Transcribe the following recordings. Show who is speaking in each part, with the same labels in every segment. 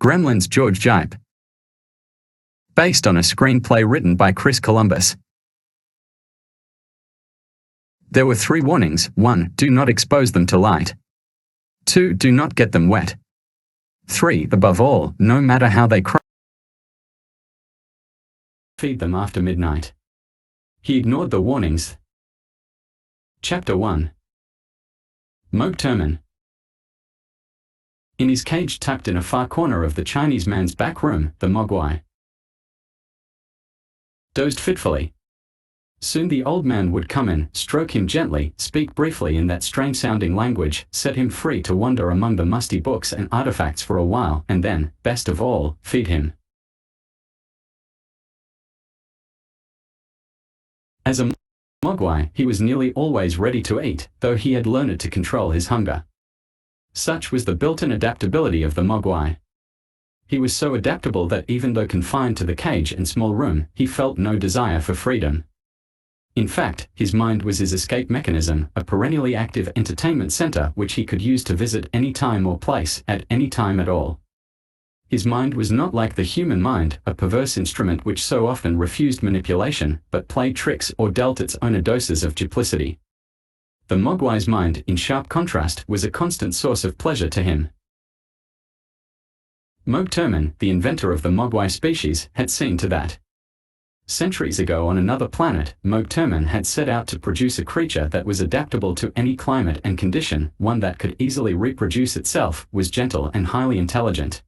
Speaker 1: Gremlins George Jipe. Based on a screenplay written by Chris Columbus. There were 3 warnings. 1. Do not expose them to light. 2. Do not get them wet. 3. Above all, no matter how they cry, feed them after midnight. He ignored the warnings. Chapter 1. Mogturman. In his cage tucked in a far corner of the Chinese man's back room, the mogwai dozed fitfully. Soon the old man would come in, stroke him gently, speak briefly in that strange-sounding language, set him free to wander among the musty books and artifacts for a while, and then, best of all, feed him. As a mogwai, he was nearly always ready to eat, though he had learned to control his hunger. Such was the built-in adaptability of the mogwai. He was so adaptable that even though confined to the cage and small room, he felt no desire for freedom. In fact, his mind was his escape mechanism, a perennially active entertainment center which he could use to visit any time or place, at any time at all. His mind was not like the human mind, a perverse instrument which so often refused manipulation, but played tricks or dealt its own doses of duplicity. The mogwai's mind, in sharp contrast, was a constant source of pleasure to him. Mogturman, the inventor of the mogwai species, had seen to that. Centuries ago on another planet, Mogturman had set out to produce a creature that was adaptable to any climate and condition, one that could easily reproduce itself, was gentle and highly intelligent.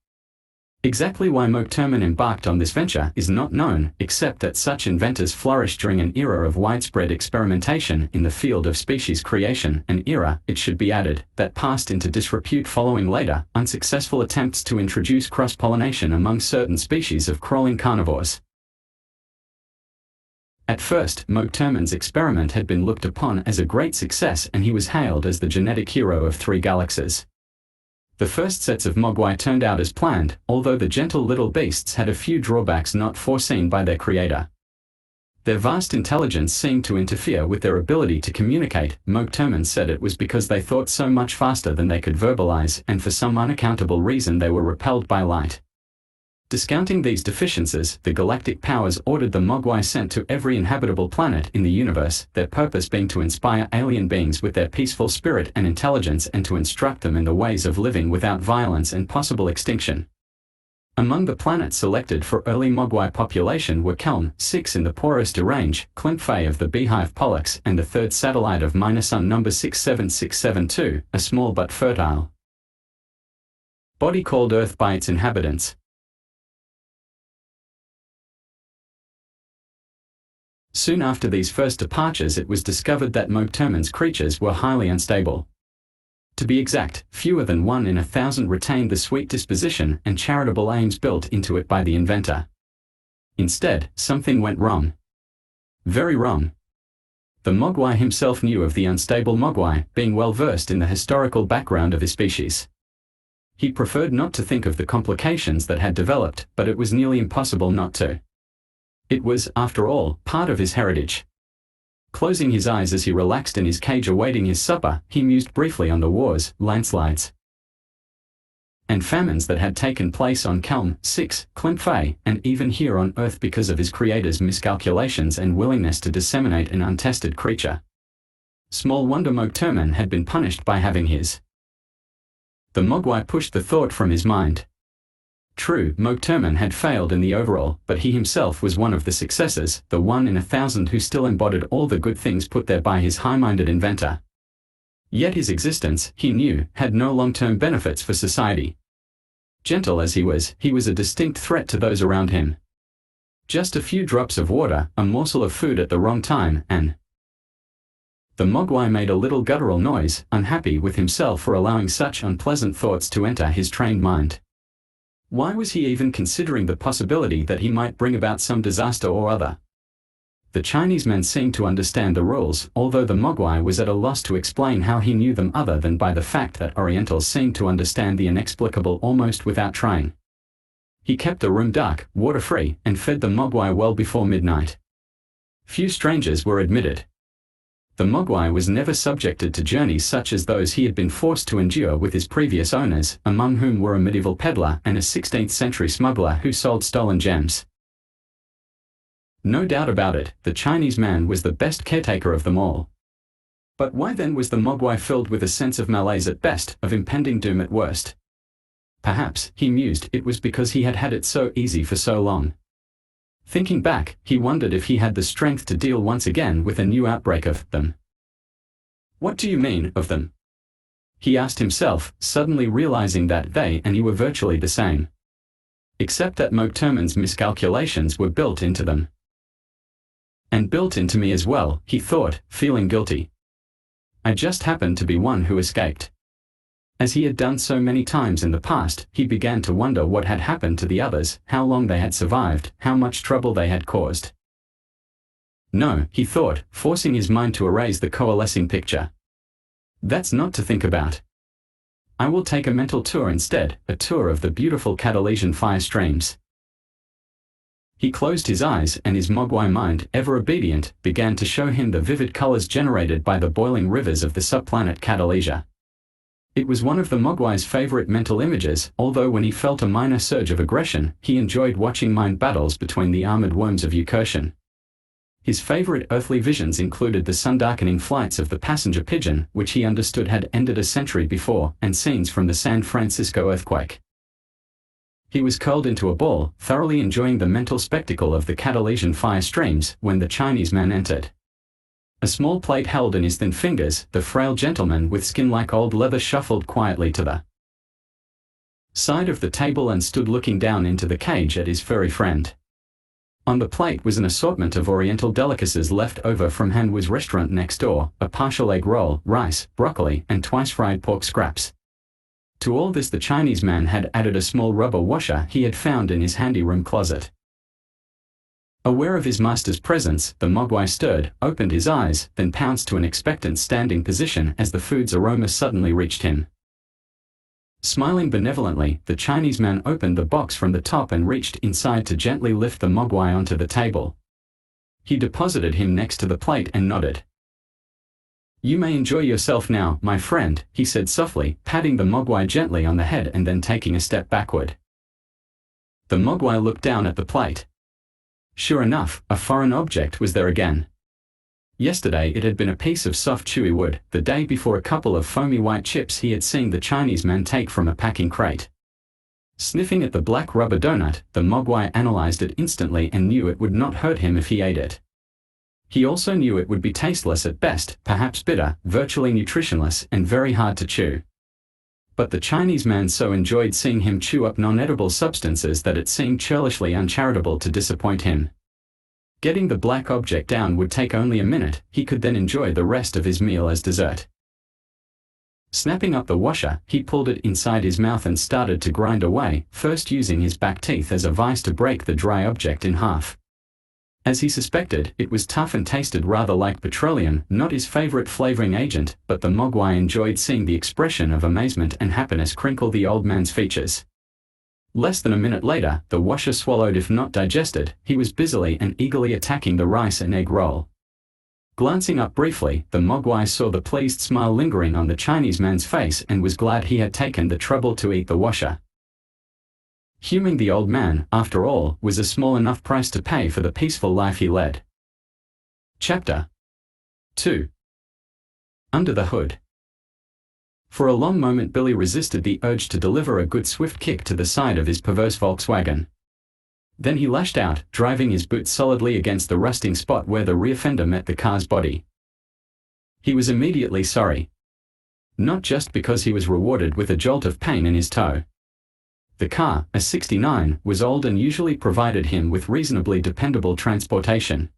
Speaker 1: Exactly why Mogturman embarked on this venture is not known, except that such inventors flourished during an era of widespread experimentation in the field of species creation, an era, it should be added, that passed into disrepute following later, unsuccessful attempts to introduce cross-pollination among certain species of crawling carnivores. At first, Mogturman's experiment had been looked upon as a great success and he was hailed as the genetic hero of 3 galaxies. The first sets of mogwai turned out as planned, although the gentle little beasts had a few drawbacks not foreseen by their creator. Their vast intelligence seemed to interfere with their ability to communicate. Mogturman said it was because they thought so much faster than they could verbalize, and for some unaccountable reason they were repelled by light. Discounting these deficiencies, the galactic powers ordered the mogwai sent to every inhabitable planet in the universe, their purpose being to inspire alien beings with their peaceful spirit and intelligence and to instruct them in the ways of living without violence and possible extinction. Among the planets selected for early mogwai population were Kelm, 6 in the Porous range, Klimpfei of the Beehive Pollux, and the 3rd satellite of minor sun number 67672, a small but fertile body called Earth by its inhabitants. Soon after these first departures it was discovered that Mogturman's creatures were highly unstable. To be exact, fewer than 1 in 1,000 retained the sweet disposition and charitable aims built into it by the inventor. Instead, something went wrong. Very wrong. The mogwai himself knew of the unstable mogwai, being well versed in the historical background of his species. He preferred not to think of the complications that had developed, but it was nearly impossible not to. It was, after all, part of his heritage. Closing his eyes as he relaxed in his cage awaiting his supper, he mused briefly on the wars, landslides, and famines that had taken place on Kelm, 6, Klimpfei, and even here on Earth because of his creator's miscalculations and willingness to disseminate an untested creature. Small wonder Mogturman had been punished by having his. The mogwai pushed the thought from his mind. True, Mogturman had failed in the overall, but he himself was one of the successes, the 1 in 1,000 who still embodied all the good things put there by his high-minded inventor. Yet his existence, he knew, had no long-term benefits for society. Gentle as he was a distinct threat to those around him. Just a few drops of water, a morsel of food at the wrong time, and the mogwai made a little guttural noise, unhappy with himself for allowing such unpleasant thoughts to enter his trained mind. Why was he even considering the possibility that he might bring about some disaster or other? The Chinese man seemed to understand the rules, although the mogwai was at a loss to explain how he knew them other than by the fact that Orientals seemed to understand the inexplicable almost without trying. He kept the room dark, water-free, and fed the mogwai well before midnight. Few strangers were admitted. The Mogwai was never subjected to journeys such as those he had been forced to endure with his previous owners, among whom were a medieval peddler and a 16th-century smuggler who sold stolen gems. No doubt about it, the Chinese man was the best caretaker of them all. But why then was the Mogwai filled with a sense of malaise at best, of impending doom at worst? Perhaps, he mused, it was because he had had it so easy for so long. Thinking back, he wondered if he had the strength to deal once again with a new outbreak of them. What do you mean, of them? He asked himself, suddenly realizing that they and he were virtually the same. Except that Mokturman's miscalculations were built into them. And built into me as well, he thought, feeling guilty. I just happened to be one who escaped. As he had done so many times in the past, he began to wonder what had happened to the others, how long they had survived, how much trouble they had caused. No, he thought, forcing his mind to erase the coalescing picture. That's not to think about. I will take a mental tour instead, a tour of the beautiful Catalesian fire streams. He closed his eyes and his Mogwai mind, ever obedient, began to show him the vivid colors generated by the boiling rivers of the subplanet Catalesia. It was one of the Mogwai's favorite mental images, although when he felt a minor surge of aggression, he enjoyed watching mind battles between the armored worms of Ucursion. His favorite earthly visions included the sun-darkening flights of the passenger pigeon, which he understood had ended a century before, and scenes from the San Francisco earthquake. He was curled into a ball, thoroughly enjoying the mental spectacle of the Catalesian fire streams, when the Chinese man entered. A small plate held in his thin fingers, the frail gentleman with skin like old leather shuffled quietly to the side of the table and stood looking down into the cage at his furry friend. On the plate was an assortment of oriental delicacies left over from Hanwu's restaurant next door, a partial egg roll, rice, broccoli, and twice-fried pork scraps. To all this the Chinese man had added a small rubber washer he had found in his handy room closet. Aware of his master's presence, the Mogwai stirred, opened his eyes, then pounced to an expectant standing position as the food's aroma suddenly reached him. Smiling benevolently, the Chinese man opened the box from the top and reached inside to gently lift the Mogwai onto the table. He deposited him next to the plate and nodded. You may enjoy yourself now, my friend, he said softly, patting the Mogwai gently on the head and then taking a step backward. The Mogwai looked down at the plate. Sure enough, a foreign object was there again. Yesterday it had been a piece of soft chewy wood, the day before a couple of foamy white chips he had seen the Chinese man take from a packing crate. Sniffing at the black rubber donut, the Mogwai analyzed it instantly and knew it would not hurt him if he ate it. He also knew it would be tasteless at best, perhaps bitter, virtually nutritionless, and very hard to chew. But the Chinese man so enjoyed seeing him chew up non-edible substances that it seemed churlishly uncharitable to disappoint him. Getting the black object down would take only a minute, he could then enjoy the rest of his meal as dessert. Snapping up the washer, he pulled it inside his mouth and started to grind away, first using his back teeth as a vice to break the dry object in half. As he suspected, it was tough and tasted rather like petroleum, not his favorite flavoring agent, but the Mogwai enjoyed seeing the expression of amazement and happiness crinkle the old man's features. Less than a minute later, the washer swallowed if not digested, he was busily and eagerly attacking the rice and egg roll. Glancing up briefly, the Mogwai saw the pleased smile lingering on the Chinese man's face and was glad he had taken the trouble to eat the washer. Huming the old man, after all, was a small enough price to pay for the peaceful life he led. Chapter 2. Under the Hood. For a long moment Billy resisted the urge to deliver a good swift kick to the side of his perverse Volkswagen. Then he lashed out, driving his boot solidly against the rusting spot where the rear fender met the car's body. He was immediately sorry. Not just because he was rewarded with a jolt of pain in his toe. The car, a 69, was old and usually provided him with reasonably dependable transportation.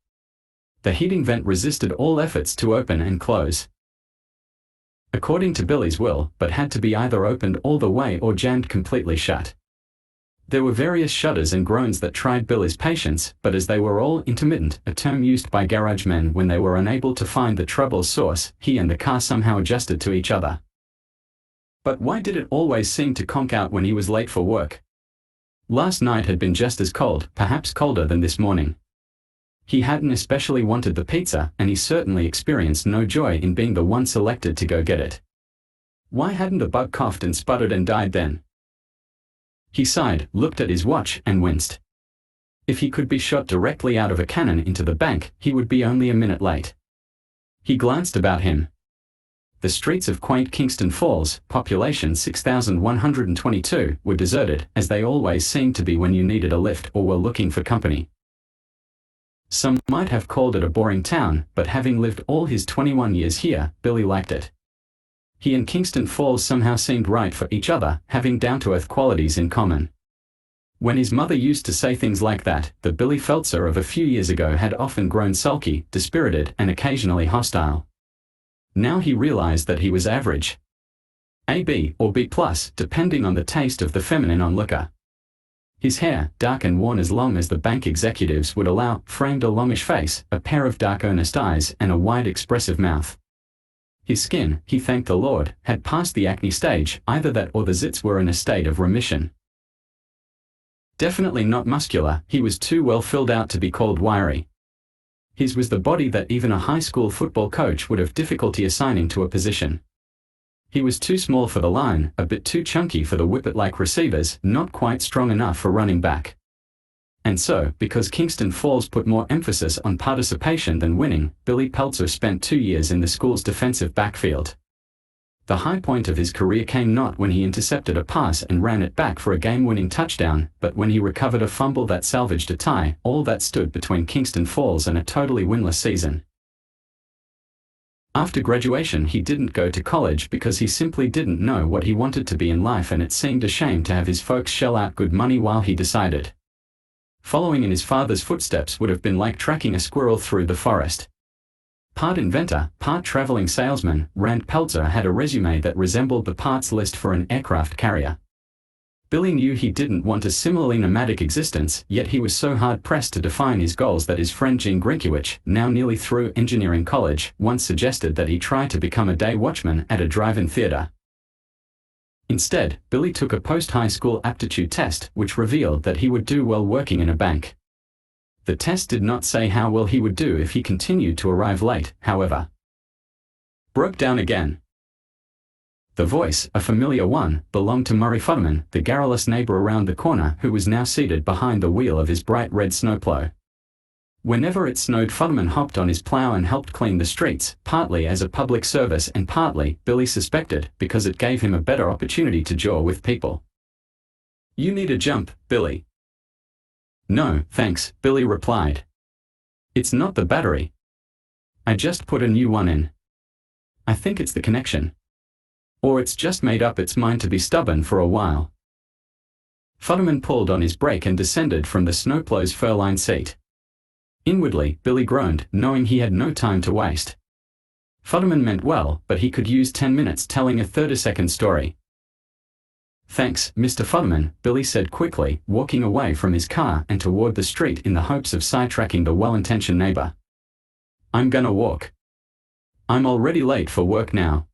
Speaker 1: The heating vent resisted all efforts to open and close. According to Billy's will, but had to be either opened all the way or jammed completely shut. There were various shudders and groans that tried Billy's patience, but as they were all intermittent, a term used by garage men when they were unable to find the trouble's source, he and the car somehow adjusted to each other. But why did it always seem to conk out when he was late for work? Last night had been just as cold, perhaps colder than this morning. He hadn't especially wanted the pizza, and he certainly experienced no joy in being the one selected to go get it. Why hadn't the bug coughed and sputtered and died then? He sighed, looked at his watch, and winced. If he could be shot directly out of a cannon into the bank, he would be only a minute late. He glanced about him. The streets of quaint Kingston Falls, population 6,122, were deserted, as they always seemed to be when you needed a lift or were looking for company. Some might have called it a boring town, but having lived all his 21 years here, Billy liked it. He and Kingston Falls somehow seemed right for each other, having down-to-earth qualities in common. When his mother used to say things like that, the Billy Feltzer of a few years ago had often grown sulky, dispirited, and occasionally hostile. Now he realized that he was average. A B or B+, depending on the taste of the feminine on liquor. His hair, dark and worn as long as the bank executives would allow, framed a longish face, a pair of dark earnest eyes, and a wide expressive mouth. His skin, he thanked the Lord, had passed the acne stage, either that or the zits were in a state of remission. Definitely not muscular, he was too well filled out to be called wiry. His was the body that even a high school football coach would have difficulty assigning to a position. He was too small for the line, a bit too chunky for the whippet-like receivers, not quite strong enough for running back. And so, because Kingston Falls put more emphasis on participation than winning, Billy Peltzer spent 2 years in the school's defensive backfield. The high point of his career came not when he intercepted a pass and ran it back for a game-winning touchdown, but when he recovered a fumble that salvaged a tie, all that stood between Kingston Falls and a totally winless season. After graduation he didn't go to college because he simply didn't know what he wanted to be in life, and it seemed a shame to have his folks shell out good money while he decided. Following in his father's footsteps would have been like tracking a squirrel through the forest. Part inventor, part traveling salesman, Rand Peltzer had a resume that resembled the parts list for an aircraft carrier. Billy knew he didn't want a similarly nomadic existence, yet he was so hard-pressed to define his goals that his friend Gene Grinkiewicz, now nearly through engineering college, once suggested that he try to become a day watchman at a drive-in theater. Instead, Billy took a post-high school aptitude test, which revealed that he would do well working in a bank. The test did not say how well he would do if he continued to arrive late, however. Broke down again. The voice, a familiar one, belonged to Murray Futterman, the garrulous neighbor around the corner who was now seated behind the wheel of his bright red snowplow. Whenever it snowed, Futterman hopped on his plow and helped clean the streets, partly as a public service and partly, Billy suspected, because it gave him a better opportunity to jaw with people. "You need a jump, Billy." "No, thanks," Billy replied. "It's not the battery. I just put a new one in. I think it's the connection. Or it's just made up its mind to be stubborn for a while." Futterman pulled on his brake and descended from the snowplow's fur-lined seat. Inwardly, Billy groaned, knowing he had no time to waste. Futterman meant well, but he could use 10 minutes telling a 30-second story. "Thanks, Mr. Futterman," Billy said quickly, walking away from his car and toward the street in the hopes of sidetracking the well-intentioned neighbor. "I'm gonna walk. I'm already late for work now."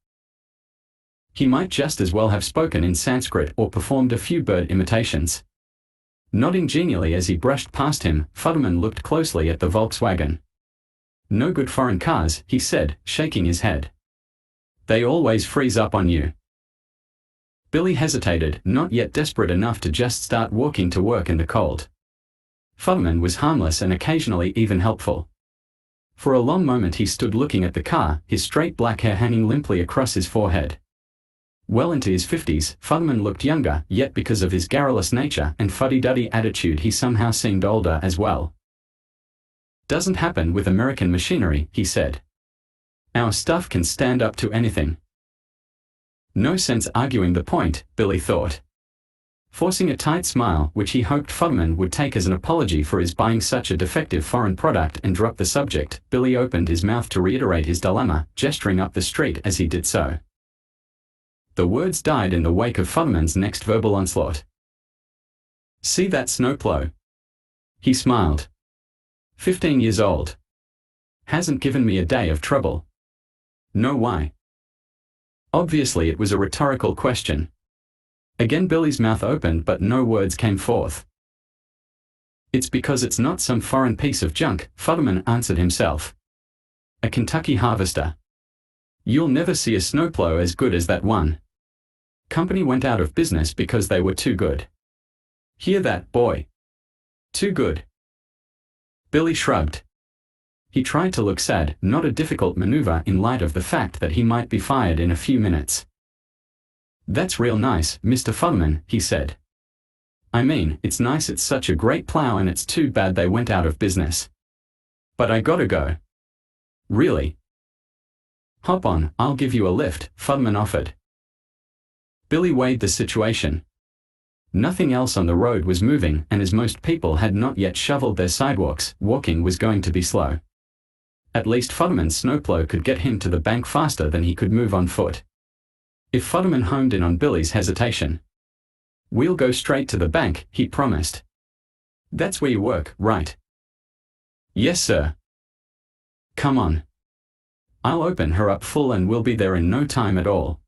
Speaker 1: He might just as well have spoken in Sanskrit or performed a few bird imitations. Nodding genially as he brushed past him, Futterman looked closely at the Volkswagen. "No good foreign cars," he said, shaking his head. "They always freeze up on you." Billy hesitated, not yet desperate enough to just start walking to work in the cold. Futterman was harmless and occasionally even helpful. For a long moment he stood looking at the car, his straight black hair hanging limply across his forehead. Well into his 50s, Futterman looked younger, yet because of his garrulous nature and fuddy-duddy attitude he somehow seemed older as well. "Doesn't happen with American machinery," he said. "Our stuff can stand up to anything." No sense arguing the point, Billy thought. Forcing a tight smile, which he hoped Futterman would take as an apology for his buying such a defective foreign product and drop the subject, Billy opened his mouth to reiterate his dilemma, gesturing up the street as he did so. The words died in the wake of Futterman's next verbal onslaught. "See that snowplow?" He smiled. 15 years old. Hasn't given me a day of trouble. Know why? Obviously it was a rhetorical question. Again Billy's mouth opened but no words came forth. It's because it's not some foreign piece of junk, Futterman answered himself. A Kentucky harvester. You'll never see a snowplow as good as that one. Company went out of business because they were too good. Hear that, boy? Too good. Billy shrugged. He tried to look sad, not a difficult maneuver in light of the fact that he might be fired in a few minutes. That's real nice, Mr. Futterman, he said. I mean, it's nice it's such a great plow and it's too bad they went out of business. But I gotta go. Really? Hop on, I'll give you a lift, Futterman offered. Billy weighed the situation. Nothing else on the road was moving, and as most people had not yet shoveled their sidewalks, walking was going to be slow. At least Futterman's snowplow could get him to the bank faster than he could move on foot. If Futterman homed in on Billy's hesitation. We'll go straight to the bank, he promised. That's where you work, right? Yes, sir. Come on. I'll open her up full and we'll be there in no time at all.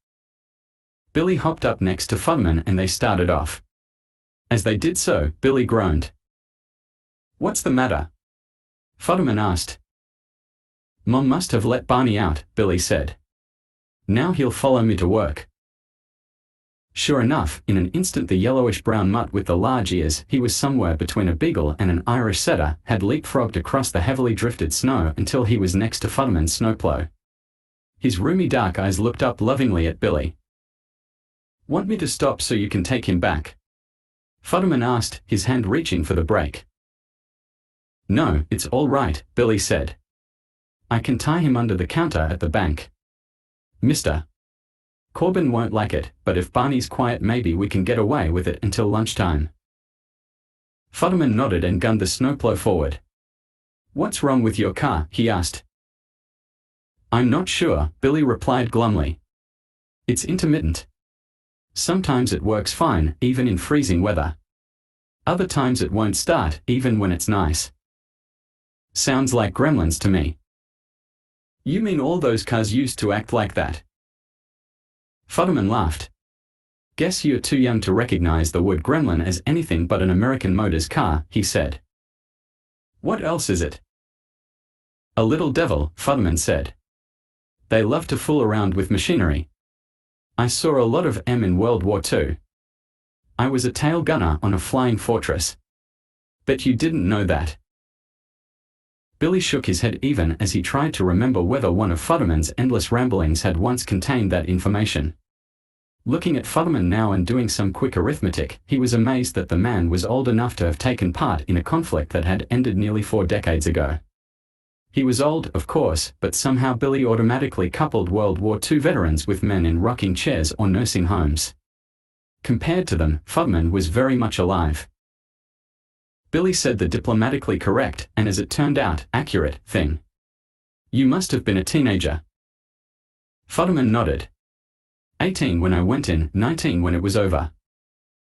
Speaker 1: Billy hopped up next to Futterman and they started off. As they did so, Billy groaned. What's the matter? Futterman asked. Mom must have let Barney out, Billy said. Now he'll follow me to work. Sure enough, in an instant the yellowish-brown mutt with the large ears, he was somewhere between a beagle and an Irish setter, had leapfrogged across the heavily drifted snow until he was next to Futterman's snowplow. His roomy dark eyes looked up lovingly at Billy. Want me to stop so you can take him back? Futterman asked, his hand reaching for the brake. No, it's all right, Billy said. I can tie him under the counter at the bank. Mr. Corbin won't like it, but if Barney's quiet maybe we can get away with it until lunchtime. Futterman nodded and gunned the snowplow forward. What's wrong with your car? He asked. I'm not sure, Billy replied glumly. It's intermittent. Sometimes it works fine, even in freezing weather. Other times it won't start, even when it's nice. Sounds like Gremlins to me. You mean all those cars used to act like that? Futterman laughed. Guess you're too young to recognize the word gremlin as anything but an American Motors car, he said. What else is it? A little devil, Futterman said. They love to fool around with machinery. I saw a lot of 'em in World War II. I was a tail gunner on a flying fortress. Bet you didn't know that. Billy shook his head even as he tried to remember whether one of Futterman's endless ramblings had once contained that information. Looking at Futterman now and doing some quick arithmetic, he was amazed that the man was old enough to have taken part in a conflict that had ended nearly 4 decades ago. He was old, of course, but somehow Billy automatically coupled World War II veterans with men in rocking chairs or nursing homes. Compared to them, Futterman was very much alive. Billy said the diplomatically correct, and as it turned out, accurate, thing. You must have been a teenager. Futterman nodded. 18 when I went in, 19 when it was over.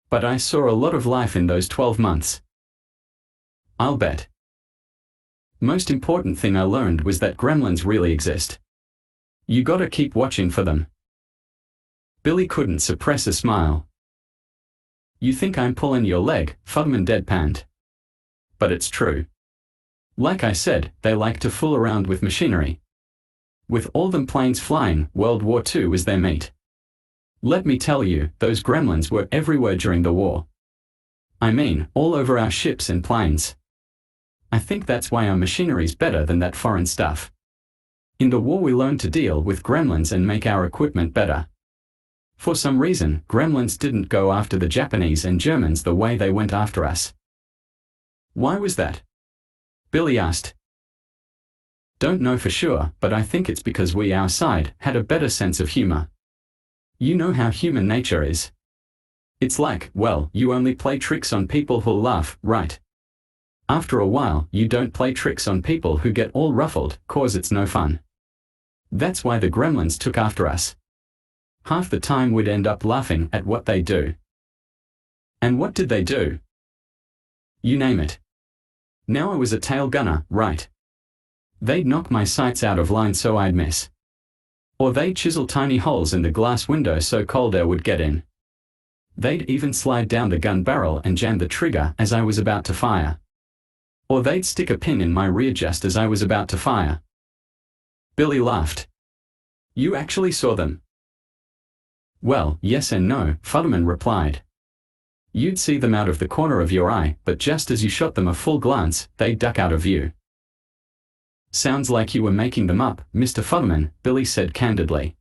Speaker 1: But I saw a lot of life in those 12 months. I'll bet. Most important thing I learned was that gremlins really exist. You gotta keep watching for them. Billy couldn't suppress a smile. You think I'm pulling your leg, Futterman deadpanned. But it's true. Like I said, they like to fool around with machinery. With all them planes flying, World War II was their meat. Let me tell you, those gremlins were everywhere during the war. I mean, all over our ships and planes. I think that's why our machinery's better than that foreign stuff. In the war we learned to deal with gremlins and make our equipment better. For some reason, gremlins didn't go after the Japanese and Germans the way they went after us. Why was that? Billy asked. Don't know for sure, but I think it's because we, our side, had a better sense of humor. You know how human nature is. It's like, well, you only play tricks on people who'll laugh, right? After a while, you don't play tricks on people who get all ruffled, 'cause it's no fun. That's why the gremlins took after us. Half the time we'd end up laughing at what they do. And what did they do? You name it. Now I was a tail gunner, right? They'd knock my sights out of line so I'd miss. Or they'd chisel tiny holes in the glass window so cold air would get in. They'd even slide down the gun barrel and jam the trigger as I was about to fire. Or they'd stick a pin in my rear just as I was about to fire. Billy laughed. You actually saw them? Well, yes and no, Futterman replied. You'd see them out of the corner of your eye, but just as you shot them a full glance, they'd duck out of view. Sounds like you were making them up, Mr. Futterman, Billy said candidly.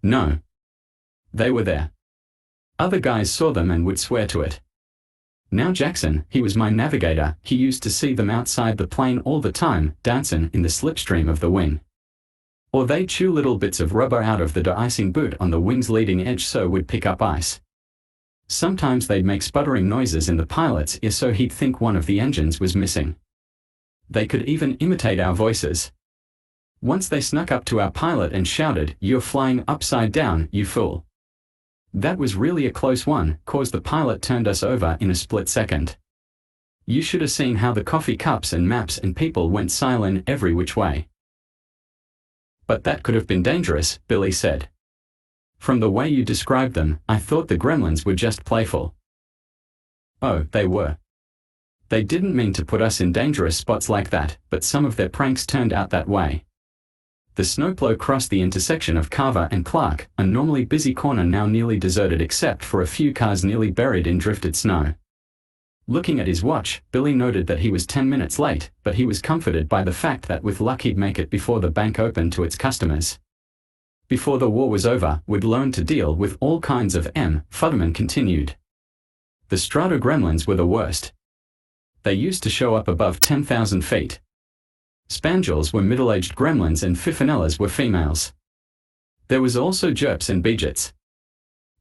Speaker 1: No. They were there. Other guys saw them and would swear to it. Now Jackson, he was my navigator, he used to see them outside the plane all the time, dancing in the slipstream of the wing. Or they'd chew little bits of rubber out of the de-icing boot on the wing's leading edge so would pick up ice. Sometimes they'd make sputtering noises in the pilot's ear so he'd think one of the engines was missing. They could even imitate our voices. Once they snuck up to our pilot and shouted, "You're flying upside down, you fool." That was really a close one, cause the pilot turned us over in a split second. You should have seen how the coffee cups and maps and people went silent every which way. But that could have been dangerous, Billy said. From the way you described them, I thought the Gremlins were just playful. Oh, they were. They didn't mean to put us in dangerous spots like that, but some of their pranks turned out that way. The snowplow crossed the intersection of Carver and Clark, a normally busy corner now nearly deserted except for a few cars nearly buried in drifted snow. Looking at his watch, Billy noted that he was 10 minutes late, but he was comforted by the fact that with luck he'd make it before the bank opened to its customers. Before the war was over, we'd learned to deal with all kinds of Futterman continued. The Strato Gremlins were the worst. They used to show up above 10,000 feet. Spangles were middle-aged gremlins and Fifinellas were females. There was also Jerps and Beejits.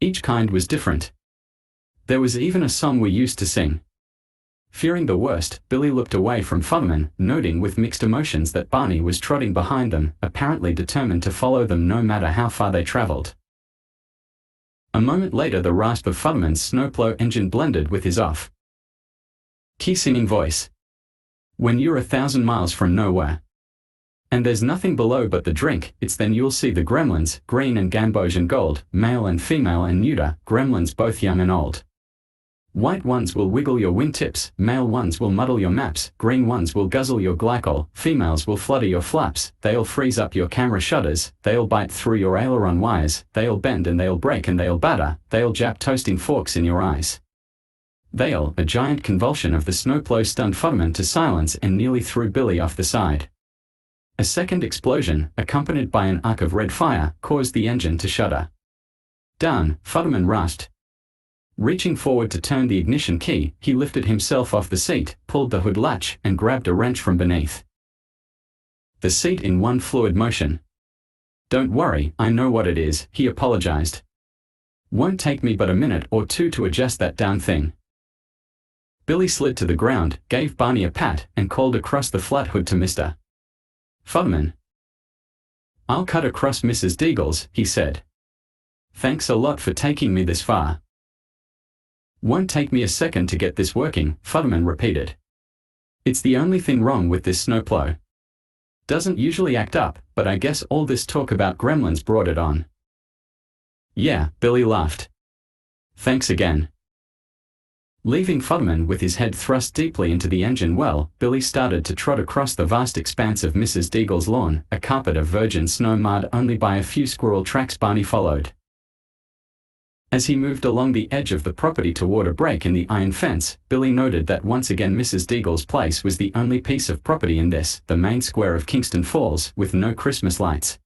Speaker 1: Each kind was different. There was even a song we used to sing. Fearing the worst, Billy looked away from Futterman, noting with mixed emotions that Barney was trotting behind them, apparently determined to follow them no matter how far they traveled. A moment later the rasp of Futterman's snowplow engine blended with his off-key singing voice. When you're 1,000 miles from nowhere, and there's nothing below but the drink, it's then you'll see the Gremlins, green and gamboge and gold, male and female and neuter, Gremlins both young and old. White ones will wiggle your wingtips, male ones will muddle your maps, green ones will guzzle your glycol, females will flutter your flaps, they'll freeze up your camera shutters, they'll bite through your aileron wires, they'll bend and they'll break and they'll batter, they'll jab toasting forks in your eyes. They'll, a giant convulsion of the snowplow stunned Futterman to silence and nearly threw Billy off the side. A second explosion, accompanied by an arc of red fire, caused the engine to shudder. Darn, Futterman rasped. Reaching forward to turn the ignition key, he lifted himself off the seat, pulled the hood latch, and grabbed a wrench from beneath the seat in one fluid motion. Don't worry, I know what it is, he apologized. Won't take me but a minute or two to adjust that darn thing. Billy slid to the ground, gave Barney a pat, and called across the flat hood to Mr. Futterman. I'll cut across Mrs. Deagle's, he said. Thanks a lot for taking me this far. Won't take me a second to get this working, Futterman repeated. It's the only thing wrong with this snowplow. Doesn't usually act up, but I guess all this talk about Gremlins brought it on. Yeah, Billy laughed. Thanks again. Leaving Futterman with his head thrust deeply into the engine well, Billy started to trot across the vast expanse of Mrs. Deagle's lawn, a carpet of virgin snow marred only by a few squirrel tracks. Barney followed. As he moved along the edge of the property toward a break in the iron fence, Billy noted that once again Mrs. Deagle's place was the only piece of property in this, the main square of Kingston Falls, with no Christmas lights.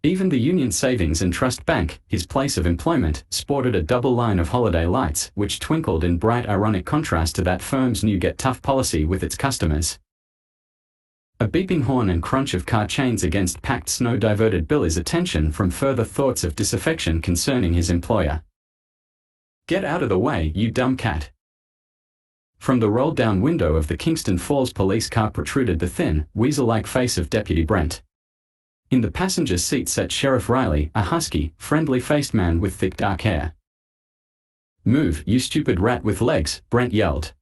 Speaker 1: Even the Union Savings and Trust Bank, his place of employment, sported a double line of holiday lights, which twinkled in bright ironic contrast to that firm's new Get Tough policy with its customers. A beeping horn and crunch of car chains against packed snow diverted Billy's attention from further thoughts of disaffection concerning his employer. Get out of the way, you dumb cat. From the rolled-down window of the Kingston Falls police car protruded the thin, weasel-like face of Deputy Brent. In the passenger seat sat Sheriff Riley, a husky, friendly-faced man with thick dark hair. Move, you stupid rat with legs, Brent yelled.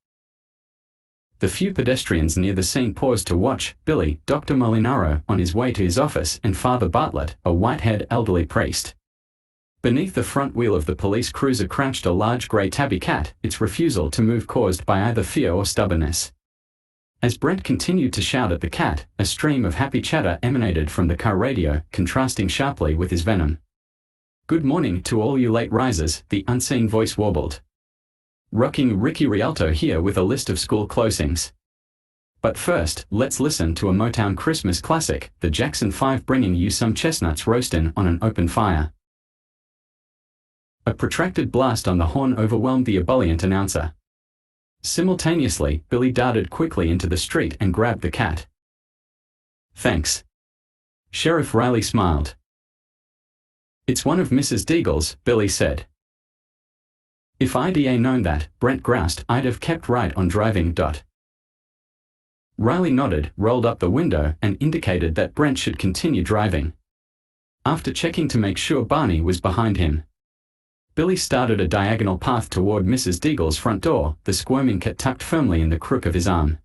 Speaker 1: The few pedestrians near the scene paused to watch Billy, Dr. Molinaro, on his way to his office, and Father Bartlett, a white-haired elderly priest. Beneath the front wheel of the police cruiser crouched a large grey tabby cat, its refusal to move caused by either fear or stubbornness. As Brent continued to shout at the cat, a stream of happy chatter emanated from the car radio, contrasting sharply with his venom. "Good morning to all you late risers," the unseen voice warbled. "Rocking Ricky Rialto here with a list of school closings. But first, let's listen to a Motown Christmas classic, the Jackson 5 bringing you some chestnuts roastin' on an open fire." A protracted blast on the horn overwhelmed the ebullient announcer. Simultaneously, Billy darted quickly into the street and grabbed the cat. "Thanks." Sheriff Riley smiled. "It's one of Mrs. Deagle's," Billy said. "If I'd known that," Brent groused, "I'd have kept right on driving." Riley nodded, rolled up the window, and indicated that Brent should continue driving. After checking to make sure Barney was behind him, Billy started a diagonal path toward Mrs. Deagle's front door, the squirming cat tucked firmly in the crook of his arm.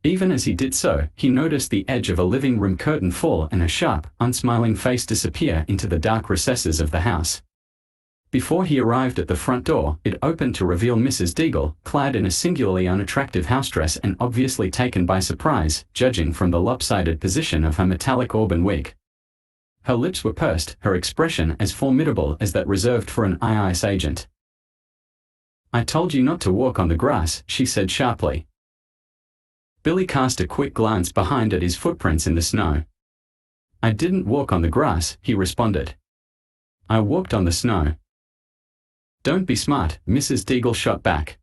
Speaker 1: Even as he did so, he noticed the edge of a living room curtain fall and a sharp, unsmiling face disappear into the dark recesses of the house. Before he arrived at the front door, it opened to reveal Mrs. Deagle, clad in a singularly unattractive housedress and obviously taken by surprise, judging from the lopsided position of her metallic auburn wig. Her lips were pursed, her expression as formidable as that reserved for an IIS agent. "I told you not to walk on the grass," she said sharply. Billy cast a quick glance behind at his footprints in the snow. "I didn't walk on the grass," he responded. "I walked on the snow." "Don't be smart," Mrs. Deagle shot back.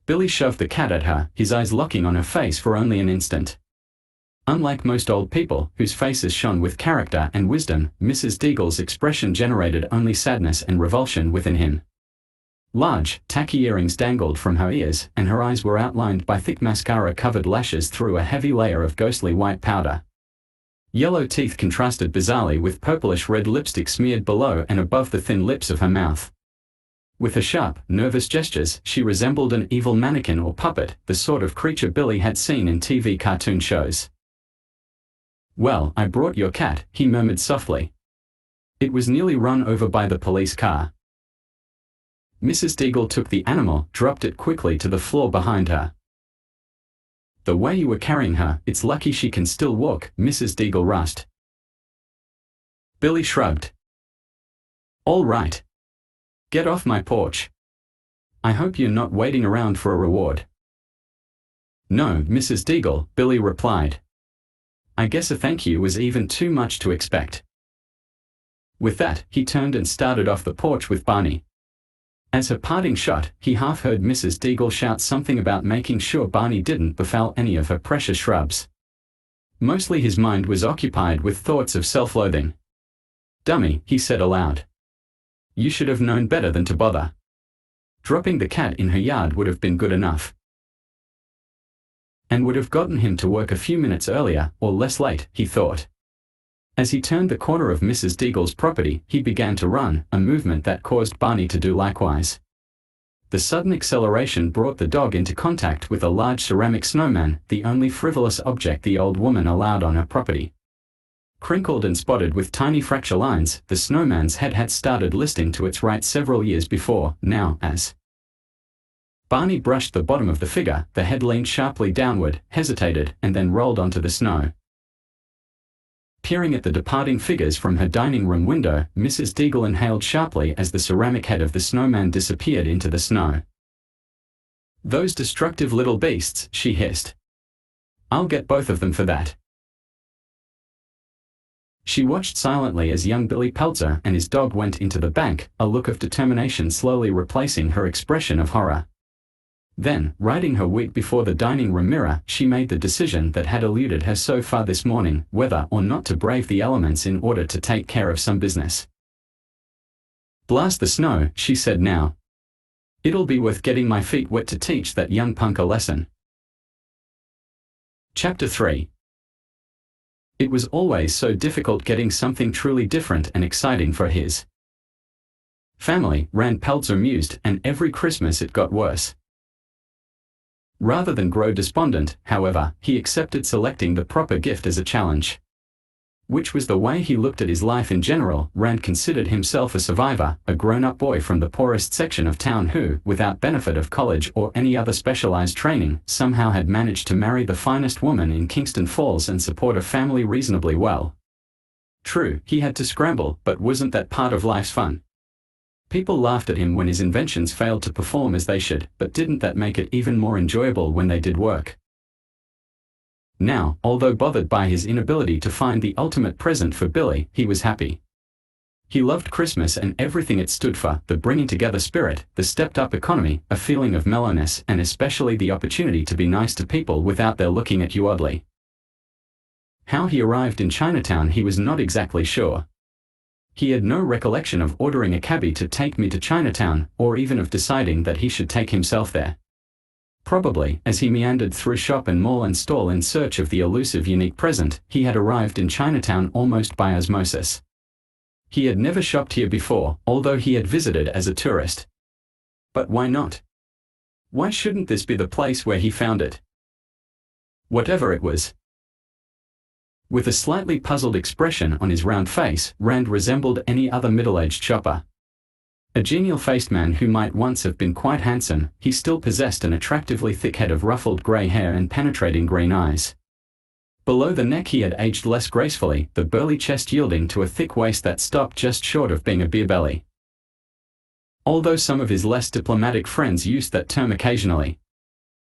Speaker 1: Billy shoved the cat at her, his eyes locking on her face for only an instant. Unlike most old people, whose faces shone with character and wisdom, Mrs. Deagle's expression generated only sadness and revulsion within him. Large, tacky earrings dangled from her ears, and her eyes were outlined by thick mascara-covered lashes through a heavy layer of ghostly white powder. Yellow teeth contrasted bizarrely with purplish-red lipstick smeared below and above the thin lips of her mouth. With her sharp, nervous gestures, she resembled an evil mannequin or puppet, the sort of creature Billy had seen in TV cartoon shows. "Well, I brought your cat," he murmured softly. "It was nearly run over by the police car." Mrs. Deagle took the animal, dropped it quickly to the floor behind her. "The way you were carrying her, it's lucky she can still walk," Mrs. Deagle rasped. Billy shrugged. "All right. Get off my porch. I hope you're not waiting around for a reward." "No, Mrs. Deagle," Billy replied. "I guess a thank you was even too much to expect." With that, he turned and started off the porch with Barney. As her parting shot, he half heard Mrs. Deagle shout something about making sure Barney didn't befoul any of her precious shrubs. Mostly his mind was occupied with thoughts of self-loathing. "Dummy," he said aloud. "You should have known better than to bother. Dropping the cat in her yard would have been good enough. And would have gotten him to work a few minutes earlier, or less late," he thought. As he turned the corner of Mrs. Deagle's property, he began to run, a movement that caused Barney to do likewise. The sudden acceleration brought the dog into contact with a large ceramic snowman, the only frivolous object the old woman allowed on her property. Crinkled and spotted with tiny fracture lines, the snowman's head had started listing to its right several years before. Now, as Barney brushed the bottom of the figure, the head leaned sharply downward, hesitated, and then rolled onto the snow. Peering at the departing figures from her dining room window, Mrs. Deagle inhaled sharply as the ceramic head of the snowman disappeared into the snow. "Those destructive little beasts," she hissed. "I'll get both of them for that." She watched silently as young Billy Peltzer and his dog went into the bank, a look of determination slowly replacing her expression of horror. Then, riding her wig before the dining room mirror, she made the decision that had eluded her so far this morning, whether or not to brave the elements in order to take care of some business. "Blast the snow," she said now. "It'll be worth getting my feet wet to teach that young punk a lesson." Chapter 3. It was always so difficult getting something truly different and exciting for his family, Rand Peltzer mused, and every Christmas it got worse. Rather than grow despondent, however, he accepted selecting the proper gift as a challenge. which was the way he looked at his life in general. Rand considered himself a survivor, a grown-up boy from the poorest section of town who, without benefit of college or any other specialized training, somehow had managed to marry the finest woman in Kingston Falls and support a family reasonably well. True, he had to scramble, but wasn't that part of life's fun? People laughed at him when his inventions failed to perform as they should, but didn't that make it even more enjoyable when they did work? Now, although bothered by his inability to find the ultimate present for Billy, he was happy. He loved Christmas and everything it stood for, the bringing together spirit, the stepped-up economy, a feeling of mellowness, and especially the opportunity to be nice to people without their looking at you oddly. How he arrived in Chinatown he was not exactly sure. He had no recollection of ordering a cabbie to take me to Chinatown, or even of deciding that he should take himself there. Probably, as he meandered through shop and mall and stall in search of the elusive unique present, he had arrived in Chinatown almost by osmosis. He had never shopped here before, although he had visited as a tourist. But why not? Why shouldn't this be the place where he found it? Whatever it was. With a slightly puzzled expression on his round face, Rand resembled any other middle-aged shopper. A genial-faced man who might once have been quite handsome, he still possessed an attractively thick head of ruffled grey hair and penetrating green eyes. Below the neck he had aged less gracefully, the burly chest yielding to a thick waist that stopped just short of being a beer belly. Although some of his less diplomatic friends used that term occasionally.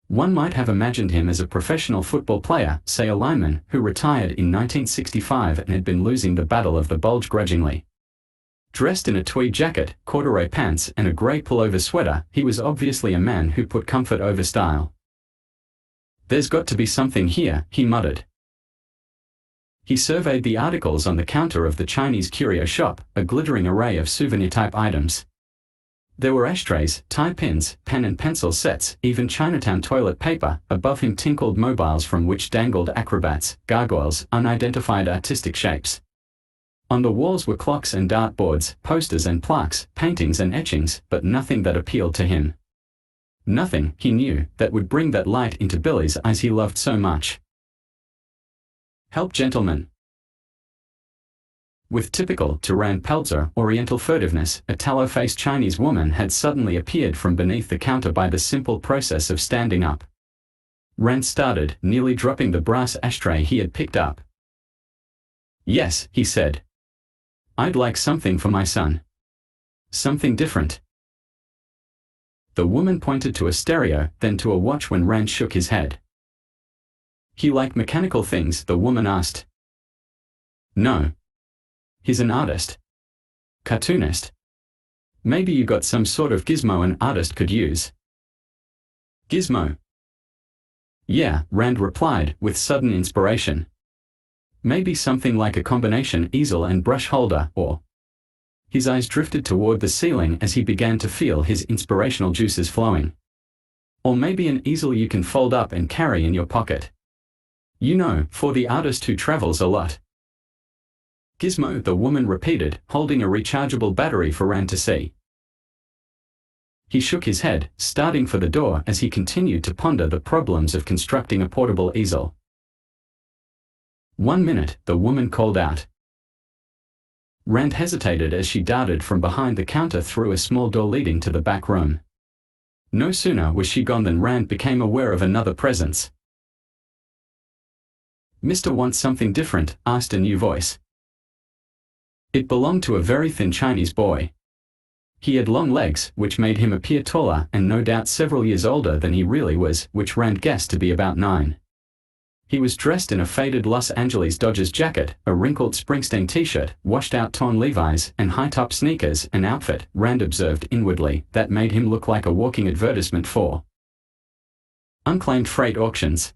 Speaker 1: One might have imagined him as a professional football player, say a lineman, who retired in 1965 and had been losing the battle of the bulge grudgingly. Dressed in a tweed jacket, corduroy pants, and a grey pullover sweater, he was obviously a man who put comfort over style. "There's got to be something here," he muttered. He surveyed the articles on the counter of the Chinese curio shop, a glittering array of souvenir-type items. There were ashtrays, tie pins, pen and pencil sets, even Chinatown toilet paper. Above him tinkled mobiles from which dangled acrobats, gargoyles, unidentified artistic shapes. On the walls were clocks and dartboards, posters and plaques, paintings and etchings, but nothing that appealed to him. Nothing, he knew, that would bring that light into Billy's eyes he loved so much. "Help, gentlemen." With typical, to Rand Peltzer, oriental furtiveness, a tallow-faced Chinese woman had suddenly appeared from beneath the counter by the simple process of standing up. Rand started, nearly dropping the brass ashtray he had picked up. "Yes," he said. "I'd like something for my son. Something different." The woman pointed to a stereo, then to a watch when Rand shook his head. "He like mechanical things?" the woman asked. "No. He's an artist. Cartoonist. Maybe you got some sort of gizmo an artist could use." "Gizmo?" "Yeah," Rand replied, with sudden inspiration. "Maybe something like a combination easel and brush holder, or—" His eyes drifted toward the ceiling as he began to feel his inspirational juices flowing. "Or maybe an easel you can fold up and carry in your pocket. You know, for the artist who travels a lot." "Gizmo," the woman repeated, holding a rechargeable battery for Rand to see. He shook his head, starting for the door as he continued to ponder the problems of constructing a portable easel. "1 minute," the woman called out. Rand hesitated as she darted from behind the counter through a small door leading to the back room. No sooner was she gone than Rand became aware of another presence. "Mr. wants something different?" asked a new voice. It belonged to a very thin Chinese boy. He had long legs, which made him appear taller and no doubt several years older than he really was, which Rand guessed to be about 9. He was dressed in a faded Los Angeles Dodgers jacket, a wrinkled Springsteen t-shirt, washed-out torn Levi's, and high-top sneakers, an outfit, Rand observed inwardly, that made him look like a walking advertisement for unclaimed freight auctions.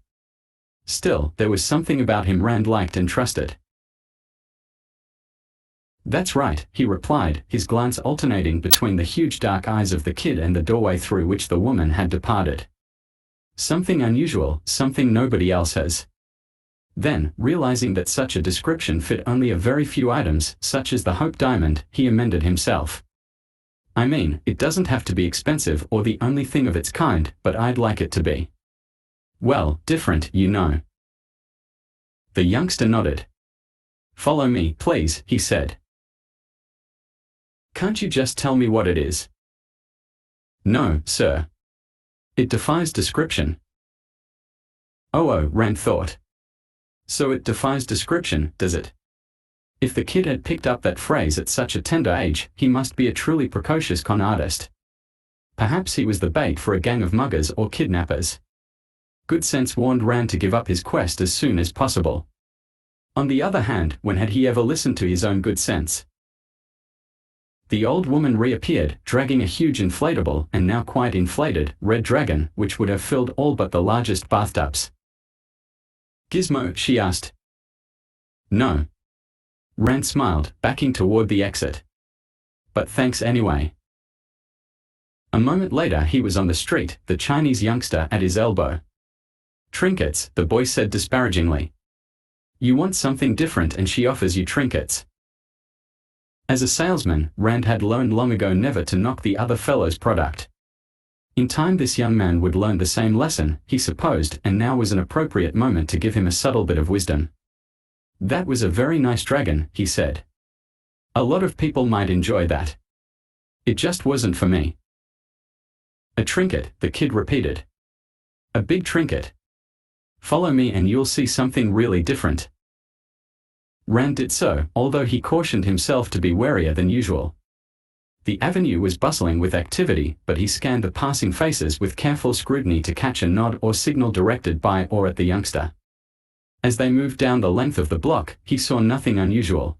Speaker 1: Still, there was something about him Rand liked and trusted. "That's right," he replied, his glance alternating between the huge dark eyes of the kid and the doorway through which the woman had departed. "Something unusual, something nobody else has." Then, realizing that such a description fit only a very few items, such as the Hope Diamond, he amended himself. "I mean, it doesn't have to be expensive or the only thing of its kind, but I'd like it to be, well, different, you know." The youngster nodded. Follow me, please, he said. Can't you just tell me what it is? No, sir. It defies description. Oh, Rand thought. So it defies description, does it? If the kid had picked up that phrase at such a tender age, he must be a truly precocious con artist. Perhaps he was the bait for a gang of muggers or kidnappers. Good sense warned Rand to give up his quest as soon as possible. On the other hand, when had he ever listened to his own good sense? The old woman reappeared, dragging a huge inflatable, and now quite inflated, red dragon, which would have filled all but the largest bathtubs. Gizmo, she asked. No. Rand smiled, backing toward the exit. But thanks anyway. A moment later he was on the street, the Chinese youngster at his elbow. Trinkets, the boy said disparagingly. You want something different and she offers you trinkets. As a salesman, Rand had learned long ago never to knock the other fellow's product. In time this young man would learn the same lesson, he supposed, and now was an appropriate moment to give him a subtle bit of wisdom. That was a very nice dragon, he said. A lot of people might enjoy that. It just wasn't for me. A trinket, the kid repeated. A big trinket. Follow me and you'll see something really different. Rand did so, although he cautioned himself to be warier than usual. The avenue was bustling with activity, but he scanned the passing faces with careful scrutiny to catch a nod or signal directed by or at the youngster. As they moved down the length of the block, he saw nothing unusual.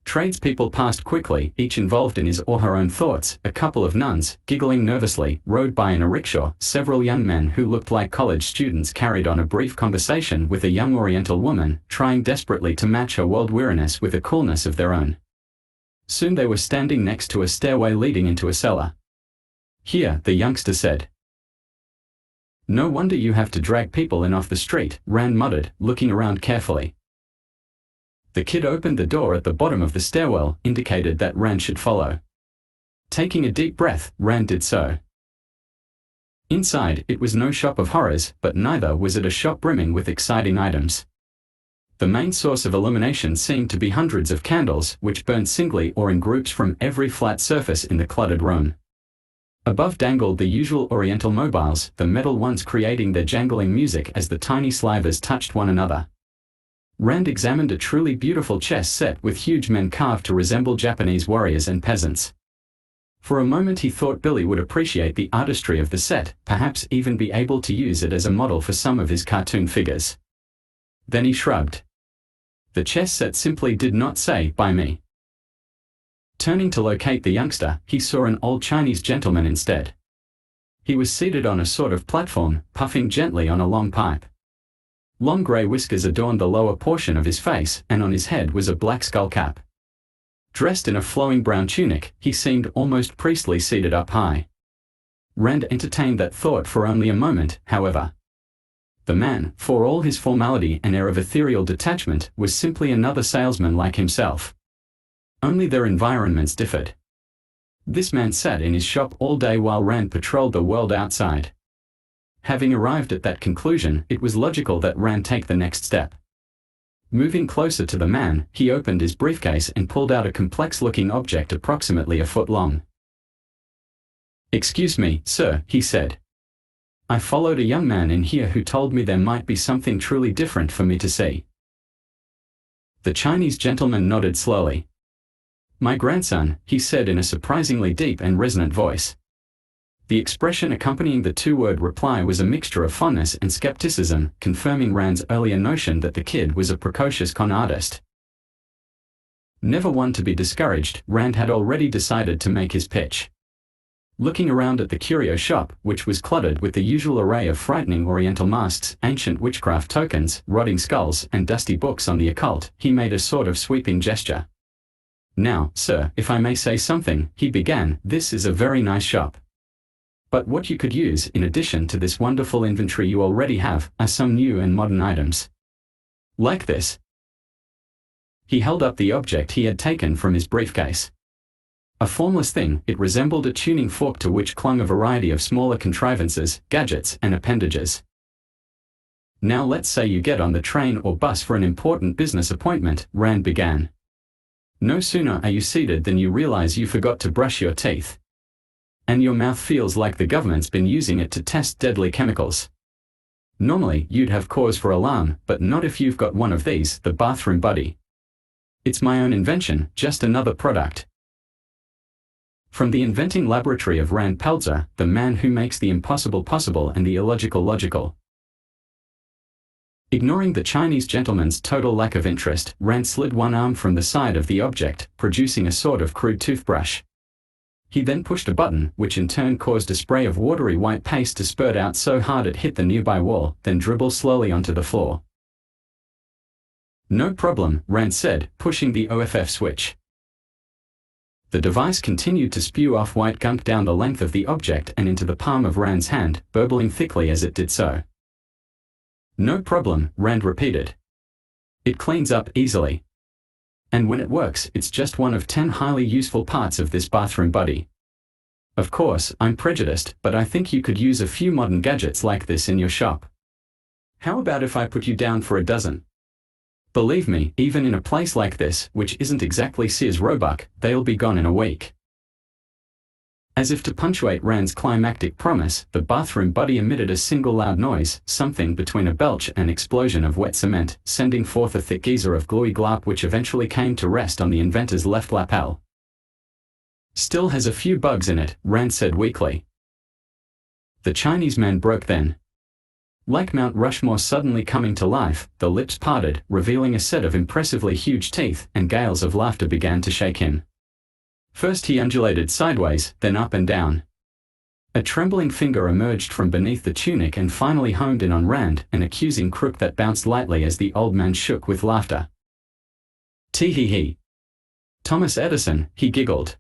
Speaker 1: Tradespeople passed quickly, each involved in his or her own thoughts, a couple of nuns, giggling nervously, rode by in a rickshaw, several young men who looked like college students carried on a brief conversation with a young Oriental woman, trying desperately to match her world weariness with a coolness of their own. Soon they were standing next to a stairway leading into a cellar. Here, the youngster said. No wonder you have to drag people in off the street, Rand muttered, looking around carefully. The kid opened the door at the bottom of the stairwell, indicated that Rand should follow. Taking a deep breath, Rand did so. Inside, it was no shop of horrors, but neither was it a shop brimming with exciting items. The main source of illumination seemed to be hundreds of candles, which burned singly or in groups from every flat surface in the cluttered room. Above dangled the usual Oriental mobiles, the metal ones creating their jangling music as the tiny slivers touched one another. Rand examined a truly beautiful chess set with huge men carved to resemble Japanese warriors and peasants. For a moment he thought Billy would appreciate the artistry of the set, perhaps even be able to use it as a model for some of his cartoon figures. Then he shrugged. The chess set simply did not say, "Buy me." Turning to locate the youngster, he saw an old Chinese gentleman instead. He was seated on a sort of platform, puffing gently on a long pipe. Long grey whiskers adorned the lower portion of his face, and on his head was a black skull cap. Dressed in a flowing brown tunic, he seemed almost priestly seated up high. Rand entertained that thought for only a moment, however. The man, for all his formality and air of ethereal detachment, was simply another salesman like himself. Only their environments differed. This man sat in his shop all day while Rand patrolled the world outside. Having arrived at that conclusion, it was logical that Rand take the next step. Moving closer to the man, he opened his briefcase and pulled out a complex-looking object approximately a foot long. "Excuse me, sir," he said. "I followed a young man in here who told me there might be something truly different for me to see." The Chinese gentleman nodded slowly. "My grandson," he said in a surprisingly deep and resonant voice. The expression accompanying the two-word reply was a mixture of fondness and skepticism, confirming Rand's earlier notion that the kid was a precocious con artist. Never one to be discouraged, Rand had already decided to make his pitch. Looking around at the curio shop, which was cluttered with the usual array of frightening Oriental masks, ancient witchcraft tokens, rotting skulls, and dusty books on the occult, he made a sort of sweeping gesture. "Now, sir, if I may say something," he began, "this is a very nice shop. But what you could use, in addition to this wonderful inventory you already have, are some new and modern items. Like this." He held up the object he had taken from his briefcase. A formless thing, it resembled a tuning fork to which clung a variety of smaller contrivances, gadgets, and appendages. Now let's say you get on the train or bus for an important business appointment, Rand began. No sooner are you seated than you realize you forgot to brush your teeth. And your mouth feels like the government's been using it to test deadly chemicals. Normally, you'd have cause for alarm, but not if you've got one of these, the bathroom buddy. It's my own invention, just another product. From the inventing laboratory of Rand Pelzer, the man who makes the impossible possible and the illogical logical. Ignoring the Chinese gentleman's total lack of interest, Rand slid one arm from the side of the object, producing a sort of crude toothbrush. He then pushed a button, which in turn caused a spray of watery white paste to spurt out so hard it hit the nearby wall, then dribble slowly onto the floor. No problem, Rand said, pushing the OFF switch. The device continued to spew off white gunk down the length of the object and into the palm of Rand's hand, burbling thickly as it did so. No problem, Rand repeated. It cleans up easily. And when it works, it's just one of 10 highly useful parts of this bathroom buddy. Of course, I'm prejudiced, but I think you could use a few modern gadgets like this in your shop. How about if I put you down for a dozen? Believe me, even in a place like this, which isn't exactly Sears Roebuck, they'll be gone in a week. As if to punctuate Rand's climactic promise, the bathroom buddy emitted a single loud noise, something between a belch and an explosion of wet cement, sending forth a thick geyser of gluey glop which eventually came to rest on the inventor's left lapel. Still has a few bugs in it, Rand said weakly. The Chinese man broke then. Like Mount Rushmore suddenly coming to life, the lips parted, revealing a set of impressively huge teeth, and gales of laughter began to shake him. First he undulated sideways, then up and down. A trembling finger emerged from beneath the tunic and finally honed in on Rand, an accusing crook that bounced lightly as the old man shook with laughter. Tee-hee-hee. Thomas Edison, he giggled.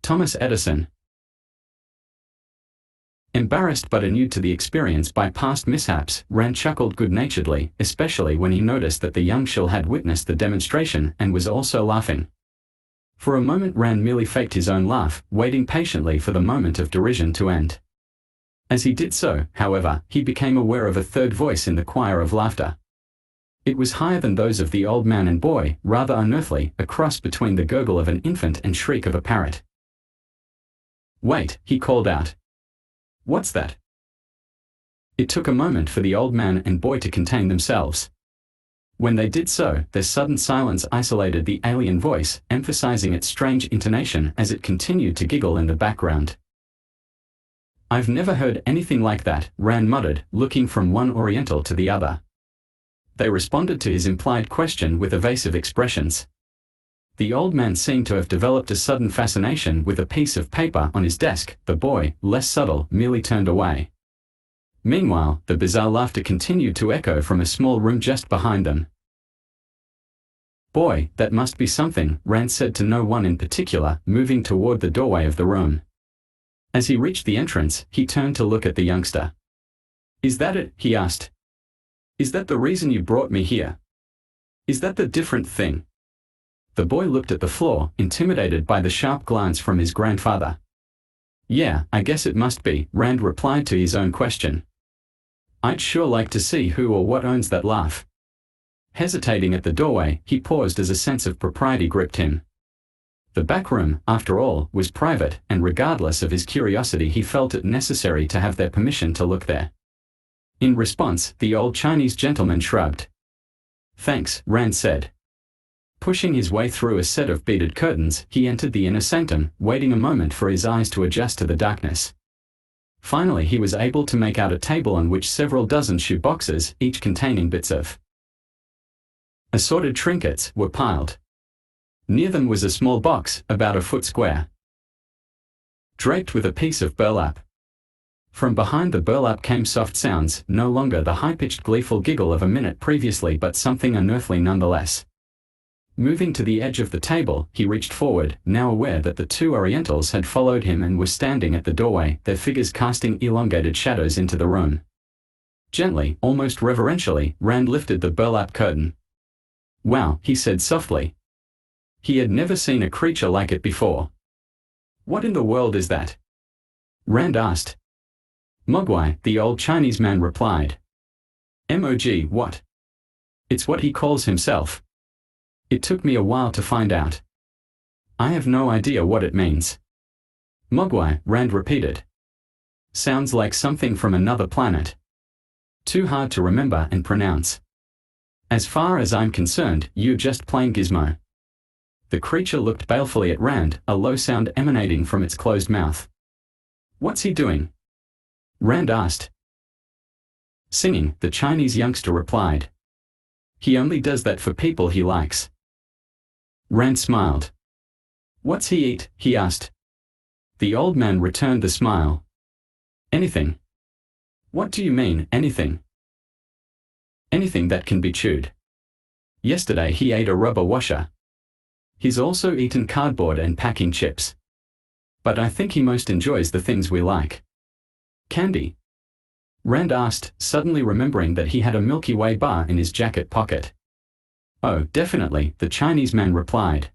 Speaker 1: Thomas Edison. Embarrassed but inured to the experience by past mishaps, Rand chuckled good-naturedly, especially when he noticed that the young shill had witnessed the demonstration and was also laughing. For a moment Rand merely faked his own laugh, waiting patiently for the moment of derision to end. As he did so, however, he became aware of a third voice in the choir of laughter. It was higher than those of the old man and boy, rather unearthly, a cross between the gurgle of an infant and shriek of a parrot. Wait, he called out. What's that? It took a moment for the old man and boy to contain themselves. When they did so, their sudden silence isolated the alien voice, emphasizing its strange intonation as it continued to giggle in the background. I've never heard anything like that, Rand muttered, looking from one Oriental to the other. They responded to his implied question with evasive expressions. The old man seemed to have developed a sudden fascination with a piece of paper on his desk. The boy, less subtle, merely turned away. Meanwhile, the bizarre laughter continued to echo from a small room just behind them. Boy, that must be something, Rand said to no one in particular, moving toward the doorway of the room. As he reached the entrance, he turned to look at the youngster. Is that it? He asked. Is that the reason you brought me here? Is that the different thing? The boy looked at the floor, intimidated by the sharp glance from his grandfather. Yeah, I guess it must be, Rand replied to his own question. I'd sure like to see who or what owns that laugh. Hesitating at the doorway, he paused as a sense of propriety gripped him. The back room, after all, was private, and regardless of his curiosity he felt it necessary to have their permission to look there. In response, the old Chinese gentleman shrugged. Thanks, Rand said. Pushing his way through a set of beaded curtains, he entered the inner sanctum, waiting a moment for his eyes to adjust to the darkness. Finally he was able to make out a table on which several dozen shoe boxes, each containing bits of assorted trinkets, were piled. Near them was a small box, about a foot square, draped with a piece of burlap. From behind the burlap came soft sounds, no longer the high-pitched gleeful giggle of a minute previously but something unearthly nonetheless. Moving to the edge of the table, he reached forward, now aware that the two Orientals had followed him and were standing at the doorway, their figures casting elongated shadows into the room. Gently, almost reverentially, Rand lifted the burlap curtain. Wow, he said softly. He had never seen a creature like it before. What in the world is that? Rand asked. Mogwai, the old Chinese man replied. MOG what? It's what he calls himself. It took me a while to find out. I have no idea what it means. Mogwai, Rand repeated. Sounds like something from another planet. Too hard to remember and pronounce. As far as I'm concerned, you're just plain Gizmo. The creature looked balefully at Rand, a low sound emanating from its closed mouth. What's he doing? Rand asked. Singing, the Chinese youngster replied. He only does that for people he likes. Rand smiled. What's he eat? He asked. The old man returned the smile. Anything. What do you mean, anything? Anything that can be chewed. Yesterday he ate a rubber washer. He's also eaten cardboard and packing chips. But I think he most enjoys the things we like. Candy? Rand asked, suddenly remembering that he had a Milky Way bar in his jacket pocket. Oh, definitely, the Chinese man replied.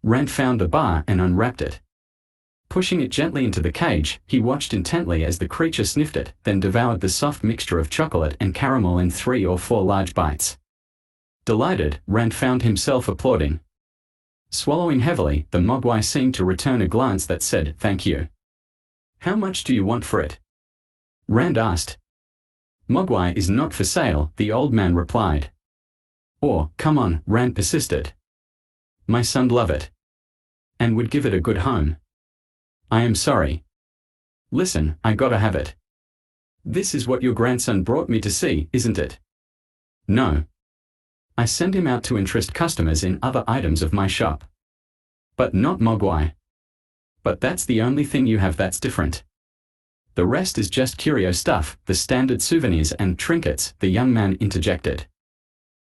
Speaker 1: Rand found the bar and unwrapped it. Pushing it gently into the cage, he watched intently as the creature sniffed it, then devoured the soft mixture of chocolate and caramel in 3 or 4 large bites. Delighted, Rand found himself applauding. Swallowing heavily, the Mogwai seemed to return a glance that said, "Thank you." "How much do you want for it?" Rand asked. "Mogwai is not for sale," the old man replied. "Or, come on," Rand persisted. "My son'd love it. And would give it a good home." "I am sorry. Listen, I gotta have it. This is what your grandson brought me to see, isn't it?" "No. I send him out to interest customers in other items of my shop. But not Mogwai. But that's the only thing you have that's different. The rest is just curio stuff, the standard souvenirs and trinkets," the young man interjected.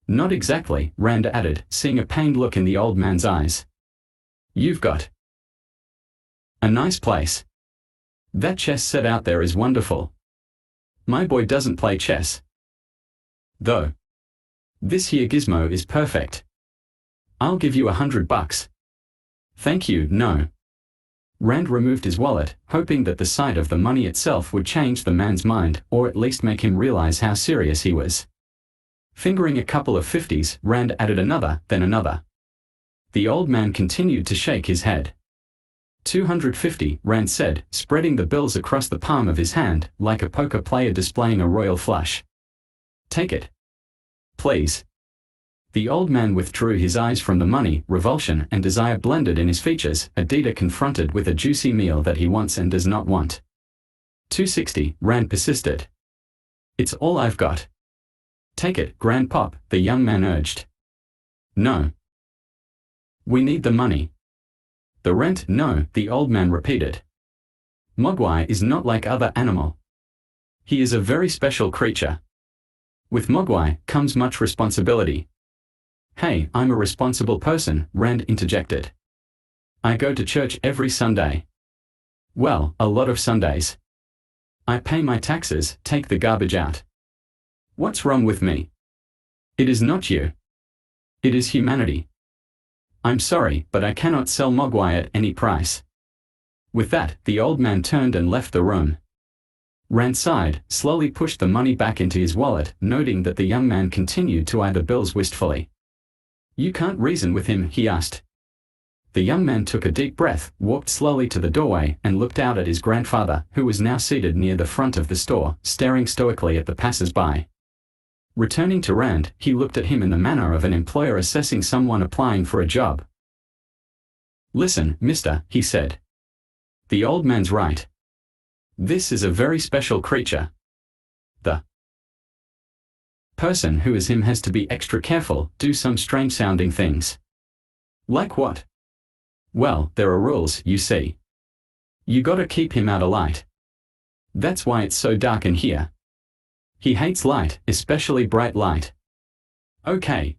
Speaker 1: "Not exactly," Rand added, seeing a pained look in the old man's eyes. "You've got a nice place. That chess set out there is wonderful. My boy doesn't play chess, though. This here gizmo is perfect. I'll give you $100. "Thank you, no." Rand removed his wallet, hoping that the sight of the money itself would change the man's mind, or at least make him realize how serious he was. Fingering a couple of 50s, Rand added another, then another. The old man continued to shake his head. 250, Rand said, spreading the bills across the palm of his hand, like a poker player displaying a royal flush. "Take it. Please." The old man withdrew his eyes from the money, revulsion and desire blended in his features, Adida confronted with a juicy meal that he wants and does not want. 260, Rand persisted. "It's all I've got." "Take it, Grandpop," the young man urged. "No. We need the money." "The rent, no," the old man repeated. "Mogwai is not like other animal. He is a very special creature. With Mogwai comes much responsibility." "Hey, I'm a responsible person," Rand interjected. "I go to church every Sunday. Well, a lot of Sundays. I pay my taxes, take the garbage out. What's wrong with me? It is not you. It is humanity. I'm sorry, but I cannot sell Mogwai at any price." With that, the old man turned and left the room. Rand sighed, slowly pushed the money back into his wallet, noting that the young man continued to eye the bills wistfully. "You can't reason with him?" he asked. The young man took a deep breath, walked slowly to the doorway, and looked out at his grandfather, who was now seated near the front of the store, staring stoically at the passers-by. Returning to Rand, he looked at him in the manner of an employer assessing someone applying for a job. "Listen, mister," he said. "The old man's right. This is a very special creature. The person who is him has to be extra careful, do some strange-sounding things." "Like what?" "Well, there are rules, you see. You gotta keep him out of light. That's why it's so dark in here. He hates light, especially bright light." "Okay.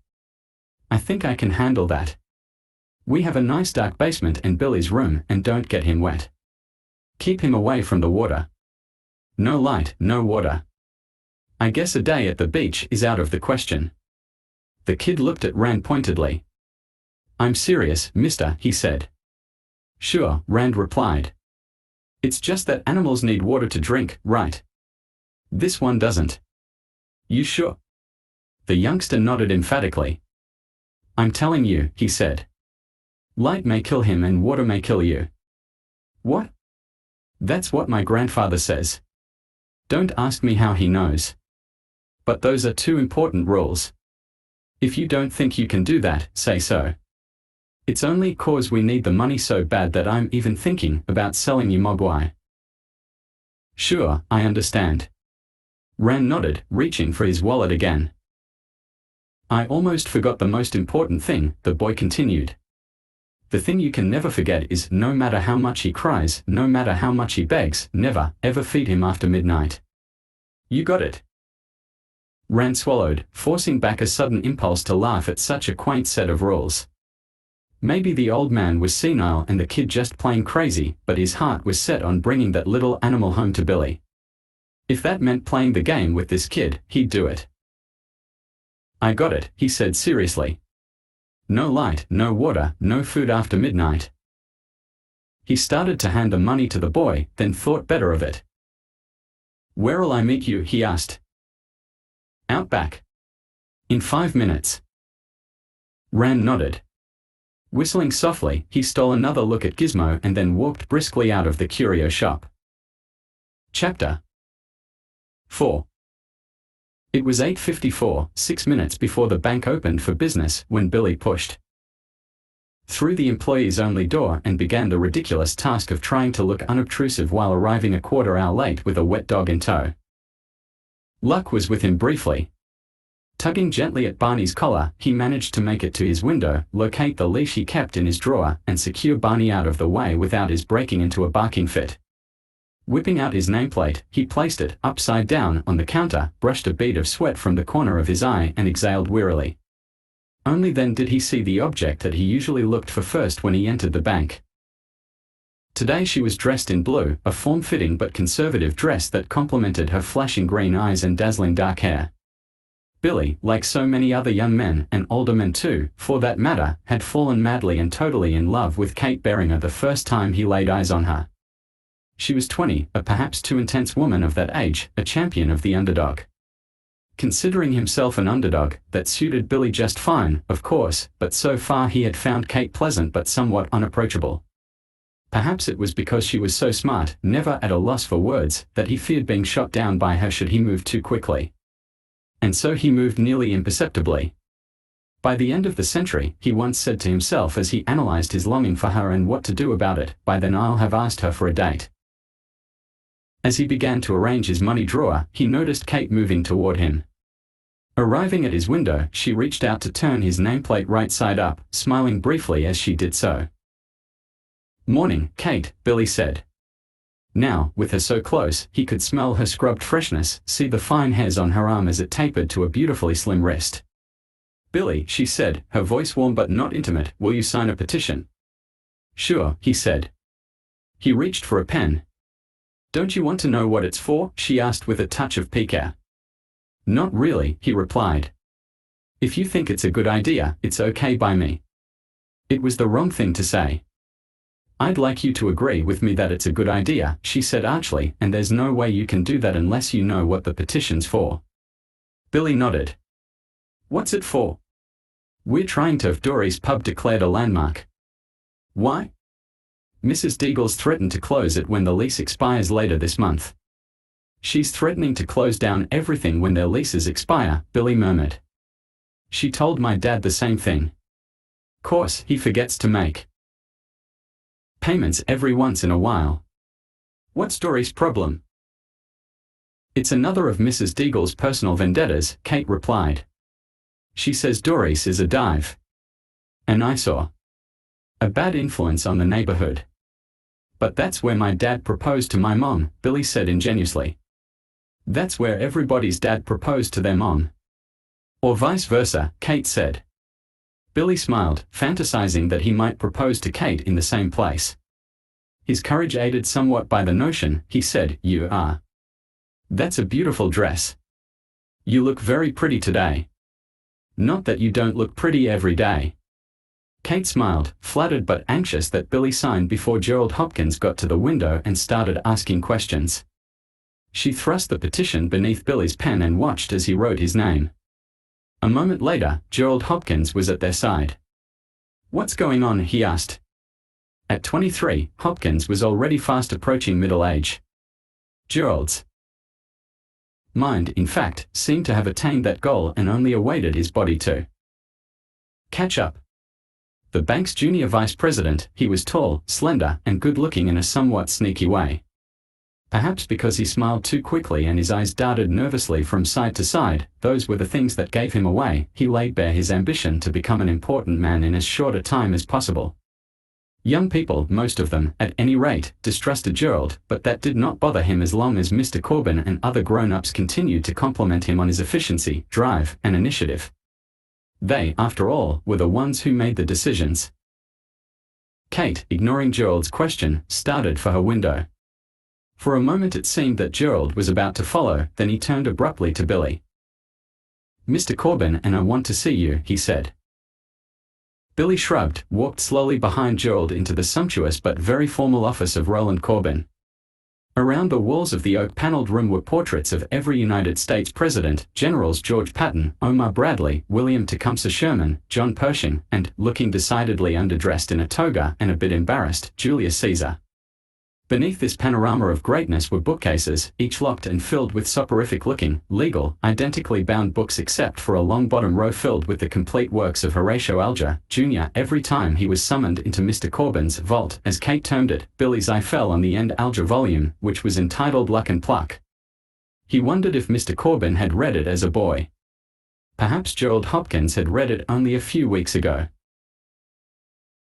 Speaker 1: I think I can handle that. We have a nice dark basement and Billy's room, and don't get him wet. Keep him away from the water. No light, no water. I guess a day at the beach is out of the question." The kid looked at Rand pointedly. "I'm serious, mister," he said. "Sure," Rand replied. "It's just that animals need water to drink, right? This one doesn't. You sure? The youngster nodded emphatically. I'm telling you, he said. Light may kill him and water may kill you. What? That's what my grandfather says. Don't ask me how he knows. But those are two important rules. If you don't think you can do that, say so. It's only 'cause we need the money so bad that I'm even thinking about selling you Mogwai. Sure, I understand. Ran nodded, reaching for his wallet again. I almost forgot the most important thing, the boy continued. The thing you can never forget is, no matter how much he cries, no matter how much he begs, never, ever feed him after midnight. You got it. Ran swallowed, forcing back a sudden impulse to laugh at such a quaint set of rules. Maybe the old man was senile and the kid just plain crazy, but his heart was set on bringing that little animal home to Billy. If that meant playing the game with this kid, he'd do it. I got it, he said seriously. No light, no water, no food after midnight. He started to hand the money to the boy, then thought better of it. Where'll I meet you? He asked. Out back. In 5 minutes. Ran nodded. Whistling softly, he stole another look at Gizmo and then walked briskly out of the curio shop. Chapter 4. It was 8:54, 6 minutes before the bank opened for business, when Billy pushed through the employees-only door and began the ridiculous task of trying to look unobtrusive while arriving a quarter-hour late with a wet dog in tow. Luck was with him briefly. Tugging gently at Barney's collar, he managed to make it to his window, locate the leash he kept in his drawer, and secure Barney out of the way without his breaking into a barking fit. Whipping out his nameplate, he placed it, upside down, on the counter, brushed a bead of sweat from the corner of his eye and exhaled wearily. Only then did he see the object that he usually looked for first when he entered the bank. Today she was dressed in blue, a form-fitting but conservative dress that complemented her flashing green eyes and dazzling dark hair. Billy, like so many other young men, and older men too, for that matter, had fallen madly and totally in love with Kate Beringer the first time he laid eyes on her. She was 20, a perhaps too intense woman of that age, a champion of the underdog. Considering himself an underdog, that suited Billy just fine, of course, but so far he had found Kate pleasant but somewhat unapproachable. Perhaps it was because she was so smart, never at a loss for words, that he feared being shot down by her should he move too quickly. And so he moved nearly imperceptibly. By the end of the century, he once said to himself as he analyzed his longing for her and what to do about it, by then I'll have asked her for a date. As he began to arrange his money drawer, he noticed Kate moving toward him. Arriving at his window, she reached out to turn his nameplate right side up, smiling briefly as she did so. Morning, Kate, Billy said. Now, with her so close, he could smell her scrubbed freshness, see the fine hairs on her arm as it tapered to a beautifully slim wrist. Billy, she said, her voice warm but not intimate, will you sign a petition? Sure, he said. He reached for a pen. Don't you want to know what it's for? She asked with a touch of pique. Not really, he replied. If you think it's a good idea, it's okay by me. It was the wrong thing to say. I'd like you to agree with me that it's a good idea, she said archly, and there's no way you can do that unless you know what the petition's for. Billy nodded. What's it for? We're trying to have Dory's pub declared a landmark. Why? Mrs. Deagles threatened to close it when the lease expires later this month. She's threatening to close down everything when their leases expire, Billy murmured. She told my dad the same thing. Course, he forgets to make payments every once in a while. What's Dory's problem? It's another of Mrs. Deagle's personal vendettas, Kate replied. She says Doris is a dive. An eyesore. A bad influence on the neighborhood. But that's where my dad proposed to my mom, Billy said ingenuously. That's where everybody's dad proposed to their mom. Or vice versa, Kate said. Billy smiled, fantasizing that he might propose to Kate in the same place. His courage aided somewhat by the notion, he said, you are. That's a beautiful dress. You look very pretty today. Not that you don't look pretty every day. Kate smiled, flattered but anxious that Billy signed before Gerald Hopkins got to the window and started asking questions. She thrust the petition beneath Billy's pen and watched as he wrote his name. A moment later, Gerald Hopkins was at their side. "What's going on?" he asked. At 23, Hopkins was already fast approaching middle age. Gerald's mind, in fact, seemed to have attained that goal and only awaited his body to catch up. The bank's junior vice president, he was tall, slender, and good-looking in a somewhat sneaky way. Perhaps because he smiled too quickly and his eyes darted nervously from side to side, those were the things that gave him away. He laid bare his ambition to become an important man in as short a time as possible. Young people, most of them, at any rate, distrusted Gerald, but that did not bother him as long as Mr. Corbin and other grown-ups continued to compliment him on his efficiency, drive, and initiative. They, after all, were the ones who made the decisions. Kate, ignoring Gerald's question, started for her window. For a moment it seemed that Gerald was about to follow, then he turned abruptly to Billy. "Mr. Corbin and I want to see you," he said. Billy shrugged, walked slowly behind Gerald into the sumptuous but very formal office of Roland Corbin. Around the walls of the oak-paneled room were portraits of every United States president, Generals George Patton, Omar Bradley, William Tecumseh Sherman, John Pershing, and, looking decidedly underdressed in a toga and a bit embarrassed, Julius Caesar. Beneath this panorama of greatness were bookcases, each locked and filled with soporific-looking, legal, identically bound books except for a long bottom row filled with the complete works of Horatio Alger, Jr. Every time he was summoned into Mr. Corbin's vault, as Kate termed it, Billy's eye fell on the end Alger volume, which was entitled Luck and Pluck. He wondered if Mr. Corbin had read it as a boy. Perhaps Gerald Hopkins had read it only a few weeks ago.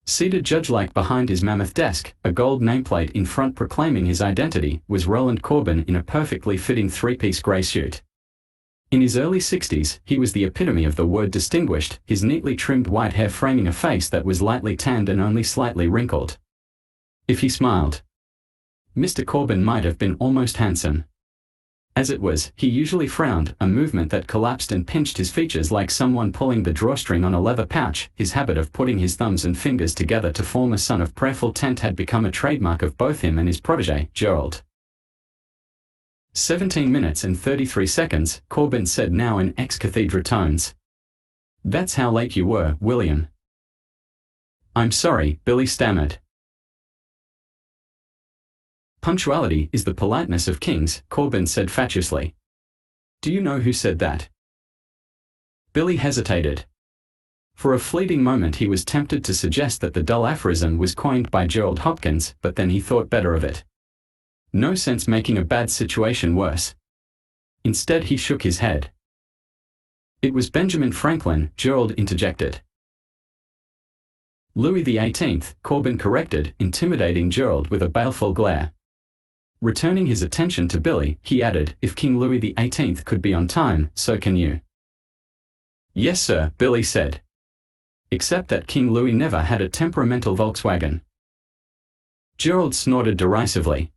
Speaker 1: Seated judge-like behind his mammoth desk, a gold nameplate in front proclaiming his identity, was Roland Corbin in a perfectly fitting three-piece grey suit. In his early 60s, he was the epitome of the word distinguished, his neatly trimmed white hair framing a face that was lightly tanned and only slightly wrinkled. If he smiled, Mr. Corbin might have been almost handsome. As it was, he usually frowned, a movement that collapsed and pinched his features like someone pulling the drawstring on a leather pouch. His habit of putting his thumbs and fingers together to form a son of prayerful tent had become a trademark of both him and his protege, Gerald. 17 minutes and 33 seconds, Corbin said now in ex-cathedra tones. "That's how late you were, William." "I'm sorry," Billy stammered. "Punctuality is the politeness of kings," Corbin said fatuously. "Do you know who said that?" Billy hesitated. For a fleeting moment he was tempted to suggest that the dull aphorism was coined by Gerald Hopkins, but then he thought better of it. No sense making a bad situation worse. Instead he shook his head. "It was Benjamin Franklin," Gerald interjected. "Louis XVIII, Corbin corrected, intimidating Gerald with a baleful glare. Returning his attention to Billy, he added, "If King Louis XVIII could be on time, so can you." "Yes sir," Billy said. "Except that King Louis never had a temperamental Volkswagen." Gerald snorted derisively.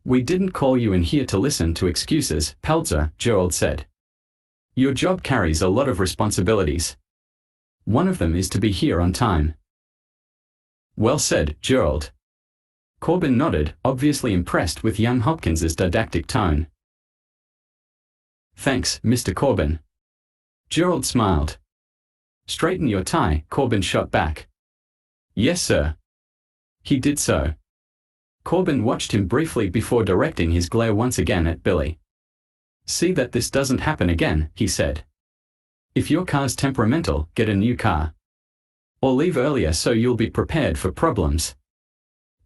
Speaker 1: "We didn't call you in here to listen to excuses, Pelzer," Gerald said. "Your job carries a lot of responsibilities. One of them is to be here on time." "Well said, Gerald." Corbin nodded, obviously impressed with young Hopkins's didactic tone. "Thanks, Mr. Corbin." Gerald smiled. "Straighten your tie," Corbin shot back. "Yes, sir." He did so. Corbin watched him briefly before directing his glare once again at Billy. "See that this doesn't happen again," he said. "If your car's temperamental, get a new car. Or leave earlier so you'll be prepared for problems."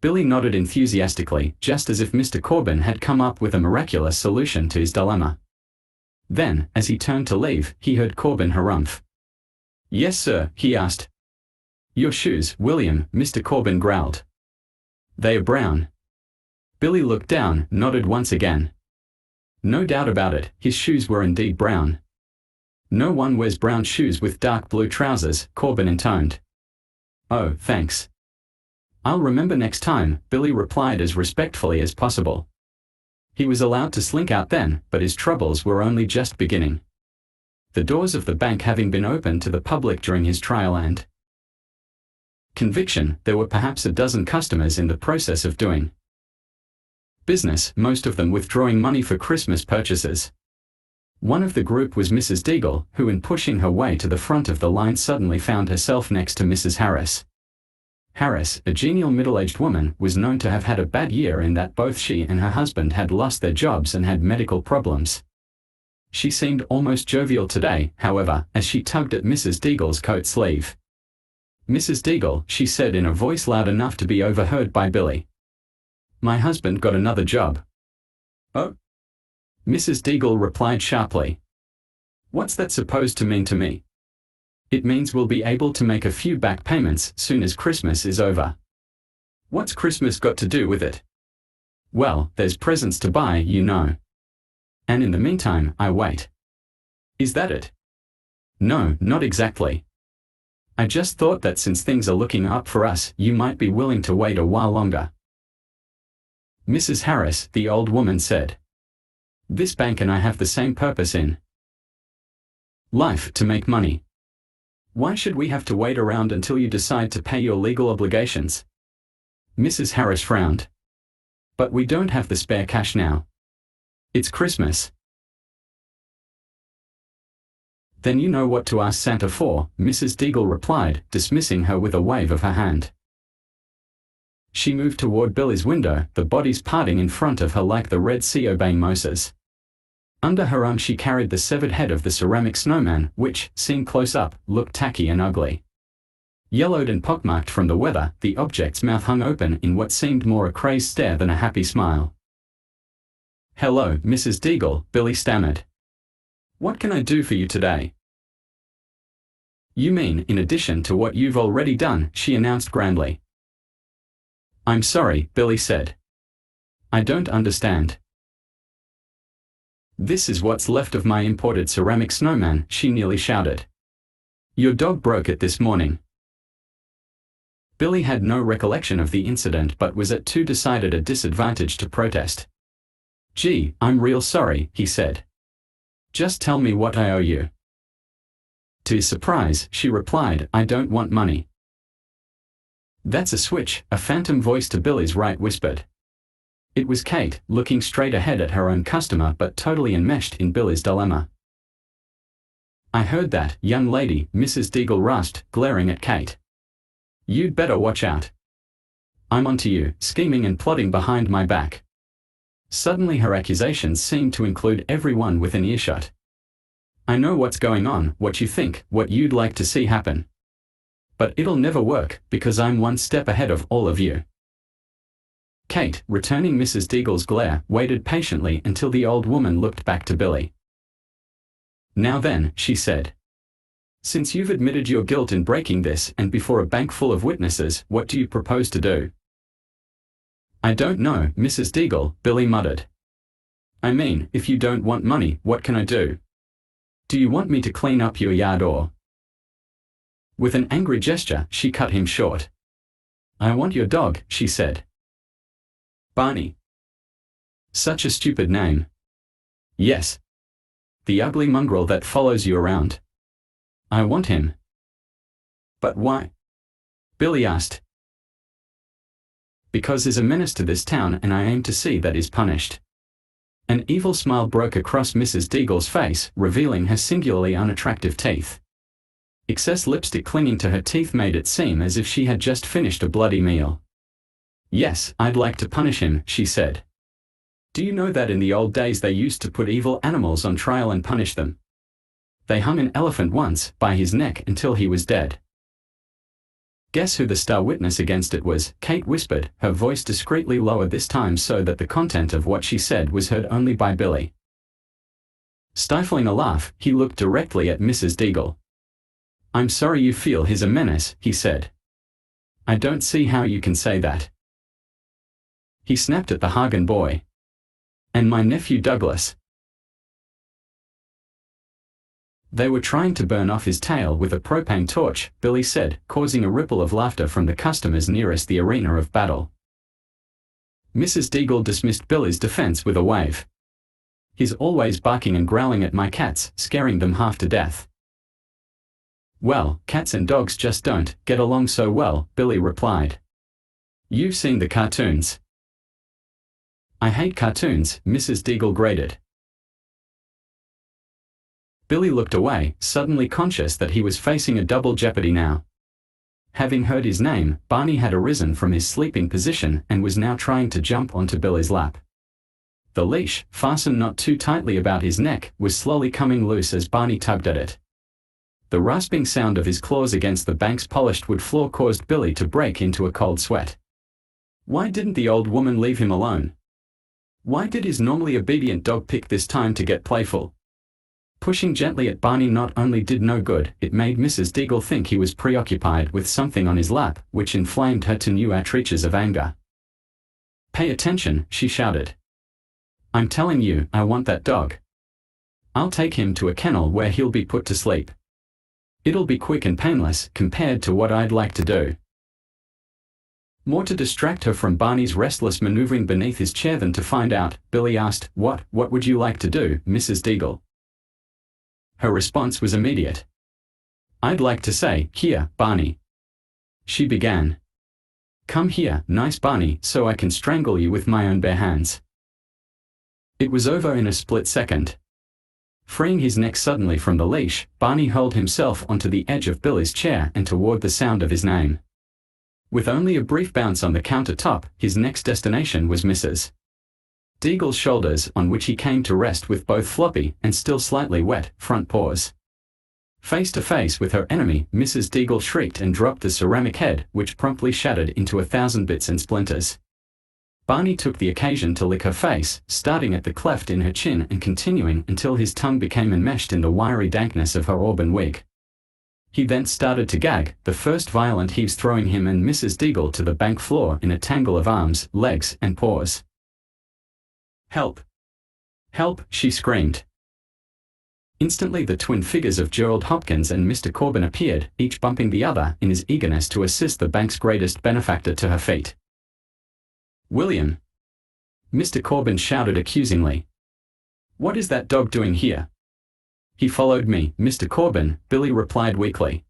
Speaker 1: Billy nodded enthusiastically, just as if Mr. Corbin had come up with a miraculous solution to his dilemma. Then, as he turned to leave, he heard Corbin harumph. "Yes sir," he asked. "Your shoes, William," Mr. Corbin growled. "They are brown." Billy looked down, nodded once again. No doubt about it, his shoes were indeed brown. "No one wears brown shoes with dark blue trousers," Corbin intoned. "Oh, thanks. I'll remember next time," Billy replied as respectfully as possible. He was allowed to slink out then, but his troubles were only just beginning. The doors of the bank having been opened to the public during his trial and conviction, there were perhaps a dozen customers in the process of doing business, most of them withdrawing money for Christmas purchases. One of the group was Mrs. Deagle, who in pushing her way to the front of the line suddenly found herself next to Mrs. Harris. Harris, a genial middle-aged woman, was known to have had a bad year in that both she and her husband had lost their jobs and had medical problems. She seemed almost jovial today, however, as she tugged at Mrs. Deagle's coat sleeve. "Mrs. Deagle," she said in a voice loud enough to be overheard by Billy. "My husband got another job." "Oh?" Mrs. Deagle replied sharply. "What's that supposed to mean to me?" "It means we'll be able to make a few back payments soon as Christmas is over." "What's Christmas got to do with it?" "Well, there's presents to buy, you know. And in the meantime, I wait." "Is that it?" "No, not exactly. I just thought that since things are looking up for us, you might be willing to wait a while longer." "Mrs. Harris," the old woman said, "this bank and I have the same purpose in life, to make money. Why should we have to wait around until you decide to pay your legal obligations?" Mrs. Harris frowned. "But we don't have the spare cash now. It's Christmas." "Then you know what to ask Santa for," Mrs. Deagle replied, dismissing her with a wave of her hand. She moved toward Billy's window, the bodies parting in front of her like the Red Sea obeying Moses. Under her arm she carried the severed head of the ceramic snowman, which, seen close up, looked tacky and ugly. Yellowed and pockmarked from the weather, the object's mouth hung open in what seemed more a crazed stare than a happy smile. "Hello, Mrs. Deagle," Billy stammered. "What can I do for you today?" "You mean in addition to what you've already done," she announced grandly. "I'm sorry," Billy said. "I don't understand." "This is what's left of my imported ceramic snowman," she nearly shouted. "Your dog broke it this morning." Billy had no recollection of the incident but was at too decided a disadvantage to protest. "Gee, I'm real sorry," he said. "Just tell me what I owe you." To his surprise, she replied, "I don't want money." "That's a switch," a phantom voice to Billy's right whispered. It was Kate, looking straight ahead at her own customer but totally enmeshed in Billy's dilemma. "I heard that, young lady," Mrs. Deagle rasped, glaring at Kate. "You'd better watch out. I'm onto you, scheming and plotting behind my back." Suddenly her accusations seemed to include everyone within earshot. "I know what's going on, what you think, what you'd like to see happen. But it'll never work, because I'm one step ahead of all of you." Kate, returning Mrs. Deagle's glare, waited patiently until the old woman looked back to Billy. "Now then," she said. "Since you've admitted your guilt in breaking this and before a bank full of witnesses, what do you propose to do?" "I don't know, Mrs. Deagle," Billy muttered. "I mean, if you don't want money, what can I do? Do you want me to clean up your yard or—" With an angry gesture, she cut him short. "I want your dog," she said. "Barney." "Such a stupid name." "Yes. The ugly mongrel that follows you around. I want him." "But why?" Billy asked. "Because he's a menace to this town and I aim to see that he's punished." An evil smile broke across Mrs. Deagle's face, revealing her singularly unattractive teeth. Excess lipstick clinging to her teeth made it seem as if she had just finished a bloody meal. "Yes, I'd like to punish him," she said. "Do you know that in the old days they used to put evil animals on trial and punish them? They hung an elephant once, by his neck until he was dead." "Guess who the star witness against it was?" Kate whispered, her voice discreetly lower this time so that the content of what she said was heard only by Billy. Stifling a laugh, he looked directly at Mrs. Deagle. "I'm sorry you feel he's a menace," he said. "I don't see how you can say that." He snapped at the Hagen boy. "And my nephew Douglas." "They were trying to burn off his tail with a propane torch," Billy said, causing a ripple of laughter from the customers nearest the arena of battle. Mrs. Deagle dismissed Billy's defense with a wave. "He's always barking and growling at my cats, scaring them half to death." "Well, cats and dogs just don't get along so well," Billy replied. "You've seen the cartoons." I hate cartoons, Mrs. Deagle grated. Billy looked away, suddenly conscious that he was facing a double jeopardy now. Having heard his name, Barney had arisen from his sleeping position and was now trying to jump onto Billy's lap. The leash, fastened not too tightly about his neck, was slowly coming loose as Barney tugged at it. The rasping sound of his claws against the bank's polished wood floor caused Billy to break into a cold sweat. Why didn't the old woman leave him alone? Why did his normally obedient dog pick this time to get playful? Pushing gently at Barney not only did no good, it made Mrs. Deagle think he was preoccupied with something on his lap, which inflamed her to new outreaches of anger. "Pay attention," she shouted. "I'm telling you, I want that dog. I'll take him to a kennel where he'll be put to sleep. It'll be quick and painless compared to what I'd like to do." More to distract her from Barney's restless maneuvering beneath his chair than to find out, Billy asked, What would you like to do, Mrs. Deagle?" Her response was immediate. "I'd like to say, here, Barney." She began. "Come here, nice Barney, so I can strangle you with my own bare hands." It was over in a split second. Freeing his neck suddenly from the leash, Barney hurled himself onto the edge of Billy's chair and toward the sound of his name. With only a brief bounce on the countertop, his next destination was Mrs. Deagle's shoulders, on which he came to rest with both floppy and still slightly wet front paws. Face to face with her enemy, Mrs. Deagle shrieked and dropped the ceramic head, which promptly shattered into 1,000 bits and splinters. Barney took the occasion to lick her face, starting at the cleft in her chin and continuing until his tongue became enmeshed in the wiry dankness of her auburn wig. He then started to gag, the first violent heaves throwing him and Mrs. Deagle to the bank floor in a tangle of arms, legs, and paws. "Help! Help!" she screamed. Instantly the twin figures of Gerald Hopkins and Mr. Corbin appeared, each bumping the other in his eagerness to assist the bank's greatest benefactor to her feet. "William!" Mr. Corbin shouted accusingly. "What is that dog doing here?" "He followed me, Mr. Corbin," Billy replied weakly.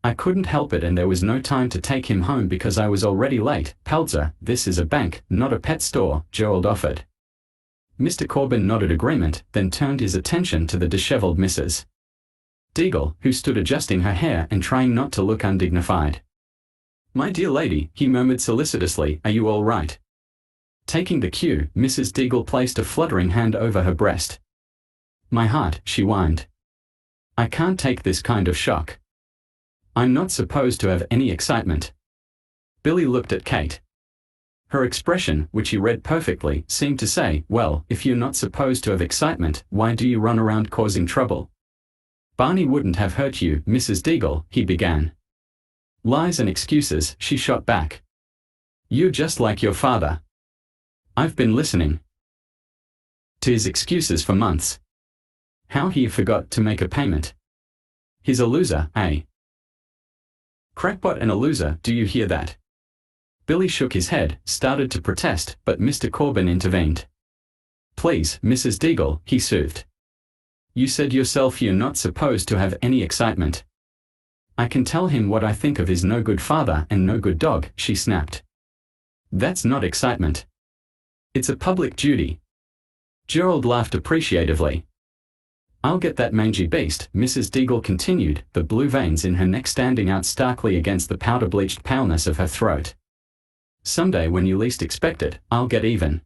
Speaker 1: "I couldn't help it and there was no time to take him home because I was already late." "Pelzer, this is a bank, not a pet store," Gerald offered. Mr. Corbin nodded agreement, then turned his attention to the disheveled Mrs. Deagle, who stood adjusting her hair and trying not to look undignified. "My dear lady," he murmured solicitously, "are you all right?" Taking the cue, Mrs. Deagle placed a fluttering hand over her breast. "My heart," she whined. "I can't take this kind of shock. I'm not supposed to have any excitement." Billy looked at Kate. Her expression, which he read perfectly, seemed to say, "Well, if you're not supposed to have excitement, why do you run around causing trouble?" "Barney wouldn't have hurt you, Mrs. Deagle," he began. "Lies and excuses," she shot back. "You're just like your father. I've been listening to his excuses for months. How he forgot to make a payment. He's a loser, eh? Crackpot and a loser, do you hear that?" Billy shook his head, started to protest, but Mr. Corbin intervened. "Please, Mrs. Deagle," he soothed. "You said yourself you're not supposed to have any excitement." "I can tell him what I think of his no-good father and no-good dog," she snapped. "That's not excitement. It's a public duty." Gerald laughed appreciatively. "I'll get that mangy beast," Mrs. Deagle continued, the blue veins in her neck standing out starkly against the powder-bleached paleness of her throat. "Someday when you least expect it, I'll get even."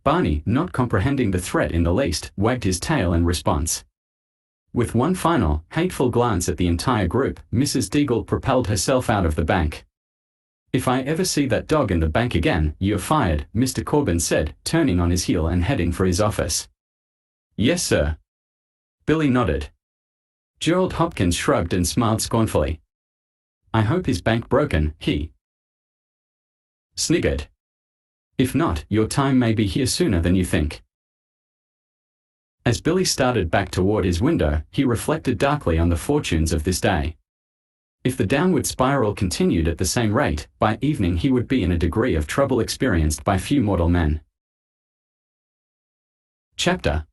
Speaker 1: Barney, not comprehending the threat in the least, wagged his tail in response. With one final, hateful glance at the entire group, Mrs. Deagle propelled herself out of the bank. "If I ever see that dog in the bank again, you're fired," Mr. Corbin said, turning on his heel and heading for his office. "Yes, sir." Billy nodded. Gerald Hopkins shrugged and smiled scornfully. "I hope his bank broken," he sniggered. "If not, your time may be here sooner than you think." As Billy started back toward his window, he reflected darkly on the fortunes of this day. If the downward spiral continued at the same rate, by evening he would be in a degree of trouble experienced by few mortal men. Chapter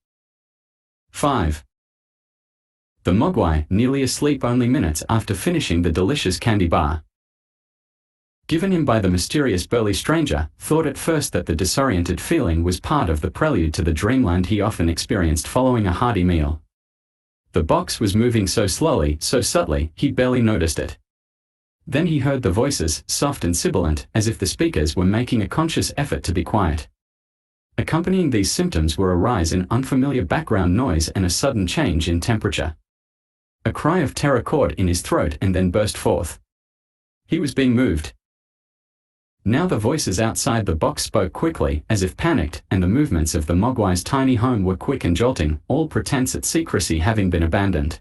Speaker 1: 5. The Mogwai, nearly asleep only minutes after finishing the delicious candy bar. given him by the mysterious burly stranger, thought at first that the disoriented feeling was part of the prelude to the dreamland he often experienced following a hearty meal. The box was moving so slowly, so subtly, he barely noticed it. Then he heard the voices, soft and sibilant, as if the speakers were making a conscious effort to be quiet. Accompanying these symptoms were a rise in unfamiliar background noise and a sudden change in temperature. A cry of terror caught in his throat and then burst forth. He was being moved. Now the voices outside the box spoke quickly, as if panicked, and the movements of the Mogwai's tiny home were quick and jolting, all pretense at secrecy having been abandoned.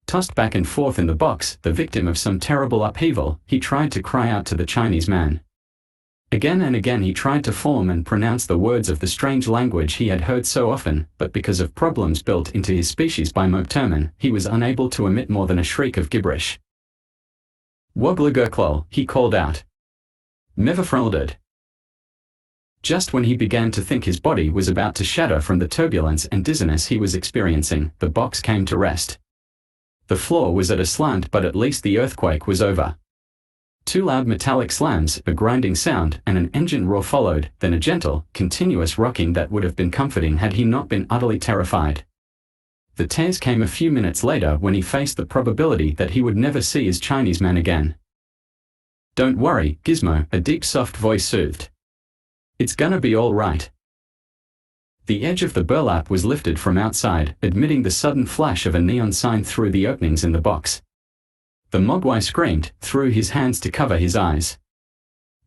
Speaker 1: Tossed back and forth in the box, the victim of some terrible upheaval, he tried to cry out to the Chinese man. Again and again he tried to form and pronounce the words of the strange language he had heard so often, but because of problems built into his species by Mokturman, he was unable to emit more than a shriek of gibberish. Woglagurklol, he called out. Neverfrilded. Just when he began to think his body was about to shatter from the turbulence and dizziness he was experiencing, the box came to rest. The floor was at a slant, but at least the earthquake was over. Two loud metallic slams, a grinding sound, and an engine roar followed, then a gentle, continuous rocking that would have been comforting had he not been utterly terrified. The tears came a few minutes later when he faced the probability that he would never see his Chinese man again. Don't worry, Gizmo, a deep soft voice soothed. It's gonna be all right. The edge of the burlap was lifted from outside, admitting the sudden flash of a neon sign through the openings in the box. The Mogwai screamed, threw his hands to cover his eyes.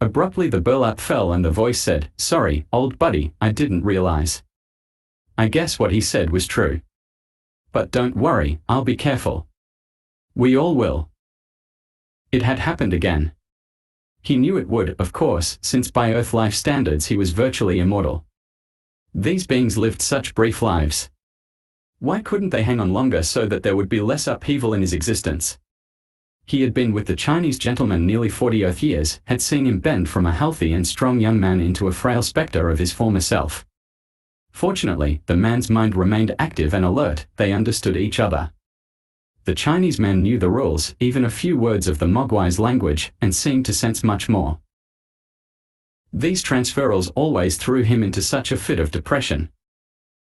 Speaker 1: Abruptly the burlap fell and the voice said, "Sorry, old buddy, I didn't realize." I guess what he said was true. But don't worry, I'll be careful. We all will. It had happened again. He knew it would, of course, since by Earth life standards he was virtually immortal. These beings lived such brief lives. Why couldn't they hang on longer so that there would be less upheaval in his existence? He had been with the Chinese gentleman nearly 40 Earth years, had seen him bend from a healthy and strong young man into a frail spectre of his former self. Fortunately, the man's mind remained active and alert, they understood each other. The Chinese man knew the rules, even a few words of the Mogwai's language, and seemed to sense much more. These transferals always threw him into such a fit of depression.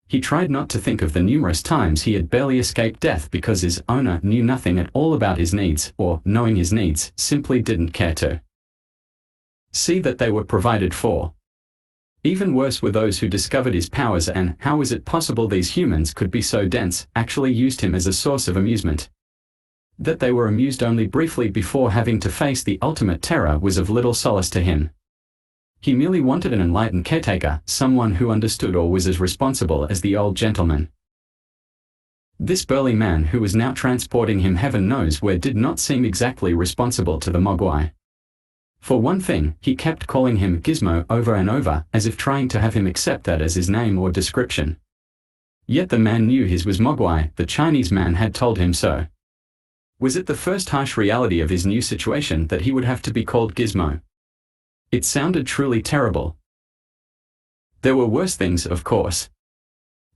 Speaker 1: He tried not to think of the numerous times he had barely escaped death because his owner knew nothing at all about his needs, or, knowing his needs, simply didn't care to see that they were provided for. Even worse were those who discovered his powers and, how was it possible these humans could be so dense, actually used him as a source of amusement. That they were amused only briefly before having to face the ultimate terror was of little solace to him. He merely wanted an enlightened caretaker, someone who understood or was as responsible as the old gentleman. This burly man who was now transporting him heaven knows where did not seem exactly responsible to the Mogwai. For one thing, he kept calling him Gizmo over and over, as if trying to have him accept that as his name or description. Yet the man knew his was Mogwai, the Chinese man had told him so. Was it the first harsh reality of his new situation that he would have to be called Gizmo? It sounded truly terrible. There were worse things, of course.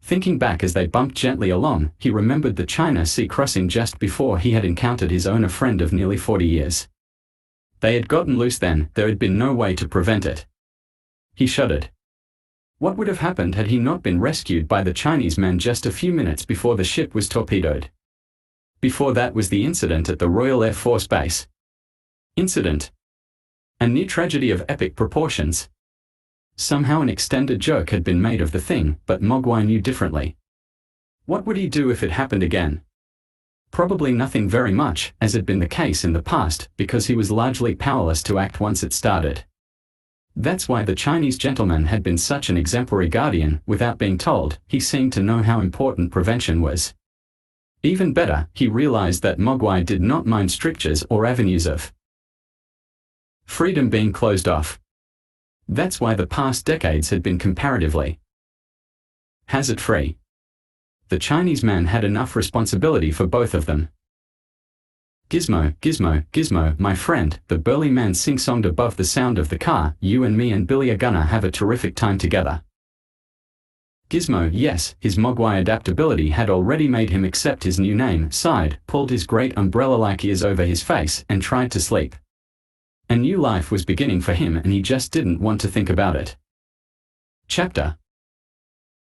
Speaker 1: Thinking back as they bumped gently along, he remembered the China Sea crossing just before he had encountered his owner friend of nearly 40 years. They had gotten loose then, there had been no way to prevent it. He shuddered. What would have happened had he not been rescued by the Chinese man just a few minutes before the ship was torpedoed? Before that was the incident at the Royal Air Force Base. Incident. A near tragedy of epic proportions. Somehow an extended joke had been made of the thing, but Mogwai knew differently. What would he do if it happened again? Probably nothing very much, as had been the case in the past, because he was largely powerless to act once it started. That's why the Chinese gentleman had been such an exemplary guardian. Without being told, he seemed to know how important prevention was. Even better, he realized that Mogwai did not mind strictures or avenues of freedom being closed off. That's why the past decades had been comparatively hazard-free. The Chinese man had enough responsibility for both of them. Gizmo, Gizmo, Gizmo, my friend, the burly man sing-songed above the sound of the car, you and me and Billy are gonna have a terrific time together. Gizmo, yes, his Mogwai adaptability had already made him accept his new name, sighed, pulled his great umbrella-like ears over his face, and tried to sleep. A new life was beginning for him and he just didn't want to think about it. Chapter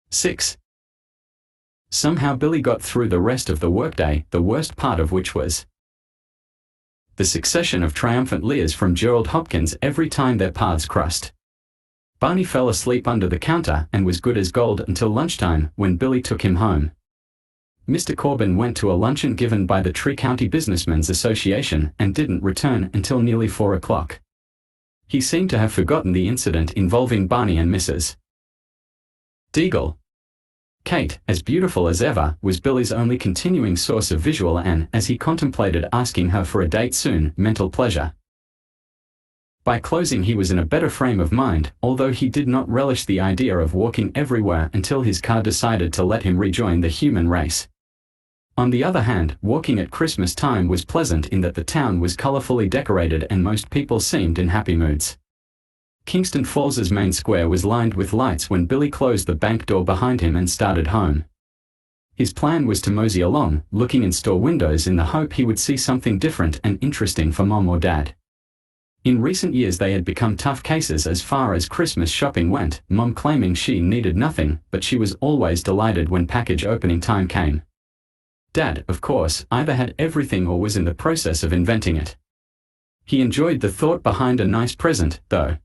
Speaker 1: 6. Somehow Billy got through the rest of the workday, the worst part of which was the succession of triumphant leers from Gerald Hopkins every time their paths crossed. Barney fell asleep under the counter and was good as gold until lunchtime, when Billy took him home. Mr. Corbin went to a luncheon given by the Tri-County Businessmen's Association and didn't return until nearly 4 o'clock. He seemed to have forgotten the incident involving Barney and Mrs. Deagle. Kate, as beautiful as ever, was Billy's only continuing source of visual and, as he contemplated asking her for a date soon, mental pleasure. By closing he was in a better frame of mind, although he did not relish the idea of walking everywhere until his car decided to let him rejoin the human race. On the other hand, walking at Christmas time was pleasant in that the town was colorfully decorated and most people seemed in happy moods. Kingston Falls's main square was lined with lights when Billy closed the bank door behind him and started home. His plan was to mosey along, looking in store windows in the hope he would see something different and interesting for Mom or Dad. In recent years they had become tough cases as far as Christmas shopping went, Mom claiming she needed nothing, but she was always delighted when package opening time came. Dad, of course, either had everything or was in the process of inventing it. He enjoyed the thought behind a nice present, though.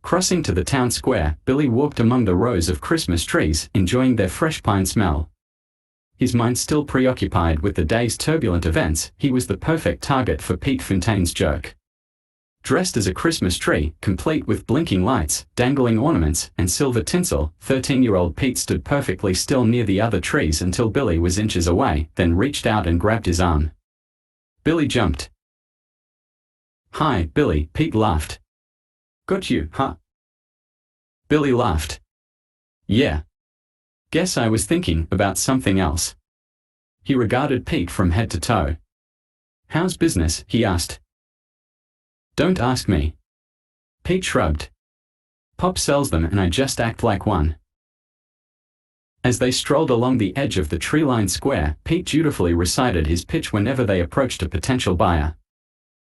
Speaker 1: Crossing to the town square, Billy walked among the rows of Christmas trees, enjoying their fresh pine smell. His mind still preoccupied with the day's turbulent events, he was the perfect target for Pete Fontaine's joke. Dressed as a Christmas tree, complete with blinking lights, dangling ornaments, and silver tinsel, 13-year-old Pete stood perfectly still near the other trees until Billy was inches away, then reached out and grabbed his arm. Billy jumped. "Hi, Billy," Pete laughed. "Got you, huh?" Billy laughed. "Yeah. Guess I was thinking about something else." He regarded Pete from head to toe. "How's business?" he asked. "Don't ask me." Pete shrugged. "Pop sells them and I just act like one." As they strolled along the edge of the tree-lined square, Pete dutifully recited his pitch whenever they approached a potential buyer.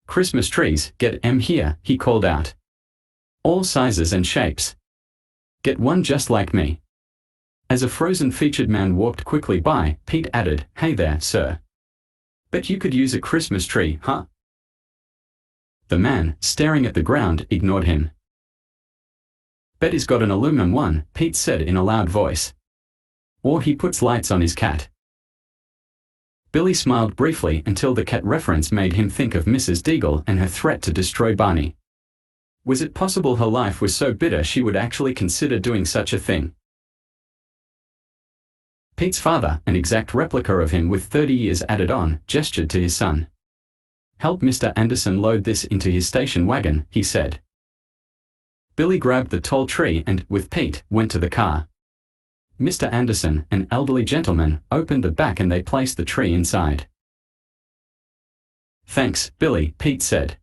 Speaker 1: "Christmas trees, get 'em here," he called out. "All sizes and shapes. Get one just like me." As a frozen-featured man walked quickly by, Pete added, "Hey there, sir. Bet you could use a Christmas tree, huh?" The man, staring at the ground, ignored him. "Bet he's got an aluminum one," Pete said in a loud voice. "Or he puts lights on his cat." Billy smiled briefly until the cat reference made him think of Mrs. Deagle and her threat to destroy Barney. Was it possible her life was so bitter she would actually consider doing such a thing? Pete's father, an exact replica of him with 30 years added on, gestured to his son. "Help Mr. Anderson load this into his station wagon," he said. Billy grabbed the tall tree and, with Pete, went to the car. Mr. Anderson, an elderly gentleman, opened the back and they placed the tree inside. "Thanks, Billy," Pete said.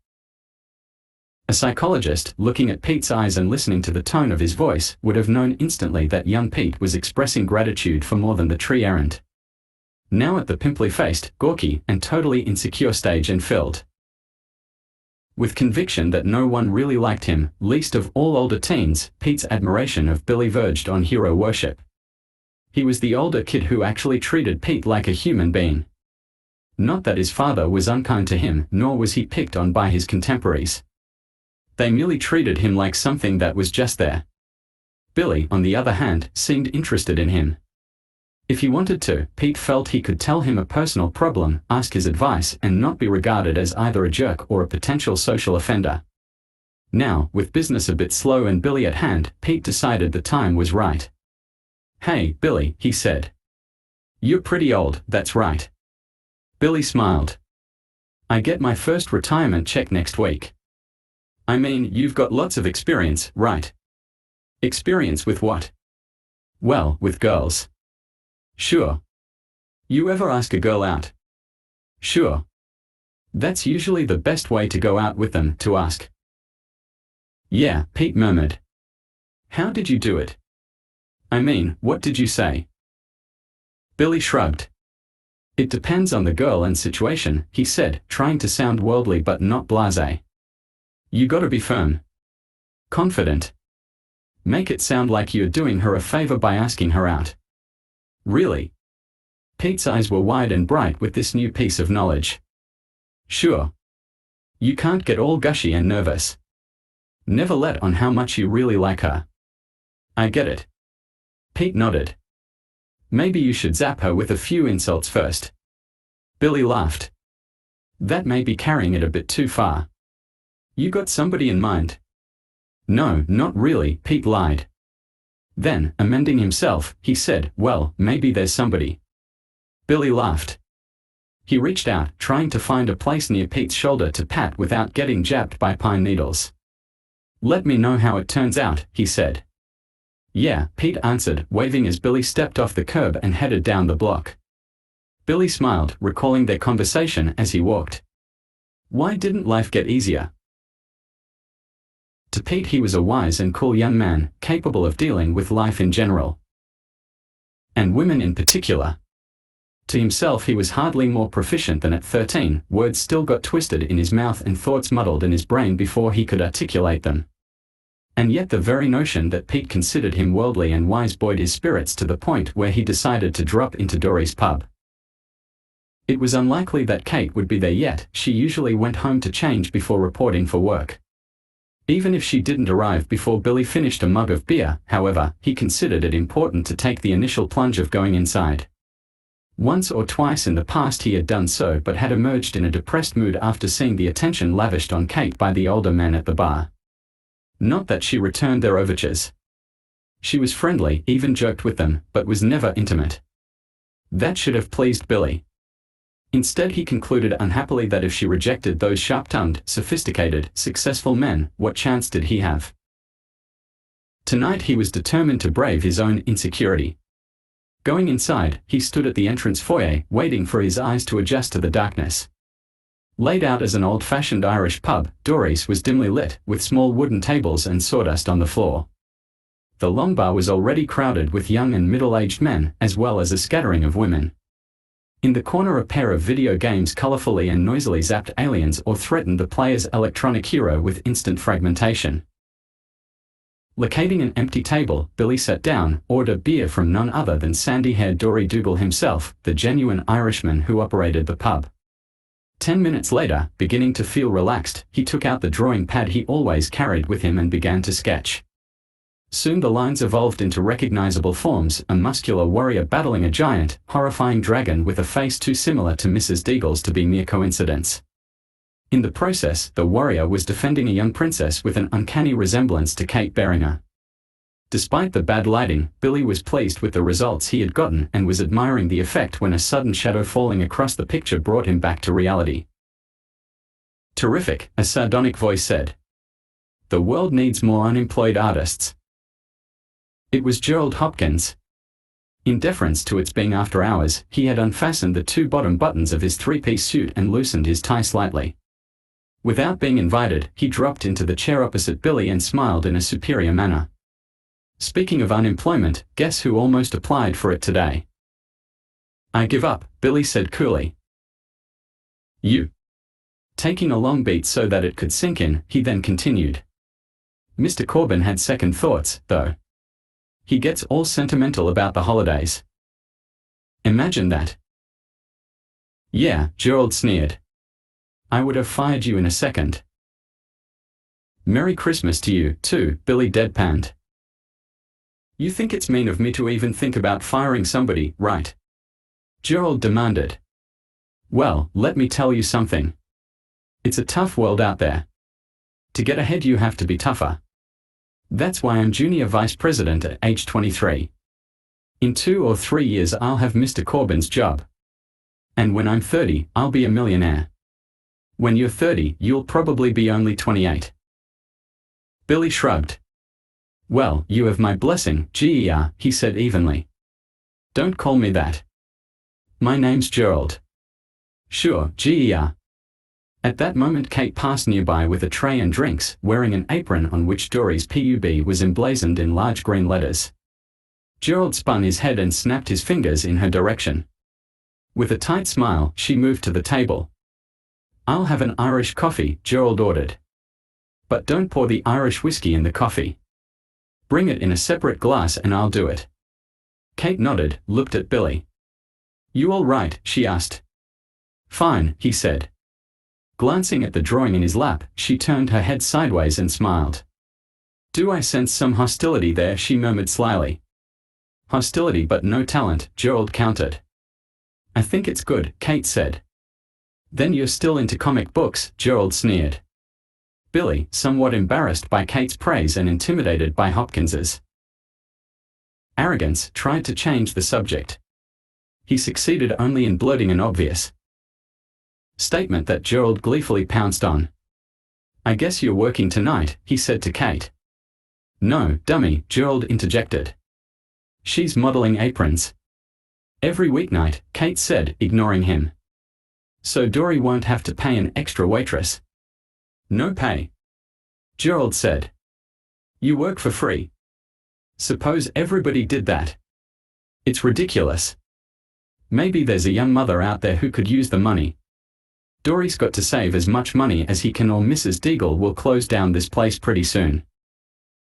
Speaker 1: A psychologist, looking at Pete's eyes and listening to the tone of his voice, would have known instantly that young Pete was expressing gratitude for more than the tree errand. Now at the pimply-faced, gawky, and totally insecure stage and filled with conviction that no one really liked him, least of all older teens, Pete's admiration of Billy verged on hero worship. He was the older kid who actually treated Pete like a human being. Not that his father was unkind to him, nor was he picked on by his contemporaries. They merely treated him like something that was just there. Billy, on the other hand, seemed interested in him. If he wanted to, Pete felt he could tell him a personal problem, ask his advice, and not be regarded as either a jerk or a potential social offender. Now, with business a bit slow and Billy at hand, Pete decided the time was right. "Hey, Billy," he said. "You're pretty old, that's right." Billy smiled. "I get my first retirement check next week." "I mean, you've got lots of experience, right?" "Experience with what?" "Well, with girls." "Sure." "You ever ask a girl out?" "Sure." "That's usually the best way to go out with them, to ask." "Yeah," Pete murmured. "How did you do it?" "I mean, what did you say?" Billy shrugged. It depends on the girl and situation, he said, trying to sound worldly but not blasé. You gotta be firm. Confident. Make it sound like you're doing her a favor by asking her out. Really? Pete's eyes were wide and bright with this new piece of knowledge. Sure. You can't get all gushy and nervous. Never let on how much you really like her. I get it. Pete nodded. Maybe you should zap her with a few insults first. Billy laughed. That may be carrying it a bit too far. You got somebody in mind? No, not really, Pete lied. Then, amending himself, he said, well, maybe there's somebody. Billy laughed. He reached out, trying to find a place near Pete's shoulder to pat without getting jabbed by pine needles. Let me know how it turns out, he said. Yeah, Pete answered, waving as Billy stepped off the curb and headed down the block. Billy smiled, recalling their conversation as he walked. Why didn't life get easier? To Pete he was a wise and cool young man, capable of dealing with life in general. And women in particular. To himself he was hardly more proficient than at 13, words still got twisted in his mouth and thoughts muddled in his brain before he could articulate them. And yet the very notion that Pete considered him worldly and wise buoyed his spirits to the point where he decided to drop into Dory's pub. It was unlikely that Kate would be there yet, she usually went home to change before reporting for work. Even if she didn't arrive before Billy finished a mug of beer, however, he considered it important to take the initial plunge of going inside. Once or twice in the past he had done so but had emerged in a depressed mood after seeing the attention lavished on Kate by the older men at the bar. Not that she returned their overtures. She was friendly, even joked with them, but was never intimate. That should have pleased Billy. Instead he concluded unhappily that if she rejected those sharp-tongued, sophisticated, successful men, what chance did he have? Tonight he was determined to brave his own insecurity. Going inside, he stood at the entrance foyer, waiting for his eyes to adjust to the darkness. Laid out as an old-fashioned Irish pub, Dory's was dimly lit, with small wooden tables and sawdust on the floor. The long bar was already crowded with young and middle-aged men, as well as a scattering of women. In the corner a pair of video games colorfully and noisily zapped aliens or threatened the player's electronic hero with instant fragmentation. Locating an empty table, Billy sat down, ordered beer from none other than sandy-haired Dory Dougal himself, the genuine Irishman who operated the pub. 10 minutes later, beginning to feel relaxed, he took out the drawing pad he always carried with him and began to sketch. Soon the lines evolved into recognizable forms, a muscular warrior battling a giant, horrifying dragon with a face too similar to Mrs. Deagle's to be mere coincidence. In the process, the warrior was defending a young princess with an uncanny resemblance to Kate Beringer. Despite the bad lighting, Billy was pleased with the results he had gotten and was admiring the effect when a sudden shadow falling across the picture brought him back to reality. Terrific, a sardonic voice said. The world needs more unemployed artists. It was Gerald Hopkins. In deference to its being after hours, he had unfastened the two bottom buttons of his three-piece suit and loosened his tie slightly. Without being invited, he dropped into the chair opposite Billy and smiled in a superior manner. Speaking of unemployment, guess who almost applied for it today? I give up, Billy said coolly. You. Taking a long beat so that it could sink in, he then continued. Mr. Corbin had second thoughts, though. He gets all sentimental about the holidays. Imagine that. Yeah, Gerald sneered. I would have fired you in a second. Merry Christmas to you, too, Billy deadpanned. You think it's mean of me to even think about firing somebody, right? Gerald demanded. Well, let me tell you something. It's a tough world out there. To get ahead you have to be tougher. That's why I'm junior vice president at age 23. In 2 or 3 years I'll have Mr. Corbin's job. And when I'm 30, I'll be a millionaire. When you're 30, you'll probably be only 28. Billy shrugged. Well, you have my blessing, Ger, he said evenly. Don't call me that. My name's Gerald. Sure, Ger. At that moment Kate passed nearby with a tray and drinks, wearing an apron on which Dory's pub was emblazoned in large green letters. Gerald spun his head and snapped his fingers in her direction. With a tight smile, she moved to the table. "I'll have an Irish coffee," Gerald ordered. "But don't pour the Irish whiskey in the coffee. Bring it in a separate glass and I'll do it." Kate nodded, looked at Billy. "You all right?" she asked. "Fine," he said. Glancing at the drawing in his lap, she turned her head sideways and smiled. "Do I sense some hostility there?" she murmured slyly. "Hostility but no talent," Gerald countered. "I think it's good," Kate said. "Then you're still into comic books," Gerald sneered. Billy, somewhat embarrassed by Kate's praise and intimidated by Hopkins's arrogance, tried to change the subject. He succeeded only in blurting an obvious statement that Gerald gleefully pounced on. "I guess you're working tonight," he said to Kate. "No, dummy," Gerald interjected. "She's modeling aprons." "Every weeknight," Kate said, ignoring him. "So Dory won't have to pay an extra waitress." "No pay," Gerald said. "You work for free. Suppose everybody did that. It's ridiculous. Maybe there's a young mother out there who could use the money. Dory's got to save as much money as he can or Mrs. Deagle will close down this place pretty soon.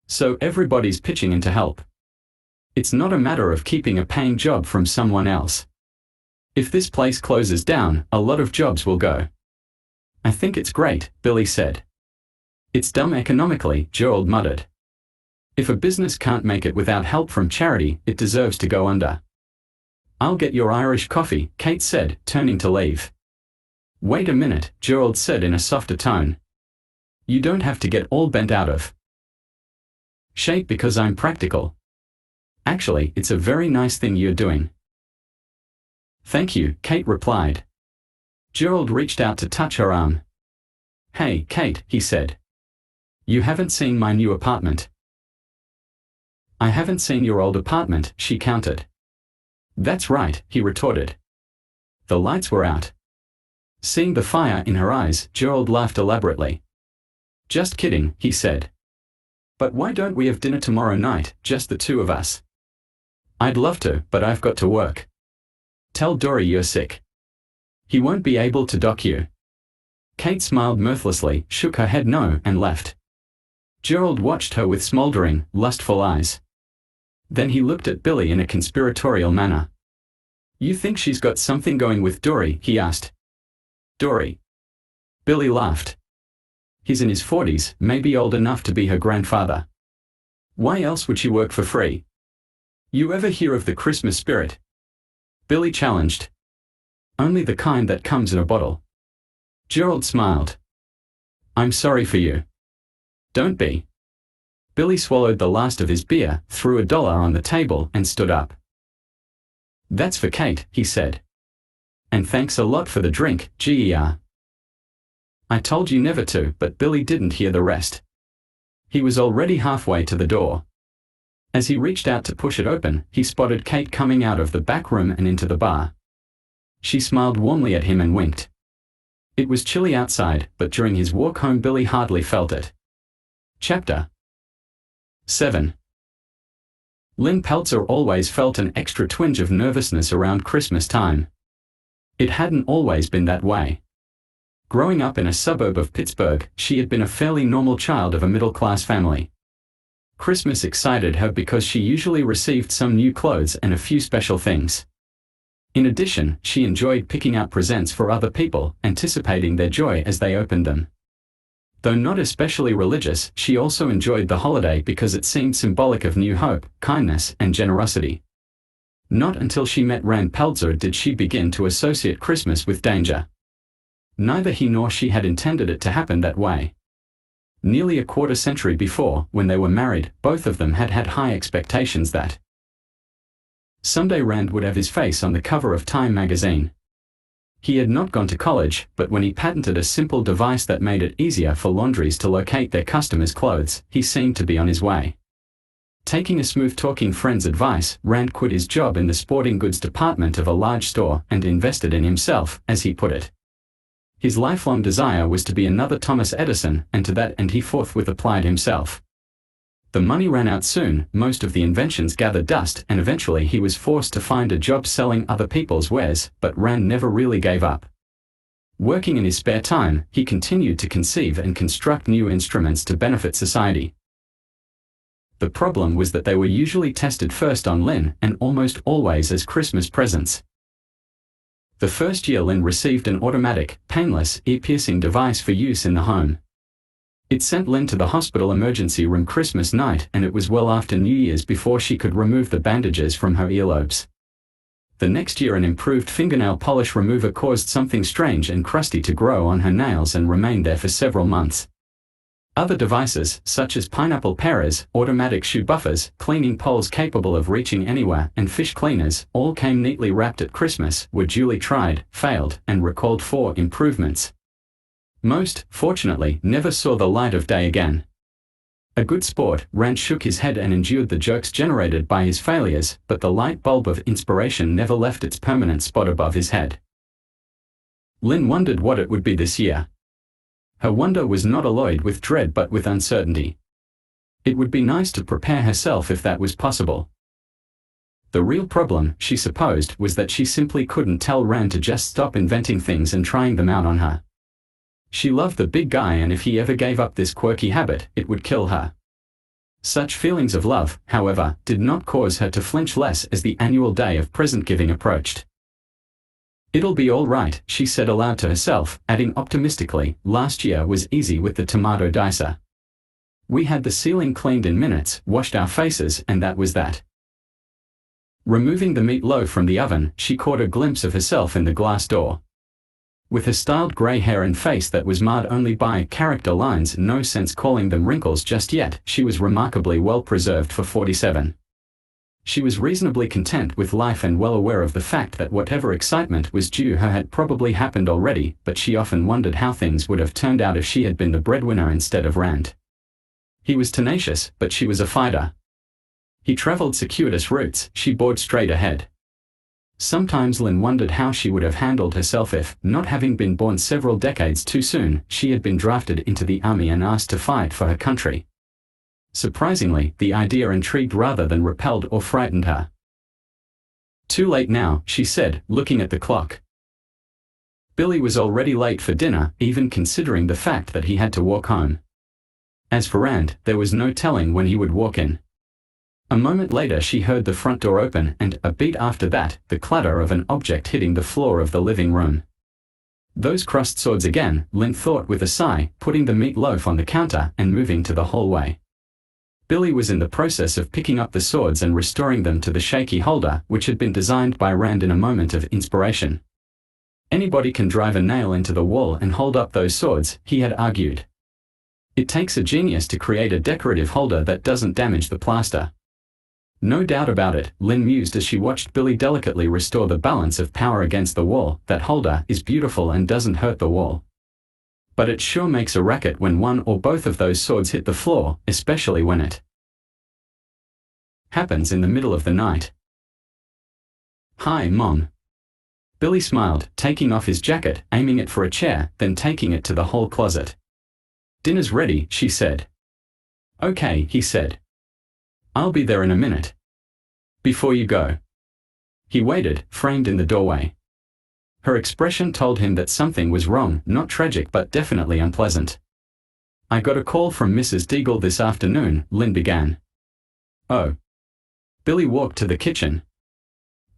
Speaker 1: So everybody's pitching in to help. It's not a matter of keeping a paying job from someone else. If this place closes down, a lot of jobs will go." "I think it's great," Billy said. "It's dumb economically," Gerald muttered. "If a business can't make it without help from charity, it deserves to go under." "I'll get your Irish coffee," Kate said, turning to leave. "Wait a minute," Gerald said in a softer tone. "You don't have to get all bent out of shape because I'm practical. Actually, it's a very nice thing you're doing." "Thank you," Kate replied. Gerald reached out to touch her arm. "Hey, Kate," he said. "You haven't seen my new apartment." "I haven't seen your old apartment," she countered. "That's right," he retorted. The lights were out. Seeing the fire in her eyes, Gerald laughed elaborately. "Just kidding," he said. "But why don't we have dinner tomorrow night, just the two of us?" "I'd love to, but I've got to work." "Tell Dory you're sick. He won't be able to dock you." Kate smiled mirthlessly, shook her head no, and left. Gerald watched her with smoldering, lustful eyes. Then he looked at Billy in a conspiratorial manner. "You think she's got something going with Dory?" he asked. "Dory?" Billy laughed. "He's in his 40s, maybe old enough to be her grandfather. Why else would she work for free? You ever hear of the Christmas spirit?" Billy challenged. "Only the kind that comes in a bottle." Gerald smiled. "I'm sorry for you." "Don't be." Billy swallowed the last of his beer, threw $1 on the table, and stood up. "That's for Kate," he said. "And thanks a lot for the drink, Ger. I told you never to," but Billy didn't hear the rest. He was already halfway to the door. As he reached out to push it open, he spotted Kate coming out of the back room and into the bar. She smiled warmly at him and winked. It was chilly outside, but during his walk home Billy hardly felt it. Chapter 7. Lynn Peltzer always felt an extra twinge of nervousness around Christmas time. It hadn't always been that way. Growing up in a suburb of Pittsburgh, she had been a fairly normal child of a middle-class family. Christmas excited her because she usually received some new clothes and a few special things. In addition, she enjoyed picking out presents for other people, anticipating their joy as they opened them. Though not especially religious, she also enjoyed the holiday because it seemed symbolic of new hope, kindness, and generosity. Not until she met Rand Peltzer did she begin to associate Christmas with danger. Neither he nor she had intended it to happen that way. Nearly a quarter century before, when they were married, both of them had had high expectations that someday Rand would have his face on the cover of Time magazine. He had not gone to college, but when he patented a simple device that made it easier for laundries to locate their customers' clothes, he seemed to be on his way. Taking a smooth-talking friend's advice, Rand quit his job in the sporting goods department of a large store and invested in himself, as he put it. His lifelong desire was to be another Thomas Edison, and to that end he forthwith applied himself. The money ran out soon, most of the inventions gathered dust, and eventually he was forced to find a job selling other people's wares, but Rand never really gave up. Working in his spare time, he continued to conceive and construct new instruments to benefit society. The problem was that they were usually tested first on Lin, and almost always as Christmas presents. The first year Lin received an automatic, painless, ear-piercing device for use in the home. It sent Lin to the hospital emergency room Christmas night, and it was well after New Year's before she could remove the bandages from her earlobes. The next year an improved fingernail polish remover caused something strange and crusty to grow on her nails and remained there for several months. Other devices, such as pineapple parers, automatic shoe buffers, cleaning poles capable of reaching anywhere, and fish cleaners, all came neatly wrapped at Christmas, were duly tried, failed, and recalled for improvements. Most, fortunately, never saw the light of day again. A good sport, Rand shook his head and endured the jokes generated by his failures, but the light bulb of inspiration never left its permanent spot above his head. Lin wondered what it would be this year. Her wonder was not alloyed with dread but with uncertainty. It would be nice to prepare herself if that was possible. The real problem, she supposed, was that she simply couldn't tell Rand to just stop inventing things and trying them out on her. She loved the big guy, and if he ever gave up this quirky habit, it would kill her. Such feelings of love, however, did not cause her to flinch less as the annual day of present-giving approached. "It'll be all right," she said aloud to herself, adding optimistically, "last year was easy with the tomato dicer. We had the ceiling cleaned in minutes, washed our faces, and that was that." Removing the meat loaf from the oven, she caught a glimpse of herself in the glass door. With her styled grey hair and face that was marred only by character lines, no sense calling them wrinkles just yet, she was remarkably well preserved for 47. She was reasonably content with life and well aware of the fact that whatever excitement was due her had probably happened already, but she often wondered how things would have turned out if she had been the breadwinner instead of Rand. He was tenacious, but she was a fighter. He traveled circuitous routes, she bored straight ahead. Sometimes Lin wondered how she would have handled herself if, not having been born several decades too soon, she had been drafted into the army and asked to fight for her country. Surprisingly, the idea intrigued rather than repelled or frightened her. "Too late now," she said, looking at the clock. Billy was already late for dinner, even considering the fact that he had to walk home. As for Rand, there was no telling when he would walk in. A moment later she heard the front door open and, a beat after that, the clatter of an object hitting the floor of the living room. Those crossed swords again, Lin thought with a sigh, putting the meat loaf on the counter and moving to the hallway. Billy was in the process of picking up the swords and restoring them to the shaky holder, which had been designed by Rand in a moment of inspiration. "Anybody can drive a nail into the wall and hold up those swords," he had argued. "It takes a genius to create a decorative holder that doesn't damage the plaster." No doubt about it, Lin mused as she watched Billy delicately restore the balance of power against the wall. "That holder is beautiful and doesn't hurt the wall. But it sure makes a racket when one or both of those swords hit the floor, especially when it happens in the middle of the night." "Hi, Mom." Billy smiled, taking off his jacket, aiming it for a chair, then taking it to the hall closet. "Dinner's ready," she said. "Okay," he said. "I'll be there in a minute." "Before you go." He waited, framed in the doorway. Her expression told him that something was wrong, not tragic but definitely unpleasant. "I got a call from Mrs. Deagle this afternoon," Lin began. "Oh." Billy walked to the kitchen.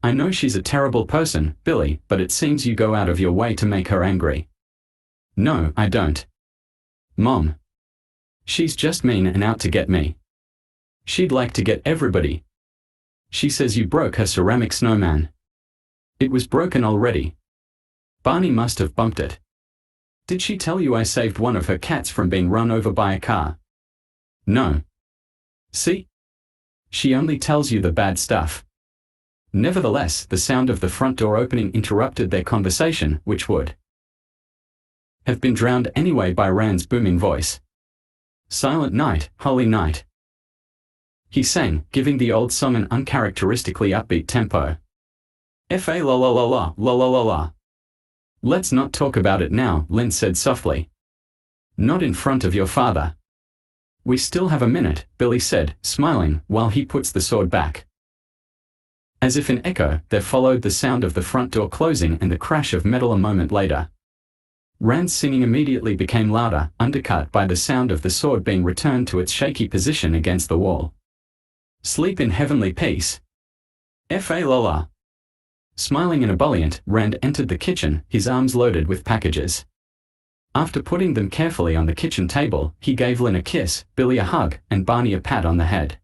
Speaker 1: "I know she's a terrible person, Billy, but it seems you go out of your way to make her angry." "No, I don't. Mom. She's just mean and out to get me. She'd like to get everybody. She says you broke her ceramic snowman." "It was broken already. Barney must have bumped it." "Did she tell you I saved one of her cats from being run over by a car?" "No." "See? She only tells you the bad stuff." Nevertheless, the sound of the front door opening interrupted their conversation, which would have been drowned anyway by Rand's booming voice. "Silent night, holy night," he sang, giving the old song an uncharacteristically upbeat tempo. "Fa la la la la la la la la." "Let's not talk about it now," Lin said softly. "Not in front of your father." We still have a minute, Billy said, smiling, while he puts the sword back. As if in echo, there followed the sound of the front door closing and the crash of metal a moment later. Rand's singing immediately became louder, undercut by the sound of the sword being returned to its shaky position against the wall. Sleep in heavenly peace. F.A. Lola. Smiling in ebullient, Rand entered the kitchen, his arms loaded with packages. After putting them carefully on the kitchen table, he gave Lynn a kiss, Billy a hug, and Barney a pat on the head.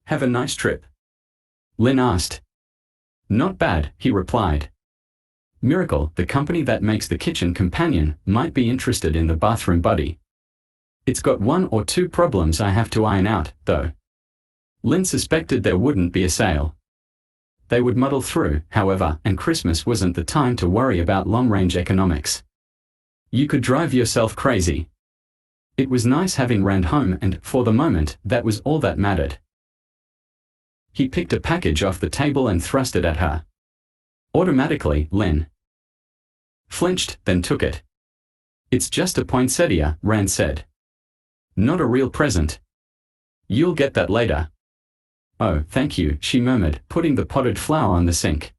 Speaker 1: Have a nice trip? Lynn asked. Not bad, he replied. Miracle, the company that makes the kitchen companion, might be interested in the bathroom buddy. It's got 1 or 2 problems I have to iron out, though. Lynn suspected there wouldn't be a sale. They would muddle through, however, and Christmas wasn't the time to worry about long-range economics. You could drive yourself crazy. It was nice having Rand home and, for the moment, that was all that mattered. He picked a package off the table and thrust it at her. Automatically, Lynn flinched, then took it. It's just a poinsettia, Rand said. Not a real present. You'll get that later. Oh, thank you, she murmured, putting the potted flower on the sink.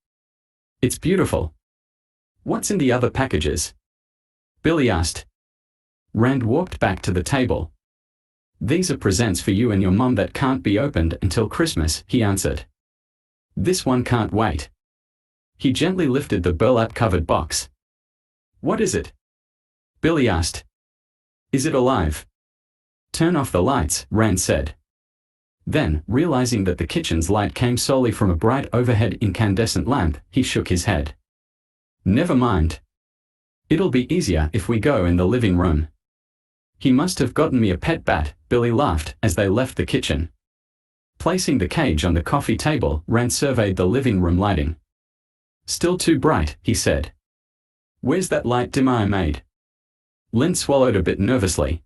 Speaker 1: It's beautiful. What's in the other packages? Billy asked. Rand walked back to the table. These are presents for you and your mom that can't be opened until Christmas, he answered. This one can't wait. He gently lifted the burlap-covered box. What is it? Billy asked. Is it alive? Turn off the lights, Rand said. Then, realizing that the kitchen's light came solely from a bright overhead incandescent lamp, he shook his head. Never mind. It'll be easier if we go in the living room. He must have gotten me a pet bat, Billy laughed, as they left the kitchen. Placing the cage on the coffee table, Rand surveyed the living room lighting. Still too bright, he said. Where's that light dimmer I made? Lynn swallowed a bit nervously.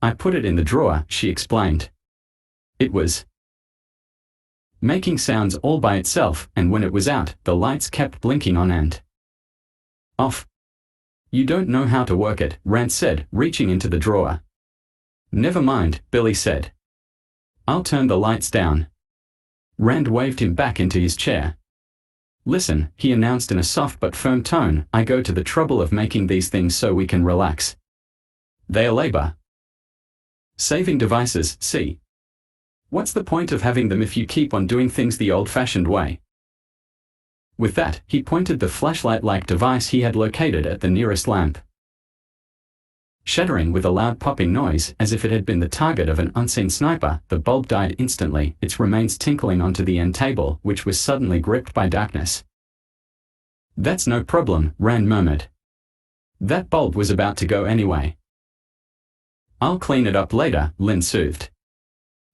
Speaker 1: I put it in the drawer, she explained. It was making sounds all by itself, and when it was out, the lights kept blinking on and off. You don't know how to work it, Rand said, reaching into the drawer. Never mind, Billy said. I'll turn the lights down. Rand waved him back into his chair. Listen, he announced in a soft but firm tone, I go to the trouble of making these things so we can relax. They are labor saving devices, see? What's the point of having them if you keep on doing things the old-fashioned way? With that, he pointed the flashlight-like device he had located at the nearest lamp. Shattering with a loud popping noise, as if it had been the target of an unseen sniper, the bulb died instantly, its remains tinkling onto the end table, which was suddenly gripped by darkness. That's no problem, Rand murmured. That bulb was about to go anyway. I'll clean it up later, Lynn soothed.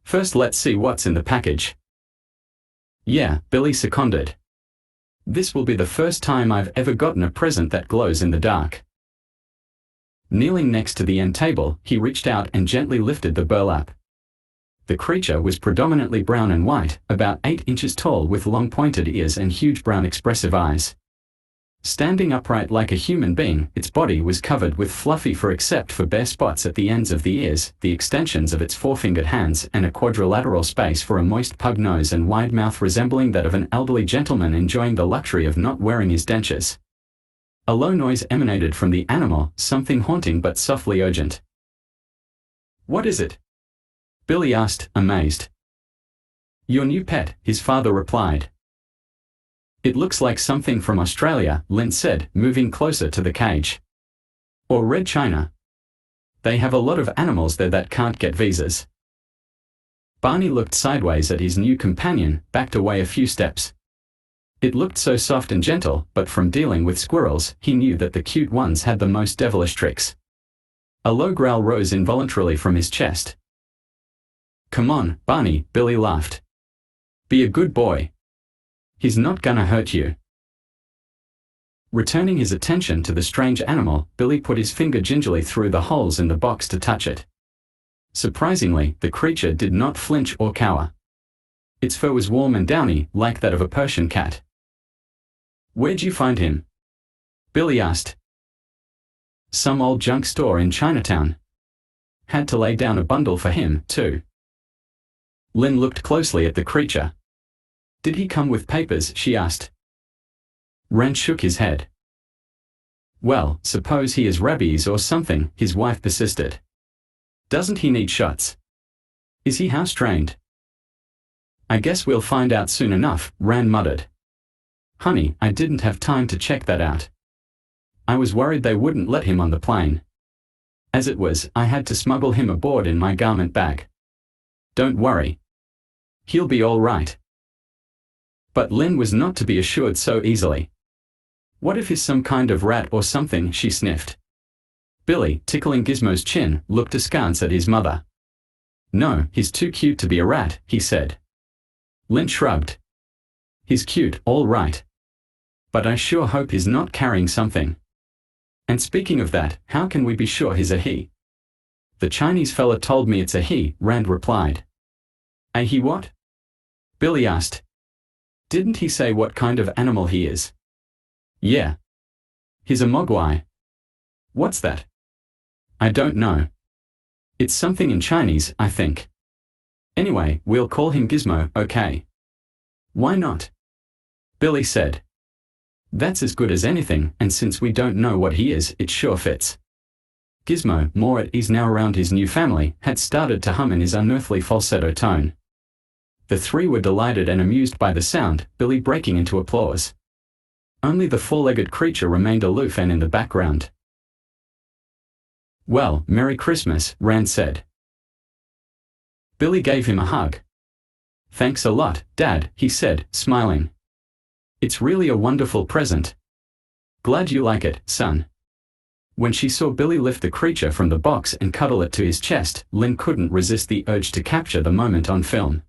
Speaker 1: First let's see what's in the package. Yeah, Billy seconded. This will be the first time I've ever gotten a present that glows in the dark. Kneeling next to the end table, he reached out and gently lifted the burlap. The creature was predominantly brown and white, about 8 inches tall with long pointed ears and huge brown expressive eyes. Standing upright like a human being, its body was covered with fluffy fur except for bare spots at the ends of the ears, the extensions of its four-fingered hands, and a quadrilateral space for a moist pug nose and wide mouth resembling that of an elderly gentleman enjoying the luxury of not wearing his dentures. A low noise emanated from the animal, something haunting but softly urgent. What is it? Billy asked, amazed. Your new pet, his father replied. It looks like something from Australia, Lynn said, moving closer to the cage. Or Red China. They have a lot of animals there that can't get visas. Barney looked sideways at his new companion, backed away a few steps. It looked so soft and gentle, but from dealing with squirrels, he knew that the cute ones had the most devilish tricks. A low growl rose involuntarily from his chest. Come on, Barney, Billy laughed. Be a good boy. He's not gonna hurt you. Returning his attention to the strange animal, Billy put his finger gingerly through the holes in the box to touch it. Surprisingly, the creature did not flinch or cower. Its fur was warm and downy, like that of a Persian cat. Where'd you find him? Billy asked. Some old junk store in Chinatown. Had to lay down a bundle for him, too. Lynn looked closely at the creature. Did he come with papers? She asked. Rand shook his head. Well, suppose he has rabies or something, his wife persisted. Doesn't he need shots? Is he house-trained? I guess we'll find out soon enough, Rand muttered. Honey, I didn't have time to check that out. I was worried they wouldn't let him on the plane. As it was, I had to smuggle him aboard in my garment bag. Don't worry. He'll be all right. But Lynn was not to be assured so easily. What if he's some kind of rat or something, she sniffed. Billy, tickling Gizmo's chin, looked askance at his mother. No, he's too cute to be a rat, he said. Lynn shrugged. He's cute, all right. But I sure hope he's not carrying something. And speaking of that, how can we be sure he's a he? The Chinese fella told me it's a he, Rand replied. A he what? Billy asked. Didn't he say what kind of animal he is? Yeah. He's a mogwai. What's that? I don't know. It's something in Chinese, I think. Anyway, we'll call him Gizmo, okay? Why not? Billy said. That's as good as anything, and since we don't know what he is, it sure fits. Gizmo, more at ease now around his new family, had started to hum in his unearthly falsetto tone. The three were delighted and amused by the sound, Billy breaking into applause. Only the four-legged creature remained aloof and in the background. Well, Merry Christmas, Rand said. Billy gave him a hug. Thanks a lot, Dad, he said, smiling. It's really a wonderful present. Glad you like it, son. When she saw Billy lift the creature from the box and cuddle it to his chest, Lynn couldn't resist the urge to capture the moment on film.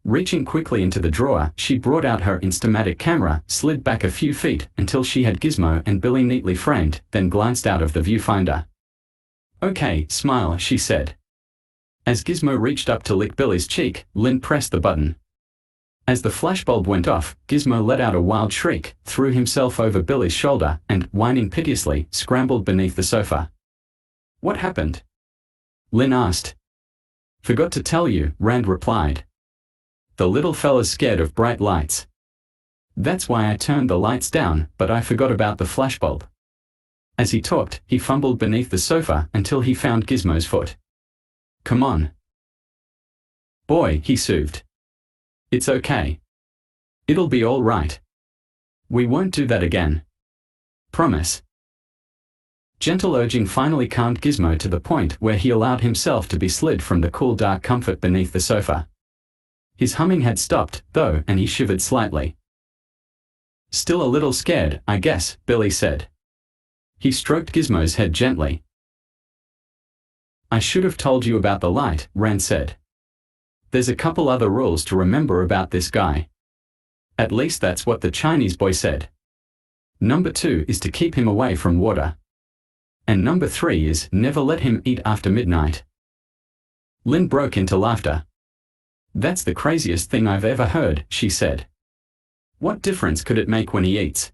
Speaker 1: Reaching quickly into the drawer, she brought out her Instamatic camera, slid back a few feet until she had Gizmo and Billy neatly framed, then glanced out of the viewfinder. Okay, smile, she said. As Gizmo reached up to lick Billy's cheek, Lynn pressed the button. As the flashbulb went off, Gizmo let out a wild shriek, threw himself over Billy's shoulder, and, whining piteously, scrambled beneath the sofa. What happened? Lynn asked. Forgot to tell you, Rand replied. The little fella's scared of bright lights. That's why I turned the lights down, but I forgot about the flashbulb. As he talked, he fumbled beneath the sofa until he found Gizmo's foot. Come on. Boy, he soothed. It's okay. It'll be all right. We won't do that again. Promise. Gentle urging finally calmed Gizmo to the point where he allowed himself to be slid from the cool dark comfort beneath the sofa. His humming had stopped, though, and he shivered slightly. Still a little scared, I guess, Billy said. He stroked Gizmo's head gently. I should have told you about the light, Rand said. There's a couple other rules to remember about this guy. At least that's what the Chinese boy said. Number 2 is to keep him away from water. And number 3 is never let him eat after midnight. Lynn broke into laughter. That's the craziest thing I've ever heard, she said. What difference could it make when he eats?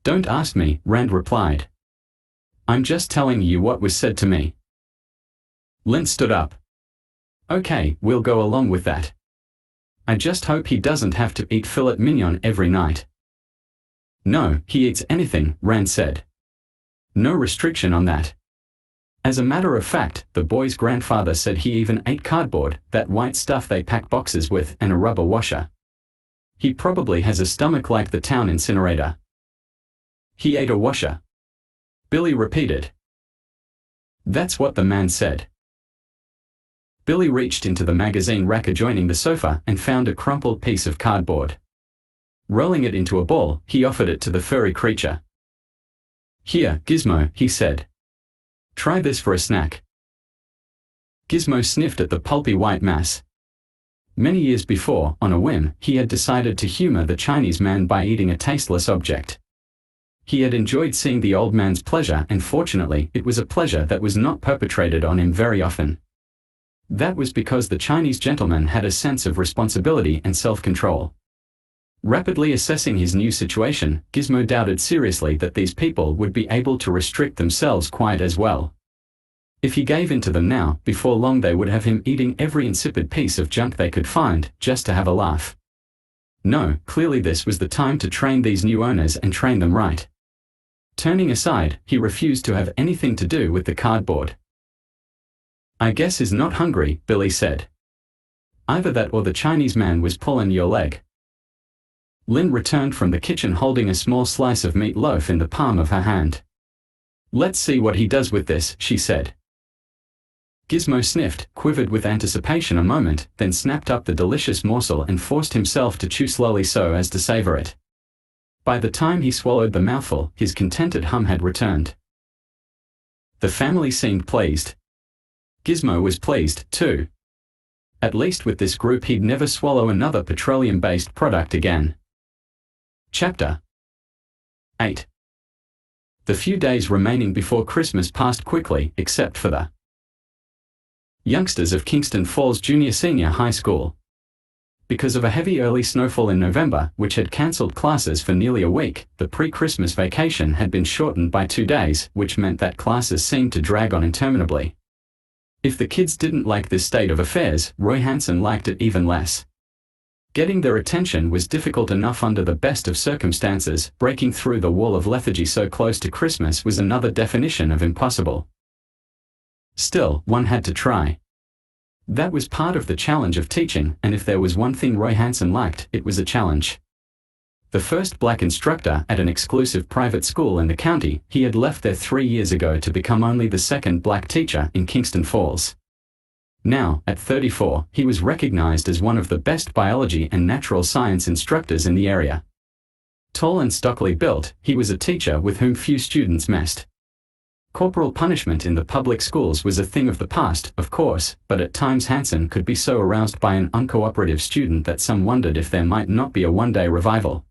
Speaker 1: Don't ask me, Rand replied. I'm just telling you what was said to me. Lynn stood up. Okay, we'll go along with that. I just hope he doesn't have to eat filet mignon every night. No, he eats anything, Rand said. No restriction on that. As a matter of fact, the boy's grandfather said he even ate cardboard, that white stuff they pack boxes with, and a rubber washer. He probably has a stomach like the town incinerator. He ate a washer. Billy repeated. That's what the man said. Billy reached into the magazine rack adjoining the sofa and found a crumpled piece of cardboard. Rolling it into a ball, he offered it to the furry creature. Here, Gizmo, he said. Try this for a snack. Gizmo sniffed at the pulpy white mass. Many years before, on a whim, he had decided to humor the Chinese man by eating a tasteless object. He had enjoyed seeing the old man's pleasure, and fortunately, it was a pleasure that was not perpetrated on him very often. That was because the Chinese gentleman had a sense of responsibility and self-control. Rapidly assessing his new situation, Gizmo doubted seriously that these people would be able to restrict themselves quite as well. If he gave in to them now, before long they would have him eating every insipid piece of junk they could find, just to have a laugh. No, clearly this was the time to train these new owners and train them right. Turning aside, he refused to have anything to do with the cardboard. "I guess he's not hungry," Billy said. "Either that or the Chinese man was pulling your leg." Lynn returned from the kitchen holding a small slice of meat loaf in the palm of her hand. "Let's see what he does with this," she said. Gizmo sniffed, quivered with anticipation a moment, then snapped up the delicious morsel and forced himself to chew slowly so as to savor it. By the time he swallowed the mouthful, his contented hum had returned. The family seemed pleased. Gizmo was pleased, too. At least with this group he'd never swallow another petroleum-based product again. Chapter 8. The few days remaining before Christmas passed quickly, except for the youngsters of Kingston Falls Junior-Senior High School. Because of a heavy early snowfall in November, which had cancelled classes for nearly a week, the pre-Christmas vacation had been shortened by 2 days, which meant that classes seemed to drag on interminably. If the kids didn't like this state of affairs, Roy Hansen liked it even less. Getting their attention was difficult enough under the best of circumstances. Breaking through the wall of lethargy so close to Christmas was another definition of impossible. Still, one had to try. That was part of the challenge of teaching, and if there was one thing Roy Hansen liked, it was a challenge. The first black instructor at an exclusive private school in the county, he had left there 3 years ago to become only the second black teacher in Kingston Falls. Now, at 34, he was recognized as one of the best biology and natural science instructors in the area. Tall and stockily built, he was a teacher with whom few students messed. Corporal punishment in the public schools was a thing of the past, of course, but at times Hansen could be so aroused by an uncooperative student that some wondered if there might not be a one-day revival.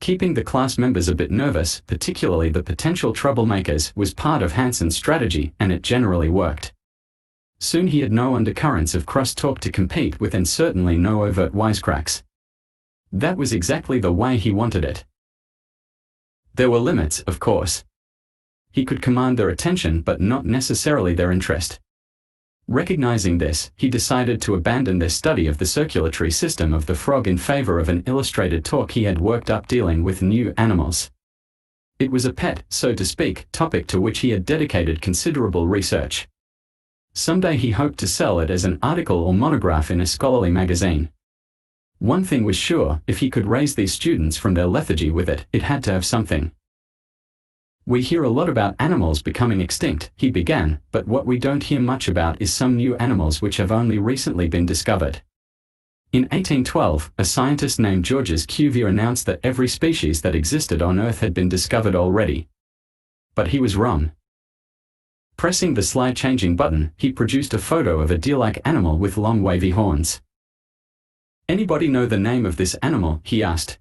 Speaker 1: Keeping the class members a bit nervous, particularly the potential troublemakers, was part of Hansen's strategy, and it generally worked. Soon he had no undercurrents of cross-talk to compete with and certainly no overt wisecracks. That was exactly the way he wanted it. There were limits, of course. He could command their attention but not necessarily their interest. Recognizing this, he decided to abandon their study of the circulatory system of the frog in favor of an illustrated talk he had worked up dealing with new animals. It was a pet, so to speak, topic to which he had dedicated considerable research. Someday he hoped to sell it as an article or monograph in a scholarly magazine. One thing was sure, if he could raise these students from their lethargy with it, it had to have something. "We hear a lot about animals becoming extinct," he began, "but what we don't hear much about is some new animals which have only recently been discovered." In 1812, a scientist named Georges Cuvier announced that every species that existed on Earth had been discovered already. But he was wrong. Pressing the slide-changing button, he produced a photo of a deer-like animal with long wavy horns. "Anybody know the name of this animal?" he asked.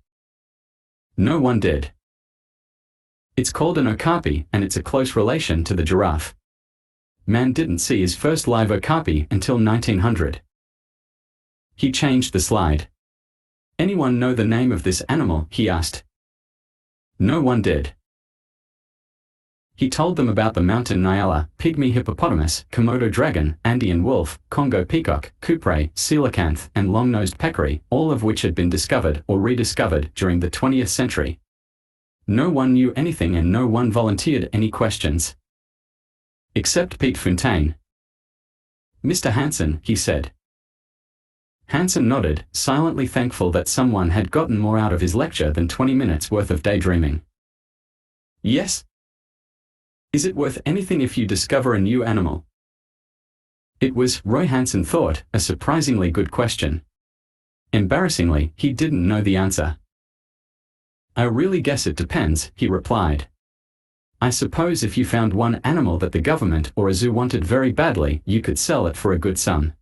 Speaker 1: No one did. "It's called an okapi, and it's a close relation to the giraffe." Man didn't see his first live okapi until 1900. He changed the slide. "Anyone know the name of this animal?" he asked. No one did. He told them about the mountain nyala, pygmy hippopotamus, Komodo dragon, Andean wolf, Congo peacock, coupray, coelacanth, and long-nosed peccary, all of which had been discovered or rediscovered during the 20th century. No one knew anything and no one volunteered any questions. Except Pete Fontaine. "Mr. Hansen," he said. Hansen nodded, silently thankful that someone had gotten more out of his lecture than 20 minutes worth of daydreaming. "Yes? Is it worth anything if you discover a new animal?" It was, Roy Hansen thought, a surprisingly good question. Embarrassingly, he didn't know the answer. "I really guess it depends," he replied. "I suppose if you found one animal that the government or a zoo wanted very badly, you could sell it for a good sum.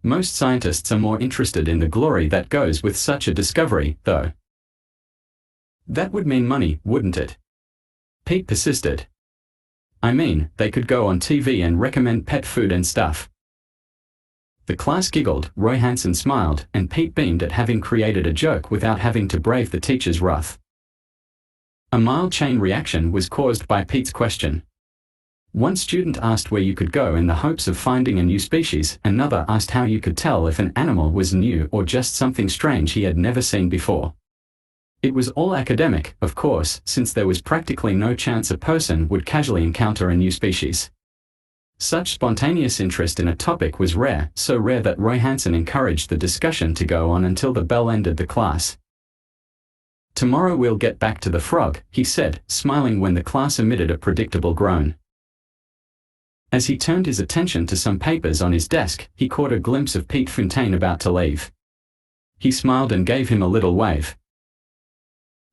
Speaker 1: Most scientists are more interested in the glory that goes with such a discovery, though." "That would mean money, wouldn't it?" Pete persisted. "I mean, they could go on TV and recommend pet food and stuff." The class giggled, Roy Hansen smiled, and Pete beamed at having created a joke without having to brave the teacher's wrath. A mild chain reaction was caused by Pete's question. One student asked where you could go in the hopes of finding a new species, another asked how you could tell if an animal was new or just something strange he had never seen before. It was all academic, of course, since there was practically no chance a person would casually encounter a new species. Such spontaneous interest in a topic was rare, so rare that Roy Hansen encouraged the discussion to go on until the bell ended the class. "Tomorrow we'll get back to the frog," he said, smiling when the class emitted a predictable groan. As he turned his attention to some papers on his desk, he caught a glimpse of Pete Fontaine about to leave. He smiled and gave him a little wave.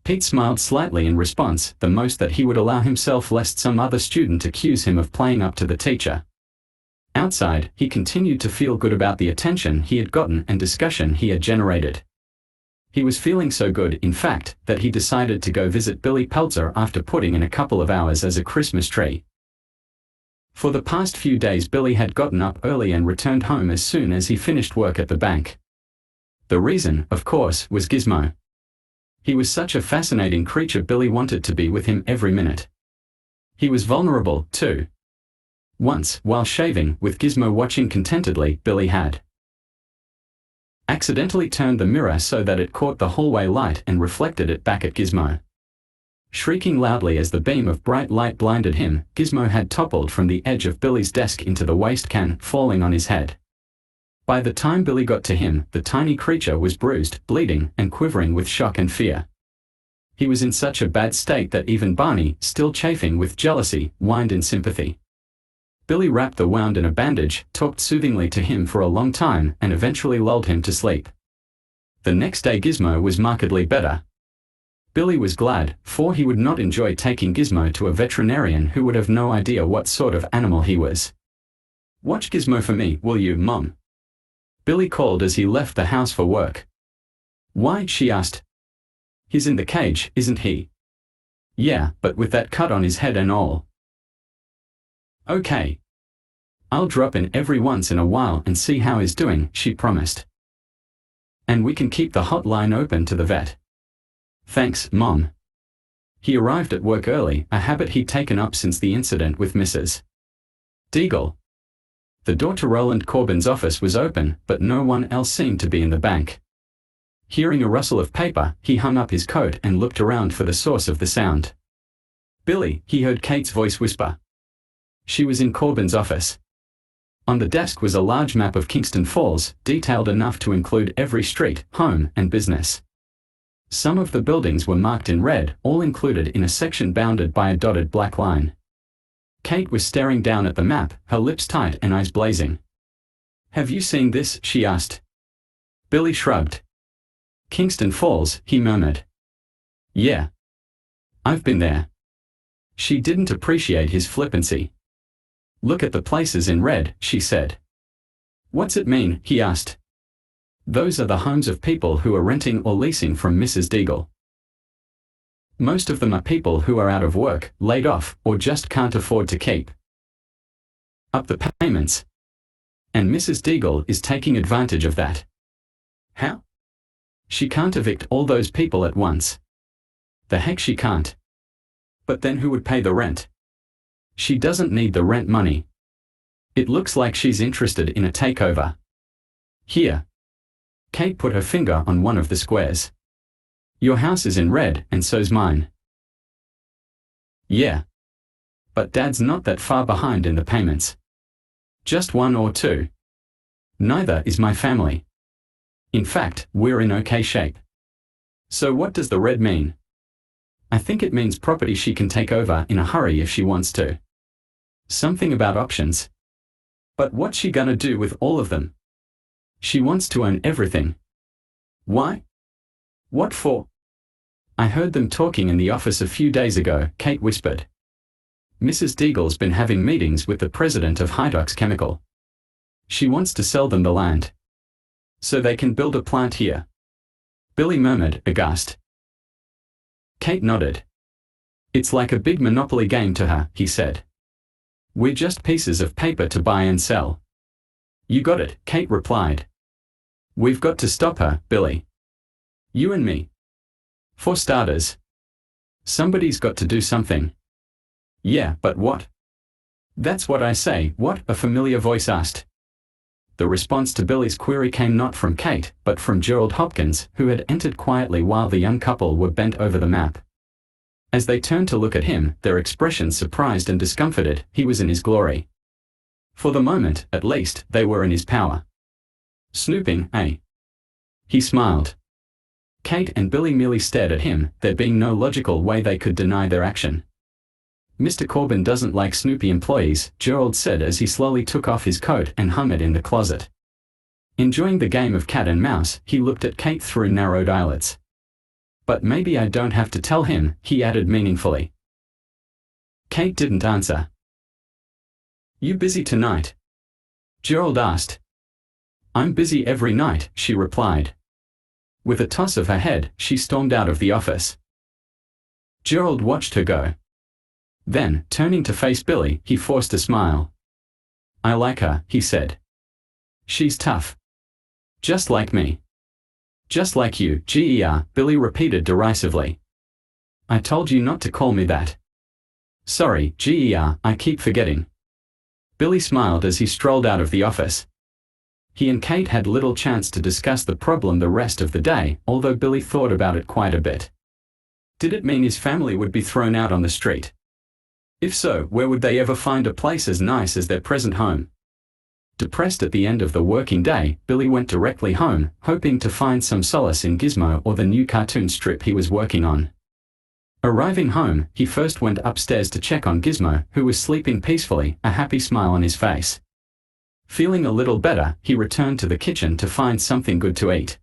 Speaker 1: Pete smiled slightly in response, the most that he would allow himself lest some other student accuse him of playing up to the teacher. Outside, he continued to feel good about the attention he had gotten and discussion he had generated. He was feeling so good, in fact, that he decided to go visit Billy Peltzer after putting in a couple of hours as a Christmas tree. For the past few days Billy had gotten up early and returned home as soon as he finished work at the bank. The reason, of course, was Gizmo. He was such a fascinating creature, Billy wanted to be with him every minute. He was vulnerable, too. Once, while shaving, with Gizmo watching contentedly, Billy had accidentally turned the mirror so that it caught the hallway light and reflected it back at Gizmo. Shrieking loudly as the beam of bright light blinded him, Gizmo had toppled from the edge of Billy's desk into the waste can, falling on his head. By the time Billy got to him, the tiny creature was bruised, bleeding, and quivering with shock and fear. He was in such a bad state that even Barney, still chafing with jealousy, whined in sympathy. Billy wrapped the wound in a bandage, talked soothingly to him for a long time, and eventually lulled him to sleep. The next day Gizmo was markedly better. Billy was glad, for he would not enjoy taking Gizmo to a veterinarian who would have no idea what sort of animal he was. "Watch Gizmo for me, will you, Mom?" Billy called as he left the house for work. "Why?" she asked. "He's in the cage, isn't he?" "Yeah, but with that cut on his head and all." "Okay. I'll drop in every once in a while and see how he's doing," she promised. "And we can keep the hotline open to the vet." "Thanks, Mom." He arrived at work early, a habit he'd taken up since the incident with Mrs. Deagle. The door to Roland Corbin's office was open, but no one else seemed to be in the bank. Hearing a rustle of paper, he hung up his coat and looked around for the source of the sound. "Billy," he heard Kate's voice whisper. She was in Corbin's office. On the desk was a large map of Kingston Falls, detailed enough to include every street, home, and business. Some of the buildings were marked in red, all included in a section bounded by a dotted black line. Kate was staring down at the map, her lips tight and eyes blazing. "Have you seen this?" she asked. Billy shrugged. "Kingston Falls," he murmured. "Yeah. I've been there." She didn't appreciate his flippancy. "Look at the places in red," she said. "What's it mean?" he asked. "Those are the homes of people who are renting or leasing from Mrs. Deagle. Most of them are people who are out of work, laid off, or just can't afford to keep up the payments. And Mrs. Deagle is taking advantage of that." "How?" "She can't evict all those people at once." "The heck she can't." "But then who would pay the rent?" "She doesn't need the rent money. It looks like she's interested in a takeover. Here." Kate put her finger on one of the squares. "Your house is in red, and so's mine." "Yeah. But Dad's not that far behind in the payments. Just one or two. Neither is my family. In fact, we're in okay shape." "So what does the red mean?" "I think it means property she can take over in a hurry if she wants to. Something about options." "But what's she gonna do with all of them?" "She wants to own everything." "Why? What for?" "I heard them talking in the office a few days ago," Kate whispered. "Mrs. Deagle's been having meetings with the president of Hydox Chemical. She wants to sell them the land so they can build a plant here." Billy murmured, aghast. Kate nodded. "It's like a big monopoly game to her," he said. "We're just pieces of paper to buy and sell." "You got it," Kate replied. "We've got to stop her, Billy. You and me. For starters. Somebody's got to do something." "Yeah, but what?" That's what I say, what? A familiar voice asked. The response to Billy's query came not from Kate, but from Gerald Hopkins, who had entered quietly while the young couple were bent over the map. As they turned to look at him, their expressions surprised and discomfited. He was in his glory. For the moment, at least, they were in his power. Snooping, eh? He smiled. Kate and Billy merely stared at him, there being no logical way they could deny their action. Mr. Corbin doesn't like snoopy employees, Gerald said as he slowly took off his coat and hung it in the closet. Enjoying the game of cat and mouse, he looked at Kate through narrowed eyelids. But maybe I don't have to tell him, he added meaningfully. Kate didn't answer. You busy tonight? Gerald asked. I'm busy every night, she replied. With a toss of her head, she stormed out of the office. Gerald watched her go. Then, turning to face Billy, he forced a smile. I like her, he said. She's tough. Just like me. Just like you, Billy repeated derisively. I told you not to call me that. Sorry, I keep forgetting. Billy smiled as he strolled out of the office. He and Kate had little chance to discuss the problem the rest of the day, although Billy thought about it quite a bit. Did it mean his family would be thrown out on the street? If so, where would they ever find a place as nice as their present home? Depressed at the end of the working day, Billy went directly home, hoping to find some solace in Gizmo or the new cartoon strip he was working on. Arriving home, he first went upstairs to check on Gizmo, who was sleeping peacefully, a happy smile on his face. Feeling a little better, he returned to the kitchen to find something good to eat.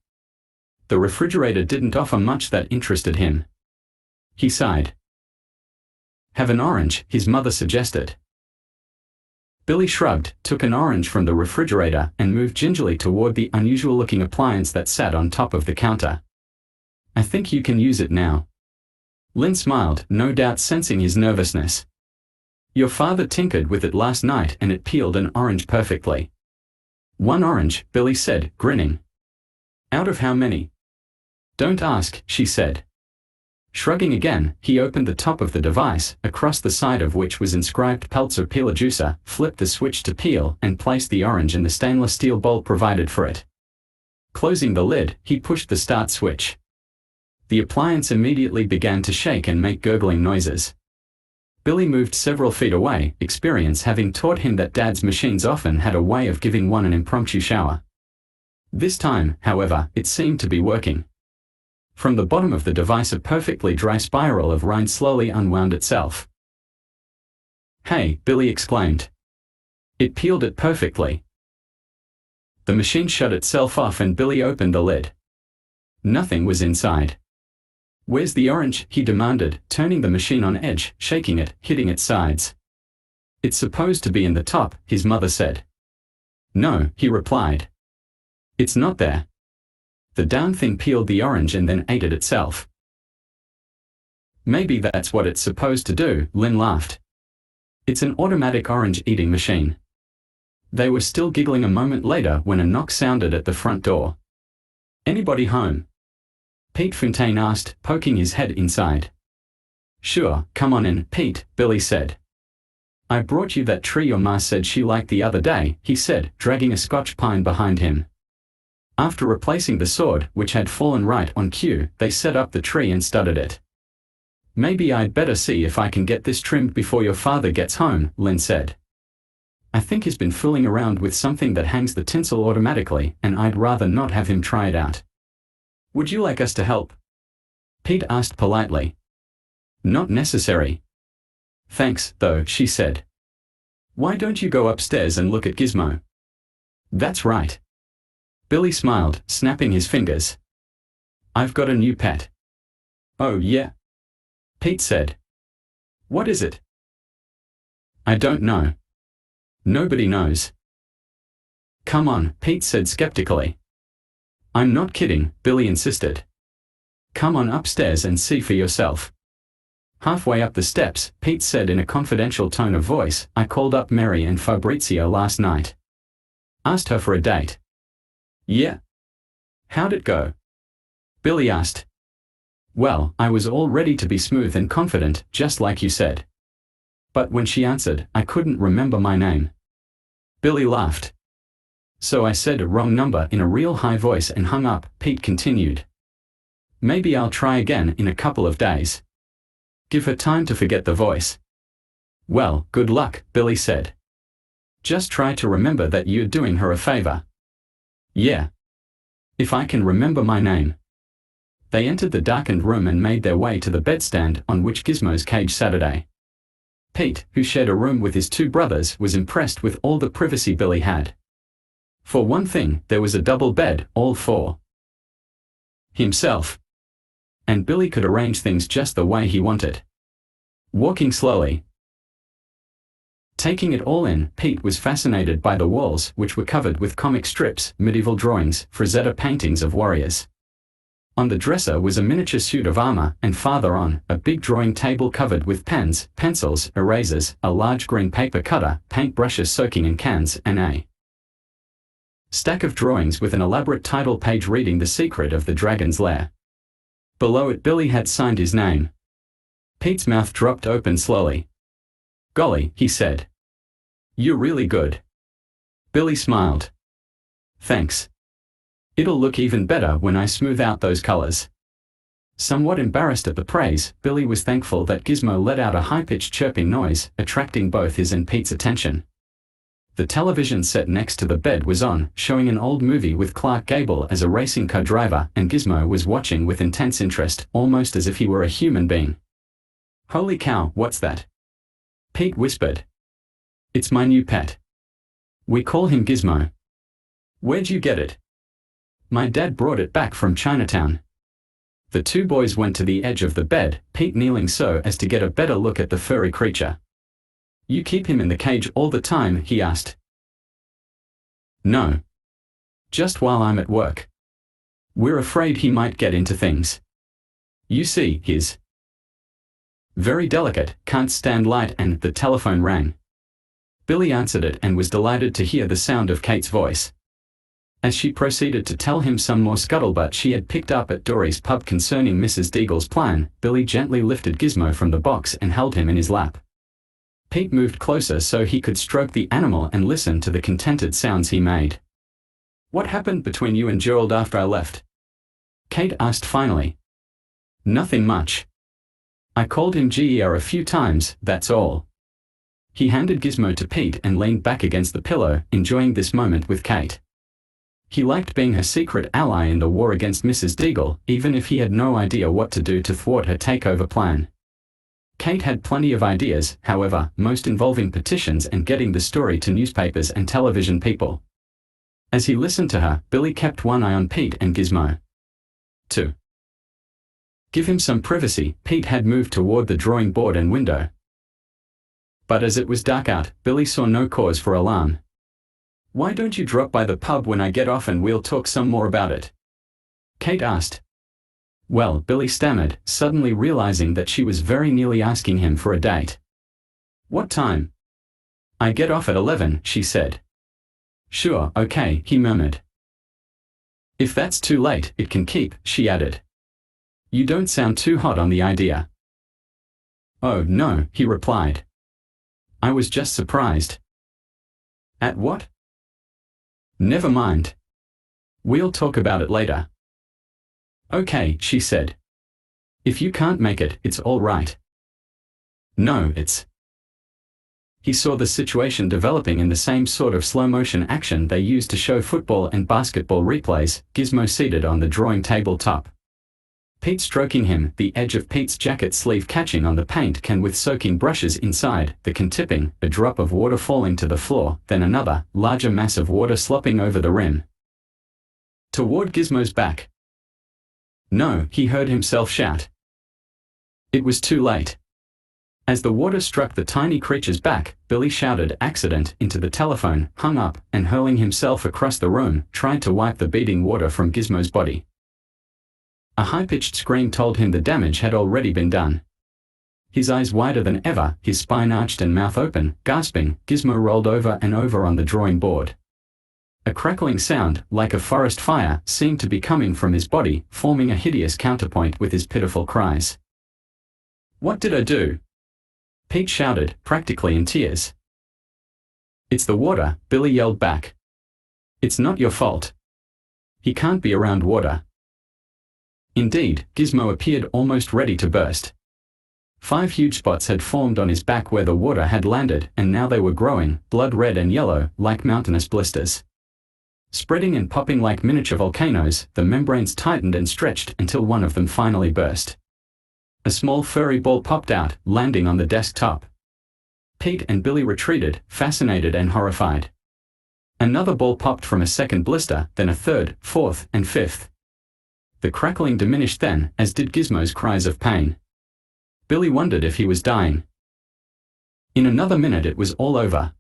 Speaker 1: The refrigerator didn't offer much that interested him. He sighed. Have an orange, his mother suggested. Billy shrugged, took an orange from the refrigerator, and moved gingerly toward the unusual-looking appliance that sat on top of the counter. I think you can use it now. Lynn smiled, no doubt sensing his nervousness. Your father tinkered with it last night and it peeled an orange perfectly. One orange, Billy said, grinning. Out of how many? Don't ask, she said. Shrugging again, he opened the top of the device, across the side of which was inscribed Peltzer Peeler Juicer, flipped the switch to peel, and placed the orange in the stainless steel bowl provided for it. Closing the lid, he pushed the start switch. The appliance immediately began to shake and make gurgling noises. Billy moved several feet away, experience having taught him that Dad's machines often had a way of giving one an impromptu shower. This time, however, it seemed to be working. From the bottom of the device a perfectly dry spiral of rind slowly unwound itself. Hey, Billy exclaimed. It peeled it perfectly. The machine shut itself off and Billy opened the lid. Nothing was inside. Where's the orange? He demanded, turning the machine on edge, shaking it, hitting its sides. It's supposed to be in the top, his mother said. No, he replied. It's not there. The darn thing peeled the orange and then ate it itself. Maybe that's what it's supposed to do, Lynn laughed. It's an automatic orange eating machine. They were still giggling a moment later when a knock sounded at the front door. Anybody home? Pete Fontaine asked, poking his head inside. Sure, come on in, Pete, Billy said. I brought you that tree your ma said she liked the other day, he said, dragging a Scotch pine behind him. After replacing the sword, which had fallen right on cue, they set up the tree and studded it. Maybe I'd better see if I can get this trimmed before your father gets home, Lynn said. I think he's been fooling around with something that hangs the tinsel automatically, and I'd rather not have him try it out. Would you like us to help? Pete asked politely. Not necessary. Thanks, though, she said. Why don't you go upstairs and look at Gizmo? That's right. Billy smiled, snapping his fingers. I've got a new pet. Oh yeah? Pete said. What is it? I don't know. Nobody knows. Come on, Pete said skeptically. I'm not kidding, Billy insisted. Come on upstairs and see for yourself. Halfway up the steps, Pete said in a confidential tone of voice, I called up Mary and Fabrizio last night. Asked her for a date. Yeah. How'd it go? Billy asked. Well, I was all ready to be smooth and confident, just like you said. But when she answered, I couldn't remember my name. Billy laughed. So I said a wrong number in a real high voice and hung up, Pete continued. Maybe I'll try again in a couple of days. Give her time to forget the voice. Well, good luck, Billy said. Just try to remember that you're doing her a favor. Yeah. If I can remember my name. They entered the darkened room and made their way to the bedstand on which Gizmo's cage Saturday. Pete, who shared a room with his two brothers, was impressed with all the privacy Billy had. For one thing, there was a double bed, all for himself. And Billy could arrange things just the way he wanted. Walking slowly, taking it all in, Pete was fascinated by the walls, which were covered with comic strips, medieval drawings, Frazetta paintings of warriors. On the dresser was a miniature suit of armor, and farther on, a big drawing table covered with pens, pencils, erasers, a large green paper cutter, paintbrushes soaking in cans, and a stack of drawings with an elaborate title page reading The Secret of the Dragon's Lair. Below it, Billy had signed his name. Pete's mouth dropped open slowly. Golly, he said. You're really good. Billy smiled. Thanks. It'll look even better when I smooth out those colors. Somewhat embarrassed at the praise, Billy was thankful that Gizmo let out a high-pitched chirping noise, attracting both his and Pete's attention. The television set next to the bed was on, showing an old movie with Clark Gable as a racing car driver, and Gizmo was watching with intense interest, almost as if he were a human being. Holy cow, what's that? Pete whispered. It's my new pet. We call him Gizmo. Where'd you get it? My dad brought it back from Chinatown. The two boys went to the edge of the bed, Pete kneeling so as to get a better look at the furry creature. You keep him in the cage all the time? He asked. No. Just while I'm at work. We're afraid he might get into things. You see, he's very delicate, can't stand light, and the telephone rang. Billy answered it and was delighted to hear the sound of Kate's voice. As she proceeded to tell him some more scuttlebutt she had picked up at Dory's pub concerning Mrs. Deagle's plan, Billy gently lifted Gizmo from the box and held him in his lap. Pete moved closer so he could stroke the animal and listen to the contented sounds he made. What happened between you and Gerald after I left? Kate asked finally. Nothing much. I called him GER a few times, that's all. He handed Gizmo to Pete and leaned back against the pillow, enjoying this moment with Kate. He liked being her secret ally in the war against Mrs. Deagle, even if he had no idea what to do to thwart her takeover plan. Kate had plenty of ideas, however, most involving petitions and getting the story to newspapers and television people. As he listened to her, Billy kept one eye on Pete and Gizmo. To give him some privacy, Pete had moved toward the drawing board and window. But as it was dark out, Billy saw no cause for alarm. Why don't you drop by the pub when I get off and we'll talk some more about it? Kate asked. Well, Billy stammered, suddenly realizing that she was very nearly asking him for a date. What time? I get off at 11, she said. Sure, okay, he murmured. If that's too late, it can keep, she added. You don't sound too hot on the idea. Oh, no, he replied. I was just surprised. At what? Never mind. We'll talk about it later. Okay, she said. If you can't make it, it's all right. No, it's... He saw the situation developing in the same sort of slow-motion action they use to show football and basketball replays, Gizmo seated on the drawing table top. Pete stroking him, the edge of Pete's jacket sleeve catching on the paint can with soaking brushes inside, the can tipping, a drop of water falling to the floor, then another, larger mass of water slopping over the rim. Toward Gizmo's back. No, he heard himself shout. It was too late. As the water struck the tiny creature's back, Billy shouted accident into the telephone, hung up, and hurling himself across the room, tried to wipe the beading water from Gizmo's body. A high-pitched scream told him the damage had already been done. His eyes wider than ever, his spine arched and mouth open, gasping, Gizmo rolled over and over on the drawing board. A crackling sound, like a forest fire, seemed to be coming from his body, forming a hideous counterpoint with his pitiful cries. What did I do? Pete shouted, practically in tears. "It's the water," Billy yelled back. "It's not your fault. He can't be around water." Indeed, Gizmo appeared almost ready to burst. 5 huge spots had formed on his back where the water had landed, and now they were growing, blood red and yellow, like mountainous blisters. Spreading and popping like miniature volcanoes, the membranes tightened and stretched until one of them finally burst. A small furry ball popped out, landing on the desk top. Pete and Billy retreated, fascinated and horrified. Another ball popped from a second blister, then a third, fourth, and fifth. The crackling diminished then, as did Gizmo's cries of pain. Billy wondered if he was dying. In another minute it was all over.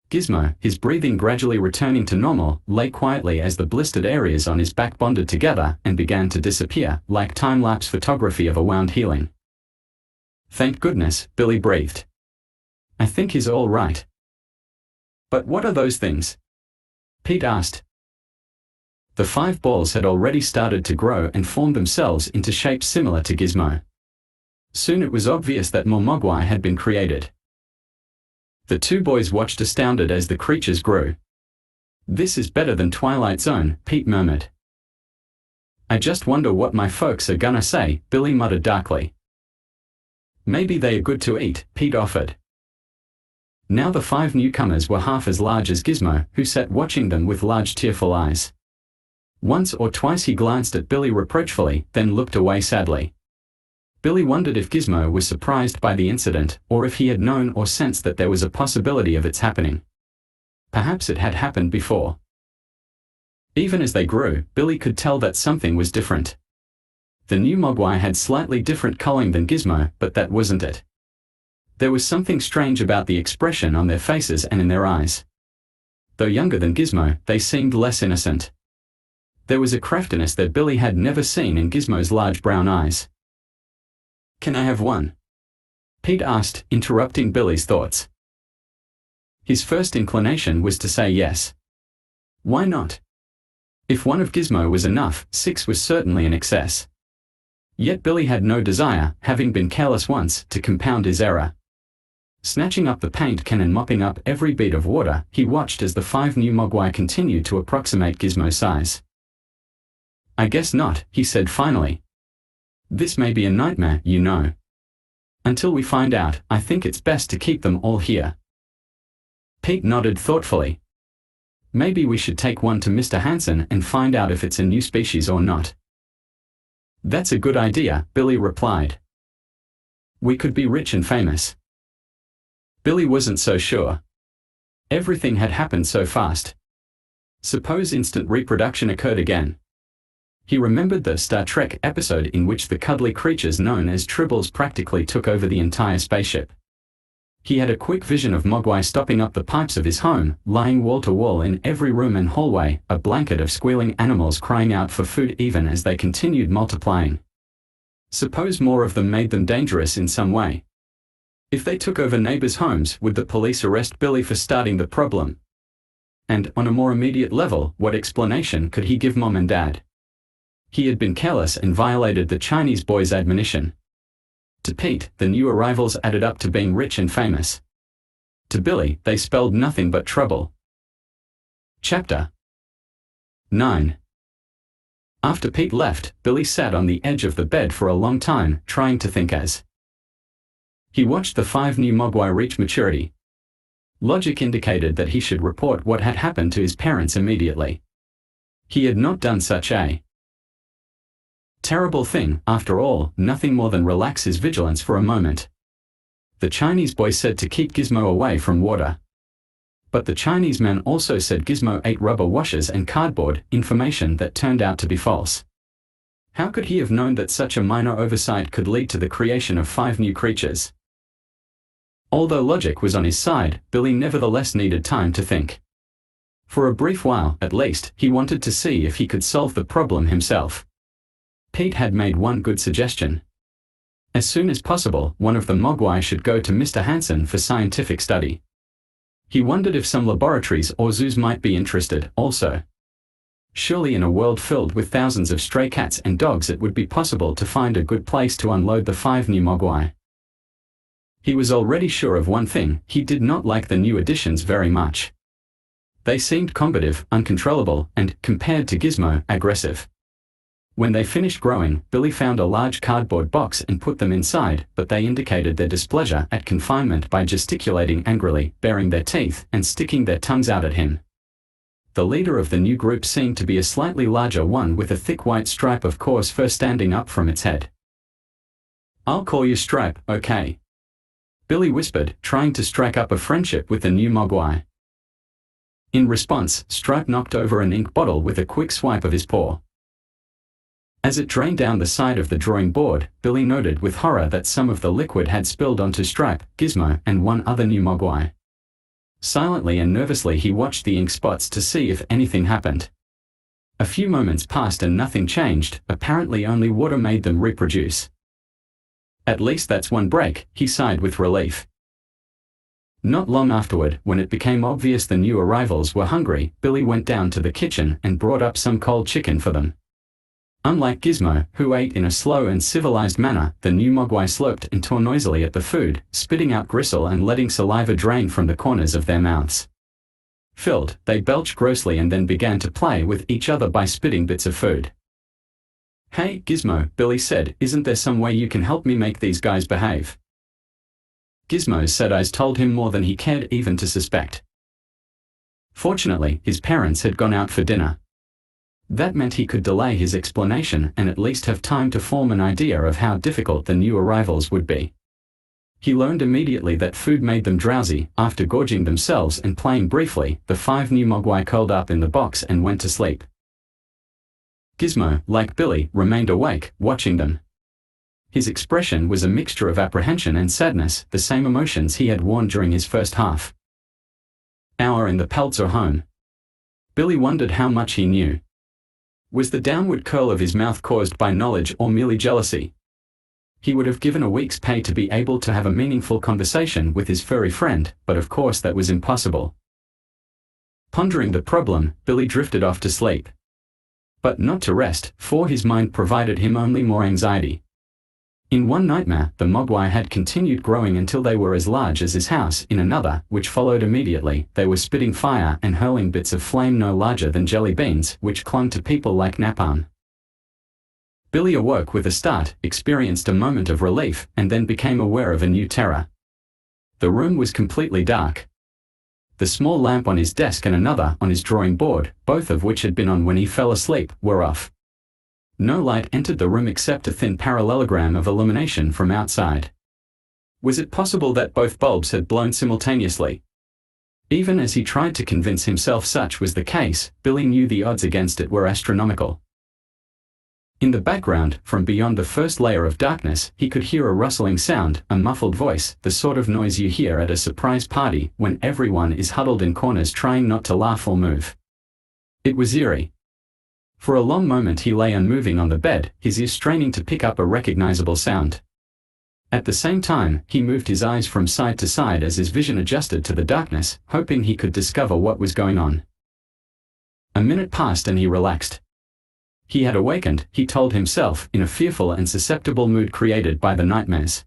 Speaker 1: Gizmo, his breathing gradually returning to normal, lay quietly as the blistered areas on his back bonded together and began to disappear, like time-lapse photography of a wound healing. "Thank goodness," Billy breathed. "I think he's all right." "But what are those things?" Pete asked. The 5 balls had already started to grow and form themselves into shapes similar to Gizmo. Soon it was obvious that more mogwai had been created. The 2 boys watched astounded as the creatures grew. "This is better than Twilight Zone," Pete murmured. "I just wonder what my folks are gonna say," Billy muttered darkly. "Maybe they are good to eat," Pete offered. Now the 5 newcomers were half as large as Gizmo, who sat watching them with large tearful eyes. Once or twice he glanced at Billy reproachfully, then looked away sadly. Billy wondered if Gizmo was surprised by the incident, or if he had known or sensed that there was a possibility of its happening. Perhaps it had happened before. Even as they grew, Billy could tell that something was different. The new mogwai had slightly different coloring than Gizmo, but that wasn't it. There was something strange about the expression on their faces and in their eyes. Though younger than Gizmo, they seemed less innocent. There was a craftiness that Billy had never seen in Gizmo's large brown eyes. "Can I have one?" Pete asked, interrupting Billy's thoughts. His first inclination was to say yes. Why not? If one of Gizmo was enough, 6 was certainly in excess. Yet Billy had no desire, having been careless once, to compound his error. Snatching up the paint can and mopping up every bead of water, he watched as the 5 new mogwai continued to approximate Gizmo's size. "I guess not," he said finally. "This may be a nightmare, you know. Until we find out, I think it's best to keep them all here." Pete nodded thoughtfully. "Maybe we should take one to Mr. Hansen and find out if it's a new species or not." "That's a good idea," Billy replied. "We could be rich and famous." Billy wasn't so sure. Everything had happened so fast. Suppose instant reproduction occurred again. He remembered the Star Trek episode in which the cuddly creatures known as tribbles practically took over the entire spaceship. He had a quick vision of mogwai stopping up the pipes of his home, lying wall to wall in every room and hallway, a blanket of squealing animals crying out for food even as they continued multiplying. Suppose more of them made them dangerous in some way. If they took over neighbors' homes, would the police arrest Billy for starting the problem? And, on a more immediate level, what explanation could he give Mom and Dad? He had been careless and violated the Chinese boy's admonition. To Pete, the new arrivals added up to being rich and famous. To Billy, they spelled nothing but trouble. Chapter 9. After Pete left, Billy sat on the edge of the bed for a long time, trying to think as he watched the 5 new mogwai reach maturity. Logic indicated that he should report what had happened to his parents immediately. He had not done such a terrible thing, after all, nothing more than relax his vigilance for a moment. The Chinese boy said to keep Gizmo away from water. But the Chinese man also said Gizmo ate rubber washers and cardboard, information that turned out to be false. How could he have known that such a minor oversight could lead to the creation of 5 new creatures? Although logic was on his side, Billy nevertheless needed time to think. For a brief while, at least, he wanted to see if he could solve the problem himself. Pete had made one good suggestion. As soon as possible, one of the mogwai should go to Mr. Hansen for scientific study. He wondered if some laboratories or zoos might be interested, also. Surely in a world filled with thousands of stray cats and dogs it would be possible to find a good place to unload the 5 new mogwai. He was already sure of one thing: he did not like the new additions very much. They seemed combative, uncontrollable, and, compared to Gizmo, aggressive. When they finished growing, Billy found a large cardboard box and put them inside, but they indicated their displeasure at confinement by gesticulating angrily, baring their teeth, and sticking their tongues out at him. The leader of the new group seemed to be a slightly larger one with a thick white stripe of coarse fur standing up from its head. "I'll call you Stripe, okay?" Billy whispered, trying to strike up a friendship with the new Mogwai. In response, Stripe knocked over an ink bottle with a quick swipe of his paw. As it drained down the side of the drawing board, Billy noted with horror that some of the liquid had spilled onto Stripe, Gizmo, and one other new Mogwai. Silently and nervously he watched the ink spots to see if anything happened. A few moments passed and nothing changed, apparently only water made them reproduce. "At least that's one break," he sighed with relief. Not long afterward, when it became obvious the new arrivals were hungry, Billy went down to the kitchen and brought up some cold chicken for them. Unlike Gizmo, who ate in a slow and civilized manner, the new Mogwai slurped and tore noisily at the food, spitting out gristle and letting saliva drain from the corners of their mouths. Filled, they belched grossly and then began to play with each other by spitting bits of food. "Hey, Gizmo," Billy said, "isn't there some way you can help me make these guys behave?" Gizmo's sad eyes told him more than he cared even to suspect. Fortunately, his parents had gone out for dinner. That meant he could delay his explanation and at least have time to form an idea of how difficult the new arrivals would be. He learned immediately that food made them drowsy. After gorging themselves and playing briefly, the 5 new Mogwai curled up in the box and went to sleep. Gizmo, like Billy, remained awake, watching them. His expression was a mixture of apprehension and sadness, the same emotions he had worn during his first half hour in the Peltzer home. Billy wondered how much he knew. Was the downward curl of his mouth caused by knowledge or merely jealousy? He would have given a week's pay to be able to have a meaningful conversation with his furry friend, but of course that was impossible. Pondering the problem, Billy drifted off to sleep. But not to rest, for his mind provided him only more anxiety. In one nightmare, the Mogwai had continued growing until they were as large as his house. In another, which followed immediately, they were spitting fire and hurling bits of flame no larger than jelly beans, which clung to people like napalm. Billy awoke with a start, experienced a moment of relief, and then became aware of a new terror. The room was completely dark. The small lamp on his desk and another on his drawing board, both of which had been on when he fell asleep, were off. No light entered the room except a thin parallelogram of illumination from outside. Was it possible that both bulbs had blown simultaneously? Even as he tried to convince himself such was the case, Billy knew the odds against it were astronomical. In the background, from beyond the first layer of darkness, he could hear a rustling sound, a muffled voice, the sort of noise you hear at a surprise party when everyone is huddled in corners trying not to laugh or move. It was eerie. For a long moment he lay unmoving on the bed, his ears straining to pick up a recognizable sound. At the same time, he moved his eyes from side to side as his vision adjusted to the darkness, hoping he could discover what was going on. A minute passed and he relaxed. He had awakened, he told himself, in a fearful and susceptible mood created by the nightmares.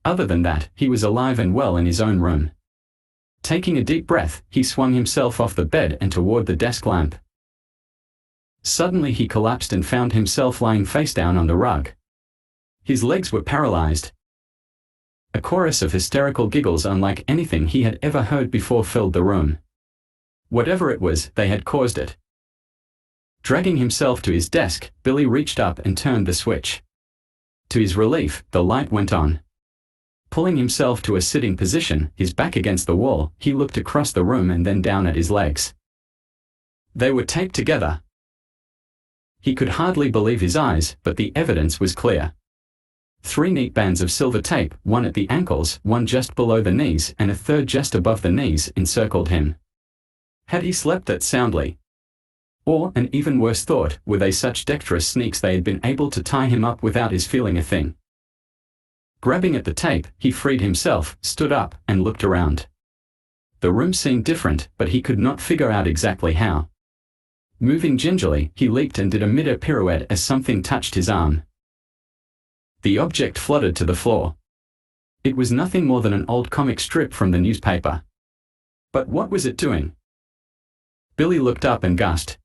Speaker 1: Other than that, he was alive and well in his own room. Taking a deep breath, he swung himself off the bed and toward the desk lamp. Suddenly he collapsed and found himself lying face down on the rug. His legs were paralyzed. A chorus of hysterical giggles unlike anything he had ever heard before filled the room. Whatever it was, they had caused it. Dragging himself to his desk, Billy reached up and turned the switch. To his relief, the light went on. Pulling himself to a sitting position, his back against the wall, he looked across the room and then down at his legs. They were taped together. He could hardly believe his eyes, but the evidence was clear. 3 neat bands of silver tape, one at the ankles, one just below the knees, and a third just above the knees, encircled him. Had he slept that soundly? Or, an even worse thought, were they such dexterous sneaks they had been able to tie him up without his feeling a thing? Grabbing at the tape, he freed himself, stood up, and looked around. The room seemed different, but he could not figure out exactly how. Moving gingerly, he leaped and did a mid-air pirouette as something touched his arm. The object fluttered to the floor. It was nothing more than an old comic strip from the newspaper. But what was it doing? Billy looked up and gasped.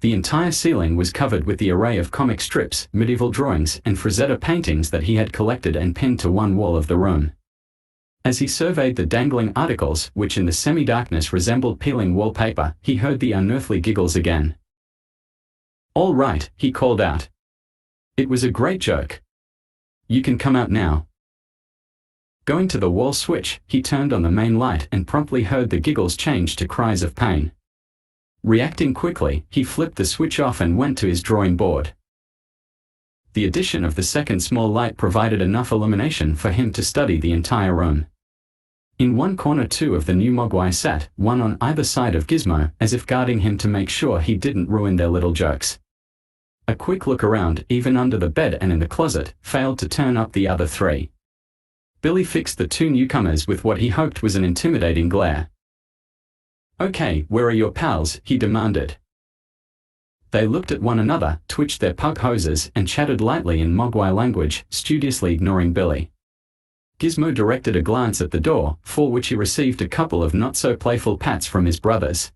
Speaker 1: The entire ceiling was covered with the array of comic strips, medieval drawings, and Frazetta paintings that he had collected and pinned to one wall of the room. As he surveyed the dangling articles, which in the semi-darkness resembled peeling wallpaper, he heard the unearthly giggles again. "All right," he called out. "It was a great joke. You can come out now." Going to the wall switch, he turned on the main light and promptly heard the giggles change to cries of pain. Reacting quickly, he flipped the switch off and went to his drawing board. The addition of the second small light provided enough illumination for him to study the entire room. In one corner two of the new Mogwai sat, one on either side of Gizmo, as if guarding him to make sure he didn't ruin their little jokes. A quick look around, even under the bed and in the closet, failed to turn up the other three. Billy fixed the two newcomers with what he hoped was an intimidating glare. "Okay, where are your pals?" he demanded. They looked at one another, twitched their pug hoses, and chatted lightly in Mogwai language, studiously ignoring Billy. Gizmo directed a glance at the door, for which he received a couple of not-so-playful pats from his brothers.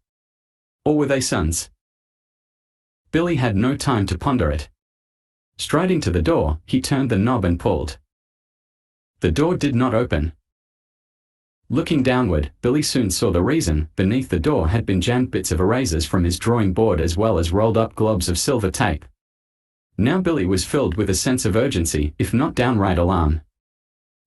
Speaker 1: Or were they sons? Billy had no time to ponder it. Striding to the door, he turned the knob and pulled. The door did not open. Looking downward, Billy soon saw the reason. Beneath the door had been jammed bits of erasers from his drawing board as well as rolled up globs of silver tape. Now Billy was filled with a sense of urgency, if not downright alarm.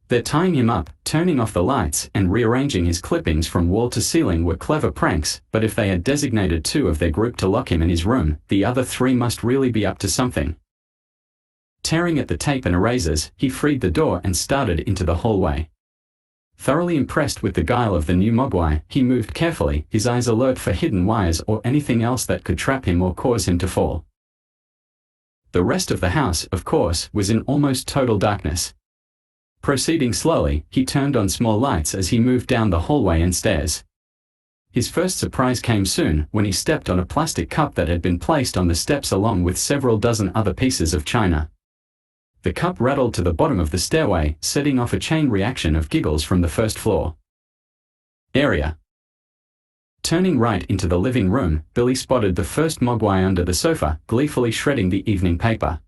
Speaker 1: They're tying him up, turning off the lights, and rearranging his clippings from wall to ceiling were clever pranks, but if they had designated two of their group to lock him in his room, the other three must really be up to something. Tearing at the tape and erasers, he freed the door and started into the hallway. Thoroughly impressed with the guile of the new Mogwai, he moved carefully, his eyes alert for hidden wires or anything else that could trap him or cause him to fall. The rest of the house, of course, was in almost total darkness. Proceeding slowly, he turned on small lights as he moved down the hallway and stairs. His first surprise came soon, when he stepped on a plastic cup that had been placed on the steps along with several dozen other pieces of china. The cup rattled to the bottom of the stairway, setting off a chain reaction of giggles from the first floor area. Turning right into the living room, Billy spotted the first Mogwai under the sofa, gleefully shredding the evening paper.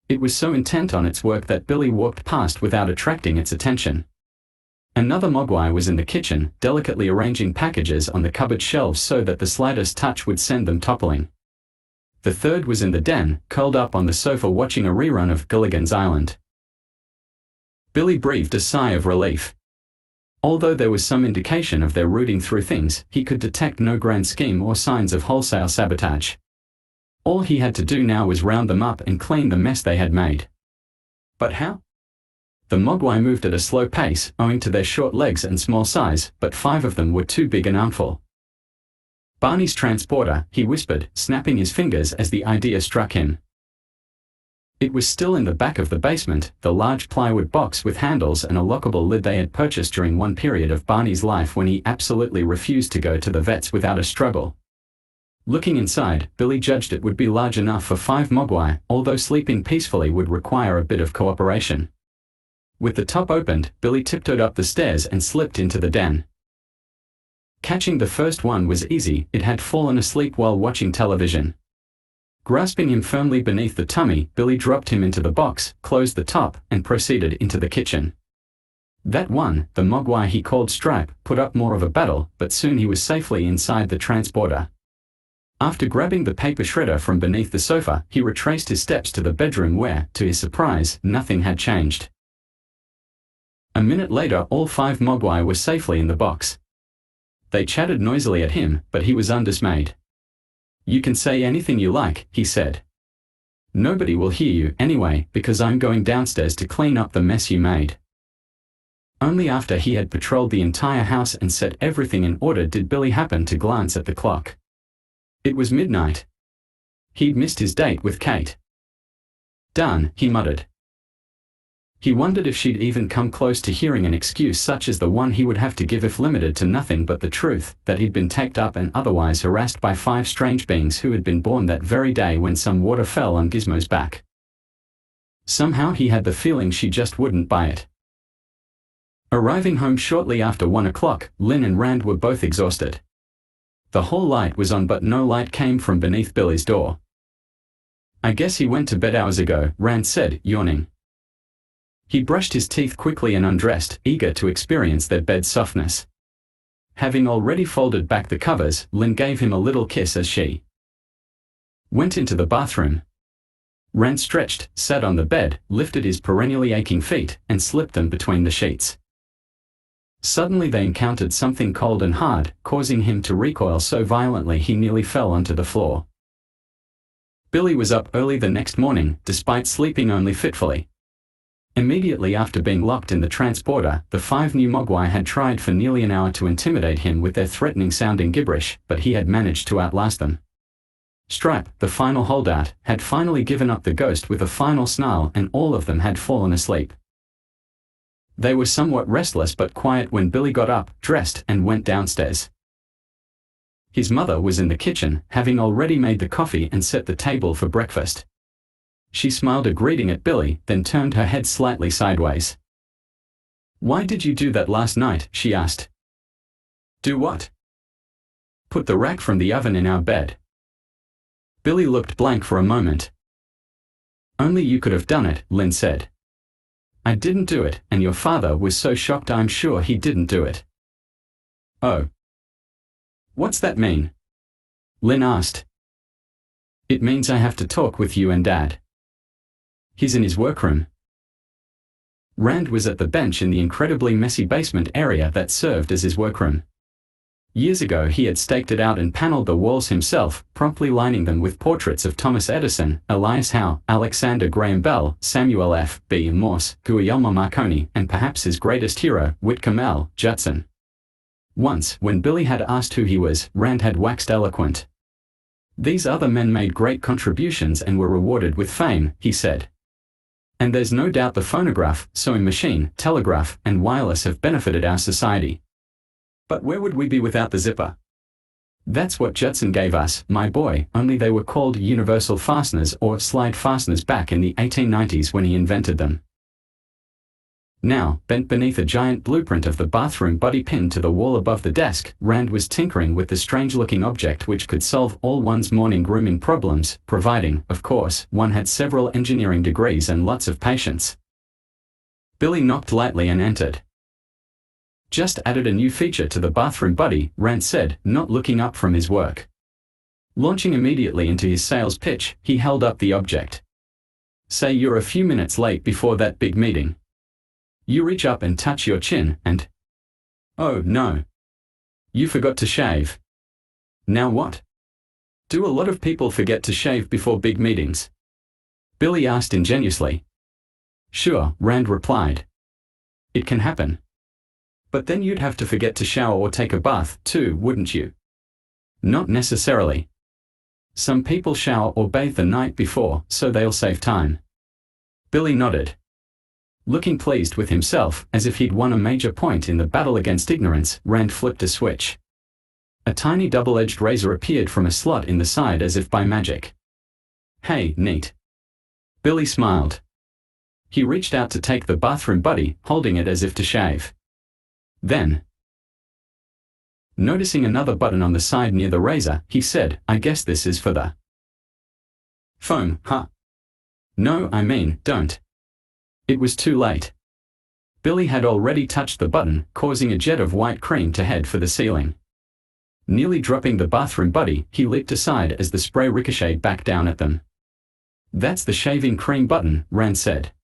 Speaker 1: It was so intent on its work that Billy walked past without attracting its attention. Another Mogwai was in the kitchen, delicately arranging packages on the cupboard shelves so that the slightest touch would send them toppling. The third was in the den, curled up on the sofa watching a rerun of Gilligan's Island. Billy breathed a sigh of relief. Although there was some indication of their rooting through things, he could detect no grand scheme or signs of wholesale sabotage. All he had to do now was round them up and clean the mess they had made. But how? The Mogwai moved at a slow pace, owing to their short legs and small size, but 5 of them were too big an armful. "Barney's transporter," he whispered, snapping his fingers as the idea struck him. It was still in the back of the basement, the large plywood box with handles and a lockable lid they had purchased during one period of Barney's life when he absolutely refused to go to the vets without a struggle. Looking inside, Billy judged it would be large enough for 5 Mogwai, although sleeping peacefully would require a bit of cooperation. With the top opened, Billy tiptoed up the stairs and slipped into the den. Catching the first one was easy, it had fallen asleep while watching television. Grasping him firmly beneath the tummy, Billy dropped him into the box, closed the top, and proceeded into the kitchen. That one, the Mogwai he called Stripe, put up more of a battle, but soon he was safely inside the transporter. After grabbing the paper shredder from beneath the sofa, he retraced his steps to the bedroom where, to his surprise, nothing had changed. A minute later all 5 Mogwai were safely in the box. They chatted noisily at him, but he was undismayed. "You can say anything you like," he said. "Nobody will hear you, anyway, because I'm going downstairs to clean up the mess you made." Only after he had patrolled the entire house and set everything in order did Billy happen to glance at the clock. It was midnight. He'd missed his date with Kate. "Darn," he muttered. He wondered if she'd even come close to hearing an excuse such as the one he would have to give if limited to nothing but the truth, that he'd been tacked up and otherwise harassed by 5 strange beings who had been born that very day when some water fell on Gizmo's back. Somehow he had the feeling she just wouldn't buy it. Arriving home shortly after 1 o'clock, Lynn and Rand were both exhausted. The hall light was on, but no light came from beneath Billy's door. "I guess he went to bed hours ago," Rand said, yawning. He brushed his teeth quickly and undressed, eager to experience their bed's softness. Having already folded back the covers, Lynn gave him a little kiss as she went into the bathroom. Rand stretched, sat on the bed, lifted his perennially aching feet, and slipped them between the sheets. Suddenly they encountered something cold and hard, causing him to recoil so violently he nearly fell onto the floor. Billy was up early the next morning, despite sleeping only fitfully. Immediately after being locked in the transporter, the 5 new Mogwai had tried for nearly an hour to intimidate him with their threatening-sounding gibberish, but he had managed to outlast them. Stripe, the final holdout, had finally given up the ghost with a final snarl, and all of them had fallen asleep. They were somewhat restless but quiet when Billy got up, dressed, and went downstairs. His mother was in the kitchen, having already made the coffee and set the table for breakfast. She smiled a greeting at Billy, then turned her head slightly sideways. "Why did you do that last night?" she asked. "Do what?" "Put the rack from the oven in our bed." Billy looked blank for a moment. "Only you could have done it," Lynn said. "I didn't do it, and your father was so shocked I'm sure he didn't do it." "Oh. What's that mean?" Lynn asked. "It means I have to talk with you and Dad." "He's in his workroom." Rand was at the bench in the incredibly messy basement area that served as his workroom. Years ago he had staked it out and paneled the walls himself, promptly lining them with portraits of Thomas Edison, Elias Howe, Alexander Graham Bell, Samuel F. B. Morse, Guglielmo Marconi, and perhaps his greatest hero, Whitcomb L. Judson. Once, when Billy had asked who he was, Rand had waxed eloquent. "These other men made great contributions and were rewarded with fame," he said. "And there's no doubt the phonograph, sewing machine, telegraph, and wireless have benefited our society. But where would we be without the zipper? That's what Judson gave us, my boy, only they were called universal fasteners or slide fasteners back in the 1890s when he invented them." Now, bent beneath a giant blueprint of the bathroom buddy pinned to the wall above the desk, Rand was tinkering with the strange-looking object which could solve all one's morning grooming problems, providing, of course, one had several engineering degrees and lots of patience. Billy knocked lightly and entered. "Just added a new feature to the bathroom buddy," Rand said, not looking up from his work. Launching immediately into his sales pitch, he held up the object. "Say you're a few minutes late before that big meeting. You reach up and touch your chin, and... oh no. You forgot to shave. Now what? Do a lot of people forget to shave before big meetings?" Billy asked ingenuously. "Sure," Rand replied. "It can happen. But then you'd have to forget to shower or take a bath, too, wouldn't you?" "Not necessarily. Some people shower or bathe the night before, so they'll save time." Billy nodded. Looking pleased with himself, as if he'd won a major point in the battle against ignorance, Rand flipped a switch. A tiny double-edged razor appeared from a slot in the side as if by magic. "Hey, neat." Billy smiled. He reached out to take the bathroom buddy, holding it as if to shave. Then, noticing another button on the side near the razor, he said, "I guess this is for the foam, huh?" "No, I mean, don't." It was too late. Billy had already touched the button, causing a jet of white cream to head for the ceiling. Nearly dropping the bathroom buddy, he leaped aside as the spray ricocheted back down at them. "That's the shaving cream button," Rand said.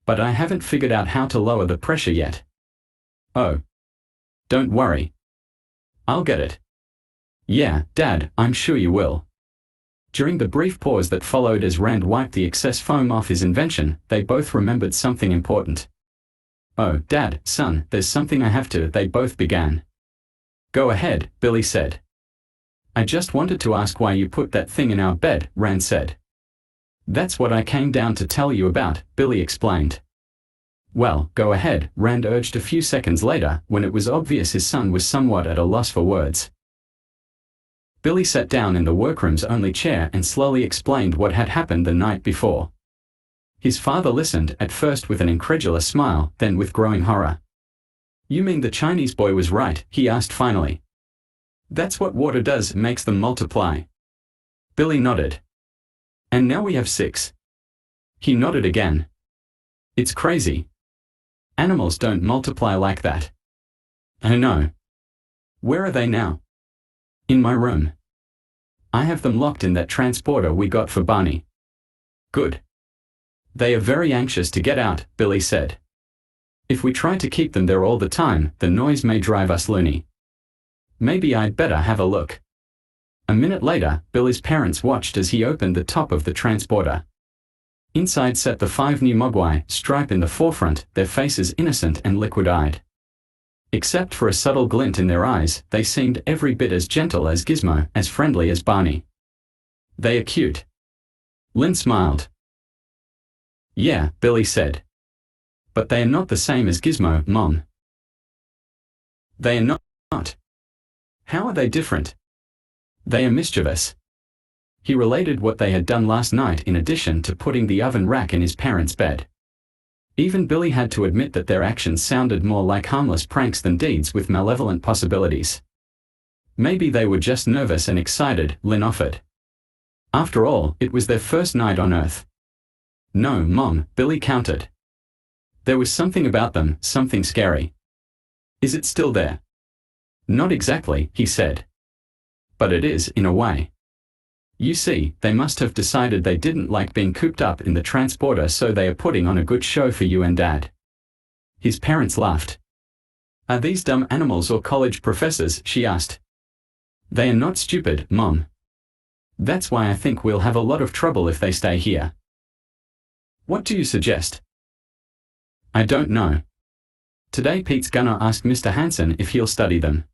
Speaker 1: "But I haven't figured out how to lower the pressure yet." "Oh. Don't worry. I'll get it." "Yeah, Dad, I'm sure you will." During the brief pause that followed as Rand wiped the excess foam off his invention, they both remembered something important. "Oh, Dad, son, there's something I have to," they both began. "Go ahead," Billy said. "I just wanted to ask why you put that thing in our bed," Rand said. "That's what I came down to tell you about," Billy explained. "Well, go ahead," Rand urged a few seconds later, when it was obvious his son was somewhat at a loss for words. Billy sat down in the workroom's only chair and slowly explained what had happened the night before. His father listened, at first with an incredulous smile, then with growing horror. You mean the Chinese boy was right? He asked finally. That's what water does, makes them multiply. Billy nodded. And now we have 6. He nodded again. It's crazy. Animals don't multiply like that. I know. Where are they now? In my room. I have them locked in that transporter we got for Barney. Good. They are very anxious to get out, Billy said. If we try to keep them there all the time, the noise may drive us loony. Maybe I'd better have a look. A minute later, Billy's parents watched as he opened the top of the transporter. Inside sat the 5 new Mogwai, Stripe in the forefront, their faces innocent and liquid-eyed. Except for a subtle glint in their eyes, they seemed every bit as gentle as Gizmo, as friendly as Barney. They are cute. Lynn smiled. Yeah, Billy said. But they are not the same as Gizmo, Mom. They are not. How are they different? They are mischievous. He related what they had done last night in addition to putting the oven rack in his parents' bed. Even Billy had to admit that their actions sounded more like harmless pranks than deeds with malevolent possibilities. Maybe they were just nervous and excited, Lynn offered. After all, it was their first night on Earth. No, Mom, Billy countered. There was something about them, something scary. Is it still there? Not exactly, he said. But it is, in a way. You see, they must have decided they didn't like being cooped up in the transporter, so they are putting on a good show for you and Dad. His parents laughed. Are these dumb animals or college professors? She asked. They are not stupid, Mom. That's why I think we'll have a lot of trouble if they stay here. What do you suggest? I don't know. Today Pete's gonna ask Mr. Hanson if he'll study them.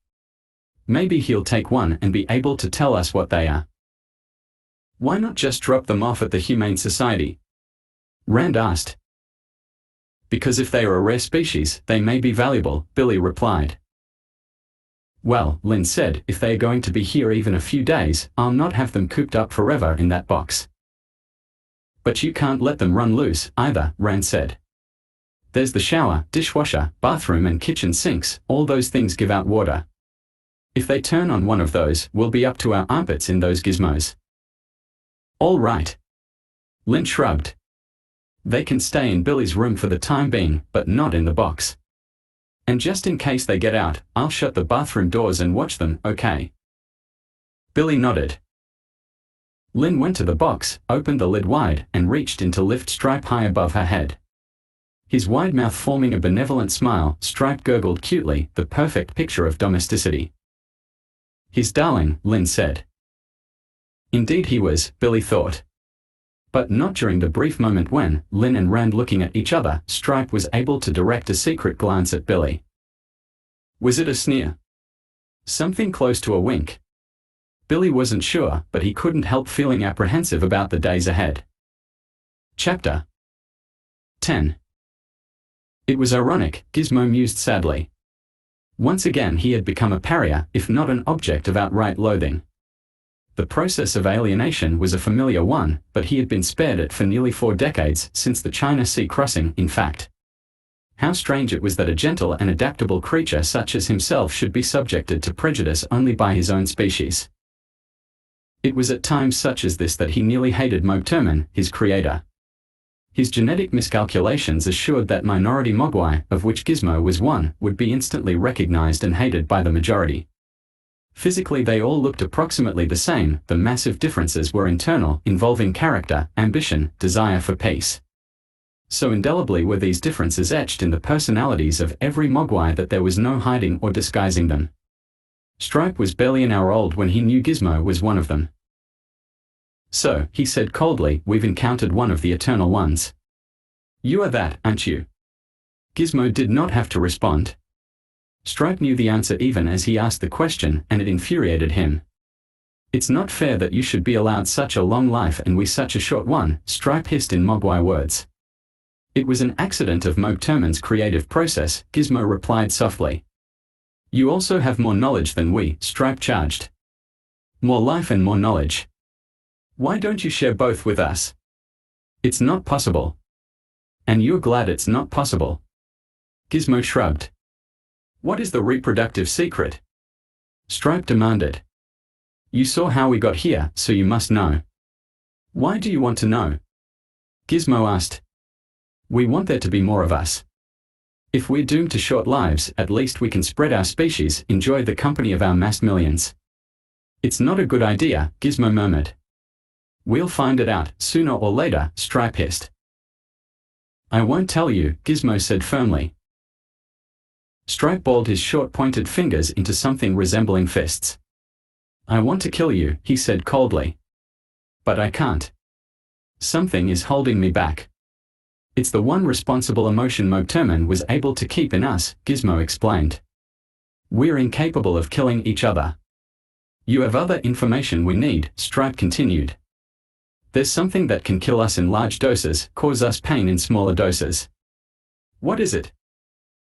Speaker 1: Maybe he'll take one and be able to tell us what they are. Why not just drop them off at the Humane Society? Rand asked. Because if they are a rare species, they may be valuable, Billy replied. Well, Lynn said, if they are going to be here even a few days, I'll not have them cooped up forever in that box. But you can't let them run loose, either, Rand said. There's the shower, dishwasher, bathroom and kitchen sinks, all those things give out water. If they turn on one of those, we'll be up to our armpits in those gizmos. All right. Lynn shrugged. They can stay in Billy's room for the time being, but not in the box. And just in case they get out, I'll shut the bathroom doors and watch them, okay? Billy nodded. Lynn went to the box, opened the lid wide, and reached in to lift Stripe high above her head. His wide mouth forming a benevolent smile, Stripe gurgled cutely, the perfect picture of domesticity. His darling, Lynn said. Indeed he was, Billy thought. But not during the brief moment when, Lynn and Rand looking at each other, Stripe was able to direct a secret glance at Billy. Was it a sneer? Something close to a wink. Billy wasn't sure, but he couldn't help feeling apprehensive about the days ahead. Chapter 10. It was ironic, Gizmo mused sadly. Once again he had become a pariah, if not an object of outright loathing. The process of alienation was a familiar one, but he had been spared it for nearly 4 decades, since the China Sea crossing, in fact. How strange it was that a gentle and adaptable creature such as himself should be subjected to prejudice only by his own species. It was at times such as this that he nearly hated Mogturman, his creator. His genetic miscalculations assured that minority Mogwai, of which Gizmo was one, would be instantly recognized and hated by the majority. Physically they all looked approximately the same, the massive differences were internal, involving character, ambition, desire for peace. So indelibly were these differences etched in the personalities of every Mogwai that there was no hiding or disguising them. Stripe was barely an hour old when he knew Gizmo was one of them. So, he said coldly, we've encountered one of the Eternal Ones. You are that, aren't you? Gizmo did not have to respond. Stripe knew the answer even as he asked the question, and it infuriated him. It's not fair that you should be allowed such a long life and we such a short one, Stripe hissed in Mogwai words. It was an accident of Mogturman's creative process, Gizmo replied softly. You also have more knowledge than we, Stripe charged. More life and more knowledge. Why don't you share both with us? It's not possible. And you're glad it's not possible. Gizmo shrugged. What is the reproductive secret? Stripe demanded. You saw how we got here, so you must know. Why do you want to know? Gizmo asked. We want there to be more of us. If we're doomed to short lives, at least we can spread our species, enjoy the company of our massed millions. It's not a good idea, Gizmo murmured. We'll find it out, sooner or later, Stripe hissed. I won't tell you, Gizmo said firmly. Stripe balled his short pointed fingers into something resembling fists. I want to kill you, he said coldly. But I can't. Something is holding me back. It's the one responsible emotion Mogterman was able to keep in us, Gizmo explained. We're incapable of killing each other. You have other information we need, Stripe continued. There's something that can kill us in large doses, cause us pain in smaller doses. What is it?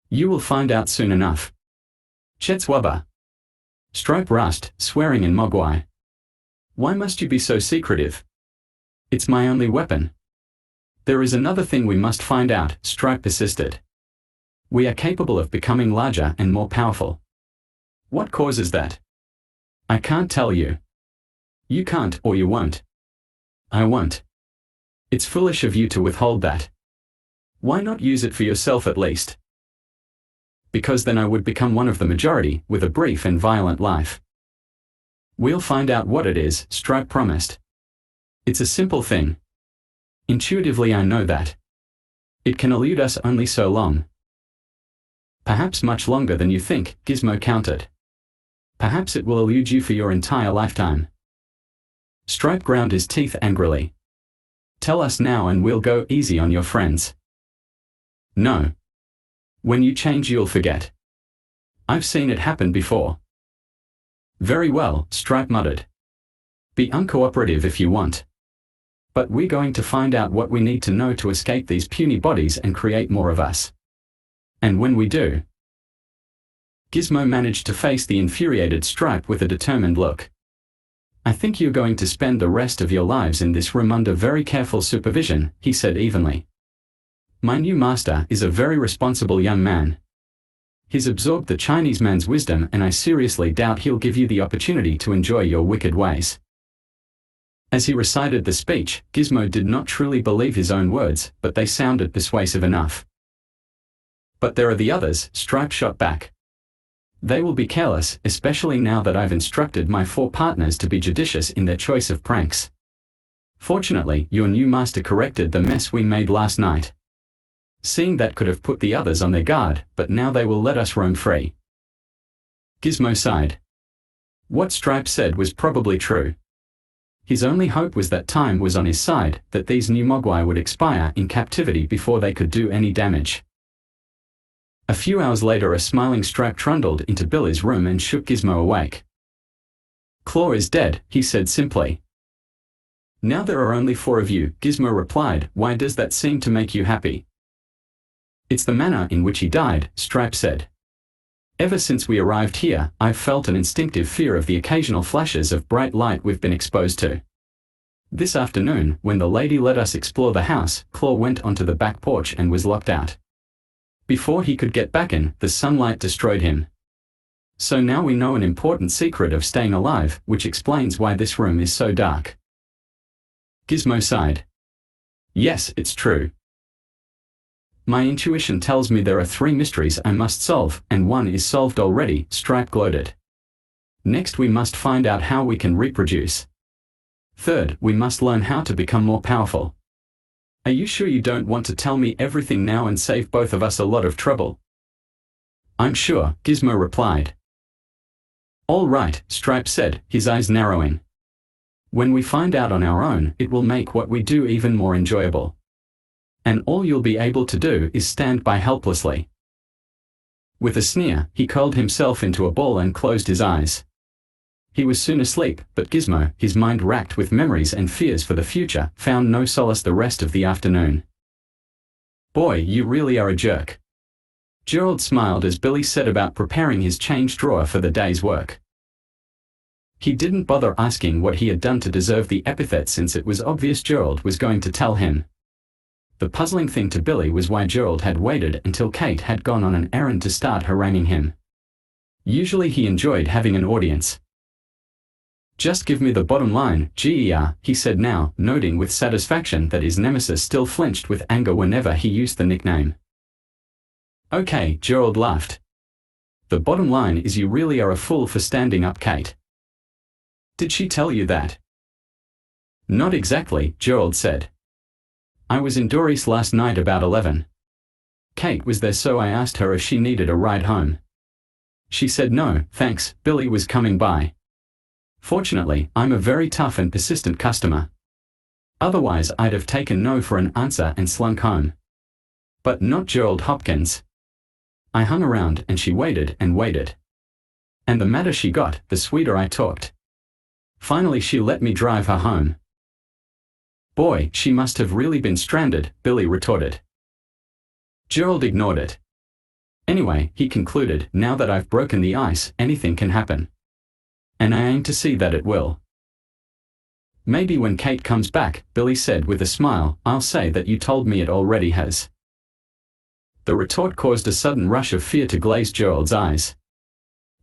Speaker 1: You will find out soon enough. Chetswaba. Stripe rasped, swearing in Mogwai. Why must you be so secretive? It's my only weapon. There is another thing we must find out, Stripe persisted. We are capable of becoming larger and more powerful. What causes that? I can't tell you. You can't or you won't. I won't. It's foolish of you to withhold that. Why not use it for yourself at least? Because then I would become one of the majority, with a brief and violent life. We'll find out what it is, Stripe promised. It's a simple thing. Intuitively I know that. It can elude us only so long. Perhaps much longer than you think, Gizmo countered. Perhaps it will elude you for your entire lifetime. Stripe ground his teeth angrily. Tell us now and we'll go easy on your friends. No. When you change you'll forget. I've seen it happen before. Very well, Stripe muttered. Be uncooperative if you want. But we're going to find out what we need to know to escape these puny bodies and create more of us. And when we do... Gizmo managed to face the infuriated Stripe with a determined look. I think you're going to spend the rest of your lives in this room under very careful supervision, he said evenly. My new master is a very responsible young man. He's absorbed the Chinese man's wisdom and I seriously doubt he'll give you the opportunity to enjoy your wicked ways. As he recited the speech, Gizmo did not truly believe his own words, but they sounded persuasive enough. But there are the others, Stripe shot back. They will be careless, especially now that I've instructed my 4 partners to be judicious in their choice of pranks. Fortunately, your new master corrected the mess we made last night. Seeing that could have put the others on their guard, but now they will let us roam free. Gizmo sighed. What Stripe said was probably true. His only hope was that time was on his side, that these new Mogwai would expire in captivity before they could do any damage. A few hours later a smiling Stripe trundled into Billy's room and shook Gizmo awake. Claw is dead, he said simply. Now there are only 4 of you, Gizmo replied. Why does that seem to make you happy? It's the manner in which he died, Stripe said. Ever since we arrived here, I've felt an instinctive fear of the occasional flashes of bright light we've been exposed to. This afternoon, when the lady let us explore the house, Claw went onto the back porch and was locked out. Before he could get back in, the sunlight destroyed him. So now we know an important secret of staying alive, which explains why this room is so dark. Gizmo sighed. Yes, it's true. My intuition tells me there are 3 mysteries I must solve, and one is solved already, Stripe gloated. Next we must find out how we can reproduce. Third, we must learn how to become more powerful. Are you sure you don't want to tell me everything now and save both of us a lot of trouble? I'm sure, Gizmo replied. All right, Stripe said, his eyes narrowing. When we find out on our own, it will make what we do even more enjoyable. And all you'll be able to do is stand by helplessly. With a sneer, he curled himself into a ball and closed his eyes. He was soon asleep, but Gizmo, his mind racked with memories and fears for the future, found no solace the rest of the afternoon. Boy, you really are a jerk. Gerald smiled as Billy set about preparing his change drawer for the day's work. He didn't bother asking what he had done to deserve the epithet since it was obvious Gerald was going to tell him. The puzzling thing to Billy was why Gerald had waited until Kate had gone on an errand to start haranguing him. Usually he enjoyed having an audience. Just give me the bottom line, GER, he said now, noting with satisfaction that his nemesis still flinched with anger whenever he used the nickname. Okay, Gerald laughed. The bottom line is you really are a fool for standing up, Kate. Did she tell you that? Not exactly, Gerald said. I was in Doris last night about 11. Kate was there, so I asked her if she needed a ride home. She said no, thanks, Billy was coming by. Fortunately, I'm a very tough and persistent customer. Otherwise I'd have taken no for an answer and slunk home. But not Gerald Hopkins. I hung around and she waited and waited. And the madder she got, the sweeter I talked. Finally she let me drive her home. Boy, she must have really been stranded, Billy retorted. Gerald ignored it. Anyway, he concluded, now that I've broken the ice, anything can happen. And I aim to see that it will. Maybe when Kate comes back, Billy said with a smile, I'll say that you told me it already has. The retort caused a sudden rush of fear to glaze Gerald's eyes.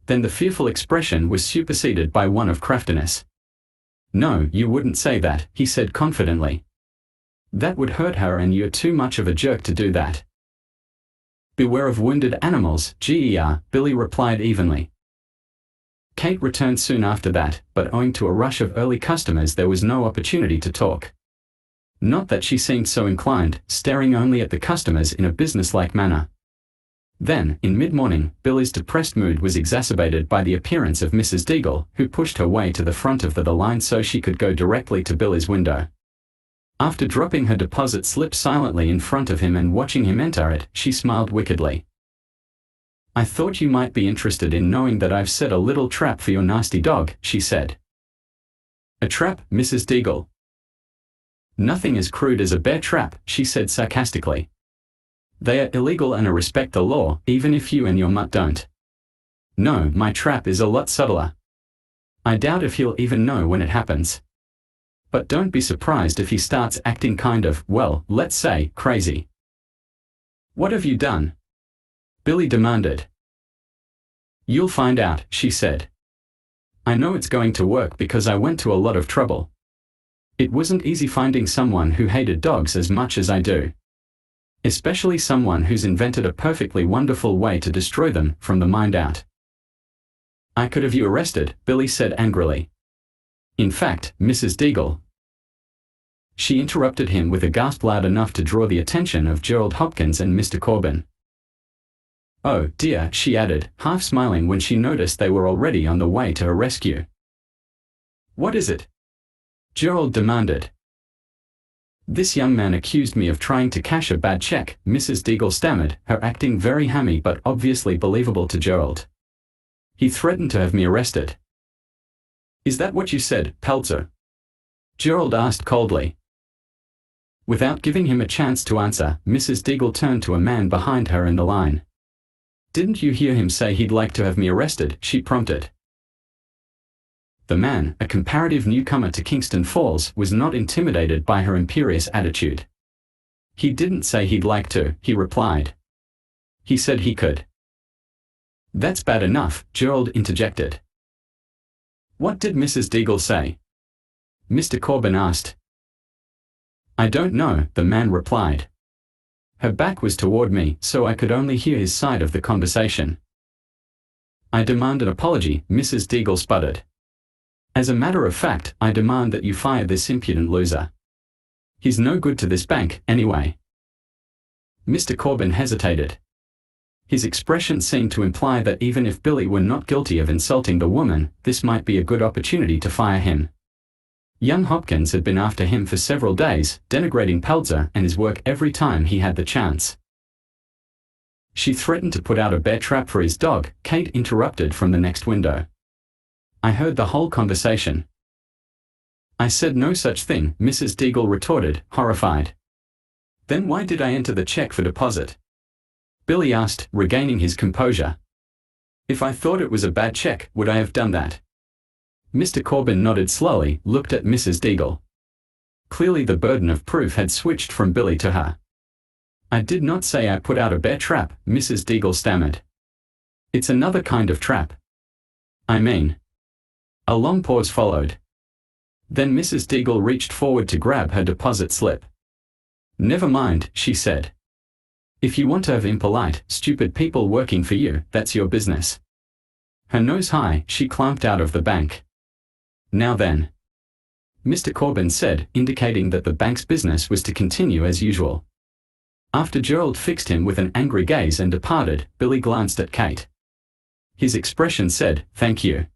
Speaker 1: Then the fearful expression was superseded by one of craftiness. No, you wouldn't say that, he said confidently. That would hurt her and you're too much of a jerk to do that. Beware of wounded animals, GER, Billy replied evenly. Kate returned soon after that, but owing to a rush of early customers there was no opportunity to talk. Not that she seemed so inclined, staring only at the customers in a businesslike manner. Then, in mid-morning, Billy's depressed mood was exacerbated by the appearance of Mrs. Deagle, who pushed her way to the front of the line so she could go directly to Billy's window. After dropping her deposit slip silently in front of him and watching him enter it, she smiled wickedly. I thought you might be interested in knowing that I've set a little trap for your nasty dog, she said. A trap, Mrs. Deagle? Nothing as crude as a bear trap, she said sarcastically. They are illegal and I respect the law, even if you and your mutt don't. No, my trap is a lot subtler. I doubt if he'll even know when it happens. But don't be surprised if he starts acting kind of, well, let's say, crazy. What have you done? Billy demanded. You'll find out, she said. I know it's going to work because I went to a lot of trouble. It wasn't easy finding someone who hated dogs as much as I do. Especially someone who's invented a perfectly wonderful way to destroy them from the mind out. I could have you arrested, Billy said angrily. In fact, Mrs. Deagle. She interrupted him with a gasp loud enough to draw the attention of Gerald Hopkins and Mr. Corbin. Oh dear, she added, half smiling when she noticed they were already on the way to her rescue. What is it? Gerald demanded. This young man accused me of trying to cash a bad check, Mrs. Deagle stammered, her acting very hammy but obviously believable to Gerald. He threatened to have me arrested. Is that what you said, Pelzer? Gerald asked coldly. Without giving him a chance to answer, Mrs. Deagle turned to a man behind her in the line. Didn't you hear him say he'd like to have me arrested, she prompted. The man, a comparative newcomer to Kingston Falls, was not intimidated by her imperious attitude. He didn't say he'd like to, he replied. He said he could. That's bad enough, Gerald interjected. What did Mrs. Deagle say? Mr. Corbin asked. I don't know, the man replied. Her back was toward me, so I could only hear his side of the conversation. I demand an apology, Mrs. Deagle sputtered. As a matter of fact, I demand that you fire this impudent loser. He's no good to this bank, anyway. Mr. Corbin hesitated. His expression seemed to imply that even if Billy were not guilty of insulting the woman, this might be a good opportunity to fire him. Young Hopkins had been after him for several days, denigrating Pelzer and his work every time he had the chance. She threatened to put out a bear trap for his dog, Kate interrupted from the next window. I heard the whole conversation. I said no such thing, Mrs. Deagle retorted, horrified. Then why did I enter the check for deposit? Billy asked, regaining his composure. If I thought it was a bad check, would I have done that? Mr. Corbin nodded slowly, looked at Mrs. Deagle. Clearly the burden of proof had switched from Billy to her. I did not say I put out a bear trap, Mrs. Deagle stammered. It's another kind of trap. I mean. A long pause followed. Then Mrs. Deagle reached forward to grab her deposit slip. Never mind, she said. If you want to have impolite, stupid people working for you, that's your business. Her nose high, she clamped out of the bank. Now then, Mr. Corbin said, indicating that the bank's business was to continue as usual. After Gerald fixed him with an angry gaze and departed, Billy glanced at Kate. His expression said, "Thank you."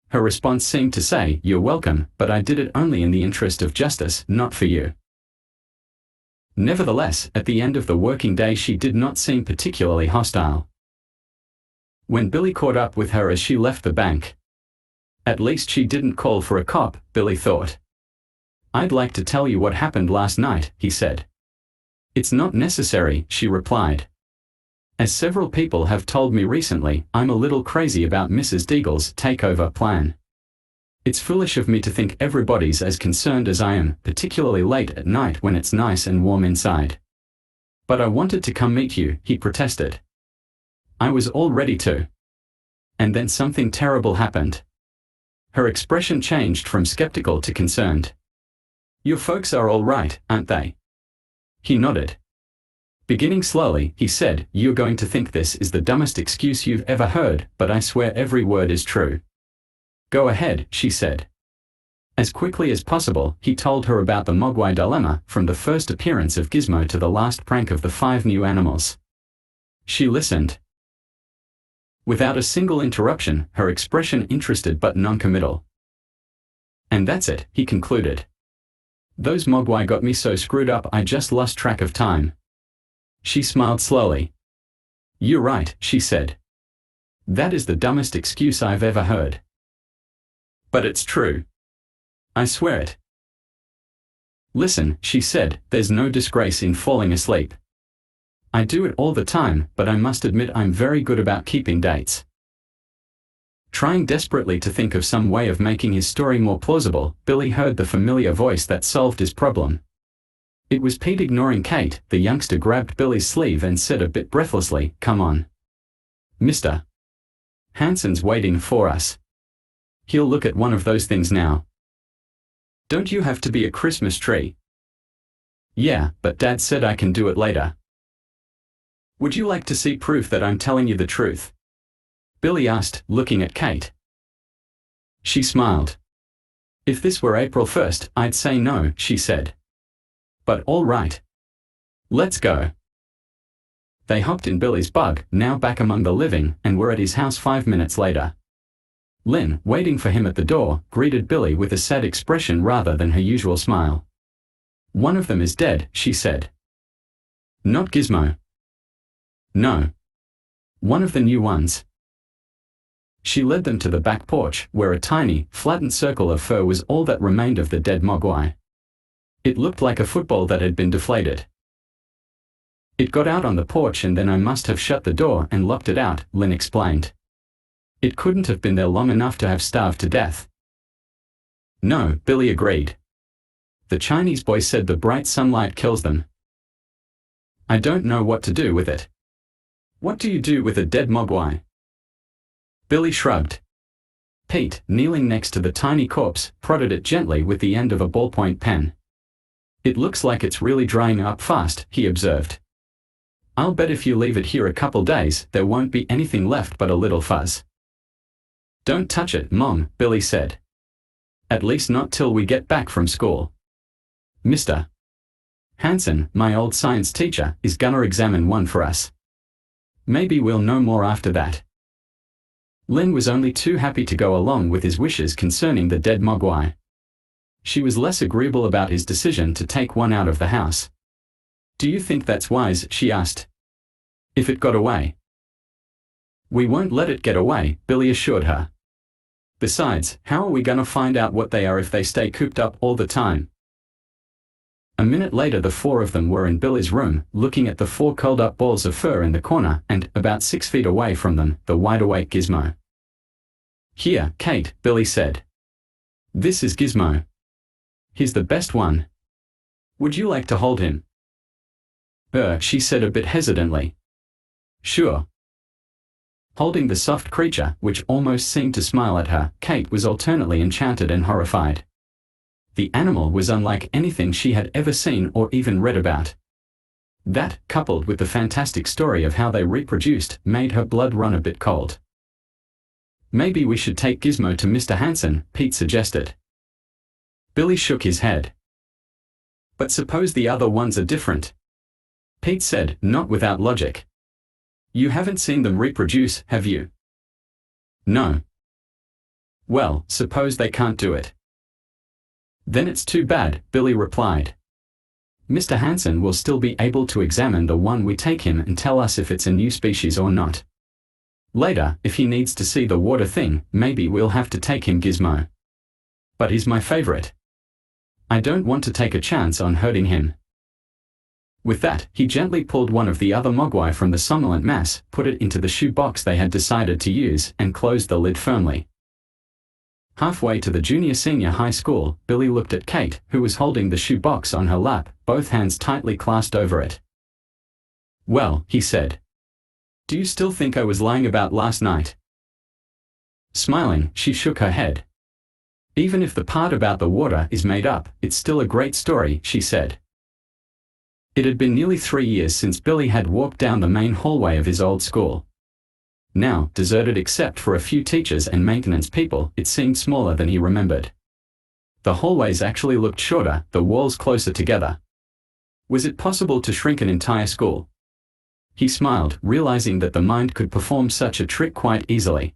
Speaker 1: Her response seemed to say, "You're welcome, but I did it only in the interest of justice, not for you." Nevertheless, at the end of the working day she did not seem particularly hostile. When Billy caught up with her as she left the bank, at least she didn't call for a cop, Billy thought. "I'd like to tell you what happened last night," he said. "It's not necessary," she replied. "As several people have told me recently, I'm a little crazy about Mrs. Deagle's takeover plan. It's foolish of me to think everybody's as concerned as I am, particularly late at night when it's nice and warm inside. But I wanted to come meet you," he protested. "I was all ready to. And then something terrible happened." Her expression changed from skeptical to concerned. "Your folks are all right, aren't they?" He nodded. Beginning slowly, he said, "You're going to think this is the dumbest excuse you've ever heard, but I swear every word is true." "Go ahead," she said. As quickly as possible, he told her about the Mogwai dilemma, from the first appearance of Gizmo to the last prank of the 5 new animals. She listened. Without a single interruption, her expression interested but non-committal. "And that's it," he concluded. "Those Mogwai got me so screwed up I just lost track of time." She smiled slowly. "You're right," she said. "That is the dumbest excuse I've ever heard. But it's true. I swear it." "Listen," she said, "there's no disgrace in falling asleep. I do it all the time, but I must admit I'm very good about keeping dates." Trying desperately to think of some way of making his story more plausible, Billy heard the familiar voice that solved his problem. It was Pete. Ignoring Kate, the youngster grabbed Billy's sleeve and said a bit breathlessly, "Come on. Mr. Hansen's waiting for us. He'll look at one of those things now." "Don't you have to be a Christmas tree?" "Yeah, but Dad said I can do it later." "Would you like to see proof that I'm telling you the truth?" Billy asked, looking at Kate. She smiled. "If this were April 1st, I'd say no," she said. "But all right. Let's go." They hopped in Billy's bug, now back among the living, and were at his house 5 minutes later. Lynn, waiting for him at the door, greeted Billy with a sad expression rather than her usual smile. "One of them is dead," she said. "Not Gizmo." "No. One of the new ones." She led them to the back porch, where a tiny, flattened circle of fur was all that remained of the dead Mogwai. It looked like a football that had been deflated. "It got out on the porch and then I must have shut the door and locked it out," Lynn explained. "It couldn't have been there long enough to have starved to death." "No," Billy agreed. "The Chinese boy said the bright sunlight kills them." "I don't know what to do with it." "What do you do with a dead Mogwai?" Billy shrugged. Pete, kneeling next to the tiny corpse, prodded it gently with the end of a ballpoint pen. "It looks like it's really drying up fast," he observed. "I'll bet if you leave it here a couple days, there won't be anything left but a little fuzz." "Don't touch it, Mom," Billy said. "At least not till we get back from school. Mr. Hansen, my old science teacher, is gonna examine one for us. Maybe we'll know more after that." Lynn was only too happy to go along with his wishes concerning the dead Mogwai. She was less agreeable about his decision to take one out of the house. "Do you think that's wise?" she asked. "If it got away?" "We won't let it get away," Billy assured her. "Besides, how are we gonna find out what they are if they stay cooped up all the time?" A minute later the 4 of them were in Billy's room, looking at the 4 curled-up balls of fur in the corner, and, about 6 feet away from them, the wide-awake Gizmo. "Here, Kate," Billy said. "This is Gizmo. He's the best one. Would you like to hold him?" She said a bit hesitantly. "Sure." Holding the soft creature, which almost seemed to smile at her, Kate was alternately enchanted and horrified. The animal was unlike anything she had ever seen or even read about. That, coupled with the fantastic story of how they reproduced, made her blood run a bit cold. "Maybe we should take Gizmo to Mr. Hansen," Pete suggested. Billy shook his head. "But suppose the other ones are different?" Pete said, not without logic. "You haven't seen them reproduce, have you?" "No." "Well, suppose they can't do it?" "Then it's too bad," Billy replied. "Mr. Hansen will still be able to examine the one we take him and tell us if it's a new species or not. Later, if he needs to see the water thing, maybe we'll have to take him Gizmo. But he's my favorite. I don't want to take a chance on hurting him." With that, he gently pulled one of the other mogwai from the somnolent mass, put it into the shoe box they had decided to use, and closed the lid firmly. Halfway to the junior-senior high school, Billy looked at Kate, who was holding the shoe box on her lap, both hands tightly clasped over it. "Well," he said. "Do you still think I was lying about last night?" Smiling, she shook her head. "Even if the part about the water is made up, it's still a great story," she said. It had been nearly 3 years since Billy had walked down the main hallway of his old school. Now, deserted except for a few teachers and maintenance people, it seemed smaller than he remembered. The hallways actually looked shorter, the walls closer together. Was it possible to shrink an entire school? He smiled, realizing that the mind could perform such a trick quite easily.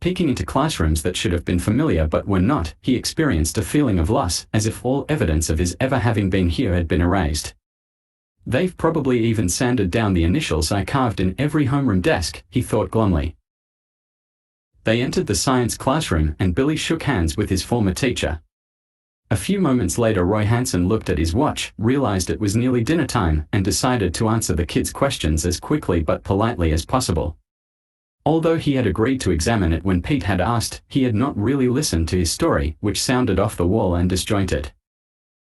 Speaker 1: Peeking into classrooms that should have been familiar but were not, he experienced a feeling of loss, as if all evidence of his ever having been here had been erased. "They've probably even sanded down the initials I carved in every homeroom desk," he thought glumly. They entered the science classroom and Billy shook hands with his former teacher. A few moments later Roy Hansen looked at his watch, realized it was nearly dinner time, and decided to answer the kids' questions as quickly but politely as possible. Although he had agreed to examine it when Pete had asked, he had not really listened to his story, which sounded off the wall and disjointed.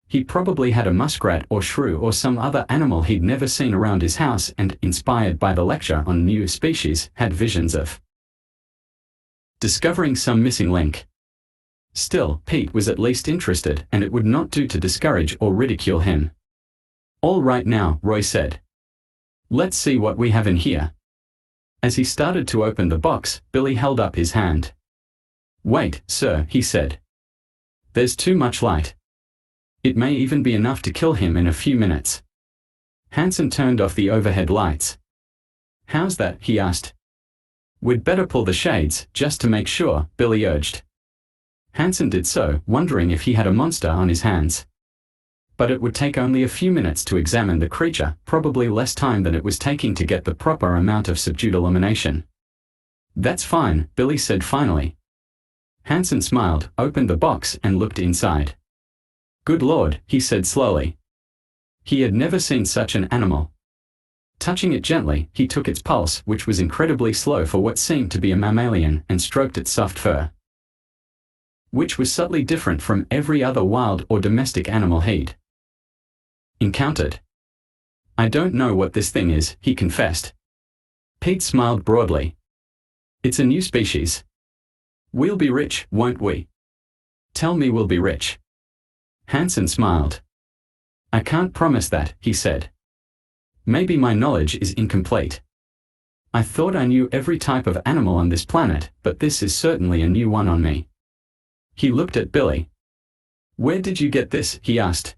Speaker 1: He probably had a muskrat or shrew or some other animal he'd never seen around his house and, inspired by the lecture on new species, had visions of discovering some missing link. Still, Pete was at least interested, and it would not do to discourage or ridicule him. "All right now," Roy said. "Let's see what we have in here." As he started to open the box, Billy held up his hand. "Wait, sir," he said. "There's too much light. It may even be enough to kill him in a few minutes." Hansen turned off the overhead lights. "How's that?" he asked. "We'd better pull the shades, just to make sure," Billy urged. Hansen did so, wondering if he had a monster on his hands. But it would take only a few minutes to examine the creature, probably less time than it was taking to get the proper amount of subdued illumination. "That's fine," Billy said finally. Hansen smiled, opened the box, and looked inside. "Good Lord," he said slowly. He had never seen such an animal. Touching it gently, he took its pulse, which was incredibly slow for what seemed to be a mammalian, and stroked its soft fur, which was subtly different from every other wild or domestic animal he'd encountered. "I don't know what this thing is," he confessed. Pete smiled broadly. "It's a new species. We'll be rich, won't we? Tell me we'll be rich." Hansen smiled. "I can't promise that," he said. "Maybe my knowledge is incomplete. I thought I knew every type of animal on this planet, but this is certainly a new one on me." He looked at Billy. "Where did you get this?" he asked.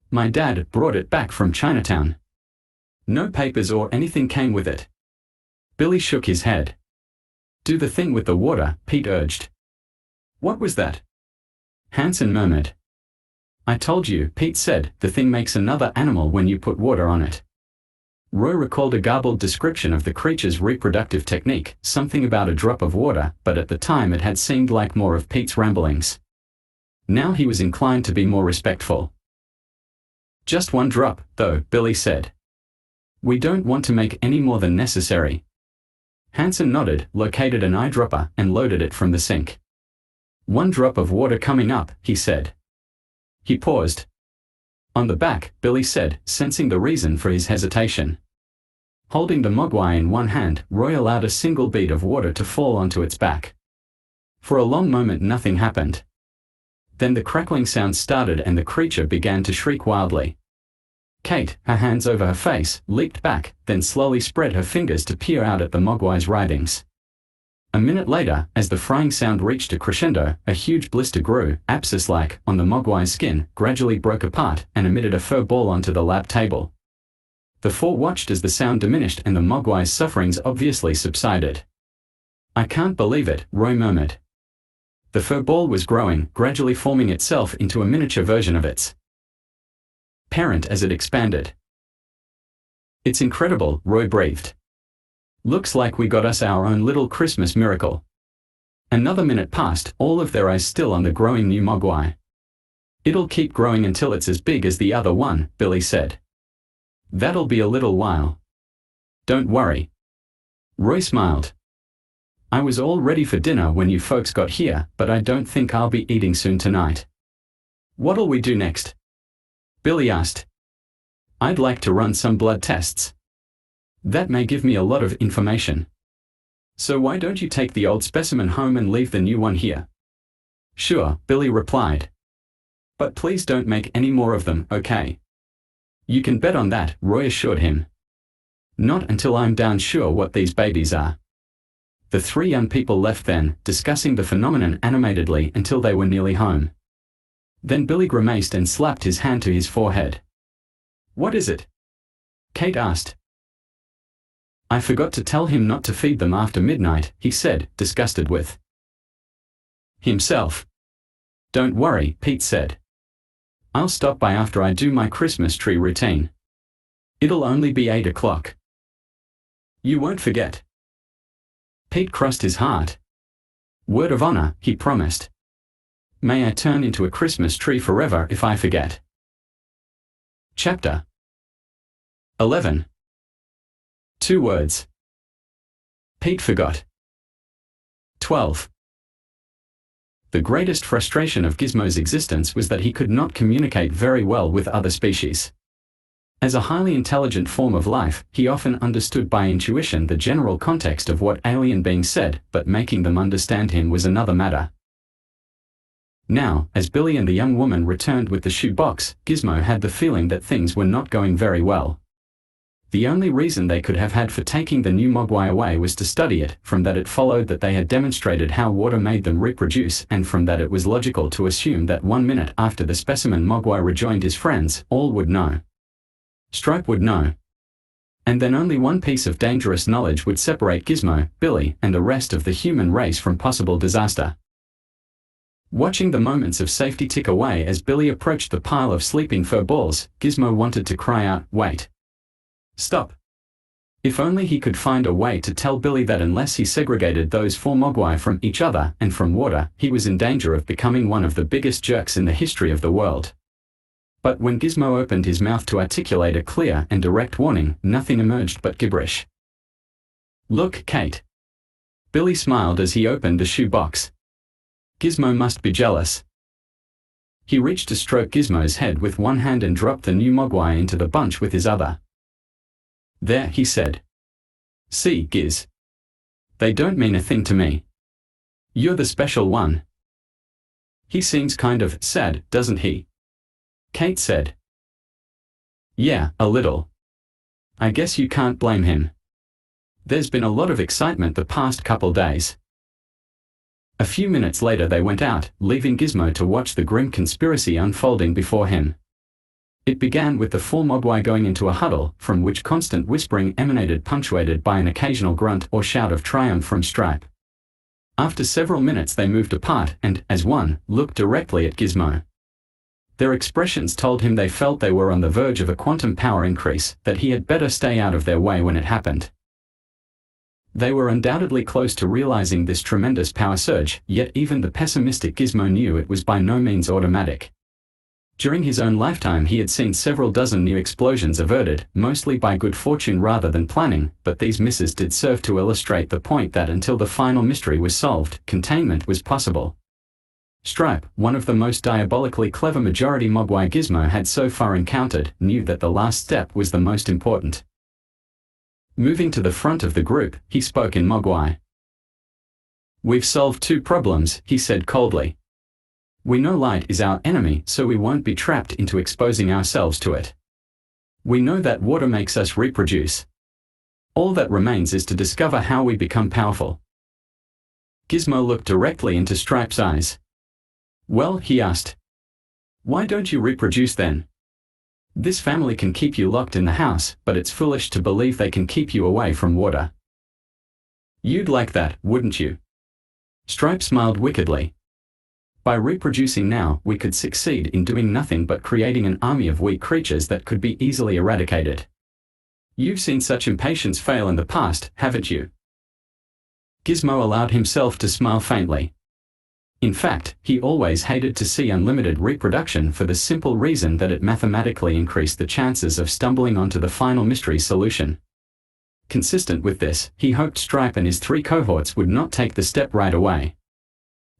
Speaker 1: "My dad brought it back from Chinatown. No papers or anything came with it." Billy shook his head. "Do the thing with the water," Pete urged. "What was that?" Hansen murmured. "I told you," Pete said, "the thing makes another animal when you put water on it." Roy recalled a garbled description of the creature's reproductive technique, something about a drop of water, but at the time it had seemed like more of Pete's ramblings. Now he was inclined to be more respectful. "Just one drop, though," Billy said. "We don't want to make any more than necessary." Hansen nodded, located an eyedropper, and loaded it from the sink. "One drop of water coming up," he said. He paused. "On the back," Billy said, sensing the reason for his hesitation. Holding the mogwai in one hand, Roy allowed a single bead of water to fall onto its back. For a long moment nothing happened. Then the crackling sound started and the creature began to shriek wildly. Kate, her hands over her face, leaped back, then slowly spread her fingers to peer out at the mogwai's writhings. A minute later, as the frying sound reached a crescendo, a huge blister grew, abscess-like, on the mogwai's skin, gradually broke apart, and emitted a fur ball onto the lab table. The four watched as the sound diminished and the mogwai's sufferings obviously subsided. "I can't believe it," Roy murmured. The fur ball was growing, gradually forming itself into a miniature version of its parent as it expanded. "It's incredible," Roy breathed. "Looks like we got us our own little Christmas miracle." Another minute passed, all of their eyes still on the growing new mogwai. "It'll keep growing until it's as big as the other one," Billy said. "That'll be a little while." "Don't worry." Roy smiled. "I was all ready for dinner when you folks got here, but I don't think I'll be eating soon tonight." "What'll we do next?" Billy asked. "I'd like to run some blood tests. That may give me a lot of information." "So why don't you take the old specimen home and leave the new one here?" "Sure," Billy replied. "But please don't make any more of them, okay?" "You can bet on that," Roy assured him. "Not until I'm down sure what these babies are." The three young people left then, discussing the phenomenon animatedly until they were nearly home. Then Billy grimaced and slapped his hand to his forehead. "What is it?" Kate asked. "I forgot to tell him not to feed them after midnight," he said, disgusted with himself. "Don't worry," Pete said. "I'll stop by after I do my Christmas tree routine. It'll only be 8 o'clock. You won't forget." Pete crossed his heart. "Word of honor," he promised. "May I turn into a Christmas tree forever if I forget." Chapter 11. 2 words. Pete forgot. 12. The greatest frustration of Gizmo's existence was that he could not communicate very well with other species. As a highly intelligent form of life, he often understood by intuition the general context of what alien beings said, but making them understand him was another matter. Now, as Billy and the young woman returned with the shoe box, Gizmo had the feeling that things were not going very well. The only reason they could have had for taking the new mogwai away was to study it, from that it followed that they had demonstrated how water made them reproduce, and from that it was logical to assume that 1 minute after the specimen mogwai rejoined his friends, all would know. Stripe would know. And then only one piece of dangerous knowledge would separate Gizmo, Billy, and the rest of the human race from possible disaster. Watching the moments of safety tick away as Billy approached the pile of sleeping fur balls, Gizmo wanted to cry out, "Wait! Stop!" If only he could find a way to tell Billy that unless he segregated those 4 mogwai from each other and from water, he was in danger of becoming one of the biggest jerks in the history of the world. But when Gizmo opened his mouth to articulate a clear and direct warning, nothing emerged but gibberish. "Look, Kate." Billy smiled as he opened the shoe box. "Gizmo must be jealous." He reached to stroke Gizmo's head with one hand and dropped the new mogwai into the bunch with his other. "There," he said. "See, Giz. They don't mean a thing to me. You're the special one." "He seems kind of sad, doesn't he?" Kate said. "Yeah, a little. I guess you can't blame him. There's been a lot of excitement the past couple days." A few minutes later they went out, leaving Gizmo to watch the grim conspiracy unfolding before him. It began with the 4 mogwai going into a huddle, from which constant whispering emanated, punctuated by an occasional grunt or shout of triumph from Stripe. After several minutes they moved apart and, as one, looked directly at Gizmo. Their expressions told him they felt they were on the verge of a quantum power increase, that he had better stay out of their way when it happened. They were undoubtedly close to realizing this tremendous power surge, yet even the pessimistic Gizmo knew it was by no means automatic. During his own lifetime he had seen several dozen new explosions averted, mostly by good fortune rather than planning, but these misses did serve to illustrate the point that until the final mystery was solved, containment was possible. Stripe, one of the most diabolically clever majority mogwai Gizmo had so far encountered, knew that the last step was the most important. Moving to the front of the group, he spoke in Mogwai. "We've solved 2 problems," he said coldly. "We know light is our enemy, so we won't be trapped into exposing ourselves to it. We know that water makes us reproduce. All that remains is to discover how we become powerful." Gizmo looked directly into Stripe's eyes. "Well," he asked, "why don't you reproduce then? This family can keep you locked in the house, but it's foolish to believe they can keep you away from water. You'd like that, wouldn't you?" Stripe smiled wickedly. "By reproducing now, we could succeed in doing nothing but creating an army of weak creatures that could be easily eradicated. You've seen such impatience fail in the past, haven't you?" Gizmo allowed himself to smile faintly. In fact, he always hated to see unlimited reproduction for the simple reason that it mathematically increased the chances of stumbling onto the final mystery solution. Consistent with this, he hoped Stripe and his 3 cohorts would not take the step right away.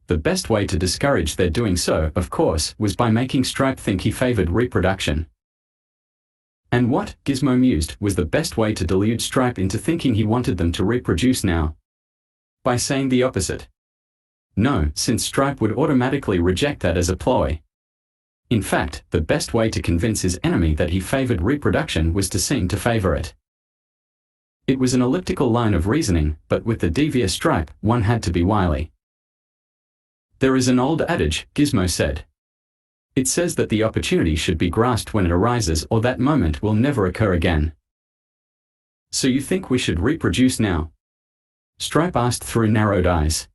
Speaker 1: The best way to discourage their doing so, of course, was by making Stripe think he favored reproduction. And what, Gizmo mused, was the best way to delude Stripe into thinking he wanted them to reproduce now? By saying the opposite. No, since Stripe would automatically reject that as a ploy. In fact, the best way to convince his enemy that he favored reproduction was to seem to favor it. It was an elliptical line of reasoning, but with the devious Stripe, one had to be wily. "There is an old adage," Gizmo said. "It says that the opportunity should be grasped when it arises, or that moment will never occur again." "So you think we should reproduce now?" Stripe asked through narrowed eyes.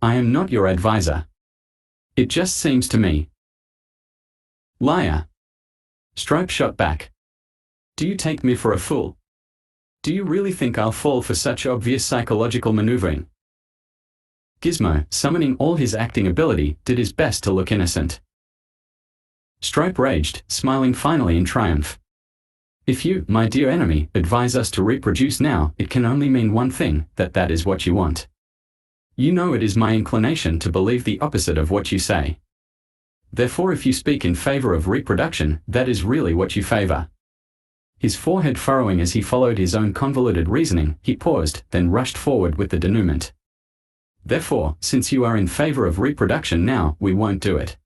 Speaker 1: "I am not your advisor. It just seems to me." "Liar!" Stripe shot back. "Do you take me for a fool? Do you really think I'll fall for such obvious psychological maneuvering?" Gizmo, summoning all his acting ability, did his best to look innocent. Stripe raged, smiling finally in triumph. "If you, my dear enemy, advise us to reproduce now, it can only mean one thing, that is what you want. You know it is my inclination to believe the opposite of what you say. Therefore if you speak in favor of reproduction, that is really what you favor." His forehead furrowing as he followed his own convoluted reasoning, he paused, then rushed forward with the denouement. "Therefore, since you are in favor of reproduction now, we won't do it."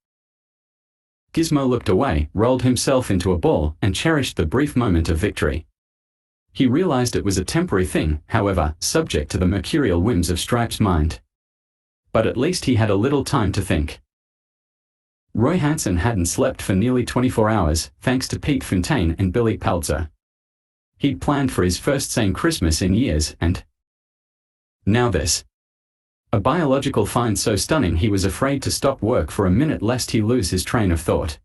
Speaker 1: Gizmo looked away, rolled himself into a ball, and cherished the brief moment of victory. He realized it was a temporary thing, however, subject to the mercurial whims of Stripe's mind. But at least he had a little time to think. Roy Hansen hadn't slept for nearly 24 hours, thanks to Pete Fontaine and Billy Peltzer. He'd planned for his first sane Christmas in years, and now this. A biological find so stunning he was afraid to stop work for a minute lest he lose his train of thought.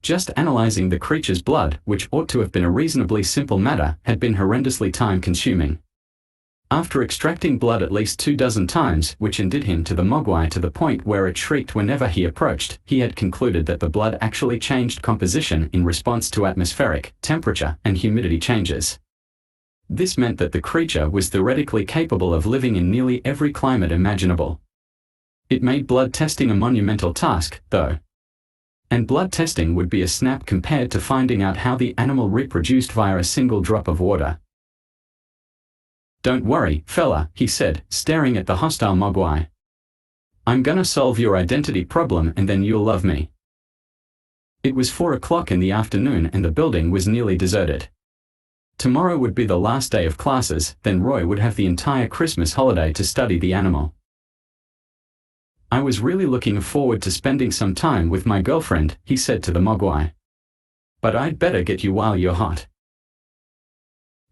Speaker 1: Just analyzing the creature's blood, which ought to have been a reasonably simple matter, had been horrendously time-consuming. After extracting blood at least 24 times, which undid him to the Mogwai to the point where it shrieked whenever he approached, he had concluded that the blood actually changed composition in response to atmospheric, temperature, and humidity changes. This meant that the creature was theoretically capable of living in nearly every climate imaginable. It made blood testing a monumental task, though. And blood testing would be a snap compared to finding out how the animal reproduced via a single drop of water. "Don't worry, fella," he said, staring at the hostile Mogwai. "I'm gonna solve your identity problem and then you'll love me." It was 4 o'clock in the afternoon and the building was nearly deserted. Tomorrow would be the last day of classes, then Roy would have the entire Christmas holiday to study the animal. "I was really looking forward to spending some time with my girlfriend," he said to the Mogwai. "But I'd better get you while you're hot."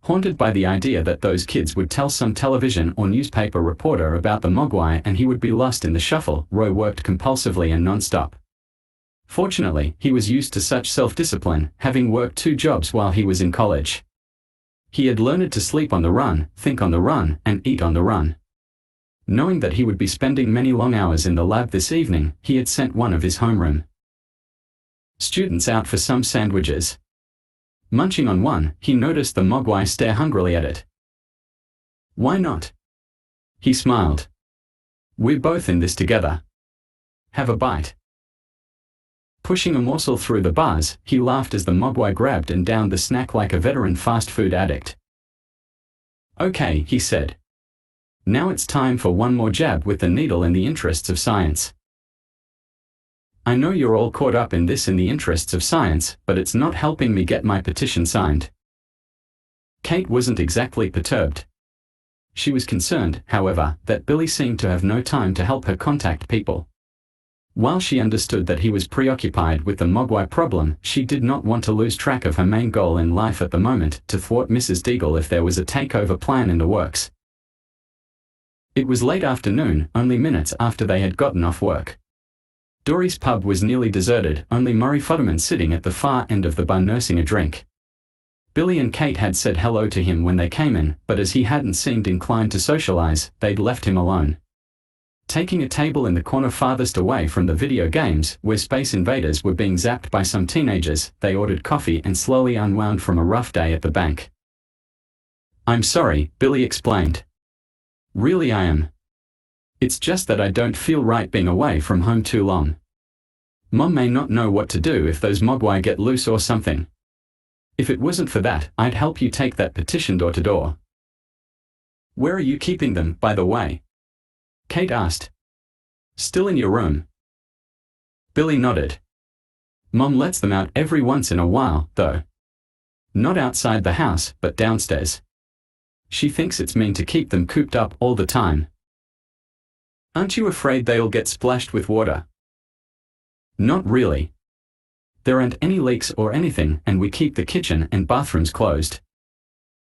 Speaker 1: Haunted by the idea that those kids would tell some television or newspaper reporter about the Mogwai and he would be lost in the shuffle, Roy worked compulsively and non-stop. Fortunately, he was used to such self-discipline, having worked 2 jobs while he was in college. He had learned to sleep on the run, think on the run, and eat on the run. Knowing that he would be spending many long hours in the lab this evening, he had sent one of his homeroom students out for some sandwiches. Munching on one, he noticed the Mogwai stare hungrily at it. "Why not?" He smiled. "We're both in this together. Have a bite." Pushing a morsel through the bars, he laughed as the Mogwai grabbed and downed the snack like a veteran fast food addict. Okay, he said. Now it's time for one more jab with the needle in the interests of science. I know you're all caught up in this in the interests of science, but it's not helping me get my petition signed. Kate wasn't exactly perturbed. She was concerned, however, that Billy seemed to have no time to help her contact people. While she understood that he was preoccupied with the Mogwai problem, she did not want to lose track of her main goal in life at the moment, to thwart Mrs. Deagle if there was a takeover plan in the works. It was late afternoon, only minutes after they had gotten off work. Dory's pub was nearly deserted, only Murray Futterman sitting at the far end of the bar nursing a drink. Billy and Kate had said hello to him when they came in, but as he hadn't seemed inclined to socialize, they'd left him alone. Taking a table in the corner farthest away from the video games, where Space Invaders were being zapped by some teenagers, they ordered coffee and slowly unwound from a rough day at the bank. I'm sorry, Billy explained. Really I am. It's just that I don't feel right being away from home too long. Mom may not know what to do if those Mogwai get loose or something. If it wasn't for that, I'd help you take that petition door to door. Where are you keeping them, by the way? Kate asked. Still in your room? Billy nodded. Mom lets them out every once in a while, though. Not outside the house, but downstairs. She thinks it's mean to keep them cooped up all the time. Aren't you afraid they'll get splashed with water? Not really. There aren't any leaks or anything, and we keep the kitchen and bathrooms closed.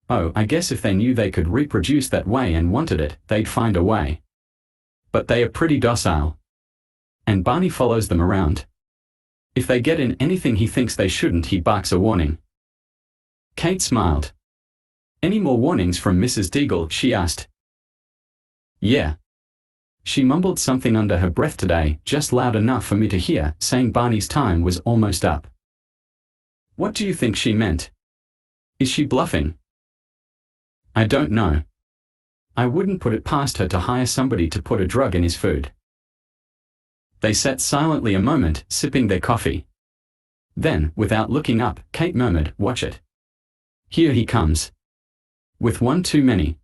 Speaker 1: Oh, I guess if they knew they could reproduce that way and wanted it, they'd find a way. But they are pretty docile. And Barney follows them around. If they get in anything he thinks they shouldn't, he barks a warning. Kate smiled. Any more warnings from Mrs. Deagle, she asked. Yeah. She mumbled something under her breath today, just loud enough for me to hear, saying Barney's time was almost up. What do you think she meant? Is she bluffing? I don't know. I wouldn't put it past her to hire somebody to put a drug in his food. They sat silently a moment, sipping their coffee. Then, without looking up, Kate murmured, "Watch it. Here he comes." With one too many.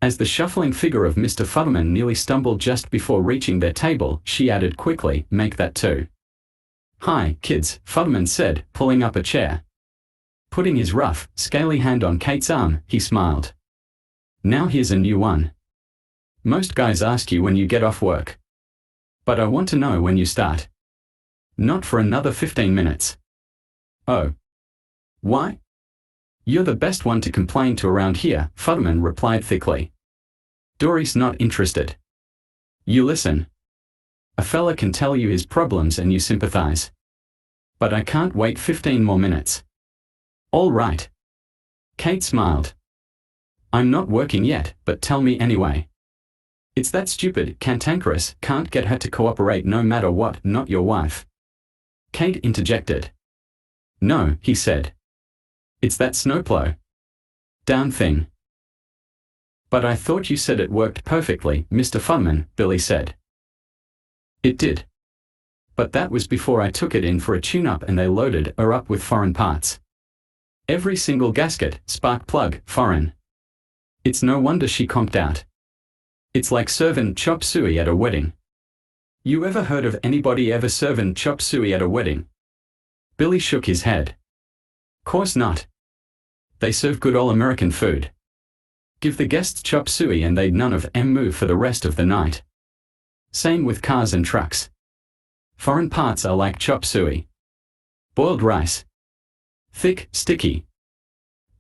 Speaker 1: As the shuffling figure of Mr. Futterman nearly stumbled just before reaching their table, she added quickly, "Make that too." "Hi, kids," Futterman said, pulling up a chair. Putting his rough, scaly hand on Kate's arm, he smiled. "Now here's a new one. Most guys ask you when you get off work. But I want to know when you start. Not for another 15 minutes. Oh. Why? You're the best one to complain to around here," Futterman replied thickly. "Dory's not interested. You listen. A fella can tell you his problems and you sympathize. But I can't wait 15 more minutes." "All right." Kate smiled. "I'm not working yet, but tell me anyway." "It's that stupid, cantankerous, can't get her to cooperate no matter what, not your wife." Kate interjected. "No," he said. "It's that snowplow. Down thing." "But I thought you said it worked perfectly, Mr. Funman," Billy said. "It did. But that was before I took it in for a tune-up and they loaded her up with foreign parts. Every single gasket, spark plug, foreign. It's no wonder she comped out. It's like serving chop suey at a wedding. You ever heard of anybody ever serving chop suey at a wedding?" Billy shook his head. "Course not. They serve good all American food. Give the guests chop suey and they'd none of 'em move for the rest of the night. Same with cars and trucks. Foreign parts are like chop suey. Boiled rice. Thick, sticky."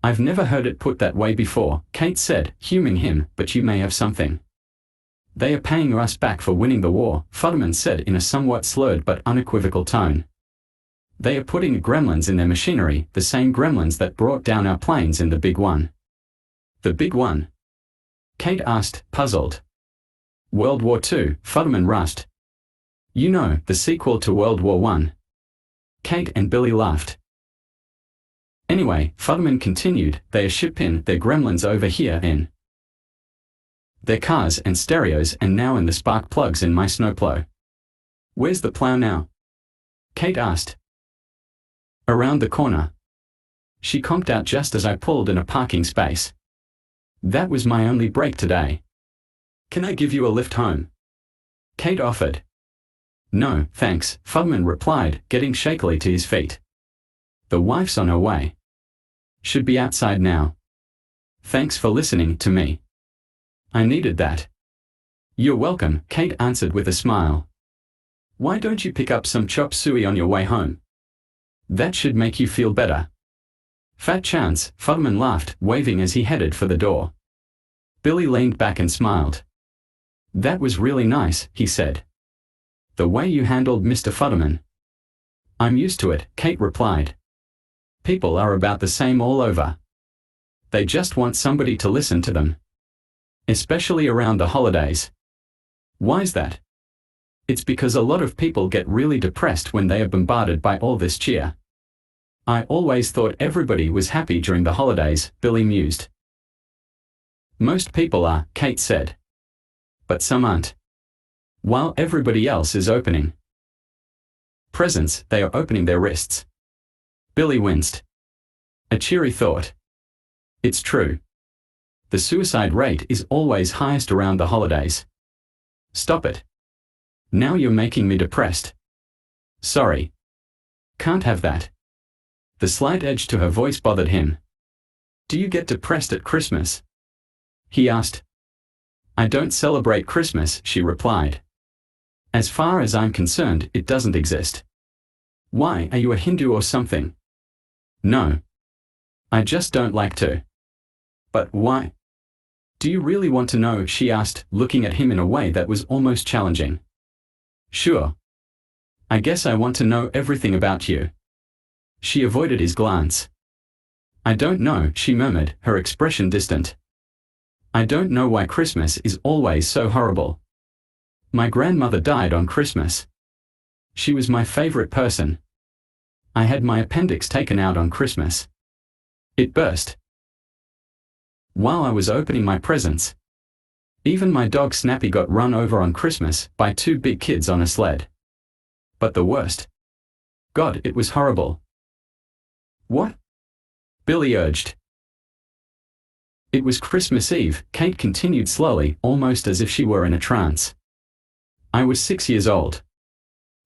Speaker 1: "I've never heard it put that way before," Kate said, humouring him, "but you may have something." "They are paying us back for winning the war," Futterman said in a somewhat slurred but unequivocal tone. "They are putting Gremlins in their machinery, the same Gremlins that brought down our planes in the Big One." "The Big One?" Kate asked, puzzled. "World War II, Futterman rasped. "You know, the sequel to World War I." Kate and Billy laughed. "Anyway," Futterman continued, "they are shipping their Gremlins over here in their cars and stereos and now in the spark plugs in my snowplow." "Where's the plow now?" Kate asked. "Around the corner. She comped out just as I pulled in a parking space." That was my only break today. Can I give you a lift home? Kate offered. No, thanks, Futterman replied, getting shakily to his feet. The wife's on her way. Should be outside now. Thanks for listening to me. I needed that. You're welcome, Kate answered with a smile. Why don't you pick up some chop suey on your way home? That should make you feel better. Fat chance, Futterman laughed, waving as he headed for the door. Billy leaned back and smiled. That was really nice, he said. The way you handled Mr. Futterman. I'm used to it, Kate replied. People are about the same all over. They just want somebody to listen to them. Especially around the holidays. Why's that? It's because a lot of people get really depressed when they are bombarded by all this cheer. I always thought everybody was happy during the holidays, Billy mused. Most people are, Kate said. But some aren't. While everybody else is opening presents, they are opening their wrists. Billy winced. A cheery thought. It's true. The suicide rate is always highest around the holidays. Stop it. Now you're making me depressed. Sorry. Can't have that. The slight edge to her voice bothered him. Do you get depressed at Christmas? He asked. I don't celebrate Christmas, she replied. As far as I'm concerned, it doesn't exist. Why, are you a Hindu or something? No. I just don't like to. But why? Do you really want to know, she asked, looking at him in a way that was almost challenging. Sure. I guess I want to know everything about you. She avoided his glance. I don't know, she murmured, her expression distant. I don't know why Christmas is always so horrible. My grandmother died on Christmas. She was my favorite person. I had my appendix taken out on Christmas. It burst while I was opening my presents. Even my dog Snappy got run over on Christmas by two big kids on a sled. But the worst. God, it was horrible. What? Billy urged. It was Christmas Eve, Kate continued slowly, almost as if she were in a trance. I was 6 years old.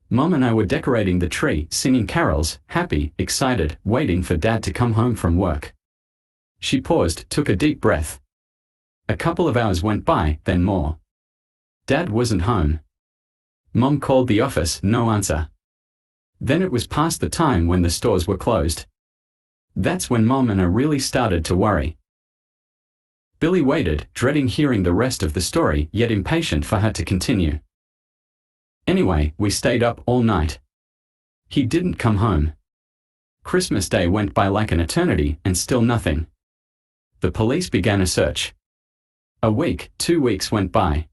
Speaker 1: Mom and I were decorating the tree, singing carols, happy, excited, waiting for Dad to come home from work. She paused, took a deep breath. A couple of hours went by, then more. Dad wasn't home. Mom called the office, no answer. Then it was past the time when the stores were closed. That's when Mom and I really started to worry. Billy waited, dreading hearing the rest of the story, yet impatient for her to continue. Anyway, we stayed up all night. He didn't come home. Christmas Day went by like an eternity, and still nothing. The police began a search. A week, 2 weeks went by.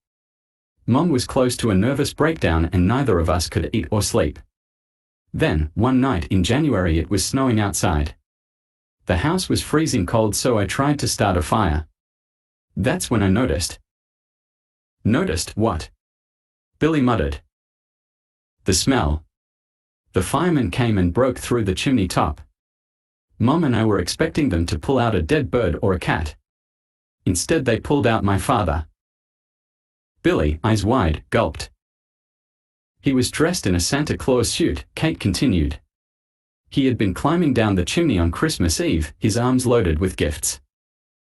Speaker 1: Mom was close to a nervous breakdown and neither of us could eat or sleep. Then, one night in January, it was snowing outside. The house was freezing cold, so I tried to start a fire. That's when I noticed. Noticed what? Billy muttered. The smell. The firemen came and broke through the chimney top. Mom and I were expecting them to pull out a dead bird or a cat. Instead they pulled out my father. Billy, eyes wide, gulped. He was dressed in a Santa Claus suit, Kate continued. He had been climbing down the chimney on Christmas Eve, his arms loaded with gifts.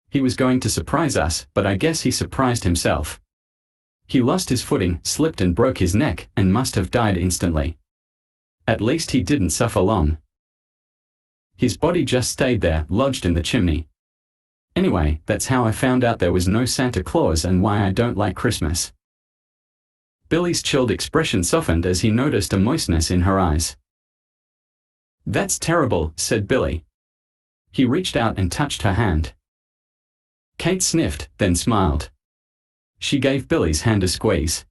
Speaker 1: He was going to surprise us, but I guess he surprised himself. He lost his footing, slipped and broke his neck, and must have died instantly. At least he didn't suffer long. His body just stayed there, lodged in the chimney. Anyway, that's how I found out there was no Santa Claus and why I don't like Christmas. Billy's chilled expression softened as he noticed a moistness in her eyes. That's terrible, said Billy. He reached out and touched her hand. Kate sniffed, then smiled. She gave Billy's hand a squeeze.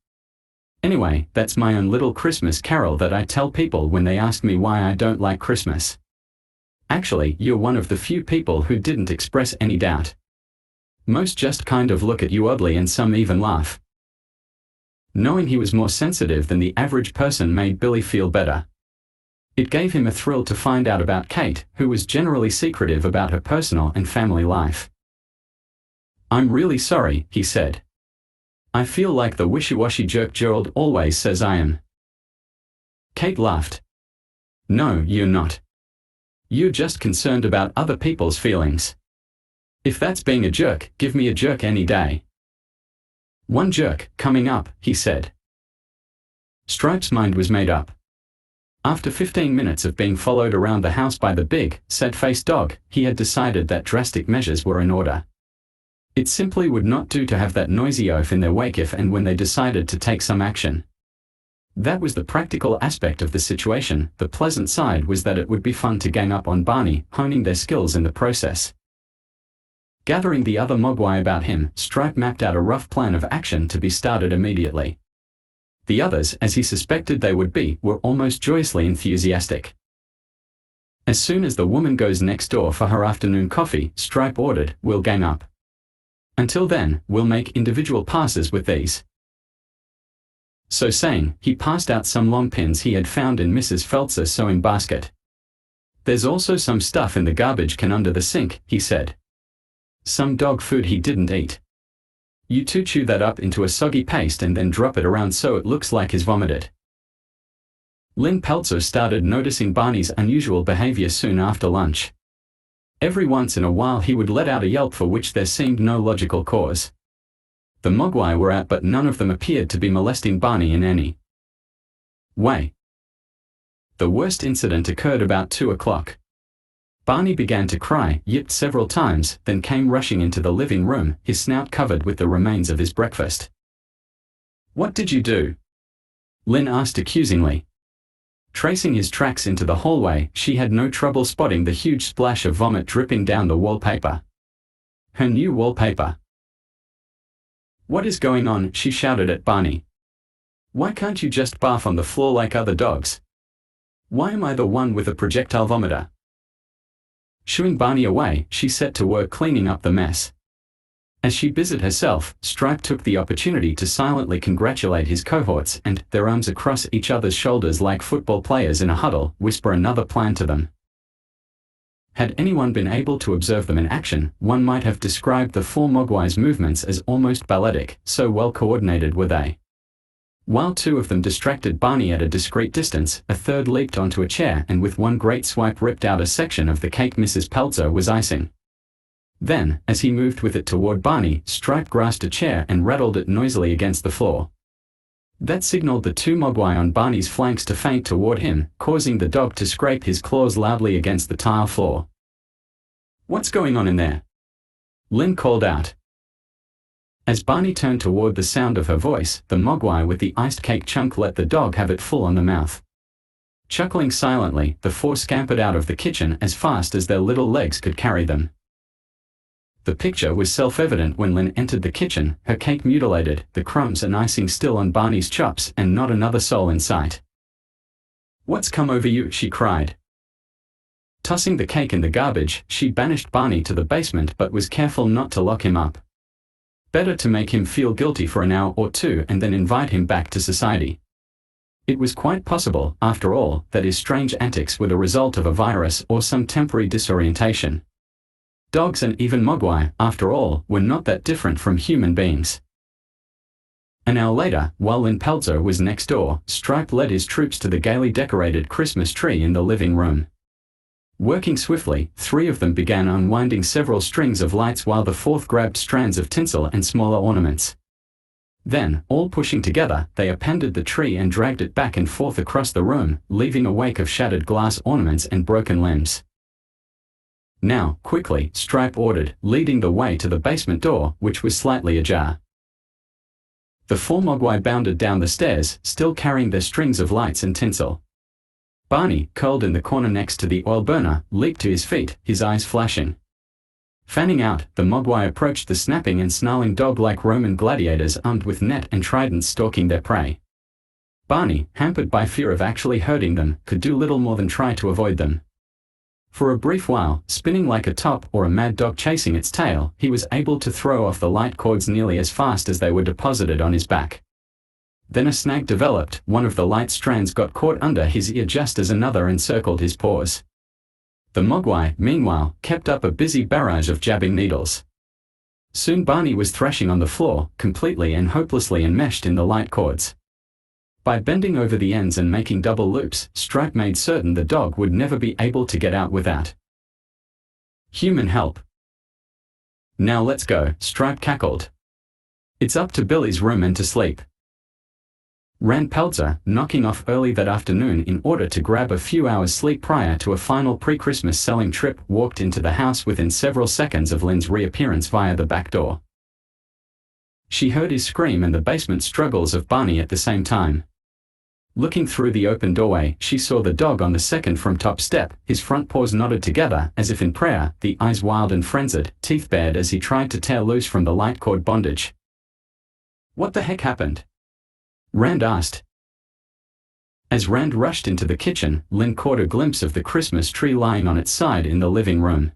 Speaker 1: Anyway, that's my own little Christmas carol that I tell people when they ask me why I don't like Christmas. Actually, you're one of the few people who didn't express any doubt. Most just kind of look at you oddly and some even laugh. Knowing he was more sensitive than the average person made Billy feel better. It gave him a thrill to find out about Kate, who was generally secretive about her personal and family life. "I'm really sorry," he said. "I feel like the wishy-washy jerk Gerald always says I am." Kate laughed. "No, you're not. You're just concerned about other people's feelings. If that's being a jerk, give me a jerk any day." "One jerk, coming up," he said. Stripe's mind was made up. After 15 minutes of being followed around the house by the big, sad-faced dog, he had decided that drastic measures were in order. It simply would not do to have that noisy oaf in their wake if and when they decided to take some action. That was the practical aspect of the situation. The pleasant side was that it would be fun to gang up on Barney, honing their skills in the process. Gathering the other Mogwai about him, Stripe mapped out a rough plan of action to be started immediately. The others, as he suspected they would be, were almost joyously enthusiastic. "As soon as the woman goes next door for her afternoon coffee," Stripe ordered, "we'll gang up. Until then, we'll make individual passes with these." So saying, he passed out some long pins he had found in Mrs. Feltzer's sewing basket. "There's also some stuff in the garbage can under the sink," he said. "Some dog food he didn't eat. You two chew that up into a soggy paste and then drop it around so it looks like he's vomited." Lynn Peltzer started noticing Barney's unusual behavior soon after lunch. Every once in a while he would let out a yelp for which there seemed no logical cause. The Mogwai were out, but none of them appeared to be molesting Barney in any way. The worst incident occurred about 2 o'clock. Barney began to cry, yipped several times, then came rushing into the living room, his snout covered with the remains of his breakfast. "What did you do?" Lynn asked accusingly. Tracing his tracks into the hallway, she had no trouble spotting the huge splash of vomit dripping down the wallpaper. Her new wallpaper. "What is going on?" she shouted at Barney. "Why can't you just barf on the floor like other dogs? Why am I the one with a projectile vomiter?" Shooing Barney away, she set to work cleaning up the mess. As she busied herself, Stripe took the opportunity to silently congratulate his cohorts and, their arms across each other's shoulders like football players in a huddle, whisper another plan to them. Had anyone been able to observe them in action, one might have described the 4 Mogwai's movements as almost balletic, so well coordinated were they. While 2 of them distracted Barney at a discreet distance, a third leaped onto a chair and with one great swipe ripped out a section of the cake Mrs. Peltzer was icing. Then, as he moved with it toward Barney, Stripe grasped a chair and rattled it noisily against the floor. That signaled the 2 Mogwai on Barney's flanks to feint toward him, causing the dog to scrape his claws loudly against the tile floor. "What's going on in there?" Lynn called out. As Barney turned toward the sound of her voice, the Mogwai with the iced cake chunk let the dog have it full on the mouth. Chuckling silently, the 4 scampered out of the kitchen as fast as their little legs could carry them. The picture was self-evident when Lynn entered the kitchen, her cake mutilated, the crumbs and icing still on Barney's chops, and not another soul in sight. "What's come over you?" she cried. Tossing the cake in the garbage, she banished Barney to the basement but was careful not to lock him up. Better to make him feel guilty for an hour or 2 and then invite him back to society. It was quite possible, after all, that his strange antics were the result of a virus or some temporary disorientation. Dogs and even Mogwai, after all, were not that different from human beings. An hour later, while Lynn Peltzer was next door, Stripe led his troops to the gaily decorated Christmas tree in the living room. Working swiftly, 3 of them began unwinding several strings of lights while the 4th grabbed strands of tinsel and smaller ornaments. Then, all pushing together, they appended the tree and dragged it back and forth across the room, leaving a wake of shattered glass ornaments and broken limbs. "Now, quickly," Stripe ordered, leading the way to the basement door, which was slightly ajar. The 4 Mogwai bounded down the stairs, still carrying their strings of lights and tinsel. Barney, curled in the corner next to the oil burner, leaped to his feet, his eyes flashing. Fanning out, the Mogwai approached the snapping and snarling dog like Roman gladiators armed with net and tridents stalking their prey. Barney, hampered by fear of actually hurting them, could do little more than try to avoid them. For a brief while, spinning like a top or a mad dog chasing its tail, he was able to throw off the light cords nearly as fast as they were deposited on his back. Then a snag developed, one of the light strands got caught under his ear just as another encircled his paws. The Mogwai, meanwhile, kept up a busy barrage of jabbing needles. Soon Barney was thrashing on the floor, completely and hopelessly enmeshed in the light cords. By bending over the ends and making double loops, Stripe made certain the dog would never be able to get out without human help. "Now let's go," Stripe cackled. "It's up to Billy's room and to sleep." Rand Peltzer, knocking off early that afternoon in order to grab a few hours sleep prior to a final pre-Christmas selling trip, walked into the house within several seconds of Lynn's reappearance via the back door. She heard his scream and the basement struggles of Barney at the same time. Looking through the open doorway, she saw the dog on the second from top step, his front paws knotted together as if in prayer, the eyes wild and frenzied, teeth bared as he tried to tear loose from the light cord bondage. "What the heck happened?" Rand asked. As Rand rushed into the kitchen, Lynn caught a glimpse of the Christmas tree lying on its side in the living room.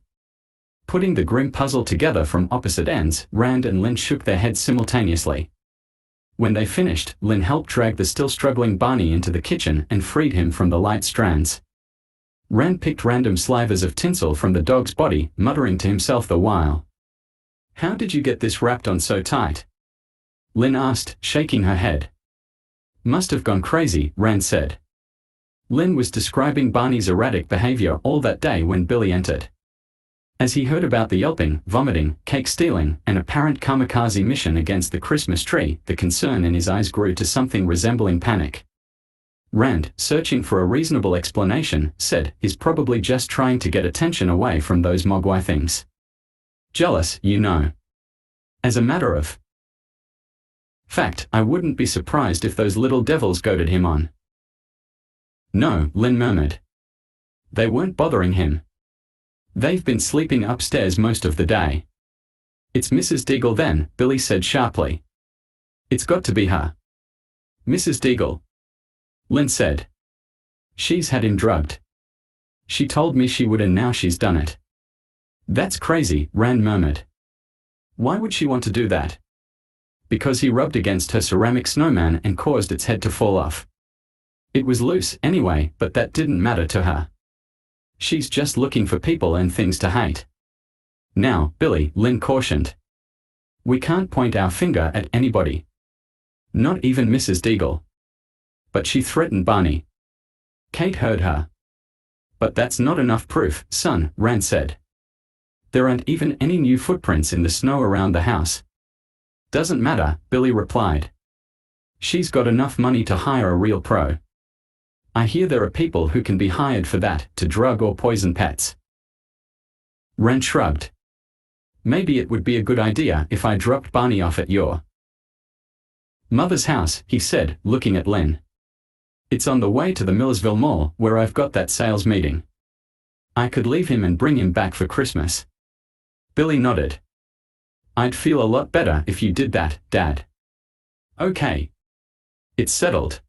Speaker 1: Putting the grim puzzle together from opposite ends, Rand and Lynn shook their heads simultaneously. When they finished, Lynn helped drag the still struggling Barney into the kitchen and freed him from the light strands. Rand picked random slivers of tinsel from the dog's body, muttering to himself the while. "How did you get this wrapped on so tight?" Lynn asked, shaking her head. "Must have gone crazy," Rand said. Lynn was describing Barney's erratic behavior all that day when Billy entered. As he heard about the yelping, vomiting, cake stealing, and apparent kamikaze mission against the Christmas tree, the concern in his eyes grew to something resembling panic. Rand, searching for a reasonable explanation, said, "He's probably just trying to get attention away from those mogwai things. Jealous, you know. As a matter of fact, I wouldn't be surprised if those little devils goaded him on." "No," Lynn murmured. "They weren't bothering him. They've been sleeping upstairs most of the day." "It's Mrs. Deagle then," Billy said sharply. "It's got to be her." "Mrs. Deagle," Lynn said. "She's had him drugged. She told me she would and now she's done it." "That's crazy," Rand murmured. "Why would she want to do that?" "Because he rubbed against her ceramic snowman and caused its head to fall off. It was loose, anyway, but that didn't matter to her. She's just looking for people and things to hate." "Now, Billy," Lynn cautioned. "We can't point our finger at anybody. Not even Mrs. Deagle." "But she threatened Barney." Kate heard her. "But that's not enough proof, son," Rand said. "There aren't even any new footprints in the snow around the house." "Doesn't matter," Billy replied. "She's got enough money to hire a real pro. I hear there are people who can be hired for that, to drug or poison pets." Rand shrugged. "Maybe it would be a good idea if I dropped Barney off at your mother's house," he said, looking at Lynn. "It's on the way to the Millersville Mall, where I've got that sales meeting. I could leave him and bring him back for Christmas." Billy nodded. "I'd feel a lot better if you did that, Dad." "Okay. It's settled."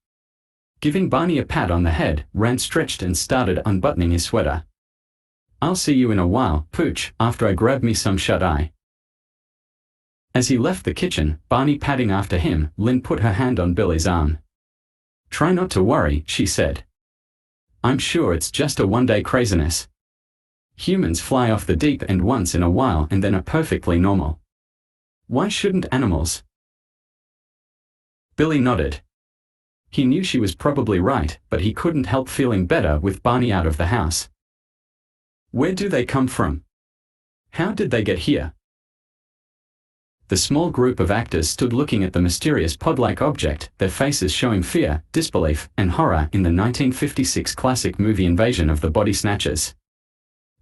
Speaker 1: Giving Barney a pat on the head, Rand stretched and started unbuttoning his sweater. "I'll see you in a while, Pooch, after I grab me some shut-eye." As he left the kitchen, Barney padding after him, Lynn put her hand on Billy's arm. "Try not to worry," she said. "I'm sure it's just a one-day craziness. Humans fly off the deep end once in a while and then are perfectly normal. Why shouldn't animals?" Billy nodded. He knew she was probably right, but he couldn't help feeling better with Barney out of the house. "Where do they come from? How did they get here?" The small group of actors stood looking at the mysterious pod-like object, their faces showing fear, disbelief, and horror in the 1956 classic movie Invasion of the Body Snatchers.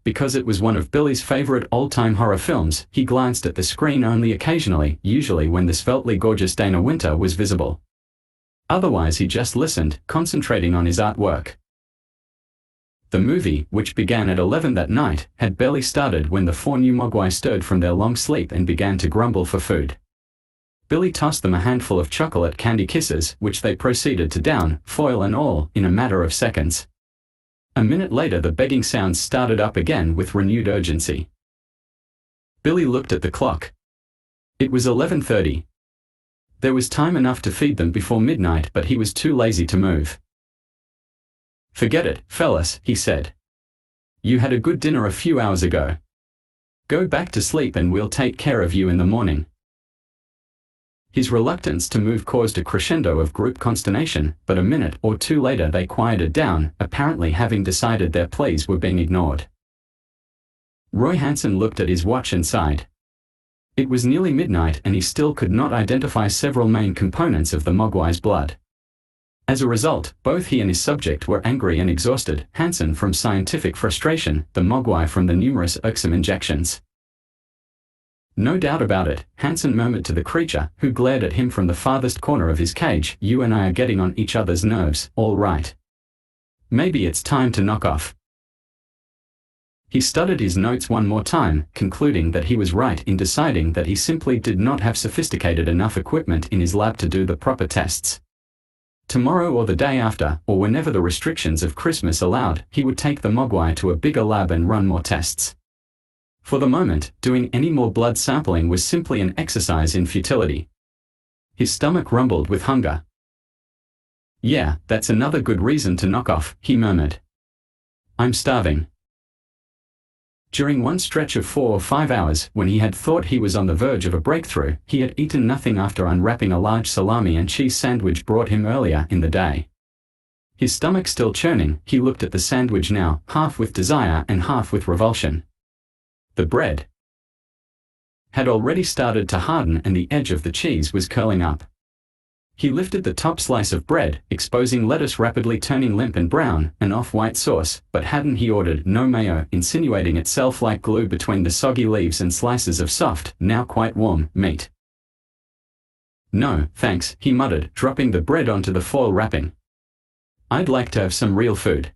Speaker 1: Because it was one of Billy's favorite old-time horror films, he glanced at the screen only occasionally, usually when the sveltely gorgeous Dana Winter was visible. Otherwise he just listened, concentrating on his artwork. The movie, which began at 11 that night, had barely started when the four new mogwai stirred from their long sleep and began to grumble for food. Billy tossed them a handful of chocolate candy kisses, which they proceeded to down, foil and all, in a matter of seconds. A minute later the begging sounds started up again with renewed urgency. Billy looked at the clock. It was 11:30. There was time enough to feed them before midnight, but he was too lazy to move. "Forget it, fellas," he said. "You had a good dinner a few hours ago. Go back to sleep and we'll take care of you in the morning. His reluctance to move caused a crescendo of group consternation, but a minute or two later they quieted down, apparently having decided their pleas were being ignored. Roy Hansen looked at his watch and sighed. It was nearly midnight and he still could not identify several main components of the Mogwai's blood. As a result, both he and his subject were angry and exhausted, Hansen from scientific frustration, the Mogwai from the numerous irksome injections. No doubt about it, Hansen murmured to the creature, who glared at him from the farthest corner of his cage, you and I are getting on each other's nerves, all right. Maybe it's time to knock off. He studied his notes one more time, concluding that he was right in deciding that he simply did not have sophisticated enough equipment in his lab to do the proper tests. Tomorrow or the day after, or whenever the restrictions of Christmas allowed, he would take the Mogwai to a bigger lab and run more tests. For the moment, doing any more blood sampling was simply an exercise in futility. His stomach rumbled with hunger. Yeah, that's another good reason to knock off, he murmured. I'm starving. During one stretch of 4 or 5 hours, when he had thought he was on the verge of a breakthrough, he had eaten nothing after unwrapping a large salami and cheese sandwich brought him earlier in the day. His stomach still churning, he looked at the sandwich now, half with desire and half with revulsion. The bread had already started to harden and the edge of the cheese was curling up. He lifted the top slice of bread, exposing lettuce rapidly turning limp and brown, an off-white sauce, but hadn't he ordered no mayo, insinuating itself like glue between the soggy leaves and slices of soft, now quite warm, meat. No, thanks, he muttered, dropping the bread onto the foil wrapping. I'd like to have some real food.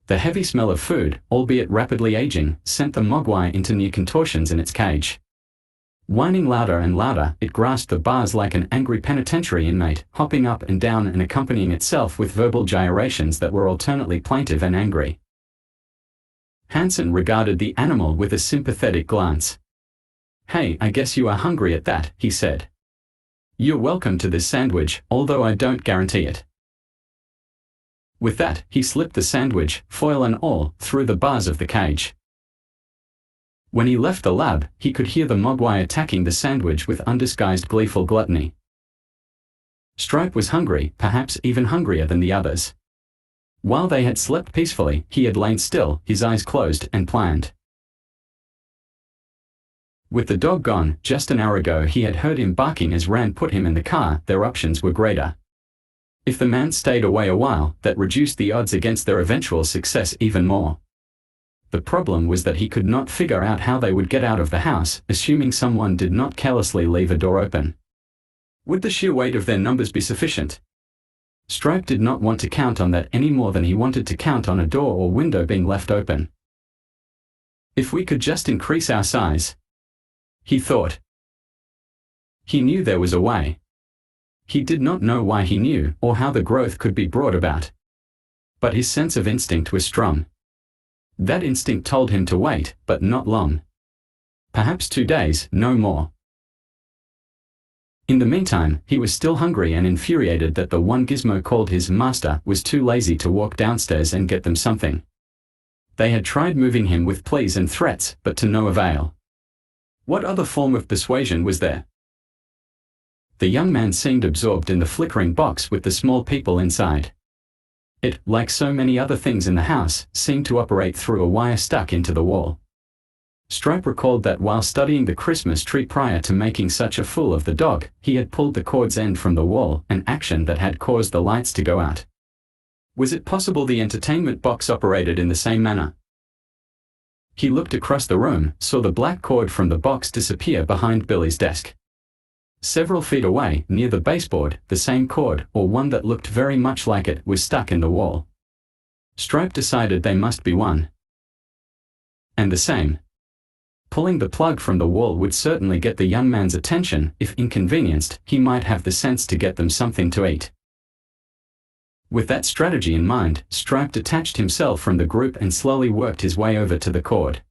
Speaker 1: The heavy smell of food, albeit rapidly aging, sent the Mogwai into near contortions in its cage. Whining louder and louder, it grasped the bars like an angry penitentiary inmate, hopping up and down and accompanying itself with verbal gyrations that were alternately plaintive and angry. Hansen regarded the animal with a sympathetic glance. Hey, I guess you are hungry at that, he said. You're welcome to this sandwich, although I don't guarantee it. With that, he slipped the sandwich, foil and all, through the bars of the cage. When he left the lab, he could hear the Mogwai attacking the sandwich with undisguised gleeful gluttony. Stripe was hungry, perhaps even hungrier than the others. While they had slept peacefully, he had lain still, his eyes closed, and planned. With the dog gone, just an hour ago he had heard him barking as Rand put him in the car, their options were greater. If the man stayed away a while, that reduced the odds against their eventual success even more. The problem was that he could not figure out how they would get out of the house, assuming someone did not carelessly leave a door open. Would the sheer weight of their numbers be sufficient? Stripe did not want to count on that any more than he wanted to count on a door or window being left open. If we could just increase our size, he thought. He knew there was a way. He did not know why he knew, or how the growth could be brought about. But his sense of instinct was strong. That instinct told him to wait, but not long. Perhaps 2 days, no more. In the meantime, he was still hungry and infuriated that the one gizmo called his master was too lazy to walk downstairs and get them something. They had tried moving him with pleas and threats, but to no avail. What other form of persuasion was there? The young man seemed absorbed in the flickering box with the small people inside. It, like so many other things in the house, seemed to operate through a wire stuck into the wall. Stripe recalled that while studying the Christmas tree prior to making such a fool of the dog, he had pulled the cord's end from the wall, an action that had caused the lights to go out. Was it possible the entertainment box operated in the same manner? He looked across the room, saw the black cord from the box disappear behind Billy's desk. Several feet away, near the baseboard, the same cord, or one that looked very much like it, was stuck in the wall. Stripe decided they must be one and the same. Pulling the plug from the wall would certainly get the young man's attention. If inconvenienced, he might have the sense to get them something to eat. With that strategy in mind, Stripe detached himself from the group and slowly worked his way over to the cord.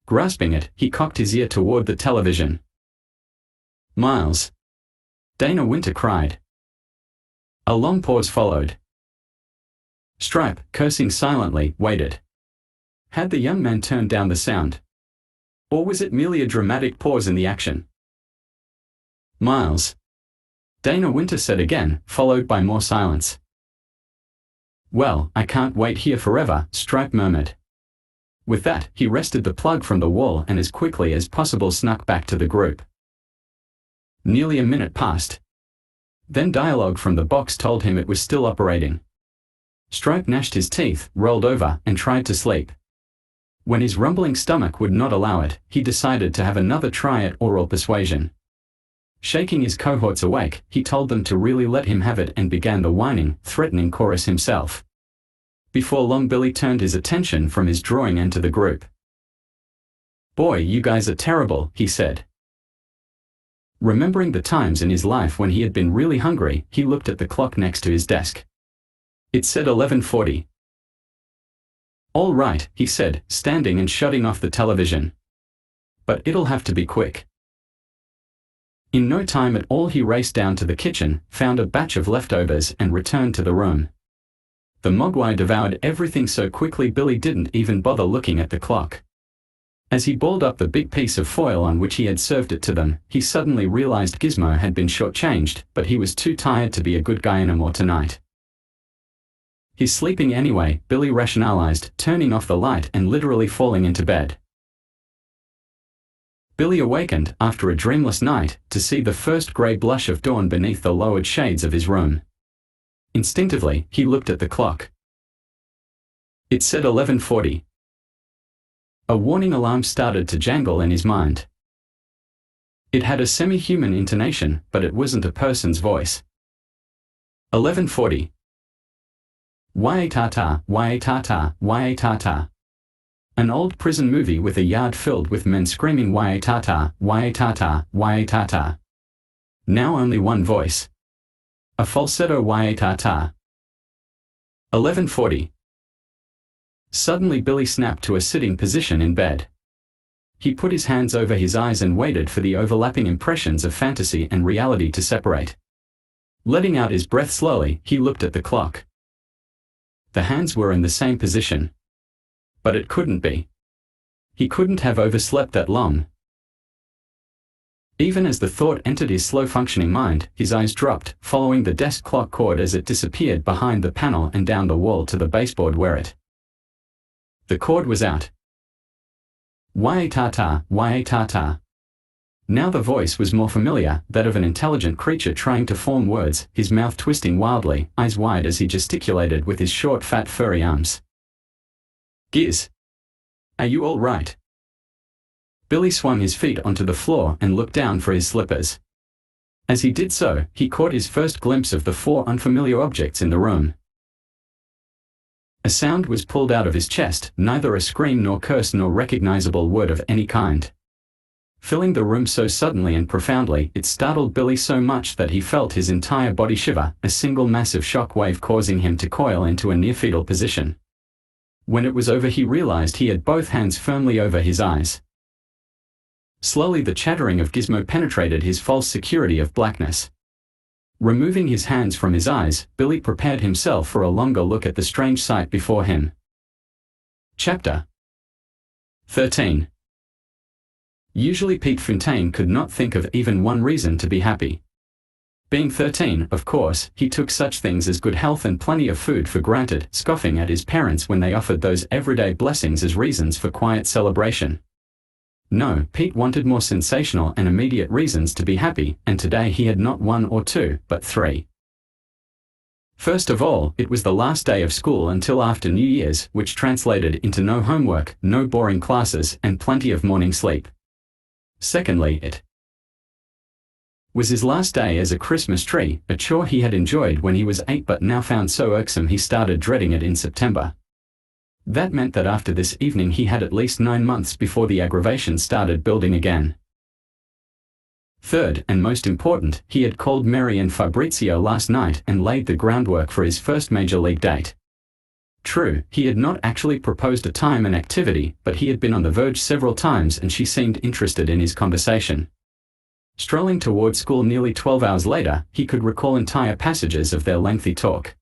Speaker 1: Grasping it, he cocked his ear toward the television. Miles! Dana Winter cried. A long pause followed. Stripe, cursing silently, waited. Had the young man turned down the sound? Or was it merely a dramatic pause in the action? Miles. Dana Winter said again, followed by more silence. Well, I can't wait here forever, Stripe murmured. With that, he wrested the plug from the wall and as quickly as possible snuck back to the group. Nearly a minute passed. Then dialogue from the box told him it was still operating. Stripe gnashed his teeth, rolled over, and tried to sleep. When his rumbling stomach would not allow it, he decided to have another try at oral persuasion. Shaking his cohorts awake, he told them to really let him have it and began the whining, threatening chorus himself. Before long, Billy turned his attention from his drawing and to the group. Boy, you guys are terrible, he said. Remembering the times in his life when he had been really hungry, he looked at the clock next to his desk. It said 11:40. All right, he said, standing and shutting off the television. But it'll have to be quick. In no time at all he raced down to the kitchen, found a batch of leftovers and returned to the room. The mogwai devoured everything so quickly Billy didn't even bother looking at the clock. As he balled up the big piece of foil on which he had served it to them, he suddenly realized Gizmo had been shortchanged, but he was too tired to be a good guy anymore tonight. He's sleeping anyway, Billy rationalized, turning off the light and literally falling into bed. Billy awakened, after a dreamless night, to see the first grey blush of dawn beneath the lowered shades of his room. Instinctively, he looked at the clock. It said 11:40. A warning alarm started to jangle in his mind. It had a semi-human intonation, but it wasn't a person's voice. 11:40. Waiatata, waiatata, waiatata. An old prison movie with a yard filled with men screaming waiatata, waiatata, waiatata. Now only one voice. A falsetto waiatata. 11:40. Suddenly Billy snapped to a sitting position in bed. He put his hands over his eyes and waited for the overlapping impressions of fantasy and reality to separate. Letting out his breath slowly, he looked at the clock. The hands were in the same position. But it couldn't be. He couldn't have overslept that long. Even as the thought entered his slow-functioning mind, his eyes dropped, following the desk clock cord as it disappeared behind the panel and down the wall to the baseboard where it. The cord was out. Waiatata, waiatata. Now the voice was more familiar, that of an intelligent creature trying to form words, his mouth twisting wildly, eyes wide as he gesticulated with his short, fat, furry arms. Giz. Are you all right? Billy swung his feet onto the floor and looked down for his slippers. As he did so, he caught his first glimpse of the four unfamiliar objects in the room. A sound was pulled out of his chest, neither a scream nor curse nor recognizable word of any kind. Filling the room so suddenly and profoundly, it startled Billy so much that he felt his entire body shiver, a single massive shock wave causing him to coil into a near-fetal position. When it was over, he realized he had both hands firmly over his eyes. Slowly the chattering of Gizmo penetrated his false security of blackness. Removing his hands from his eyes, Billy prepared himself for a longer look at the strange sight before him. Chapter 13. Usually Pete Fontaine could not think of even one reason to be happy. Being 13, of course, he took such things as good health and plenty of food for granted, scoffing at his parents when they offered those everyday blessings as reasons for quiet celebration. No, Pete wanted more sensational and immediate reasons to be happy, and today he had not one or two, but three. First of all, it was the last day of school until after New Year's, which translated into no homework, no boring classes, and plenty of morning sleep. Secondly, it was his last day as a Christmas tree, a chore he had enjoyed when he was 8 but now found so irksome he started dreading it in September. That meant that after this evening he had at least 9 months before the aggravation started building again. Third, and most important, he had called Mary and Fabrizio last night and laid the groundwork for his first major league date. True, he had not actually proposed a time and activity, but he had been on the verge several times and she seemed interested in his conversation. Strolling toward school nearly 12 hours later, he could recall entire passages of their lengthy talk.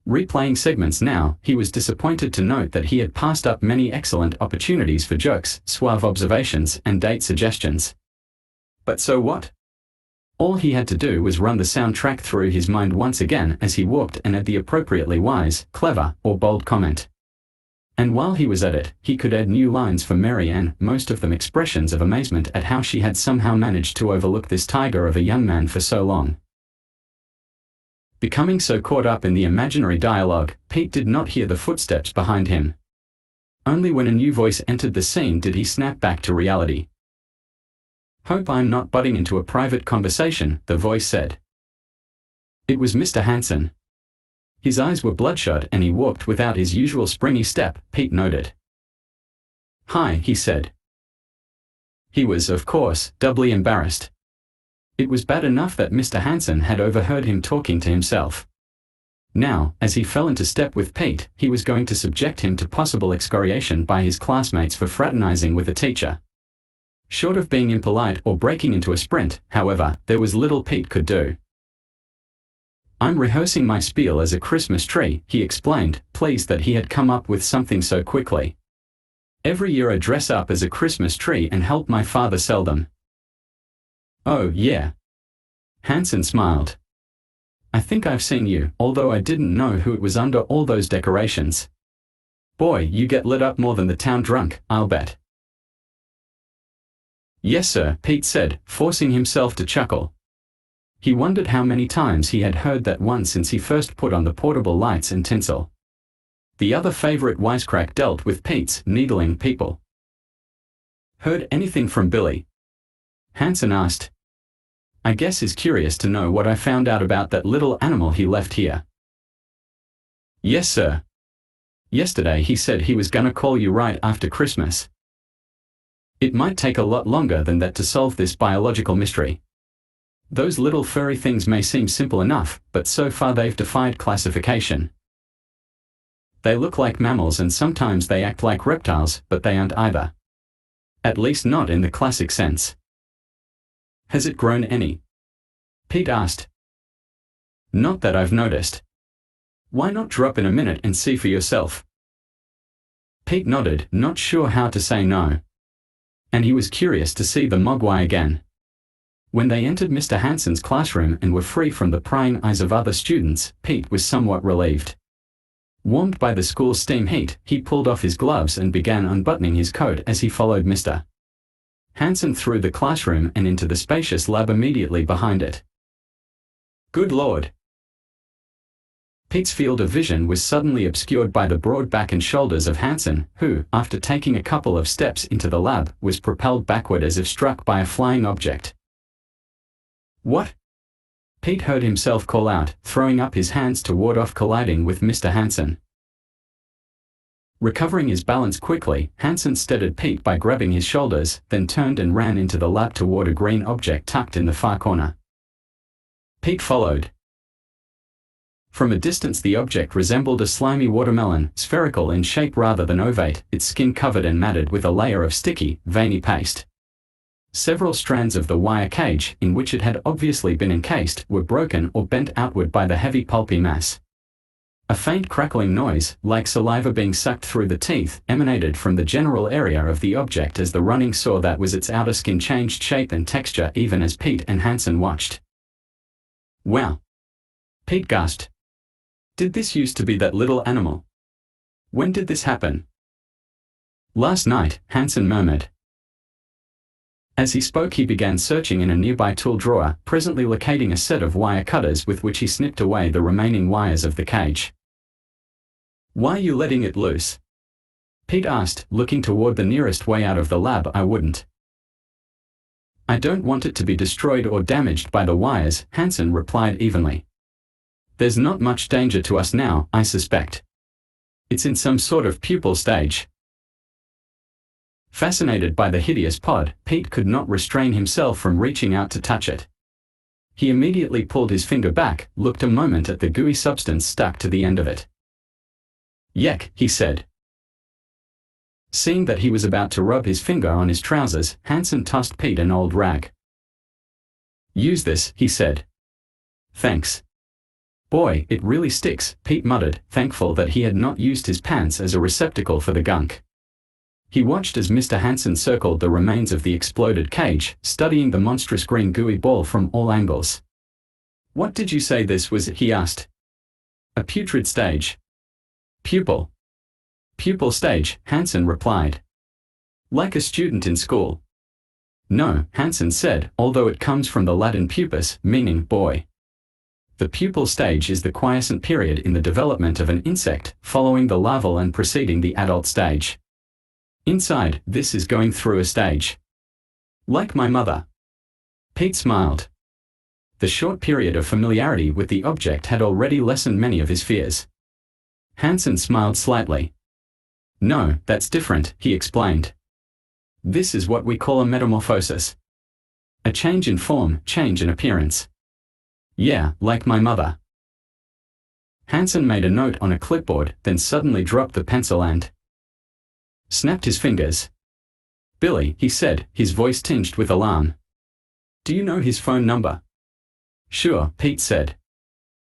Speaker 1: Replaying segments now, he was disappointed to note that he had passed up many excellent opportunities for jokes, suave observations, and date suggestions. But so what? All he had to do was run the soundtrack through his mind once again as he walked and add the appropriately wise, clever, or bold comment. And while he was at it, he could add new lines for Mary Ann, most of them expressions of amazement at how she had somehow managed to overlook this tiger of a young man for so long. Becoming so caught up in the imaginary dialogue, Pete did not hear the footsteps behind him. Only when a new voice entered the scene did he snap back to reality. "Hope I'm not butting into a private conversation," the voice said. It was Mr. Hanson. His eyes were bloodshot and he walked without his usual springy step, Pete noted. "Hi," he said. He was, of course, doubly embarrassed. It was bad enough that Mr. Hanson had overheard him talking to himself. Now, as he fell into step with Pete, he was going to subject him to possible excoriation by his classmates for fraternizing with a teacher. Short of being impolite or breaking into a sprint, however, there was little Pete could do. "I'm rehearsing my spiel as a Christmas tree," he explained, pleased that he had come up with something so quickly. "Every year I dress up as a Christmas tree and help my father sell them." "Oh, yeah." Hanson smiled. "I think I've seen you, although I didn't know who it was under all those decorations. Boy, you get lit up more than the town drunk, I'll bet." "Yes sir," Pete said, forcing himself to chuckle. He wondered how many times he had heard that one since he first put on the portable lights and tinsel. The other favorite wisecrack dealt with Pete's needling people. "Heard anything from Billy?" Hanson asked. "I guess he's curious to know what I found out about that little animal he left here." "Yes sir. Yesterday he said he was gonna call you right after Christmas. It might take a lot longer than that to solve this biological mystery. Those little furry things may seem simple enough, but so far they've defied classification. They look like mammals and sometimes they act like reptiles, but they aren't either. At least not in the classic sense." "Has it grown any?" Pete asked. "Not that I've noticed. Why not drop in a minute and see for yourself?" Pete nodded, not sure how to say no. And he was curious to see the mogwai again. When they entered Mr. Hanson's classroom and were free from the prying eyes of other students, Pete was somewhat relieved. Warmed by the school's steam heat, he pulled off his gloves and began unbuttoning his coat as he followed Mr. Hanson through the classroom and into the spacious lab immediately behind it. Good Lord! Pete's field of vision was suddenly obscured by the broad back and shoulders of Hanson, who, after taking a couple of steps into the lab, was propelled backward as if struck by a flying object. "What?" Pete heard himself call out, throwing up his hands to ward off colliding with Mr. Hanson. Recovering his balance quickly, Hanson steadied Pete by grabbing his shoulders, then turned and ran into the lab toward a green object tucked in the far corner. Pete followed. From a distance the object resembled a slimy watermelon, spherical in shape rather than ovate, its skin covered and matted with a layer of sticky, veiny paste. Several strands of the wire cage, in which it had obviously been encased, were broken or bent outward by the heavy pulpy mass. A faint crackling noise, like saliva being sucked through the teeth, emanated from the general area of the object as the running saw that was its outer skin changed shape and texture even as Pete and Hanson watched. "Wow!" Pete gasped. "Did this used to be that little animal? When did this happen?" "Last night," Hanson murmured. As he spoke he began searching in a nearby tool drawer, presently locating a set of wire cutters with which he snipped away the remaining wires of the cage. "Why are you letting it loose?" Pete asked, looking toward the nearest way out of the lab. "I wouldn't." "I don't want it to be destroyed or damaged by the wires," Hanson replied evenly. "There's not much danger to us now, I suspect. It's in some sort of pupal stage." Fascinated by the hideous pod, Pete could not restrain himself from reaching out to touch it. He immediately pulled his finger back, looked a moment at the gooey substance stuck to the end of it. "Yuck," he said. Seeing that he was about to rub his finger on his trousers, Hanson tossed Pete an old rag. "Use this," he said. "Thanks." Boy, it really sticks, Pete muttered, thankful that he had not used his pants as a receptacle for the gunk. He watched as Mr. Hansen circled the remains of the exploded cage, studying the monstrous green gooey ball from all angles. What did you say this was? He asked. A putrid stage. Pupil. Pupil stage, Hansen replied. Like a student in school. No, Hansen said, although it comes from the Latin pupus, meaning boy. The pupal stage is the quiescent period in the development of an insect, following the larval and preceding the adult stage. Inside, this is going through a stage. Like my mother. Pete smiled. The short period of familiarity with the object had already lessened many of his fears. Hansen smiled slightly. No, that's different, he explained. This is what we call a metamorphosis. A change in form, change in appearance. Yeah, like my mother. Hansen made a note on a clipboard, then suddenly dropped the pencil and snapped his fingers. Billy, he said, his voice tinged with alarm. Do you know his phone number? Sure, Pete said.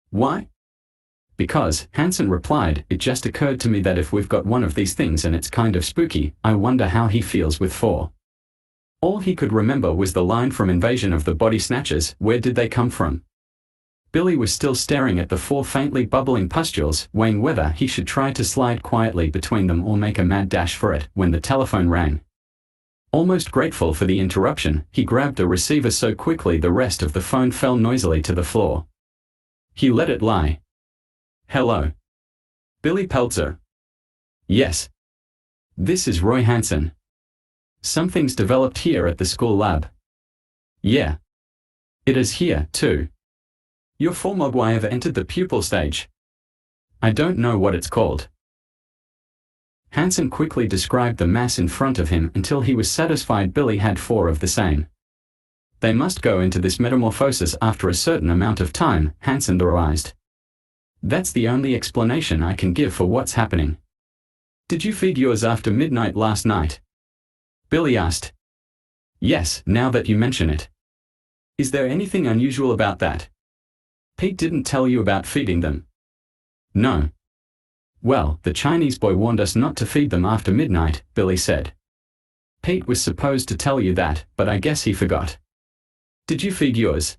Speaker 1: Why? Because, Hansen replied, it just occurred to me that if we've got one of these things and it's kind of spooky, I wonder how he feels with 4. All he could remember was the line from Invasion of the Body Snatchers, where did they come from? Billy was still staring at the 4 faintly bubbling pustules, weighing whether he should try to slide quietly between them or make a mad dash for it, when the telephone rang. Almost grateful for the interruption, he grabbed the receiver so quickly the rest of the phone fell noisily to the floor. He let it lie. Hello. Billy Peltzer. Yes. This is Roy Hansen. Something's developed here at the school lab. Yeah. It is here, too. Your former boy ever entered the pupil stage? I don't know what it's called. Hansen quickly described the mass in front of him until he was satisfied Billy had 4 of the same. They must go into this metamorphosis after a certain amount of time, Hansen theorized. That's the only explanation I can give for what's happening. Did you feed yours after midnight last night? Billy asked. Yes, now that you mention it. Is there anything unusual about that? Pete didn't tell you about feeding them? No. Well, the Chinese boy warned us not to feed them after midnight, Billy said. Pete was supposed to tell you that, but I guess he forgot. Did you feed yours?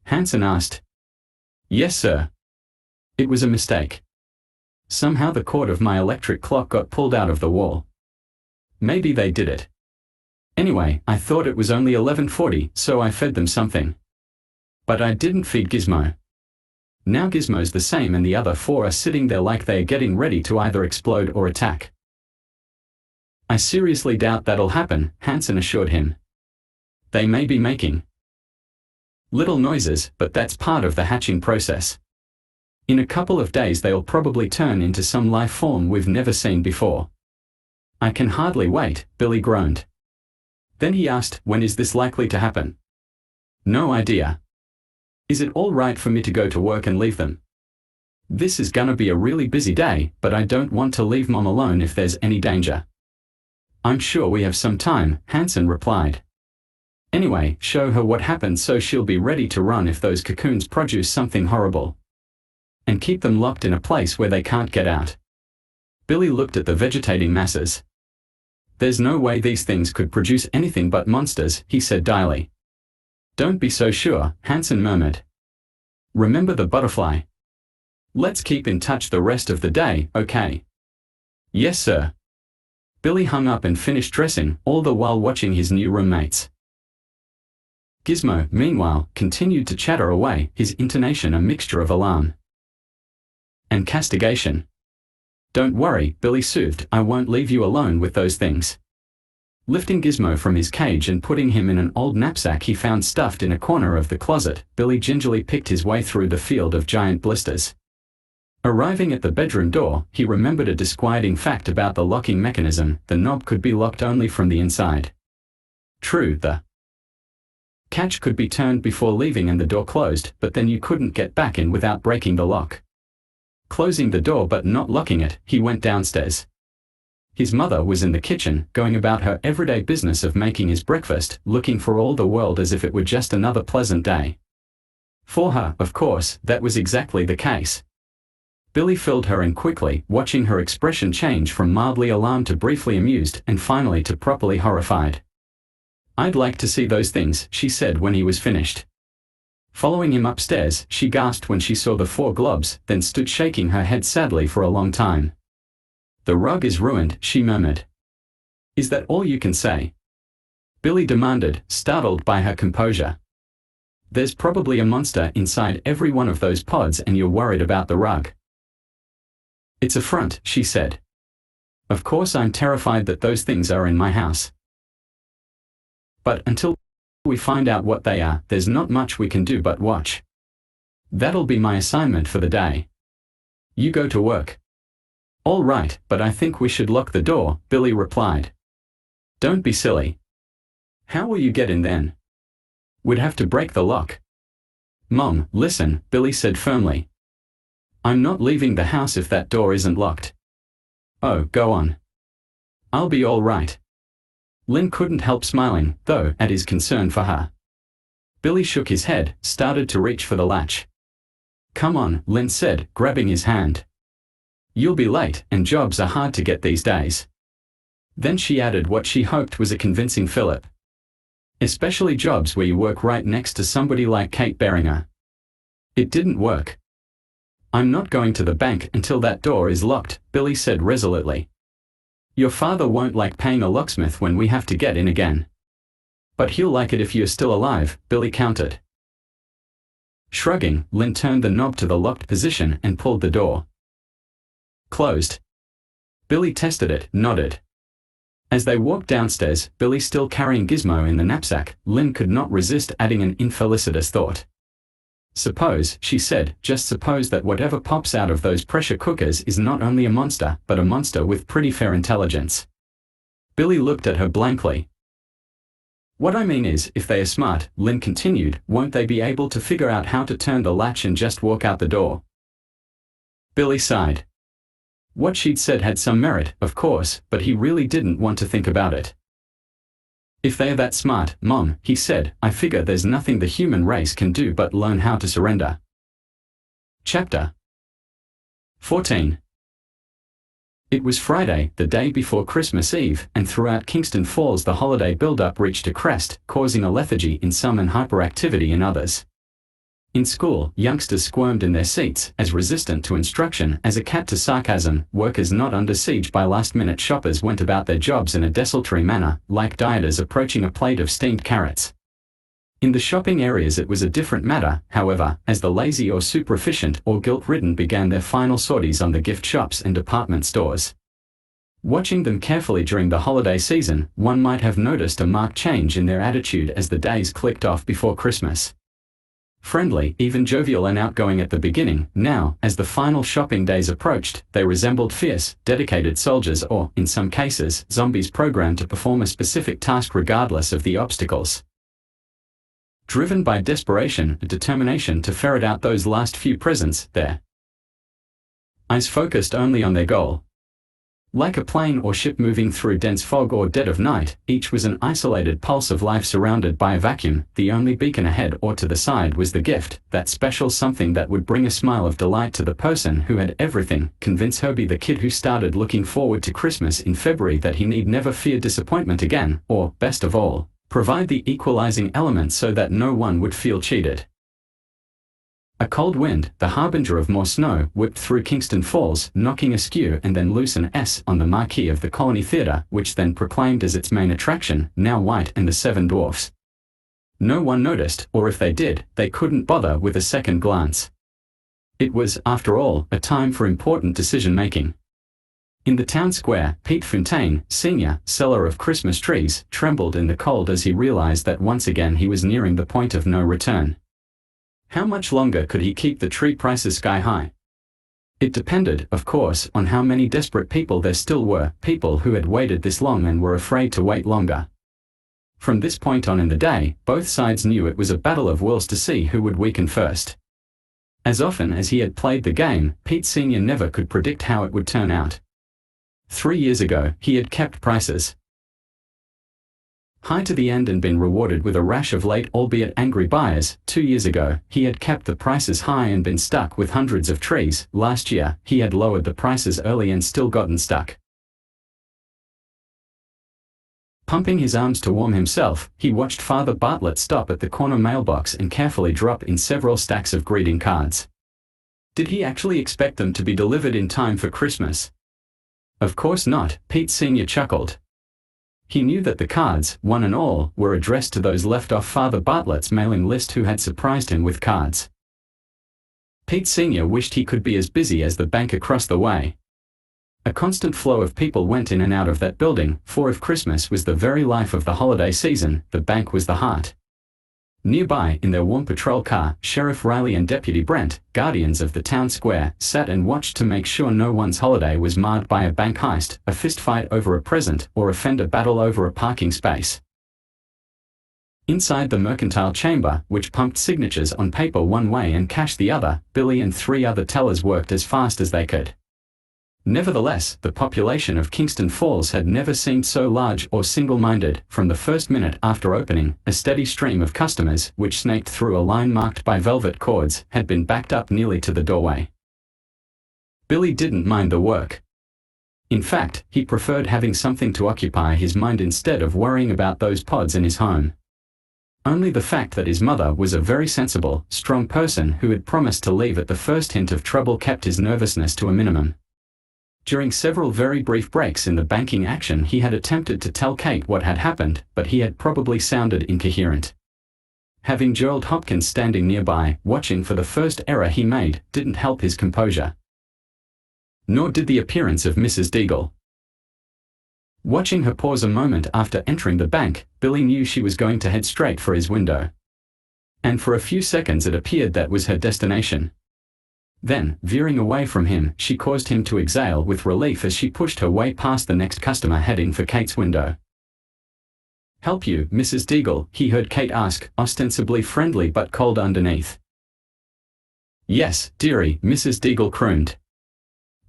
Speaker 1: Hansen asked. Yes, sir. It was a mistake. Somehow the cord of my electric clock got pulled out of the wall. Maybe they did it. Anyway, I thought it was only 11:40, so I fed them something. But I didn't feed Gizmo. Now Gizmo's the same and the other 4 are sitting there like they're getting ready to either explode or attack. I seriously doubt that'll happen, Hansen assured him. They may be making little noises, but that's part of the hatching process. In a couple of days they'll probably turn into some life form we've never seen before. I can hardly wait, Billy groaned. Then he asked, when is this likely to happen? No idea. Is it all right for me to go to work and leave them? This is gonna be a really busy day, but I don't want to leave Mom alone if there's any danger. I'm sure we have some time, Hansen replied. Anyway, show her what happened so she'll be ready to run if those cocoons produce something horrible. And keep them locked in a place where they can't get out. Billy looked at the vegetating masses. There's no way these things could produce anything but monsters, he said dryly. Don't be so sure, Hansen murmured. Remember the butterfly. Let's keep in touch the rest of the day, okay? Yes, sir. Billy hung up and finished dressing, all the while watching his new roommates. Gizmo, meanwhile, continued to chatter away, his intonation a mixture of alarm and castigation. Don't worry, Billy soothed, I won't leave you alone with those things. Lifting Gizmo from his cage and putting him in an old knapsack he found stuffed in a corner of the closet, Billy gingerly picked his way through the field of giant blisters. Arriving at the bedroom door, he remembered a disquieting fact about the locking mechanism: the knob could be locked only from the inside. True, the catch could be turned before leaving and the door closed, but then you couldn't get back in without breaking the lock. Closing the door but not locking it, he went downstairs. His mother was in the kitchen, going about her everyday business of making his breakfast, looking for all the world as if it were just another pleasant day. For her, of course, that was exactly the case. Billy filled her in quickly, watching her expression change from mildly alarmed to briefly amused and finally to properly horrified. "I'd like to see those things," she said when he was finished. Following him upstairs, she gasped when she saw the 4 globs, then stood shaking her head sadly for a long time. "The rug is ruined," she murmured. "Is that all you can say?" Billy demanded, startled by her composure. "There's probably a monster inside every one of those pods and you're worried about the rug." "It's a front," she said. "Of course I'm terrified that those things are in my house. But until we find out what they are, there's not much we can do but watch. That'll be my assignment for the day. You go to work." "All right, but I think we should lock the door," Billy replied. "Don't be silly. How will you get in then? We'd have to break the lock." "Mom, listen," Billy said firmly. "I'm not leaving the house if that door isn't locked." "Oh, go on. I'll be all right." Lynn couldn't help smiling, though, at his concern for her. Billy shook his head, started to reach for the latch. "Come on," Lynn said, grabbing his hand. "You'll be late, and jobs are hard to get these days." Then she added what she hoped was a convincing fillip. "Especially jobs where you work right next to somebody like Kate Beringer." It didn't work. "I'm not going to the bank until that door is locked," Billy said resolutely. "Your father won't like paying a locksmith when we have to get in again." "But he'll like it if you're still alive," Billy countered. Shrugging, Lynn turned the knob to the locked position and pulled the door. Closed. Billy tested it, nodded. As they walked downstairs, Billy still carrying Gizmo in the knapsack, Lynn could not resist adding an infelicitous thought. "Suppose," she said, "just suppose that whatever pops out of those pressure cookers is not only a monster, but a monster with pretty fair intelligence." Billy looked at her blankly. "What I mean is, if they are smart," Lynn continued, "won't they be able to figure out how to turn the latch and just walk out the door?" Billy sighed. What she'd said had some merit, of course, but he really didn't want to think about it. "If they're that smart, Mom," he said, "I figure there's nothing the human race can do but learn how to surrender." Chapter 14. It was Friday, the day before Christmas Eve, and throughout Kingston Falls the holiday build-up reached a crest, causing a lethargy in some and hyperactivity in others. In school, youngsters squirmed in their seats, as resistant to instruction as a cat to sarcasm. Workers not under siege by last-minute shoppers went about their jobs in a desultory manner, like dieters approaching a plate of steamed carrots. In the shopping areas it was a different matter, however, as the lazy or super-efficient or guilt-ridden began their final sorties on the gift shops and department stores. Watching them carefully during the holiday season, one might have noticed a marked change in their attitude as the days clicked off before Christmas. Friendly, even jovial and outgoing at the beginning, now, as the final shopping days approached, they resembled fierce, dedicated soldiers or, in some cases, zombies programmed to perform a specific task regardless of the obstacles. Driven by desperation and determination to ferret out those last few presents, their eyes focused only on their goal. Like a plane or ship moving through dense fog or dead of night, each was an isolated pulse of life surrounded by a vacuum. The only beacon ahead or to the side was the gift, that special something that would bring a smile of delight to the person who had everything, convince Herbie the kid who started looking forward to Christmas in February that he need never fear disappointment again, or, best of all, provide the equalizing element so that no one would feel cheated. A cold wind, the harbinger of more snow, whipped through Kingston Falls, knocking askew and then loose an S on the marquee of the Colony Theatre, which then proclaimed as its main attraction, "Now White and the Seven Dwarfs." No one noticed, or if they did, they couldn't bother with a second glance. It was, after all, a time for important decision-making. In the town square, Pete Fontaine, Sr., seller of Christmas trees, trembled in the cold as he realized that once again he was nearing the point of no return. How much longer could he keep the tree prices sky-high? It depended, of course, on how many desperate people there still were, people who had waited this long and were afraid to wait longer. From this point on in the day, both sides knew it was a battle of wills to see who would weaken first. As often as he had played the game, Pete Sr. never could predict how it would turn out. 3 years ago, he had kept prices high to the end and been rewarded with a rash of late albeit angry buyers. 2 years ago, he had kept the prices high and been stuck with hundreds of trees. Last year, he had lowered the prices early and still gotten stuck. Pumping his arms to warm himself, he watched Father Bartlett stop at the corner mailbox and carefully drop in several stacks of greeting cards. Did he actually expect them to be delivered in time for Christmas? Of course not, Pete Sr. chuckled. He knew that the cards, one and all, were addressed to those left off Father Bartlett's mailing list who had surprised him with cards. Pete Sr. wished he could be as busy as the bank across the way. A constant flow of people went in and out of that building, for if Christmas was the very life of the holiday season, the bank was the heart. Nearby, in their warm patrol car, Sheriff Riley and Deputy Brent, guardians of the town square, sat and watched to make sure no one's holiday was marred by a bank heist, a fistfight over a present, or a fender battle over a parking space. Inside the mercantile chamber, which pumped signatures on paper one way and cash the other, Billy and 3 other tellers worked as fast as they could. Nevertheless, the population of Kingston Falls had never seemed so large or single-minded. From the first minute after opening, a steady stream of customers, which snaked through a line marked by velvet cords, had been backed up nearly to the doorway. Billy didn't mind the work. In fact, he preferred having something to occupy his mind instead of worrying about those pods in his home. Only the fact that his mother was a very sensible, strong person who had promised to leave at the first hint of trouble kept his nervousness to a minimum. During several very brief breaks in the banking action, he had attempted to tell Kate what had happened, but he had probably sounded incoherent. Having Gerald Hopkins standing nearby, watching for the first error he made, didn't help his composure. Nor did the appearance of Mrs. Deagle. Watching her pause a moment after entering the bank, Billy knew she was going to head straight for his window. And for a few seconds it appeared that was her destination. Then, veering away from him, she caused him to exhale with relief as she pushed her way past the next customer heading for Kate's window. "Help you, Mrs. Deagle?" he heard Kate ask, ostensibly friendly but cold underneath. "Yes, dearie," Mrs. Deagle crooned.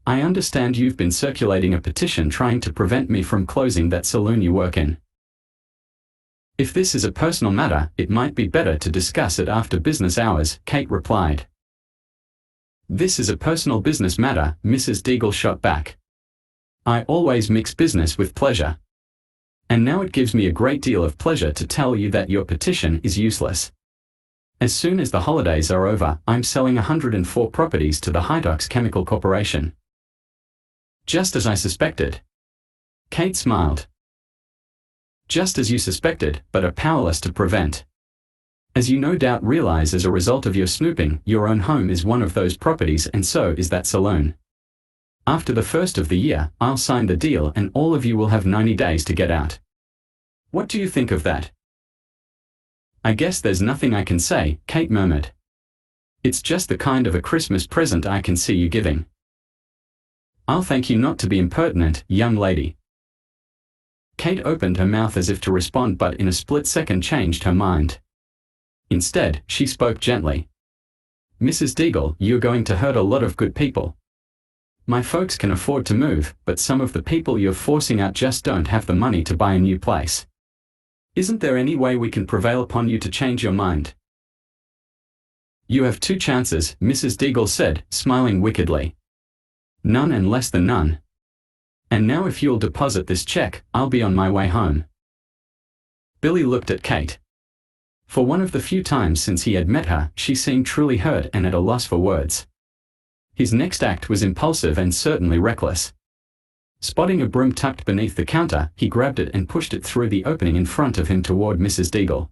Speaker 1: "I understand you've been circulating a petition trying to prevent me from closing that saloon you work in. If this is a personal matter, it might be better to discuss it after business hours," Kate replied. "This is a personal business matter," Mrs. Deagle shot back. "I always mix business with pleasure. And now it gives me a great deal of pleasure to tell you that your petition is useless. As soon as the holidays are over, I'm selling 104 properties to the Hydox Chemical Corporation." "Just as I suspected." Kate smiled. "Just as you suspected, but are powerless to prevent. As you no doubt realize as a result of your snooping, your own home is one of those properties and so is that saloon. After the first of the year, I'll sign the deal and all of you will have 90 days to get out. What do you think of that?" "I guess there's nothing I can say," Kate murmured. "It's just the kind of a Christmas present I can see you giving." "I'll thank you not to be impertinent, young lady." Kate opened her mouth as if to respond but in a split second changed her mind. Instead, she spoke gently. "Mrs. Deagle, you're going to hurt a lot of good people. My folks can afford to move, but some of the people you're forcing out just don't have the money to buy a new place. Isn't there any way we can prevail upon you to change your mind?" "You have 2 chances," Mrs. Deagle said, smiling wickedly. "None and less than none. And now if you'll deposit this check, I'll be on my way home." Billy looked at Kate. For one of the few times since he had met her, she seemed truly hurt and at a loss for words. His next act was impulsive and certainly reckless. Spotting a broom tucked beneath the counter, he grabbed it and pushed it through the opening in front of him toward Mrs. Deagle.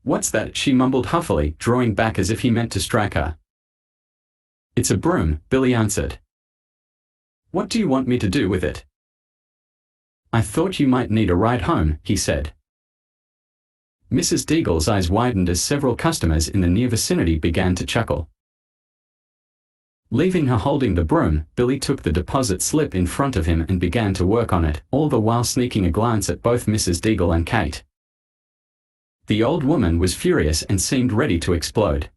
Speaker 1: "What's that?" she mumbled huffily, drawing back as if he meant to strike her. "It's a broom," Billy answered. "What do you want me to do with it?" "I thought you might need a ride home," he said. Mrs. Deagle's eyes widened as several customers in the near vicinity began to chuckle. Leaving her holding the broom, Billy took the deposit slip in front of him and began to work on it, all the while sneaking a glance at both Mrs. Deagle and Kate. The old woman was furious and seemed ready to explode.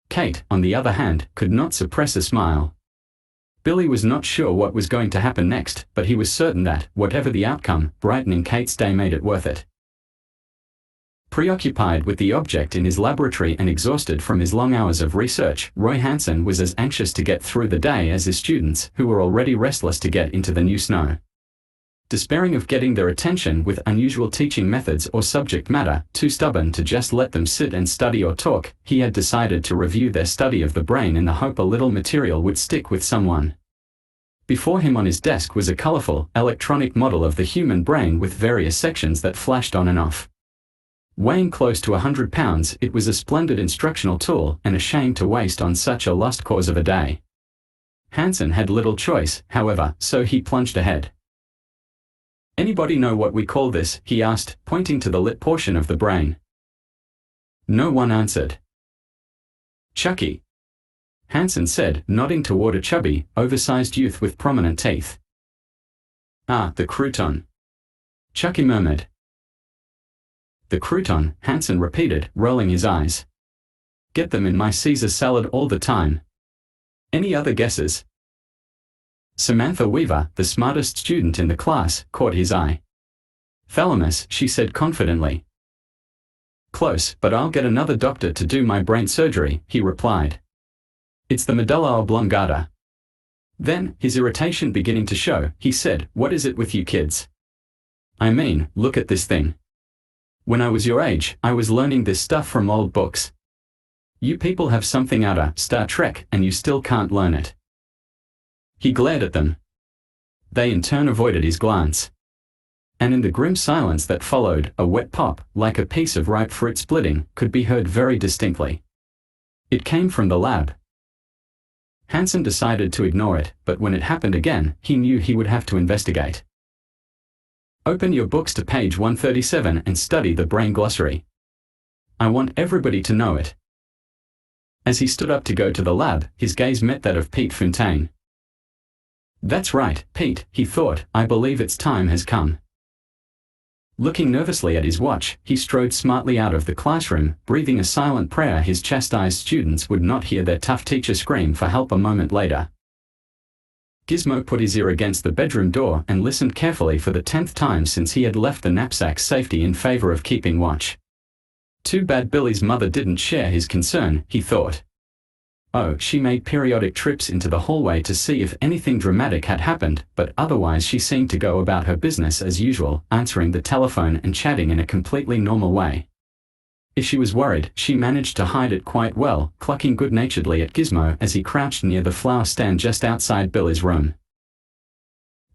Speaker 1: Kate, on the other hand, could not suppress a smile. Billy was not sure what was going to happen next, but he was certain that, whatever the outcome, brightening Kate's day made it worth it. Preoccupied with the object in his laboratory and exhausted from his long hours of research, Roy Hansen was as anxious to get through the day as his students, who were already restless to get into the new snow. Despairing of getting their attention with unusual teaching methods or subject matter, too stubborn to just let them sit and study or talk, he had decided to review their study of the brain in the hope a little material would stick with someone. Before him on his desk was a colorful, electronic model of the human brain with various sections that flashed on and off. Weighing close to 100 pounds, it was a splendid instructional tool and a shame to waste on such a lost cause of a day. Hansen had little choice, however, so he plunged ahead. "Anybody know what we call this?" he asked, pointing to the lit portion of the brain. No one answered. "Chucky," Hansen said, nodding toward a chubby, oversized youth with prominent teeth. "Ah, the crouton," Chucky murmured. "The crouton," Hansen repeated, rolling his eyes. "Get them in my Caesar salad all the time. Any other guesses?" Samantha Weaver, the smartest student in the class, caught his eye. "Thalamus," she said confidently. "Close, but I'll get another doctor to do my brain surgery," he replied. "It's the medulla oblongata." Then, his irritation beginning to show, he said, "What is it with you kids? I mean, look at this thing. When I was your age, I was learning this stuff from old books. You people have something out of Star Trek and you still can't learn it." He glared at them. They in turn avoided his glance. And in the grim silence that followed, a wet pop, like a piece of ripe fruit splitting, could be heard very distinctly. It came from the lab. Hansen decided to ignore it, but when it happened again, he knew he would have to investigate. "Open your books to page 137 and study the brain glossary. I want everybody to know it." As he stood up to go to the lab, his gaze met that of Pete Fontaine. "That's right, Pete," he thought, "I believe its time has come." Looking nervously at his watch, he strode smartly out of the classroom, breathing a silent prayer his chastised students would not hear their tough teacher scream for help a moment later. Gizmo put his ear against the bedroom door and listened carefully for the 10th time since he had left the knapsack's safety in favor of keeping watch. Too bad Billy's mother didn't share his concern, he thought. Oh, she made periodic trips into the hallway to see if anything dramatic had happened, but otherwise she seemed to go about her business as usual, answering the telephone and chatting in a completely normal way. If she was worried, she managed to hide it quite well, clucking good-naturedly at Gizmo as he crouched near the flower stand just outside Billy's room.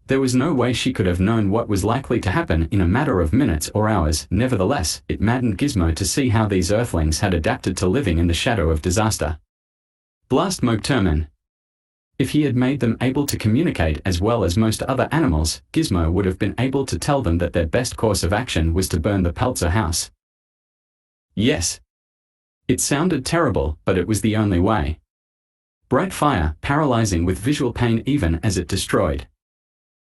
Speaker 1: There was no way she could have known what was likely to happen in a matter of minutes or hours. Nevertheless, it maddened Gizmo to see how these earthlings had adapted to living in the shadow of disaster. Blast Mogterman. If he had made them able to communicate as well as most other animals, Gizmo would have been able to tell them that their best course of action was to burn the Peltzer house. Yes. It sounded terrible, but it was the only way. Bright fire, paralyzing with visual pain even as it destroyed.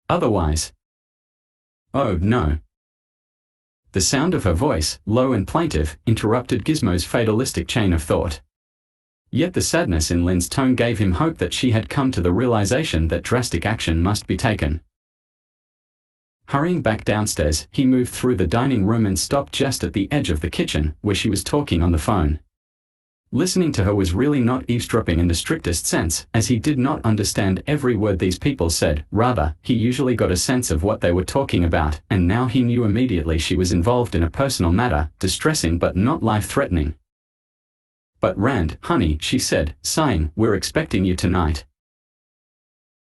Speaker 1: Otherwise. Oh no. The sound of her voice, low and plaintive, interrupted Gizmo's fatalistic chain of thought. Yet the sadness in Lynn's tone gave him hope that she had come to the realization that drastic action must be taken. Hurrying back downstairs, he moved through the dining room and stopped just at the edge of the kitchen, where she was talking on the phone. Listening to her was really not eavesdropping in the strictest sense, as he did not understand every word these people said. Rather, he usually got a sense of what they were talking about, and now he knew immediately she was involved in a personal matter, distressing but not life-threatening. "But Rand, honey," she said, sighing, "we're expecting you tonight."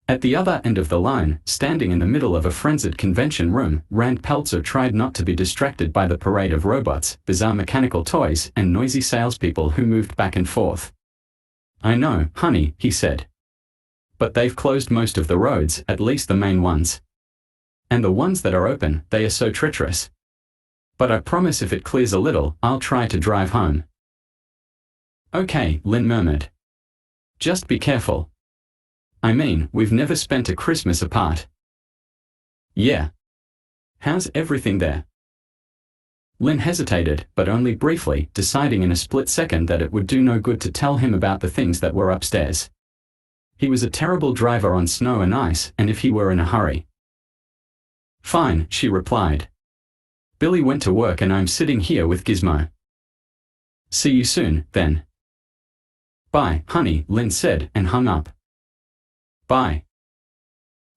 Speaker 1: At the other end of the line, standing in the middle of a frenzied convention room, Rand Peltzer tried not to be distracted by the parade of robots, bizarre mechanical toys, and noisy salespeople who moved back and forth. "I know, honey," he said. "But they've closed most of the roads, at least the main ones. And the ones that are open, they are so treacherous. But I promise if it clears a little, I'll try to drive home." "Okay," Lynn murmured. "Just be careful. I mean, we've never spent a Christmas apart." "Yeah. How's everything there?" Lynn hesitated, but only briefly, deciding in a split second that it would do no good to tell him about the things that were upstairs. He was a terrible driver on snow and ice, and if he were in a hurry. Fine, she replied. Billy went to work and I'm sitting here with Gizmo. See you soon, then. Bye, honey, Lynn said and hung up. Bye.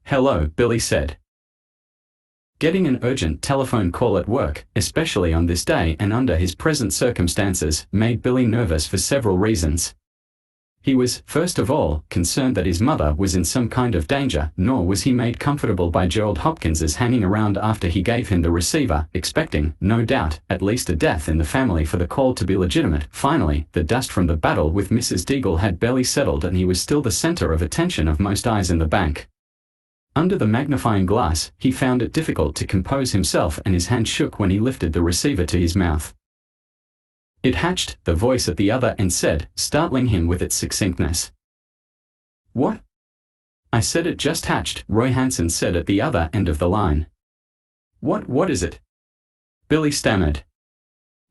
Speaker 1: Hello, Billy said. Getting an urgent telephone call at work, especially on this day and under his present circumstances, made Billy nervous for several reasons. He was, first of all, concerned that his mother was in some kind of danger, nor was he made comfortable by Gerald Hopkins's hanging around after he gave him the receiver, expecting, no doubt, at least a death in the family for the call to be legitimate. Finally, the dust from the battle with Mrs. Deagle had barely settled and he was still the center of attention of most eyes in the bank. Under the magnifying glass, he found it difficult to compose himself and his hand shook when he lifted the receiver to his mouth. It hatched, the voice at the other end said, startling him with its succinctness. What? I said it just hatched, Roy Hansen said at the other end of the line. What is it? Billy stammered.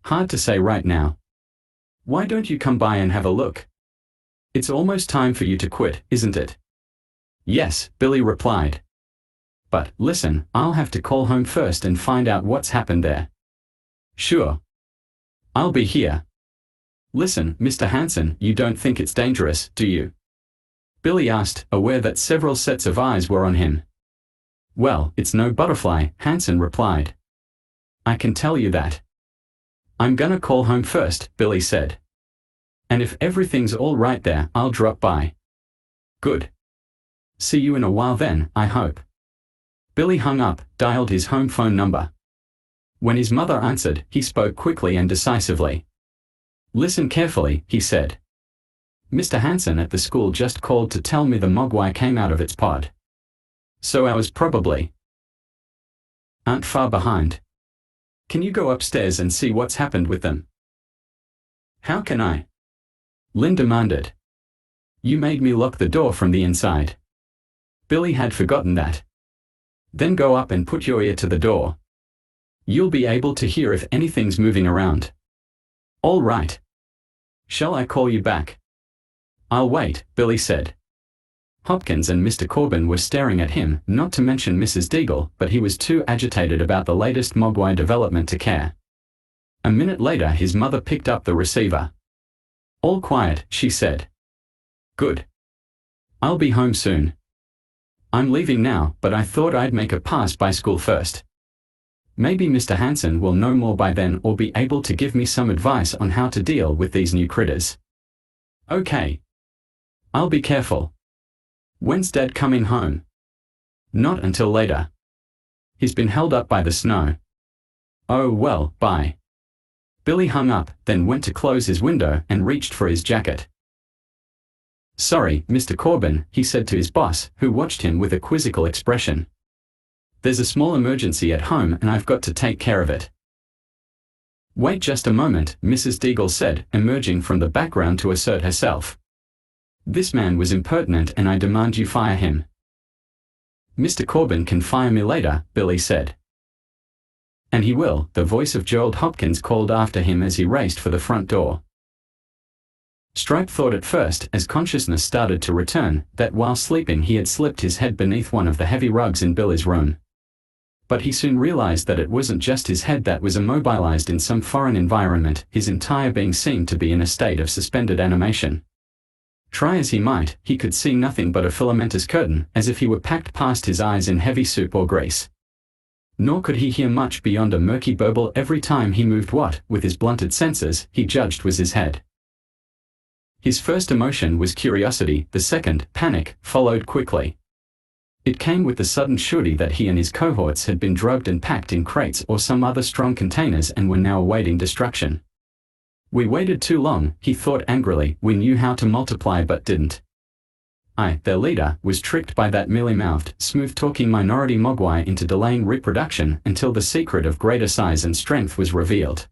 Speaker 1: Hard to say right now. Why don't you come by and have a look? It's almost time for you to quit, isn't it? Yes, Billy replied. But, listen, I'll have to call home first and find out what's happened there. Sure. I'll be here. Listen, Mr. Hansen, you don't think it's dangerous, do you? Billy asked, aware that several sets of eyes were on him. Well, it's no butterfly, Hansen replied. I can tell you that. I'm gonna call home first, Billy said. And if everything's all right there, I'll drop by. Good. See you in a while then, I hope. Billy hung up, dialed his home phone number. When his mother answered, he spoke quickly and decisively. Listen carefully, he said. Mr. Hansen at the school just called to tell me the mogwai came out of its pod. So ours probably aren't far behind. Can you go upstairs and see what's happened with them? How can I? Lynn demanded. You made me lock the door from the inside. Billy had forgotten that. Then go up and put your ear to the door. You'll be able to hear if anything's moving around. All right. Shall I call you back? I'll wait, Billy said. Hopkins and Mr. Corbin were staring at him, not to mention Mrs. Deagle, but he was too agitated about the latest mogwai development to care. A minute later his mother picked up the receiver. All quiet, she said. Good. I'll be home soon. I'm leaving now, but I thought I'd make a pass by school first. Maybe Mr. Hansen will know more by then or be able to give me some advice on how to deal with these new critters. Okay. I'll be careful. When's Dad coming home? Not until later. He's been held up by the snow. Oh well, bye. Billy hung up, then went to close his window and reached for his jacket. Sorry, Mr. Corbin, he said to his boss, who watched him with a quizzical expression. There's a small emergency at home and I've got to take care of it. Wait just a moment, Mrs. Deagle said, emerging from the background to assert herself. This man was impertinent and I demand you fire him. Mr. Corbin can fire me later, Billy said. And he will, the voice of Gerald Hopkins called after him as he raced for the front door. Stripe thought at first, as consciousness started to return, that while sleeping he had slipped his head beneath one of the heavy rugs in Billy's room. But he soon realized that it wasn't just his head that was immobilized in some foreign environment, his entire being seemed to be in a state of suspended animation. Try as he might, he could see nothing but a filamentous curtain, as if he were packed past his eyes in heavy soup or grease. Nor could he hear much beyond a murky burble every time he moved what, with his blunted senses, he judged was his head. His first emotion was curiosity, the second, panic, followed quickly. It came with the sudden surety that he and his cohorts had been drugged and packed in crates or some other strong containers and were now awaiting destruction. We waited too long, he thought angrily, we knew how to multiply but didn't. I, their leader, was tricked by that mealy-mouthed, smooth-talking minority mogwai into delaying reproduction until the secret of greater size and strength was revealed.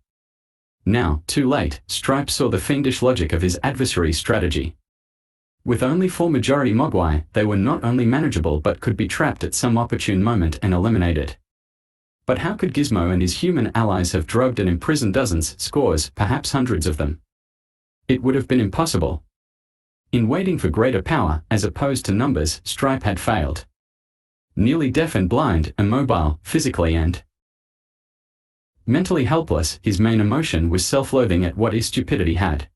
Speaker 1: Now, too late, Stripe saw the fiendish logic of his adversary's strategy. With only 4 majority mogwai, they were not only manageable but could be trapped at some opportune moment and eliminated. But how could Gizmo and his human allies have drugged and imprisoned dozens, scores, perhaps hundreds of them? It would have been impossible. In waiting for greater power, as opposed to numbers, Stripe had failed. Nearly deaf and blind, immobile, physically and mentally helpless, his main emotion was self-loathing at what his stupidity had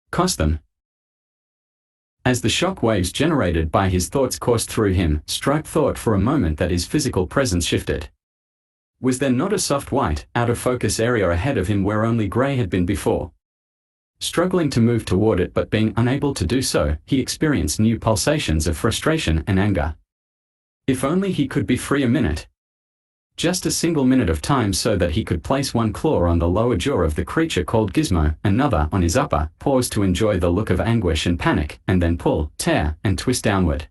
Speaker 1: cost them. As the shock waves generated by his thoughts coursed through him, Stripe thought for a moment that his physical presence shifted. Was there not a soft white, out-of-focus area ahead of him where only grey had been before? Struggling to move toward it but being unable to do so, he experienced new pulsations of frustration and anger. If only he could be free a minute. Just a single minute of time so that he could place one claw on the lower jaw of the creature called Gizmo, another on his upper, pause to enjoy the look of anguish and panic, and then pull, tear, and twist downward.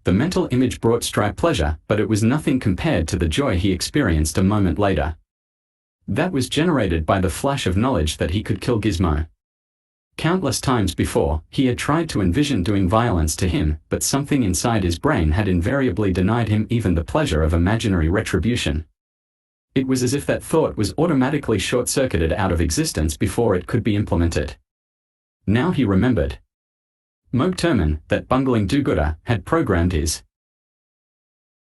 Speaker 1: The mental image brought Stripe pleasure, but it was nothing compared to the joy he experienced a moment later. That was generated by the flash of knowledge that he could kill Gizmo. Countless times before, he had tried to envision doing violence to him, but something inside his brain had invariably denied him even the pleasure of imaginary retribution. It was as if that thought was automatically short-circuited out of existence before it could be implemented. Now he remembered. Mogturman, that bungling do-gooder, had programmed his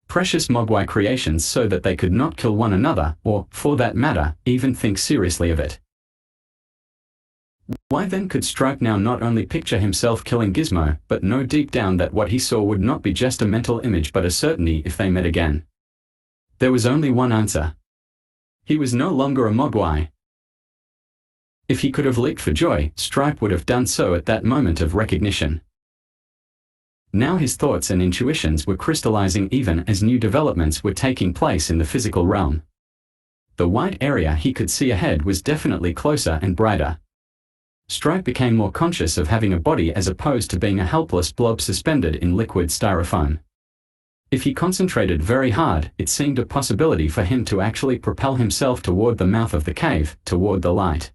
Speaker 1: precious Mogwai creations so that they could not kill one another, or, for that matter, even think seriously of it. Why then could Stripe now not only picture himself killing Gizmo, but know deep down that what he saw would not be just a mental image but a certainty if they met again? There was only one answer. He was no longer a Mogwai. If he could have leaped for joy, Stripe would have done so at that moment of recognition. Now his thoughts and intuitions were crystallizing even as new developments were taking place in the physical realm. The white area he could see ahead was definitely closer and brighter. Stripe became more conscious of having a body as opposed to being a helpless blob suspended in liquid styrofoam. If he concentrated very hard, it seemed a possibility for him to actually propel himself toward the mouth of the cave, toward the light.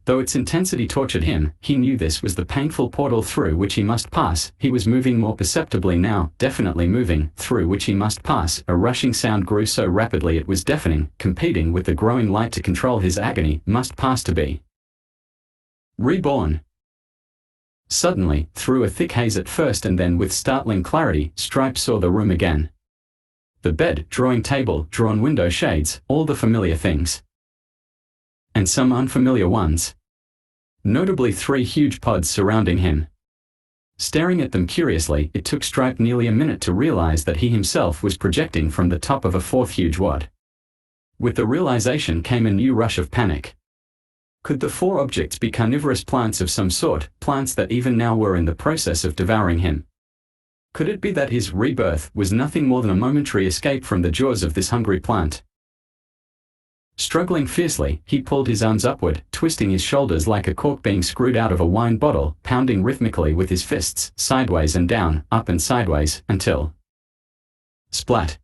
Speaker 1: Though its intensity tortured him, he knew this was the painful portal through which he must pass. He was moving more perceptibly now, definitely moving, through which he must pass. A rushing sound grew so rapidly it was deafening, competing with the growing light to control his agony, must pass to be reborn. Suddenly, through a thick haze at first and then with startling clarity, Stripe saw the room again. The bed, drawing table, drawn window shades, all the familiar things. And some unfamiliar ones. Notably 3 huge pods surrounding him. Staring at them curiously, it took Stripe nearly a minute to realize that he himself was projecting from the top of a 4th huge wad. With the realization came a new rush of panic. Could the 4 objects be carnivorous plants of some sort, plants that even now were in the process of devouring him? Could it be that his rebirth was nothing more than a momentary escape from the jaws of this hungry plant? Struggling fiercely, he pulled his arms upward, twisting his shoulders like a cork being screwed out of a wine bottle, pounding rhythmically with his fists, sideways and down, up and sideways, until splat.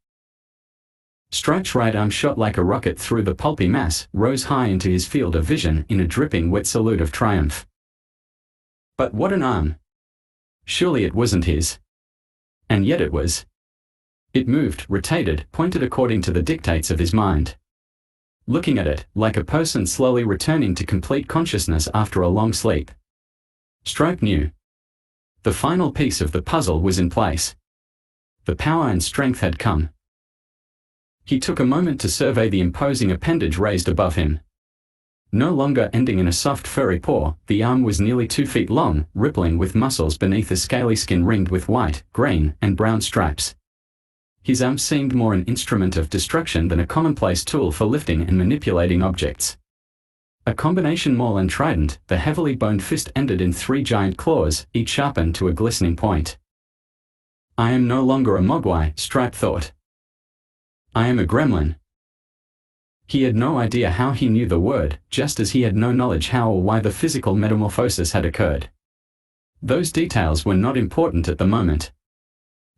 Speaker 1: Stripe's right arm shot like a rocket through the pulpy mass, rose high into his field of vision in a dripping wet salute of triumph. But what an arm! Surely it wasn't his. And yet it was. It moved, rotated, pointed according to the dictates of his mind. Looking at it, like a person slowly returning to complete consciousness after a long sleep. Stripe knew. The final piece of the puzzle was in place. The power and strength had come. He took a moment to survey the imposing appendage raised above him. No longer ending in a soft furry paw, the arm was nearly 2 feet long, rippling with muscles beneath a scaly skin ringed with white, green, and brown stripes. His arm seemed more an instrument of destruction than a commonplace tool for lifting and manipulating objects. A combination maul and trident, the heavily boned fist ended in 3 giant claws, each sharpened to a glistening point. I am no longer a Mogwai, Stripe thought. I am a gremlin. He had no idea how he knew the word, just as he had no knowledge how or why the physical metamorphosis had occurred. Those details were not important at the moment.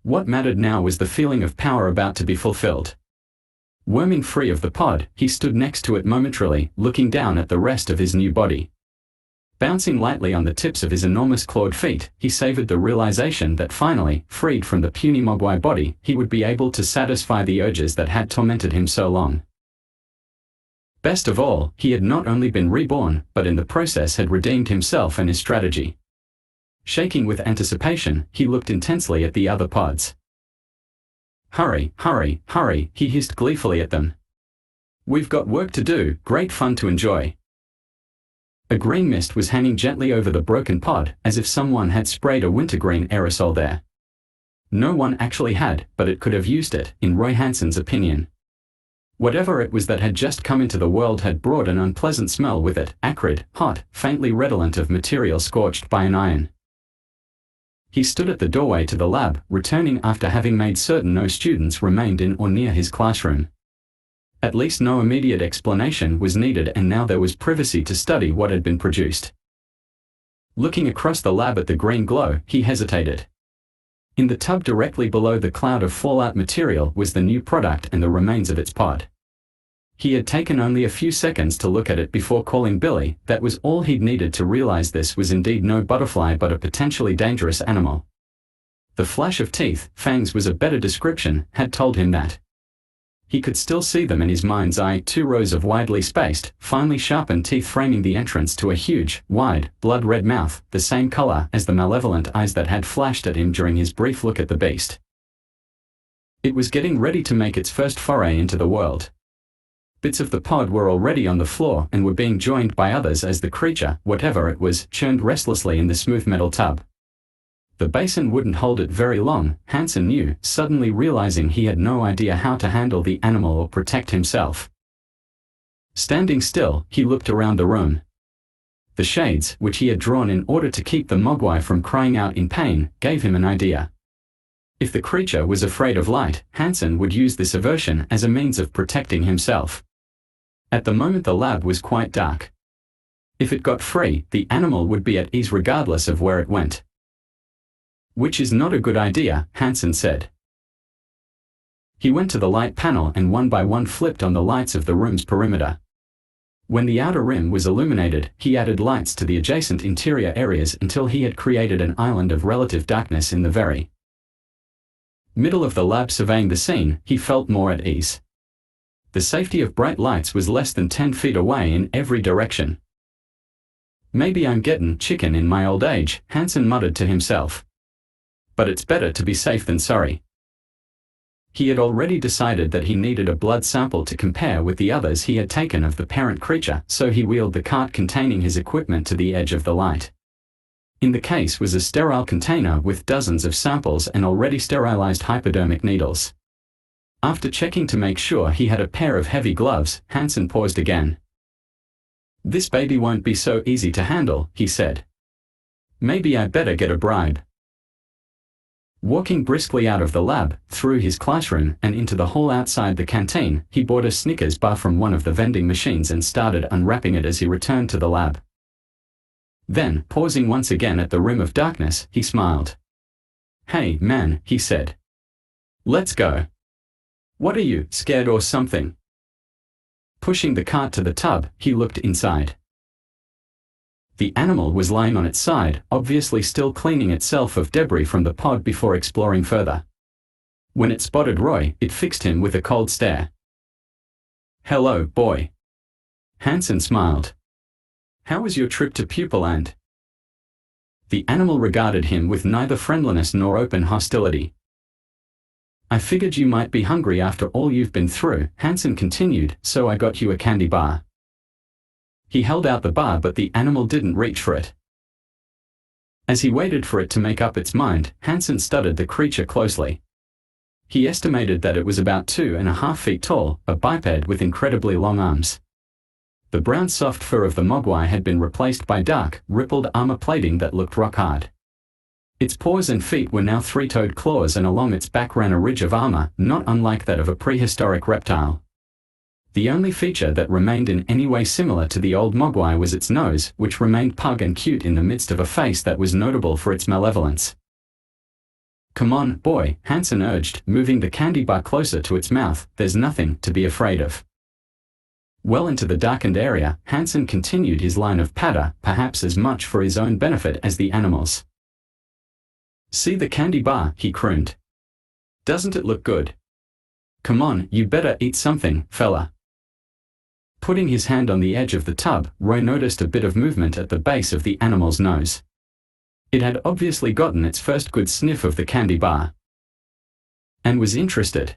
Speaker 1: What mattered now was the feeling of power about to be fulfilled. Worming free of the pod, he stood next to it momentarily, looking down at the rest of his new body. Bouncing lightly on the tips of his enormous clawed feet, he savored the realization that finally, freed from the puny Mogwai body, he would be able to satisfy the urges that had tormented him so long. Best of all, he had not only been reborn, but in the process had redeemed himself and his strategy. Shaking with anticipation, he looked intensely at the other pods. "Hurry, hurry, hurry," he hissed gleefully at them. "We've got work to do, great fun to enjoy." A green mist was hanging gently over the broken pod, as if someone had sprayed a wintergreen aerosol there. No one actually had, but it could have used it, in Roy Hansen's opinion. Whatever it was that had just come into the world had brought an unpleasant smell with it, acrid, hot, faintly redolent of material scorched by an iron. He stood at the doorway to the lab, returning after having made certain no students remained in or near his classroom. At least no immediate explanation was needed, and now there was privacy to study what had been produced. Looking across the lab at the green glow, he hesitated. In the tub directly below the cloud of fallout material was the new product and the remains of its pod. He had taken only a few seconds to look at it before calling Billy. That was all he'd needed to realize this was indeed no butterfly but a potentially dangerous animal. The flash of teeth, fangs was a better description, had told him that. He could still see them in his mind's eye, 2 rows of widely spaced, finely sharpened teeth framing the entrance to a huge, wide, blood-red mouth, the same color as the malevolent eyes that had flashed at him during his brief look at the beast. It was getting ready to make its first foray into the world. Bits of the pod were already on the floor and were being joined by others as the creature, whatever it was, churned restlessly in the smooth metal tub. The basin wouldn't hold it very long, Hansen knew, suddenly realizing he had no idea how to handle the animal or protect himself. Standing still, he looked around the room. The shades, which he had drawn in order to keep the mogwai from crying out in pain, gave him an idea. If the creature was afraid of light, Hansen would use this aversion as a means of protecting himself. At the moment the lab was quite dark. If it got free, the animal would be at ease regardless of where it went. "Which is not a good idea," Hansen said. He went to the light panel and one by one flipped on the lights of the room's perimeter. When the outer rim was illuminated, he added lights to the adjacent interior areas until he had created an island of relative darkness in the very middle of the lab. Surveying the scene, he felt more at ease. The safety of bright lights was less than 10 feet away in every direction. "Maybe I'm gettin' chicken in my old age," Hansen muttered to himself. "But it's better to be safe than sorry." He had already decided that he needed a blood sample to compare with the others he had taken of the parent creature, so he wheeled the cart containing his equipment to the edge of the light. In the case was a sterile container with dozens of samples and already sterilized hypodermic needles. After checking to make sure he had a pair of heavy gloves, Hansen paused again. "This baby won't be so easy to handle," he said. "Maybe I better get a bribe." Walking briskly out of the lab, through his classroom, and into the hall outside the canteen, he bought a Snickers bar from one of the vending machines and started unwrapping it as he returned to the lab. Then, pausing once again at the rim of darkness, he smiled. "Hey, man," he said. "Let's go. What are you, scared or something?" Pushing the cart to the tub, he looked inside. The animal was lying on its side, obviously still cleaning itself of debris from the pod before exploring further. When it spotted Roy, it fixed him with a cold stare. "Hello, boy." Hansen smiled. "How was your trip to Pupaland?" The animal regarded him with neither friendliness nor open hostility. "I figured you might be hungry after all you've been through," Hansen continued, "so I got you a candy bar." He held out the bar, but the animal didn't reach for it. As he waited for it to make up its mind, Hansen studied the creature closely. He estimated that it was about 2.5 feet tall, a biped with incredibly long arms. The brown soft fur of the mogwai had been replaced by dark, rippled armor plating that looked rock hard. Its paws and feet were now 3-toed claws, and along its back ran a ridge of armor, not unlike that of a prehistoric reptile. The only feature that remained in any way similar to the old mogwai was its nose, which remained pug and cute in the midst of a face that was notable for its malevolence. "Come on, boy," Hansen urged, moving the candy bar closer to its mouth. "There's nothing to be afraid of." Well into the darkened area, Hansen continued his line of patter, perhaps as much for his own benefit as the animal's. "See the candy bar," he crooned. "Doesn't it look good? Come on, you better eat something, fella." Putting his hand on the edge of the tub, Roy noticed a bit of movement at the base of the animal's nose. It had obviously gotten its first good sniff of the candy bar and was interested.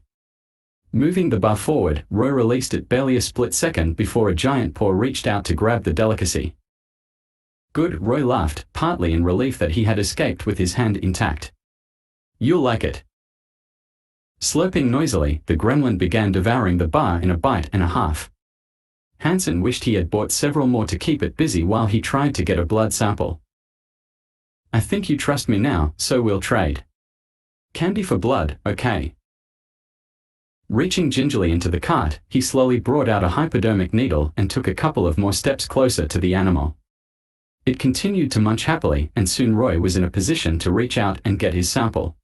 Speaker 1: Moving the bar forward, Roy released it barely a split second before a giant paw reached out to grab the delicacy. Good, Roy laughed, partly in relief that he had escaped with his hand intact. You'll like it. Slurping noisily, the gremlin began devouring the bar in a bite and a half. Hansen wished he had bought several more to keep it busy while he tried to get a blood sample. I think you trust me now, so we'll trade. Candy for blood, okay. Reaching gingerly into the cart, he slowly brought out a hypodermic needle and took a couple of more steps closer to the animal. It continued to munch happily, and soon Roy was in a position to reach out and get his sample.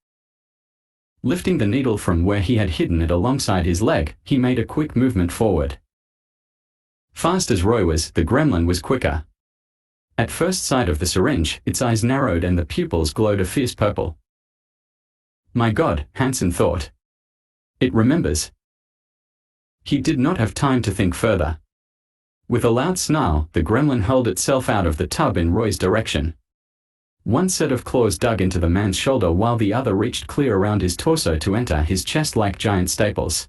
Speaker 1: Lifting the needle from where he had hidden it alongside his leg, he made a quick movement forward. Fast as Roy was, the gremlin was quicker. At first sight of the syringe, its eyes narrowed and the pupils glowed a fierce purple. My God, Hansen thought. It remembers. He did not have time to think further. With a loud snarl, the gremlin hurled itself out of the tub in Roy's direction. One set of claws dug into the man's shoulder while the other reached clear around his torso to enter his chest like giant staples.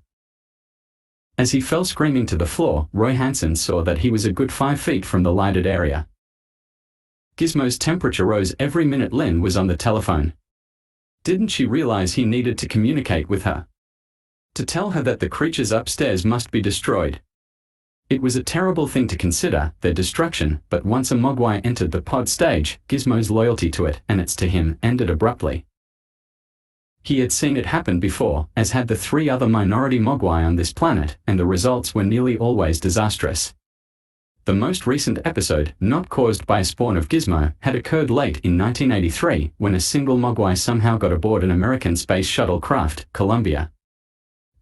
Speaker 1: As he fell screaming to the floor, Roy Hansen saw that he was a good 5 feet from the lighted area. Gizmo's temperature rose every minute Lynn was on the telephone. Didn't she realize he needed to communicate with her? To tell her that the creatures upstairs must be destroyed. It was a terrible thing to consider, their destruction, but once a mogwai entered the pod stage, Gizmo's loyalty to it, and its to him, ended abruptly. He had seen it happen before, as had the 3 other minority mogwai on this planet, and the results were nearly always disastrous. The most recent episode, not caused by a spawn of Gizmo, had occurred late in 1983, when a single mogwai somehow got aboard an American space shuttle craft, Columbia.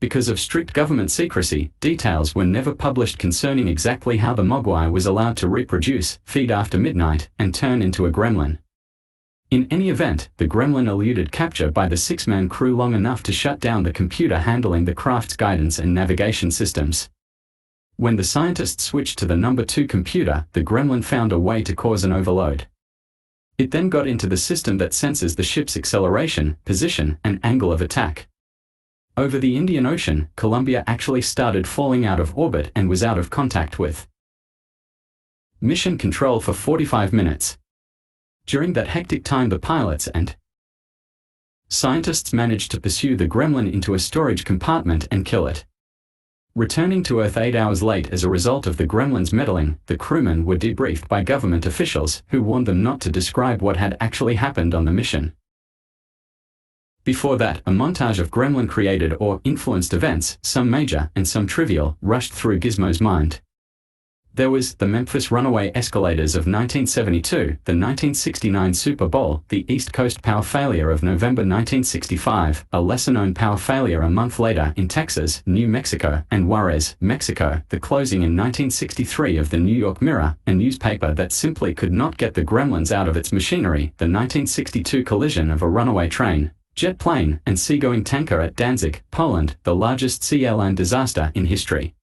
Speaker 1: Because of strict government secrecy, details were never published concerning exactly how the mogwai was allowed to reproduce, feed after midnight, and turn into a gremlin. In any event, the gremlin eluded capture by the 6-man crew long enough to shut down the computer handling the craft's guidance and navigation systems. When the scientists switched to the number 2 computer, the gremlin found a way to cause an overload. It then got into the system that senses the ship's acceleration, position, and angle of attack. Over the Indian Ocean, Columbia actually started falling out of orbit and was out of contact with mission control for 45 minutes. During that hectic time, the pilots and scientists managed to pursue the gremlin into a storage compartment and kill it. Returning to Earth 8 hours late as a result of the gremlin's meddling, the crewmen were debriefed by government officials, who warned them not to describe what had actually happened on the mission. Before that, a montage of gremlin-created or influenced events, some major and some trivial, rushed through Gizmo's mind. There was the Memphis runaway escalators of 1972, the 1969 Super Bowl, the East Coast power failure of November 1965, a lesser-known power failure a month later in Texas, New Mexico, and Juarez, Mexico, the closing in 1963 of the New York Mirror, a newspaper that simply could not get the gremlins out of its machinery, the 1962 collision of a runaway train, jet plane, and seagoing tanker at Danzig, Poland, the largest sea airline disaster in history.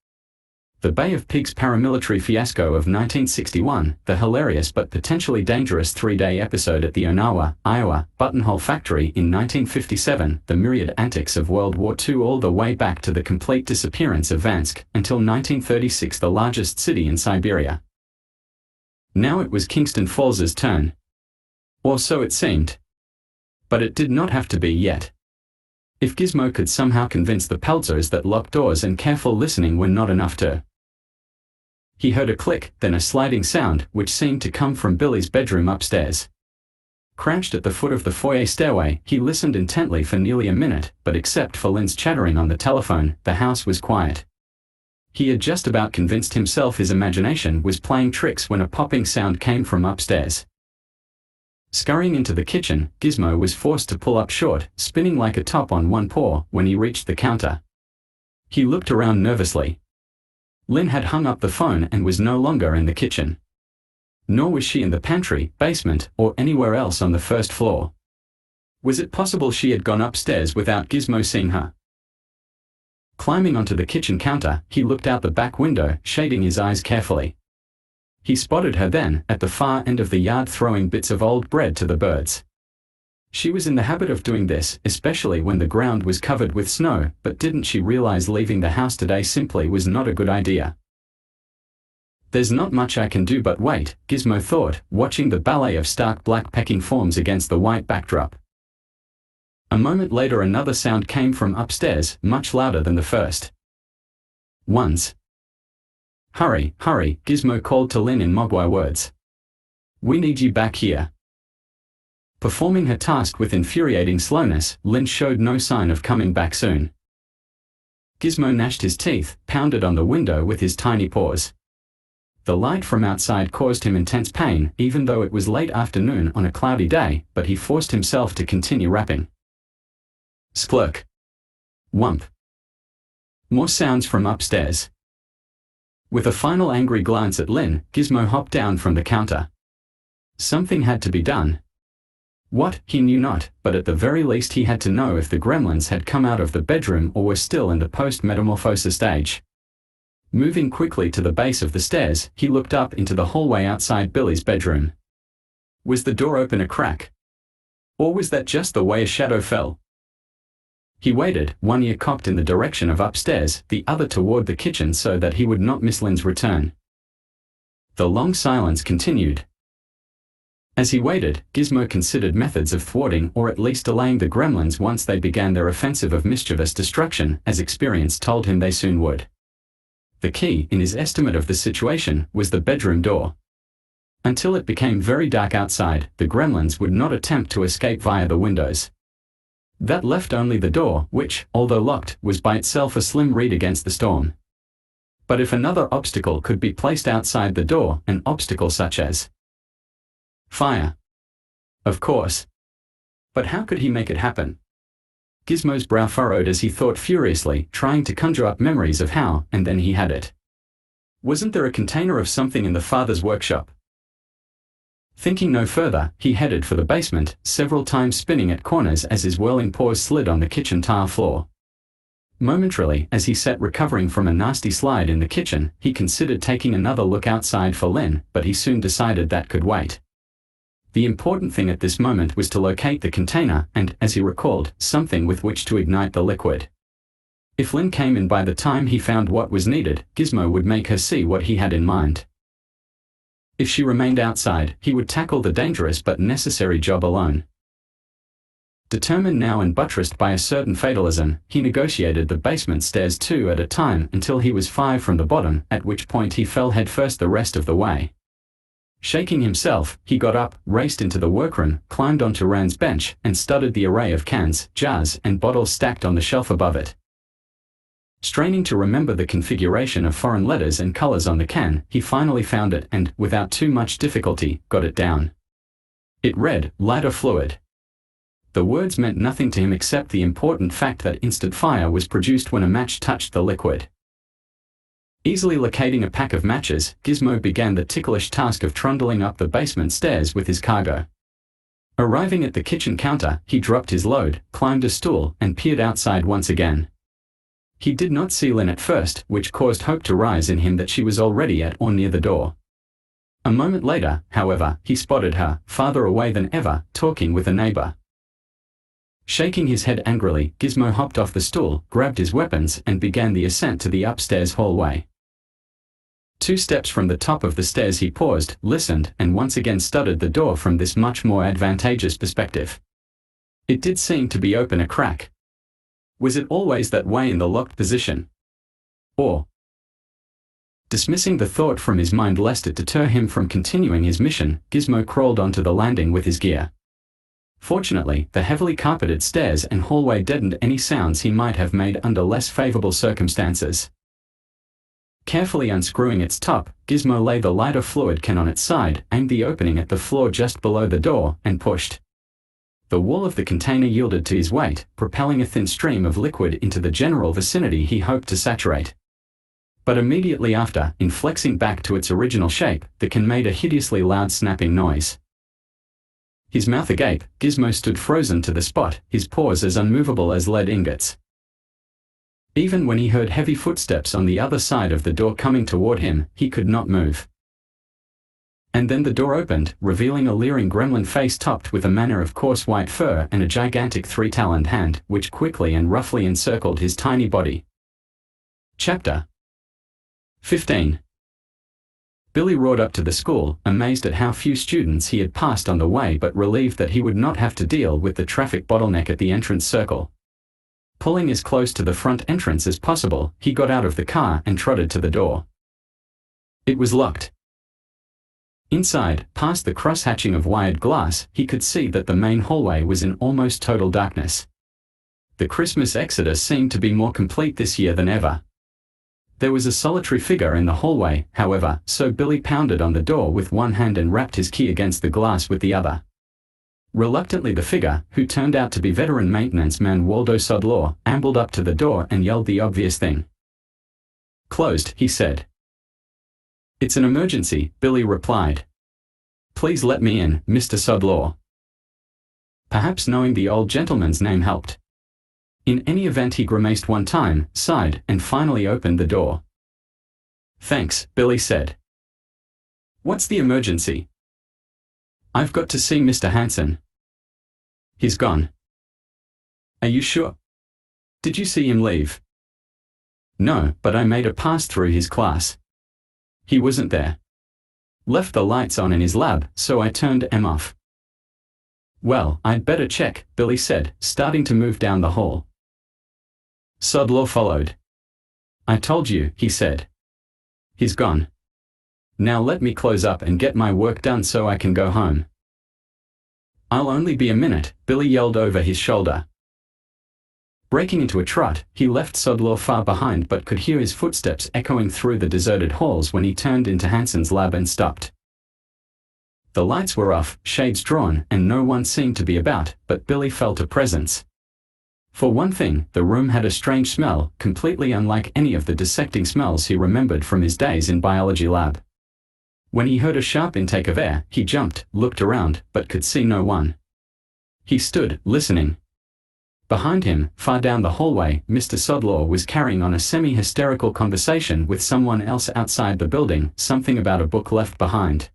Speaker 1: The Bay of Pigs paramilitary fiasco of 1961, the hilarious but potentially dangerous 3-day episode at the Onawa, Iowa, buttonhole factory in 1957, the myriad antics of World War II all the way back to the complete disappearance of Vansk, until 1936 the largest city in Siberia. Now it was Kingston Falls's turn. Or so it seemed. But it did not have to be yet. If Gizmo could somehow convince the Peltzers that locked doors and careful listening were not enough to... He heard a click, then a sliding sound, which seemed to come from Billy's bedroom upstairs. Crouched at the foot of the foyer stairway, he listened intently for nearly a minute, but except for Lynn's chattering on the telephone, the house was quiet. He had just about convinced himself his imagination was playing tricks when a popping sound came from upstairs. Scurrying into the kitchen, Gizmo was forced to pull up short, spinning like a top on one paw, when he reached the counter. He looked around nervously. Lynn had hung up the phone and was no longer in the kitchen. Nor was she in the pantry, basement, or anywhere else on the first floor. Was it possible she had gone upstairs without Gizmo seeing her? Climbing onto the kitchen counter, he looked out the back window, shading his eyes carefully. He spotted her then, at the far end of the yard, throwing bits of old bread to the birds. She was in the habit of doing this, especially when the ground was covered with snow, but didn't she realize leaving the house today simply was not a good idea? There's not much I can do but wait, Gizmo thought, watching the ballet of stark black pecking forms against the white backdrop. A moment later another sound came from upstairs, much louder than the first. Ones. Hurry, hurry, Gizmo called to Lynn in Mogwai words. We need you back here. Performing her task with infuriating slowness, Lynn showed no sign of coming back soon. Gizmo gnashed his teeth, pounded on the window with his tiny paws. The light from outside caused him intense pain, even though it was late afternoon on a cloudy day, but he forced himself to continue rapping. Sklurk. Whump. More sounds from upstairs. With a final angry glance at Lynn, Gizmo hopped down from the counter. Something had to be done. What, he knew not, but at the very least he had to know if the gremlins had come out of the bedroom or were still in the post-metamorphosis stage. Moving quickly to the base of the stairs, he looked up into the hallway outside Billy's bedroom. Was the door open a crack? Or was that just the way a shadow fell? He waited, one ear cocked in the direction of upstairs, the other toward the kitchen so that he would not miss Lynn's return. The long silence continued. As he waited, Gizmo considered methods of thwarting or at least delaying the gremlins once they began their offensive of mischievous destruction, as experience told him they soon would. The key, in his estimate of the situation, was the bedroom door. Until it became very dark outside, the gremlins would not attempt to escape via the windows. That left only the door, which, although locked, was by itself a slim reed against the storm. But if another obstacle could be placed outside the door, an obstacle such as fire. Of course. But how could he make it happen? Gizmo's brow furrowed as he thought furiously, trying to conjure up memories of how, and then he had it. Wasn't there a container of something in the father's workshop? Thinking no further, he headed for the basement, several times spinning at corners as his whirling paws slid on the kitchen tile floor. Momentarily, as he sat recovering from a nasty slide in the kitchen, he considered taking another look outside for Lynn, but he soon decided that could wait. The important thing at this moment was to locate the container and, as he recalled, something with which to ignite the liquid. If Lynn came in by the time he found what was needed, Gizmo would make her see what he had in mind. If she remained outside, he would tackle the dangerous but necessary job alone. Determined now and buttressed by a certain fatalism, he negotiated the basement stairs 2 at a time until he was 5 from the bottom, at which point he fell headfirst the rest of the way. Shaking himself, he got up, raced into the workroom, climbed onto Rand's bench, and studied the array of cans, jars, and bottles stacked on the shelf above it. Straining to remember the configuration of foreign letters and colors on the can, he finally found it and, without too much difficulty, got it down. It read, "Lighter fluid." The words meant nothing to him except the important fact that instant fire was produced when a match touched the liquid. Easily locating a pack of matches, Gizmo began the ticklish task of trundling up the basement stairs with his cargo. Arriving at the kitchen counter, he dropped his load, climbed a stool, and peered outside once again. He did not see Lynn at first, which caused hope to rise in him that she was already at or near the door. A moment later, however, he spotted her, farther away than ever, talking with a neighbor. Shaking his head angrily, Gizmo hopped off the stool, grabbed his weapons, and began the ascent to the upstairs hallway. 2 steps from the top of the stairs he paused, listened, and once again studied the door from this much more advantageous perspective. It did seem to be open a crack. Was it always that way in the locked position? Or, dismissing the thought from his mind lest it deter him from continuing his mission, Gizmo crawled onto the landing with his gear. Fortunately, the heavily carpeted stairs and hallway deadened any sounds he might have made under less favorable circumstances. Carefully unscrewing its top, Gizmo laid the lighter fluid can on its side, aimed the opening at the floor just below the door, and pushed. The wall of the container yielded to his weight, propelling a thin stream of liquid into the general vicinity he hoped to saturate. But immediately after, in flexing back to its original shape, the can made a hideously loud snapping noise. His mouth agape, Gizmo stood frozen to the spot, his paws as unmovable as lead ingots. Even when he heard heavy footsteps on the other side of the door coming toward him, he could not move. And then the door opened, revealing a leering gremlin face topped with a manner of coarse white fur and a gigantic three-taloned hand, which quickly and roughly encircled his tiny body. Chapter 15. Billy roared up to the school, amazed at how few students he had passed on the way but relieved that he would not have to deal with the traffic bottleneck at the entrance circle. Pulling as close to the front entrance as possible, he got out of the car and trotted to the door. It was locked. Inside, past the cross-hatching of wired glass, he could see that the main hallway was in almost total darkness. The Christmas exodus seemed to be more complete this year than ever. There was a solitary figure in the hallway, however, so Billy pounded on the door with one hand and rapped his key against the glass with the other. Reluctantly, the figure, who turned out to be veteran maintenance man Waldo Sodlaw, ambled up to the door and yelled the obvious thing. "Closed," he said. "It's an emergency," Billy replied. "Please let me in, Mr. Sodlaw." Perhaps knowing the old gentleman's name helped. In any event, he grimaced one time, sighed, and finally opened the door. "Thanks," Billy said. "What's the emergency?" "I've got to see Mr. Hansen." "He's gone." "Are you sure? Did you see him leave?" "No, but I made a pass through his class. He wasn't there. Left the lights on in his lab, so I turned them off." "Well, I'd better check," Billy said, starting to move down the hall. Sodlaw followed. "I told you," he said. "He's gone. Now let me close up and get my work done so I can go home." "I'll only be a minute," Billy yelled over his shoulder. Breaking into a trot, he left Sodlaw far behind but could hear his footsteps echoing through the deserted halls when he turned into Hansen's lab and stopped. The lights were off, shades drawn, and no one seemed to be about, but Billy felt a presence. For one thing, the room had a strange smell, completely unlike any of the dissecting smells he remembered from his days in biology lab. When he heard a sharp intake of air, he jumped, looked around, but could see no one. He stood, listening. Behind him, far down the hallway, Mr. Sodlaw was carrying on a semi-hysterical conversation with someone else outside the building, something about a book left behind.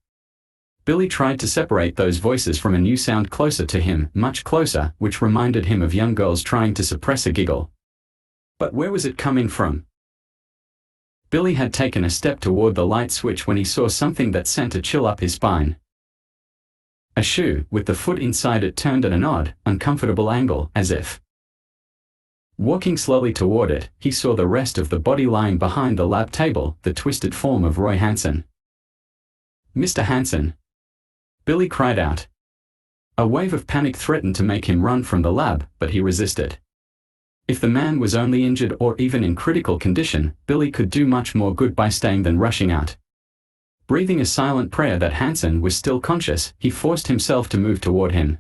Speaker 1: Billy tried to separate those voices from a new sound closer to him, much closer, which reminded him of young girls trying to suppress a giggle. But where was it coming from? Billy had taken a step toward the light switch when he saw something that sent a chill up his spine. A shoe, with the foot inside it turned at an odd, uncomfortable angle, as if. Walking slowly toward it, he saw the rest of the body lying behind the lab table, the twisted form of Roy Hansen. "Mr. Hansen!" Billy cried out. A wave of panic threatened to make him run from the lab, but he resisted. If the man was only injured or even in critical condition, Billy could do much more good by staying than rushing out. Breathing a silent prayer that Hansen was still conscious, he forced himself to move toward him.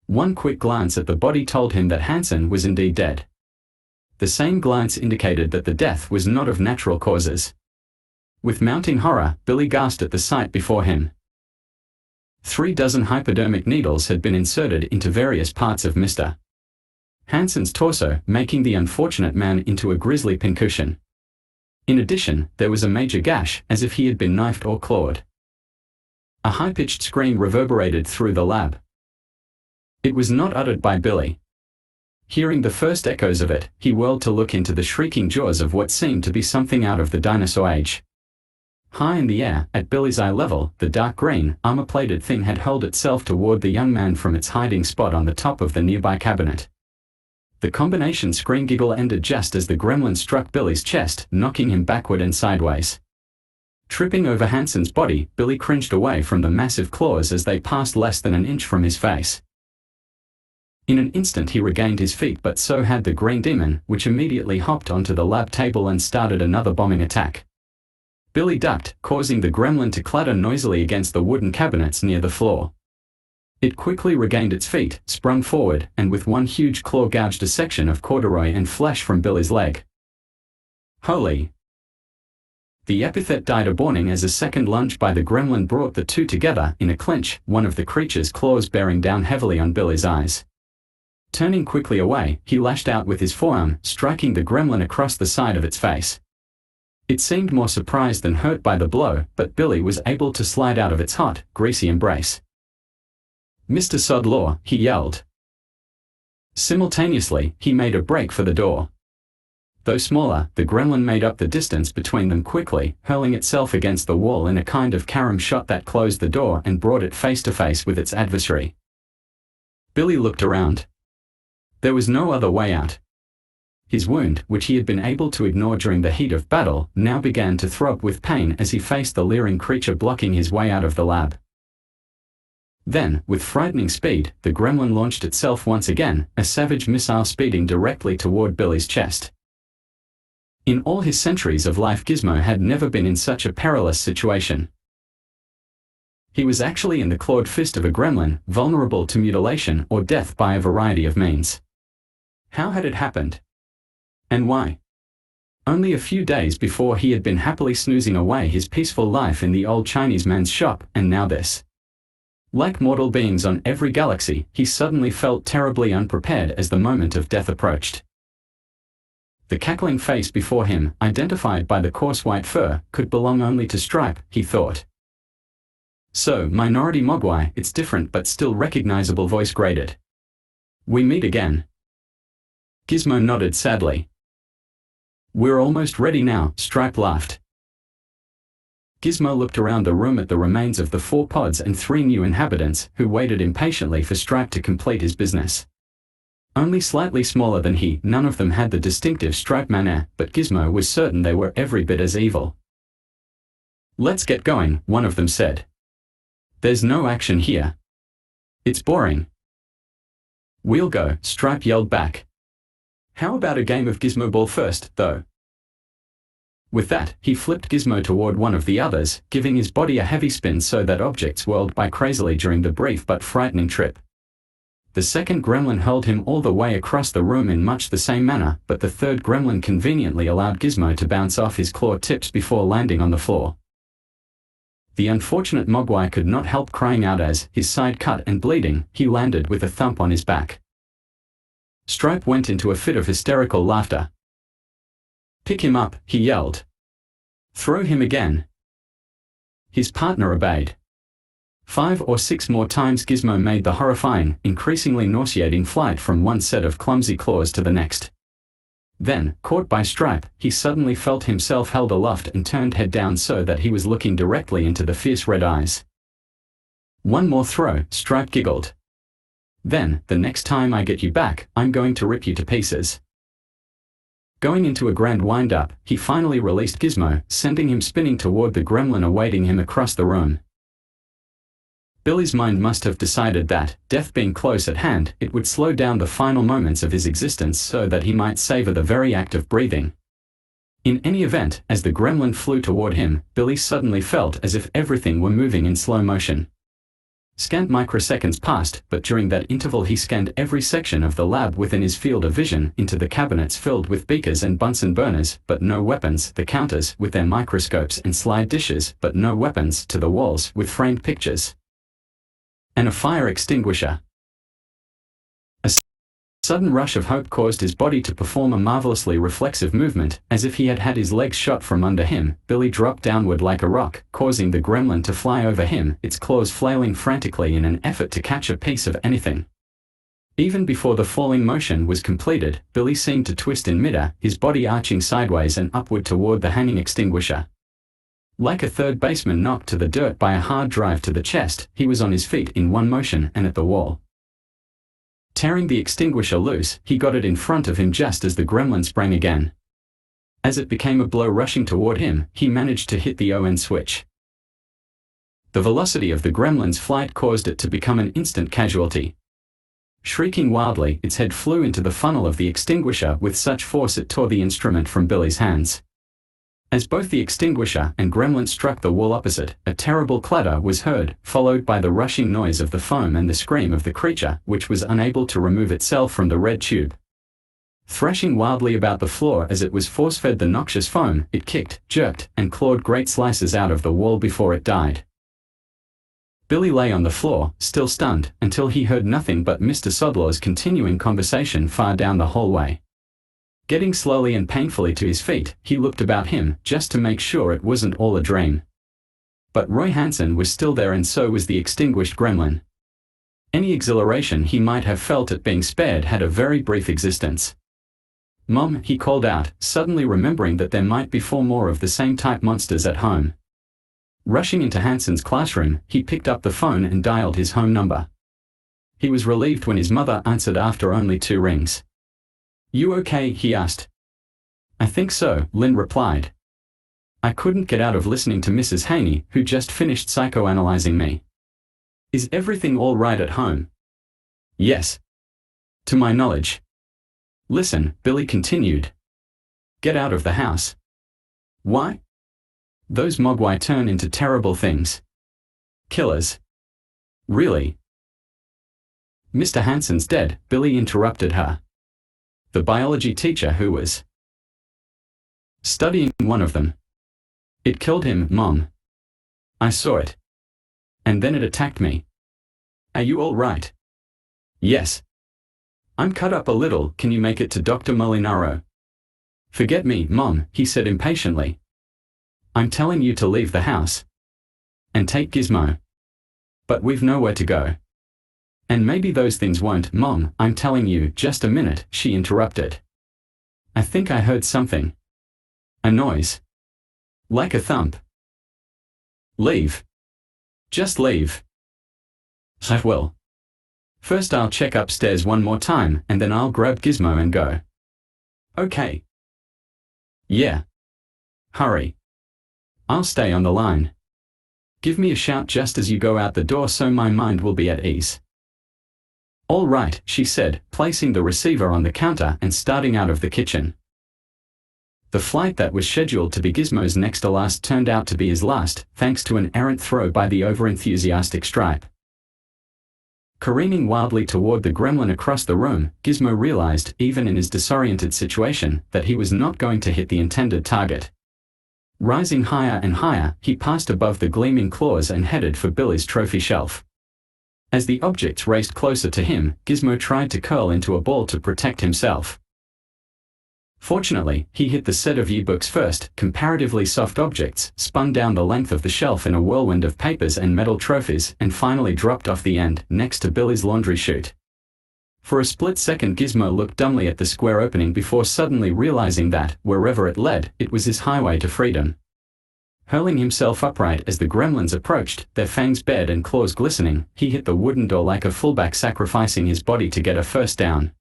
Speaker 1: One quick glance at the body told him that Hansen was indeed dead. The same glance indicated that the death was not of natural causes. With mounting horror, Billy gasped at the sight before him. 36 hypodermic needles had been inserted into various parts of Mr. Hansen's torso, making the unfortunate man into a grisly pincushion. In addition, there was a major gash, as if he had been knifed or clawed. A high-pitched scream reverberated through the lab. It was not uttered by Billy. Hearing the first echoes of it, he whirled to look into the shrieking jaws of what seemed to be something out of the dinosaur age. High in the air, at Billy's eye level, the dark green, armor-plated thing had hurled itself toward the young man from its hiding spot on the top of the nearby cabinet. The combination scream giggle ended just as the gremlin struck Billy's chest, knocking him backward and sideways. Tripping over Hansen's body, Billy cringed away from the massive claws as they passed less than an inch from his face. In an instant he regained his feet, but so had the green demon, which immediately hopped onto the lab table and started another bombing attack. Billy ducked, causing the gremlin to clatter noisily against the wooden cabinets near the floor. It quickly regained its feet, sprung forward, and with one huge claw gouged a section of corduroy and flesh from Billy's leg. Holy! The epithet died aborning as a second lunge by the gremlin brought the two together in a clinch, one of the creature's claws bearing down heavily on Billy's eyes. Turning quickly away, he lashed out with his forearm, striking the gremlin across the side of its face. It seemed more surprised than hurt by the blow, but Billy was able to slide out of its hot, greasy embrace. "Mr. Sodlaw," he yelled. Simultaneously, he made a break for the door. Though smaller, the gremlin made up the distance between them quickly, hurling itself against the wall in a kind of carom shot that closed the door and brought it face to face with its adversary. Billy looked around. There was no other way out. His wound, which he had been able to ignore during the heat of battle, now began to throb with pain as he faced the leering creature blocking his way out of the lab. Then, with frightening speed, the gremlin launched itself once again, a savage missile speeding directly toward Billy's chest. In all his centuries of life, Gizmo had never been in such a perilous situation. He was actually in the clawed fist of a gremlin, vulnerable to mutilation or death by a variety of means. How had it happened? And why? Only a few days before he had been happily snoozing away his peaceful life in the old Chinese man's shop, and now this. Like mortal beings on every galaxy, he suddenly felt terribly unprepared as the moment of death approached. The cackling face before him, identified by the coarse white fur, could belong only to Stripe, he thought. "So, Minority Mogwai," its different but still recognizable voice grated. "We meet again." Gizmo nodded sadly. "We're almost ready now," Stripe laughed. Gizmo looked around the room at the remains of the 4 pods and 3 new inhabitants, who waited impatiently for Stripe to complete his business. Only slightly smaller than he, none of them had the distinctive Stripe manner, but Gizmo was certain they were every bit as evil. "Let's get going," one of them said. "There's no action here. It's boring." "We'll go," Stripe yelled back. "How about a game of Gizmo Ball first, though?" With that, he flipped Gizmo toward one of the others, giving his body a heavy spin so that objects whirled by crazily during the brief but frightening trip. The second gremlin hurled him all the way across the room in much the same manner, but the third gremlin conveniently allowed Gizmo to bounce off his claw tips before landing on the floor. The unfortunate Mogwai could not help crying out as, his side cut and bleeding, he landed with a thump on his back. Stripe went into a fit of hysterical laughter. "Pick him up," he yelled. "Throw him again." His partner obeyed. 5 or 6 more times Gizmo made the horrifying, increasingly nauseating flight from one set of clumsy claws to the next. Then, caught by Stripe, he suddenly felt himself held aloft and turned head down so that he was looking directly into the fierce red eyes. "One more throw," Stripe giggled. "Then, the next time I get you back, I'm going to rip you to pieces." Going into a grand wind-up, he finally released Gizmo, sending him spinning toward the gremlin awaiting him across the room. Billy's mind must have decided that, death being close at hand, it would slow down the final moments of his existence so that he might savor the very act of breathing. In any event, as the gremlin flew toward him, Billy suddenly felt as if everything were moving in slow motion. Scant microseconds passed, but during that interval he scanned every section of the lab within his field of vision, into the cabinets filled with beakers and Bunsen burners, but no weapons, the counters with their microscopes and slide dishes, but no weapons, to the walls with framed pictures. And a fire extinguisher. A sudden rush of hope caused his body to perform a marvelously reflexive movement, as if he had had his legs shot from under him. Billy dropped downward like a rock, causing the gremlin to fly over him, its claws flailing frantically in an effort to catch a piece of anything. Even before the falling motion was completed, Billy seemed to twist in midair, his body arching sideways and upward toward the hanging extinguisher. Like a third baseman knocked to the dirt by a hard drive to the chest, he was on his feet in one motion and at the wall. Tearing the extinguisher loose, he got it in front of him just as the gremlin sprang again. As it became a blow rushing toward him, he managed to hit the on switch. The velocity of the gremlin's flight caused it to become an instant casualty. Shrieking wildly, its head flew into the funnel of the extinguisher with such force it tore the instrument from Billy's hands. As both the extinguisher and gremlin struck the wall opposite, a terrible clatter was heard, followed by the rushing noise of the foam and the scream of the creature, which was unable to remove itself from the red tube. Thrashing wildly about the floor as it was force-fed the noxious foam, it kicked, jerked, and clawed great slices out of the wall before it died. Billy lay on the floor, still stunned, until he heard nothing but Mr. Sodlaw's continuing conversation far down the hallway. Getting slowly and painfully to his feet, he looked about him, just to make sure it wasn't all a dream. But Roy Hansen was still there, and so was the extinguished gremlin. Any exhilaration he might have felt at being spared had a very brief existence. "Mom," he called out, suddenly remembering that there might be 4 more of the same type monsters at home. Rushing into Hansen's classroom, he picked up the phone and dialed his home number. He was relieved when his mother answered after only 2 rings. "You okay?" he asked. "I think so," Lynn replied. "I couldn't get out of listening to Mrs. Haney, who just finished psychoanalyzing me." "Is everything all right at home?" "Yes. To my knowledge." "Listen," Billy continued. "Get out of the house." "Why?" "Those mogwai turn into terrible things. Killers." "Really?" "Mr. Hansen's dead," Billy interrupted her. "The biology teacher who was studying one of them. It killed him, Mom. I saw it. And then it attacked me." "Are you all right?" "Yes. I'm cut up a little. Can you make it to Dr. Molinaro?" "Forget me, Mom," he said impatiently. "I'm telling you to leave the house. And take Gizmo." "But we've nowhere to go." "And maybe those things won't." "Mom, I'm telling you." "Just a minute," she interrupted. "I think I heard something. A noise. Like a thump." "Leave. Just leave." "I will. First I'll check upstairs one more time, and then I'll grab Gizmo and go." "Okay." "Yeah. Hurry. I'll stay on the line. Give me a shout just as you go out the door so my mind will be at ease." "All right," she said, placing the receiver on the counter and starting out of the kitchen. The flight that was scheduled to be Gizmo's next to last turned out to be his last, thanks to an errant throw by the overenthusiastic Stripe. Careening wildly toward the gremlin across the room, Gizmo realized, even in his disoriented situation, that he was not going to hit the intended target. Rising higher and higher, he passed above the gleaming claws and headed for Billy's trophy shelf. As the objects raced closer to him, Gizmo tried to curl into a ball to protect himself. Fortunately, he hit the set of yearbooks first. Comparatively soft objects spun down the length of the shelf in a whirlwind of papers and metal trophies, and finally dropped off the end, next to Billy's laundry chute. For a split second Gizmo looked dumbly at the square opening before suddenly realizing that, wherever it led, it was his highway to freedom. Hurling himself upright as the gremlins approached, their fangs bared and claws glistening, he hit the wooden door like a fullback, sacrificing his body to get a first down.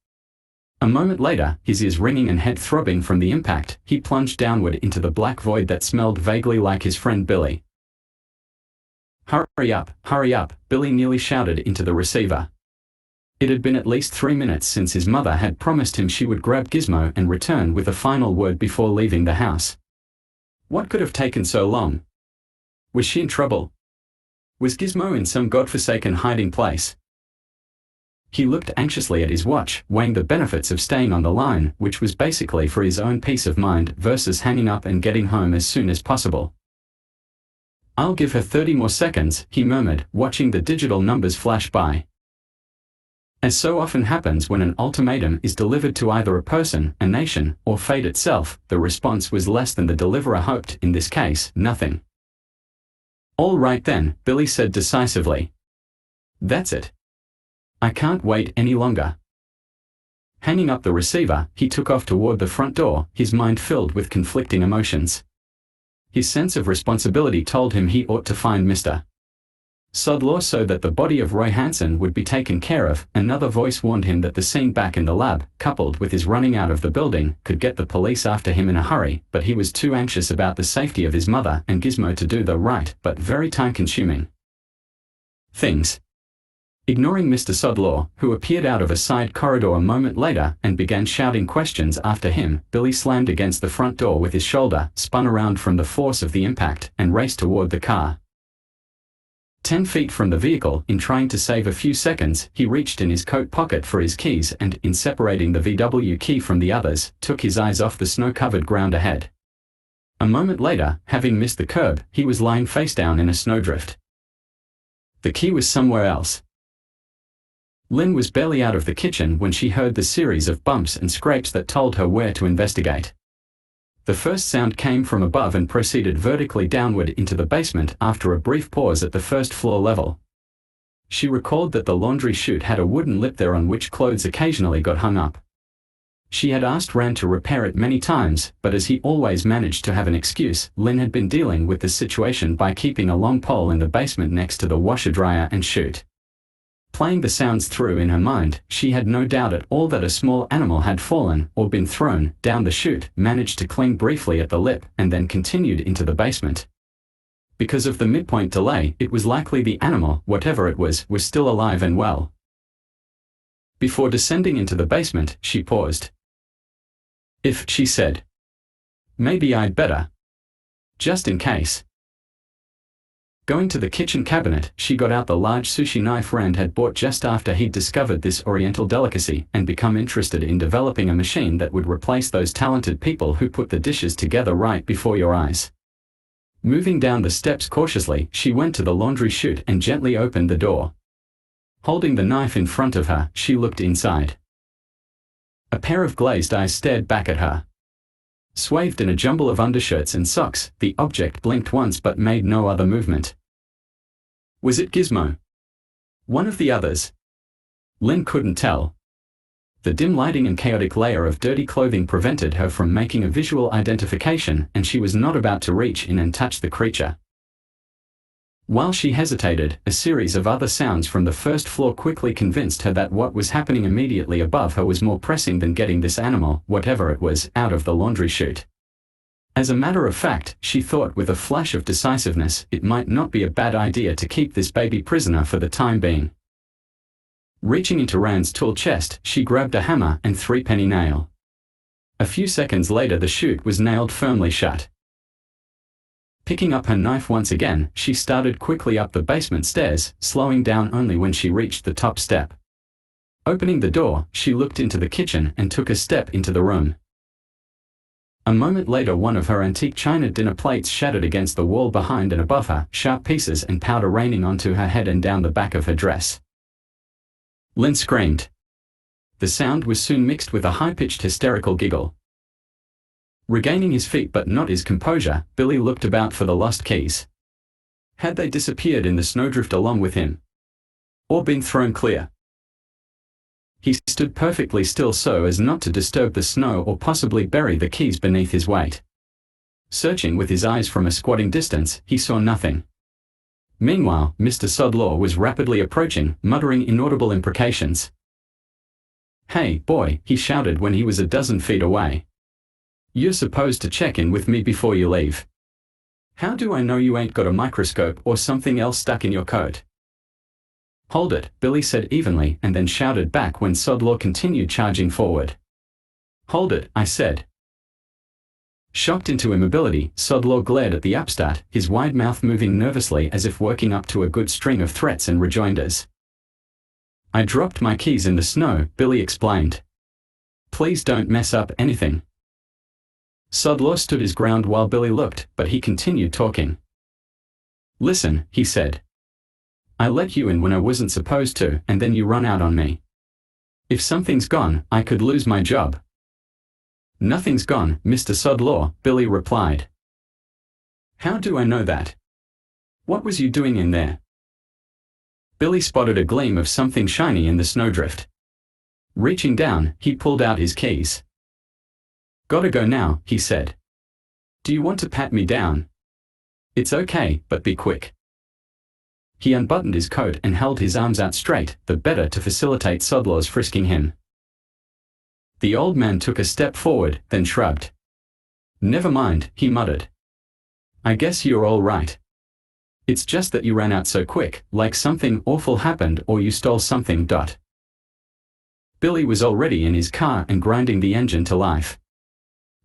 Speaker 1: A moment later, his ears ringing and head throbbing from the impact, he plunged downward into the black void that smelled vaguely like his friend Billy. Hurry up," Billy nearly shouted into the receiver. It had been at least 3 minutes since his mother had promised him she would grab Gizmo and return with a final word before leaving the house. What could have taken so long? Was she in trouble? Was Gizmo in some godforsaken hiding place? He looked anxiously at his watch, weighing the benefits of staying on the line, which was basically for his own peace of mind, versus hanging up and getting home as soon as possible. "I'll give her 30 more seconds," he murmured, watching the digital numbers flash by. As so often happens when an ultimatum is delivered to either a person, a nation, or fate itself, the response was less than the deliverer hoped. In this case, nothing. "All right then," Billy said decisively. "That's it. I can't wait any longer." Hanging up the receiver, he took off toward the front door, his mind filled with conflicting emotions. His sense of responsibility told him he ought to find Mr. Sodlaw so that the body of Roy Hansen would be taken care of. Another voice warned him that the scene back in the lab, coupled with his running out of the building, could get the police after him in a hurry, but he was too anxious about the safety of his mother and Gizmo to do the right, but very time-consuming things. Ignoring Mr. Sodlaw, who appeared out of a side corridor a moment later and began shouting questions after him, Billy slammed against the front door with his shoulder, spun around from the force of the impact, and raced toward the car. 10 feet from the vehicle, in trying to save a few seconds, he reached in his coat pocket for his keys and, in separating the VW key from the others, took his eyes off the snow-covered ground ahead. A moment later, having missed the curb, he was lying face down in a snowdrift. The key was somewhere else. Lynn was barely out of the kitchen when she heard the series of bumps and scrapes that told her where to investigate. The first sound came from above and proceeded vertically downward into the basement after a brief pause at the first floor level. She recalled that the laundry chute had a wooden lip there on which clothes occasionally got hung up. She had asked Rand to repair it many times, but as he always managed to have an excuse, Lynn had been dealing with the situation by keeping a long pole in the basement next to the washer-dryer and chute. Playing the sounds through in her mind, she had no doubt at all that a small animal had fallen, or been thrown, down the chute, managed to cling briefly at the lip, and then continued into the basement. Because of the midpoint delay, it was likely the animal, whatever it was still alive and well. Before descending into the basement, she paused. "If," she said. "Maybe I'd better. Just in case." Going to the kitchen cabinet, she got out the large sushi knife Rand had bought just after he'd discovered this oriental delicacy and become interested in developing a machine that would replace those talented people who put the dishes together right before your eyes. Moving down the steps cautiously, she went to the laundry chute and gently opened the door. Holding the knife in front of her, she looked inside. A pair of glazed eyes stared back at her. Swathed in a jumble of undershirts and socks, the object blinked once but made no other movement. Was it Gizmo? One of the others? Lynn couldn't tell. The dim lighting and chaotic layer of dirty clothing prevented her from making a visual identification, and she was not about to reach in and touch the creature. While she hesitated, a series of other sounds from the first floor quickly convinced her that what was happening immediately above her was more pressing than getting this animal, whatever it was, out of the laundry chute. As a matter of fact, she thought with a flash of decisiveness, it might not be a bad idea to keep this baby prisoner for the time being. Reaching into Rand's tool chest, she grabbed a hammer and 3-penny nail. A few seconds later the chute was nailed firmly shut. Picking up her knife once again, she started quickly up the basement stairs, slowing down only when she reached the top step. Opening the door, she looked into the kitchen and took a step into the room. A moment later one of her antique china dinner plates shattered against the wall behind and above her, sharp pieces and powder raining onto her head and down the back of her dress. Lynn screamed. The sound was soon mixed with a high-pitched hysterical giggle. Regaining his feet but not his composure, Billy looked about for the lost keys. Had they disappeared in the snowdrift along with him? Or been thrown clear? He stood perfectly still so as not to disturb the snow or possibly bury the keys beneath his weight. Searching with his eyes from a squatting distance, he saw nothing. Meanwhile, Mr. Sodlaw was rapidly approaching, muttering inaudible imprecations. "Hey, boy," he shouted when he was a dozen feet away. "You're supposed to check in with me before you leave. How do I know you ain't got a microscope or something else stuck in your coat?" "Hold it," Billy said evenly and then shouted back when Sodlaw continued charging forward. "Hold it, I said." Shocked into immobility, Sodlaw glared at the upstart, his wide mouth moving nervously as if working up to a good string of threats and rejoinders. "I dropped my keys in the snow," Billy explained. "Please don't mess up anything." Sodlaw stood his ground while Billy looked, but he continued talking. "Listen," he said. "I let you in when I wasn't supposed to, and then you run out on me. If something's gone, I could lose my job." "Nothing's gone, Mr. Sodlaw," Billy replied. "How do I know that? What was you doing in there?" Billy spotted a gleam of something shiny in the snowdrift. Reaching down, he pulled out his keys. "Gotta go now," he said. "Do you want to pat me down?" "It's okay, but be quick." He unbuttoned his coat and held his arms out straight, the better to facilitate Sodlaw's frisking him. The old man took a step forward, then shrugged. "Never mind," he muttered. "I guess you're all right. It's just that you ran out so quick, like something awful happened or you stole something. Billy was already in his car and grinding the engine to life.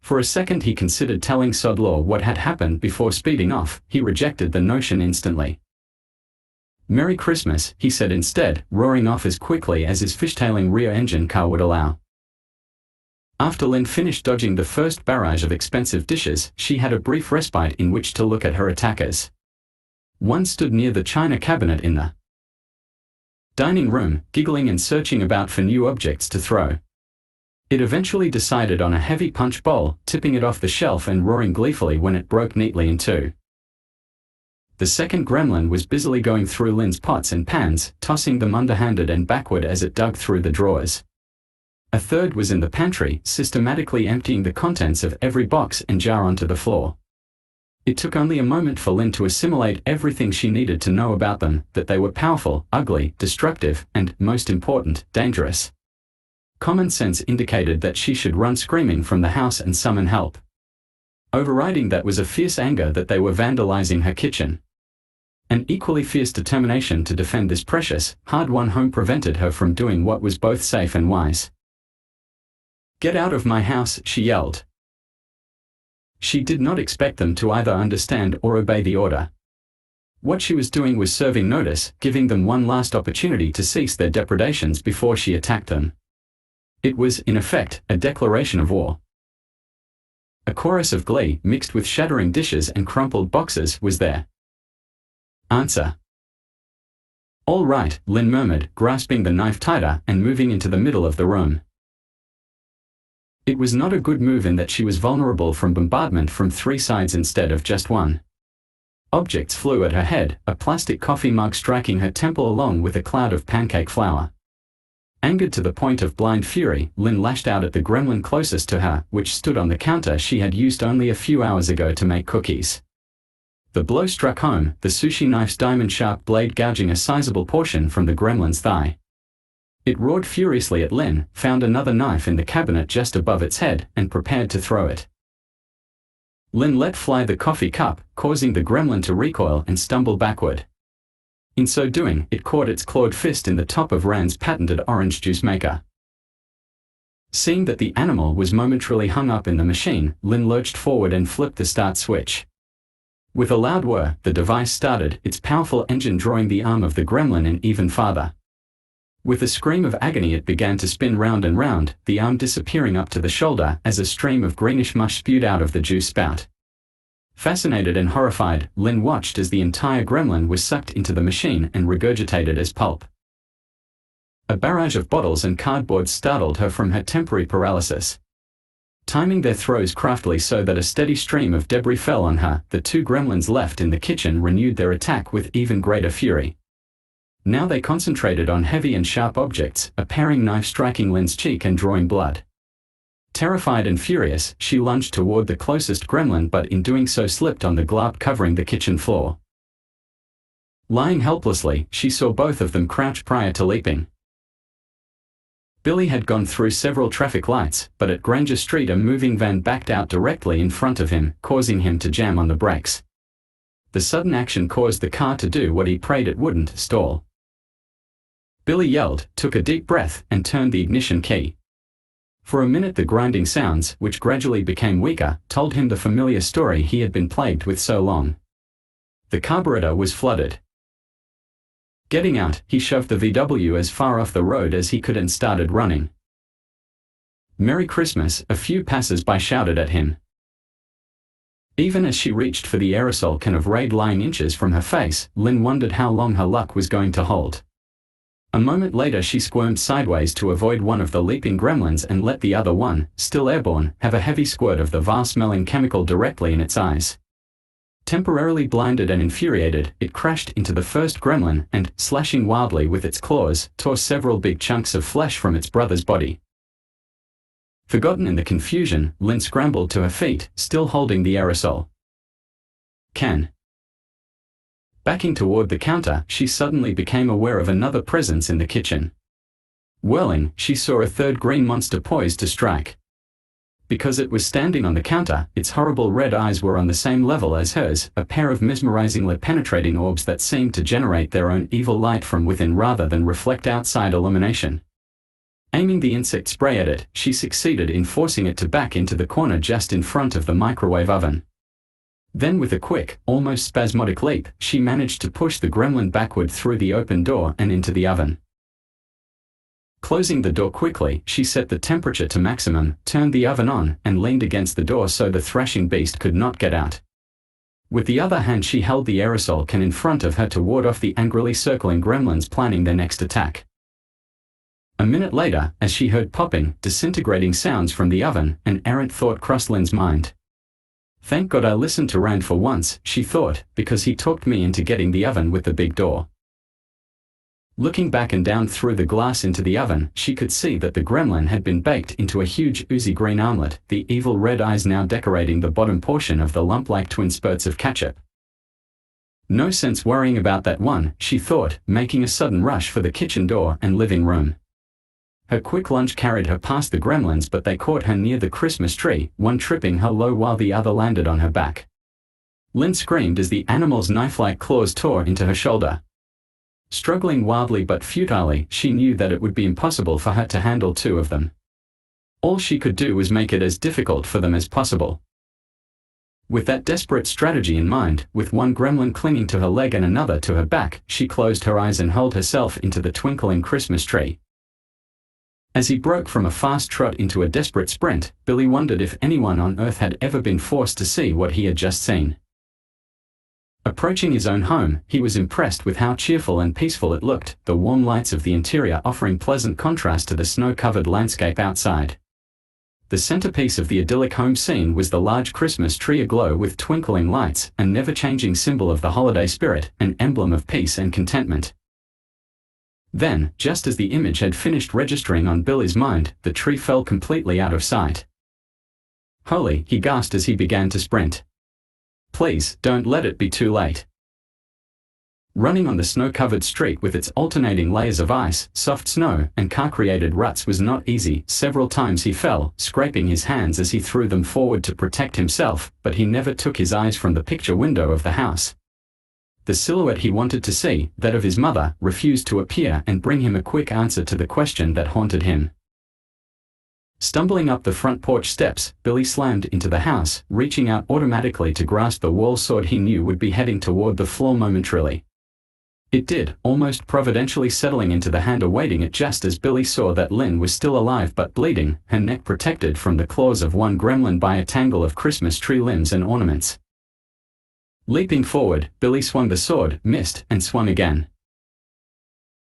Speaker 1: For a second he considered telling Sodlaw what had happened before speeding off. He rejected the notion instantly. "Merry Christmas," he said instead, roaring off as quickly as his fishtailing rear engine car would allow. After Lynn finished dodging the first barrage of expensive dishes, she had a brief respite in which to look at her attackers. One stood near the china cabinet in the dining room, giggling and searching about for new objects to throw. It eventually decided on a heavy punch bowl, tipping it off the shelf and roaring gleefully when it broke neatly in two. The second gremlin was busily going through Lynn's pots and pans, tossing them underhanded and backward as it dug through the drawers. A third was in the pantry, systematically emptying the contents of every box and jar onto the floor. It took only a moment for Lynn to assimilate everything she needed to know about them, that they were powerful, ugly, destructive, and, most important, dangerous. Common sense indicated that she should run screaming from the house and summon help. Overriding that was a fierce anger that they were vandalizing her kitchen. An equally fierce determination to defend this precious, hard-won home prevented her from doing what was both safe and wise. "Get out of my house," she yelled. She did not expect them to either understand or obey the order. What she was doing was serving notice, giving them one last opportunity to cease their depredations before she attacked them. It was, in effect, a declaration of war. A chorus of glee, mixed with shattering dishes and crumpled boxes, was there. "Answer." "All right," Lynn murmured, grasping the knife tighter and moving into the middle of the room. It was not a good move in that she was vulnerable from bombardment from three sides instead of just one. Objects flew at her head, a plastic coffee mug striking her temple along with a cloud of pancake flour. Angered to the point of blind fury, Lynn lashed out at the gremlin closest to her, which stood on the counter she had used only a few hours ago to make cookies. The blow struck home, the sushi knife's diamond-sharp blade gouging a sizable portion from the gremlin's thigh. It roared furiously at Lynn, found another knife in the cabinet just above its head, and prepared to throw it. Lynn let fly the coffee cup, causing the gremlin to recoil and stumble backward. In so doing, it caught its clawed fist in the top of Rand's patented orange juice maker. Seeing that the animal was momentarily hung up in the machine, Lynn lurched forward and flipped the start switch. With a loud whir, the device started, its powerful engine drawing the arm of the gremlin in even farther. With a scream of agony it began to spin round and round, the arm disappearing up to the shoulder as a stream of greenish mush spewed out of the juice spout. Fascinated and horrified, Lynn watched as the entire gremlin was sucked into the machine and regurgitated as pulp. A barrage of bottles and cardboard startled her from her temporary paralysis. Timing their throws craftily so that a steady stream of debris fell on her, the two gremlins left in the kitchen renewed their attack with even greater fury. Now they concentrated on heavy and sharp objects, a paring knife striking Lynn's cheek and drawing blood. Terrified and furious, she lunged toward the closest gremlin but in doing so slipped on the glop covering the kitchen floor. Lying helplessly, she saw both of them crouch prior to leaping. Billy had gone through several traffic lights, but at Granger Street a moving van backed out directly in front of him, causing him to jam on the brakes. The sudden action caused the car to do what he prayed it wouldn't, stall. Billy yelled, took a deep breath, and turned the ignition key. For a minute the grinding sounds, which gradually became weaker, told him the familiar story he had been plagued with so long. The carburetor was flooded. Getting out, he shoved the VW as far off the road as he could and started running. "Merry Christmas," a few passers-by shouted at him. Even as she reached for the aerosol can of Raid lying inches from her face, Lynn wondered how long her luck was going to hold. A moment later she squirmed sideways to avoid one of the leaping gremlins and let the other one, still airborne, have a heavy squirt of the vile-smelling chemical directly in its eyes. Temporarily blinded and infuriated, it crashed into the first gremlin and, slashing wildly with its claws, tore several big chunks of flesh from its brother's body. Forgotten in the confusion, Lynn scrambled to her feet, still holding the aerosol can. Backing toward the counter, she suddenly became aware of another presence in the kitchen. Whirling, she saw a third green monster poised to strike. Because it was standing on the counter, its horrible red eyes were on the same level as hers, a pair of mesmerizingly penetrating orbs that seemed to generate their own evil light from within rather than reflect outside illumination. Aiming the insect spray at it, she succeeded in forcing it to back into the corner just in front of the microwave oven. Then with a quick, almost spasmodic leap, she managed to push the gremlin backward through the open door and into the oven. Closing the door quickly, she set the temperature to maximum, turned the oven on, and leaned against the door so the thrashing beast could not get out. With the other hand she held the aerosol can in front of her to ward off the angrily circling gremlins planning their next attack. A minute later, as she heard popping, disintegrating sounds from the oven, an errant thought crossed Lynn's mind. Thank God I listened to Rand for once, she thought, because he talked me into getting the oven with the big door. Looking back and down through the glass into the oven, she could see that the gremlin had been baked into a huge oozy green omelet, the evil red eyes now decorating the bottom portion of the lump like twin spurts of ketchup. No sense worrying about that one, she thought, making a sudden rush for the kitchen door and living room. Her quick lunge carried her past the gremlins, but they caught her near the Christmas tree, one tripping her low while the other landed on her back. Lynn screamed as the animal's knife-like claws tore into her shoulder. Struggling wildly but futilely, she knew that it would be impossible for her to handle two of them. All she could do was make it as difficult for them as possible. With that desperate strategy in mind, with one gremlin clinging to her leg and another to her back, she closed her eyes and hurled herself into the twinkling Christmas tree. As he broke from a fast trot into a desperate sprint, Billy wondered if anyone on Earth had ever been forced to see what he had just seen. Approaching his own home, he was impressed with how cheerful and peaceful it looked, the warm lights of the interior offering pleasant contrast to the snow-covered landscape outside. The centerpiece of the idyllic home scene was the large Christmas tree aglow with twinkling lights, a never-changing symbol of the holiday spirit, an emblem of peace and contentment. Then, just as the image had finished registering on Billy's mind, the tree fell completely out of sight. Holy, he gasped as he began to sprint. Please, don't let it be too late. Running on the snow-covered street with its alternating layers of ice, soft snow, and car-created ruts was not easy. Several times he fell, scraping his hands as he threw them forward to protect himself, but he never took his eyes from the picture window of the house. The silhouette he wanted to see, that of his mother, refused to appear and bring him a quick answer to the question that haunted him. Stumbling up the front porch steps, Billy slammed into the house, reaching out automatically to grasp the wall sword he knew would be heading toward the floor momentarily. It did, almost providentially settling into the hand awaiting it just as Billy saw that Lynn was still alive but bleeding, her neck protected from the claws of one gremlin by a tangle of Christmas tree limbs and ornaments. Leaping forward, Billy swung the sword, missed, and swung again.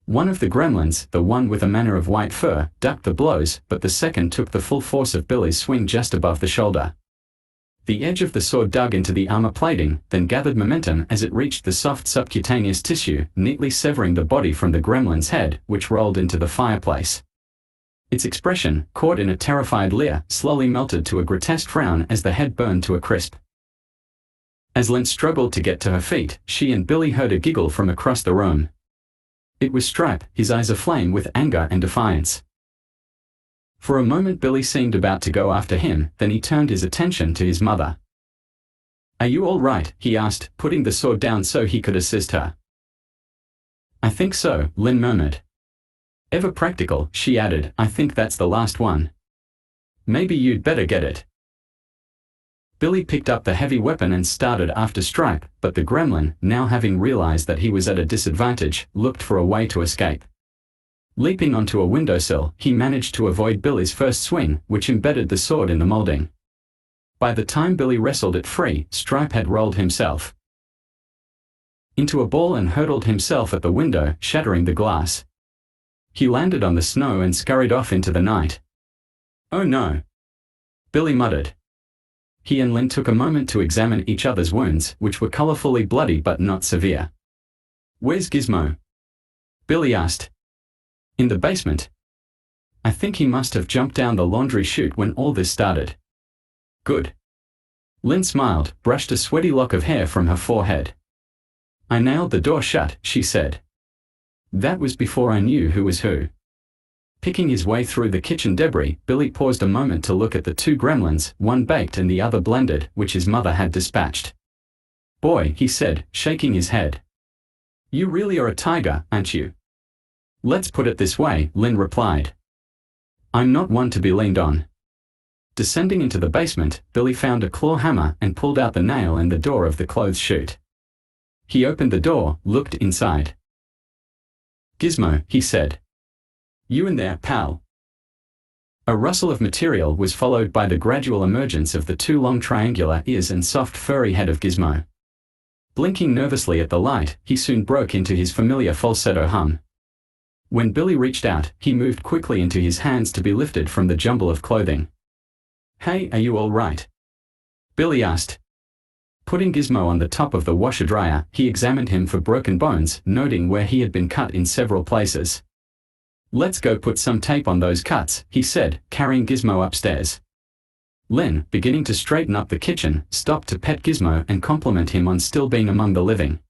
Speaker 1: One of the gremlins, the one with a manner of white fur, ducked the blows, but the second took the full force of Billy's swing just above the shoulder. The edge of the sword dug into the armor plating, then gathered momentum as it reached the soft subcutaneous tissue, neatly severing the body from the gremlin's head, which rolled into the fireplace. Its expression, caught in a terrified leer, slowly melted to a grotesque frown as the head burned to a crisp. As Lynn struggled to get to her feet, she and Billy heard a giggle from across the room. It was Stripe, his eyes aflame with anger and defiance. For a moment Billy seemed about to go after him, then he turned his attention to his mother. "Are you all right?" he asked, putting the sword down so he could assist her. "I think so," Lynn murmured. "Ever practical," she added, "I think that's the last one. Maybe you'd better get it." Billy picked up the heavy weapon and started after Stripe, but the gremlin, now having realized that he was at a disadvantage, looked for a way to escape. Leaping onto a windowsill, he managed to avoid Billy's first swing, which embedded the sword in the molding. By the time Billy wrestled it free, Stripe had rolled himself into a ball and hurtled himself at the window, shattering the glass. He landed on the snow and scurried off into the night. "Oh no!" Billy muttered. He and Lynn took a moment to examine each other's wounds, which were colorfully bloody but not severe. "Where's Gizmo?" Billy asked. "In the basement. I think he must have jumped down the laundry chute when all this started." "Good." Lynn smiled, brushed a sweaty lock of hair from her forehead. "I nailed the door shut," she said. "That was before I knew who was who." Picking his way through the kitchen debris, Billy paused a moment to look at the two gremlins, one baked and the other blended, which his mother had dispatched. "Boy," he said, shaking his head. "You really are a tiger, aren't you?" "Let's put it this way," Lynn replied. "I'm not one to be leaned on." Descending into the basement, Billy found a claw hammer and pulled out the nail in the door of the clothes chute. He opened the door, looked inside. "Gizmo," he said. "You in there, pal?" A rustle of material was followed by the gradual emergence of the two long triangular ears and soft furry head of Gizmo. Blinking nervously at the light, he soon broke into his familiar falsetto hum. When Billy reached out, he moved quickly into his hands to be lifted from the jumble of clothing. "Hey, are you all right?" Billy asked. Putting Gizmo on the top of the washer-dryer, he examined him for broken bones, noting where he had been cut in several places. "Let's go put some tape on those cuts," he said, carrying Gizmo upstairs. Lynn, beginning to straighten up the kitchen, stopped to pet Gizmo and compliment him on still being among the living.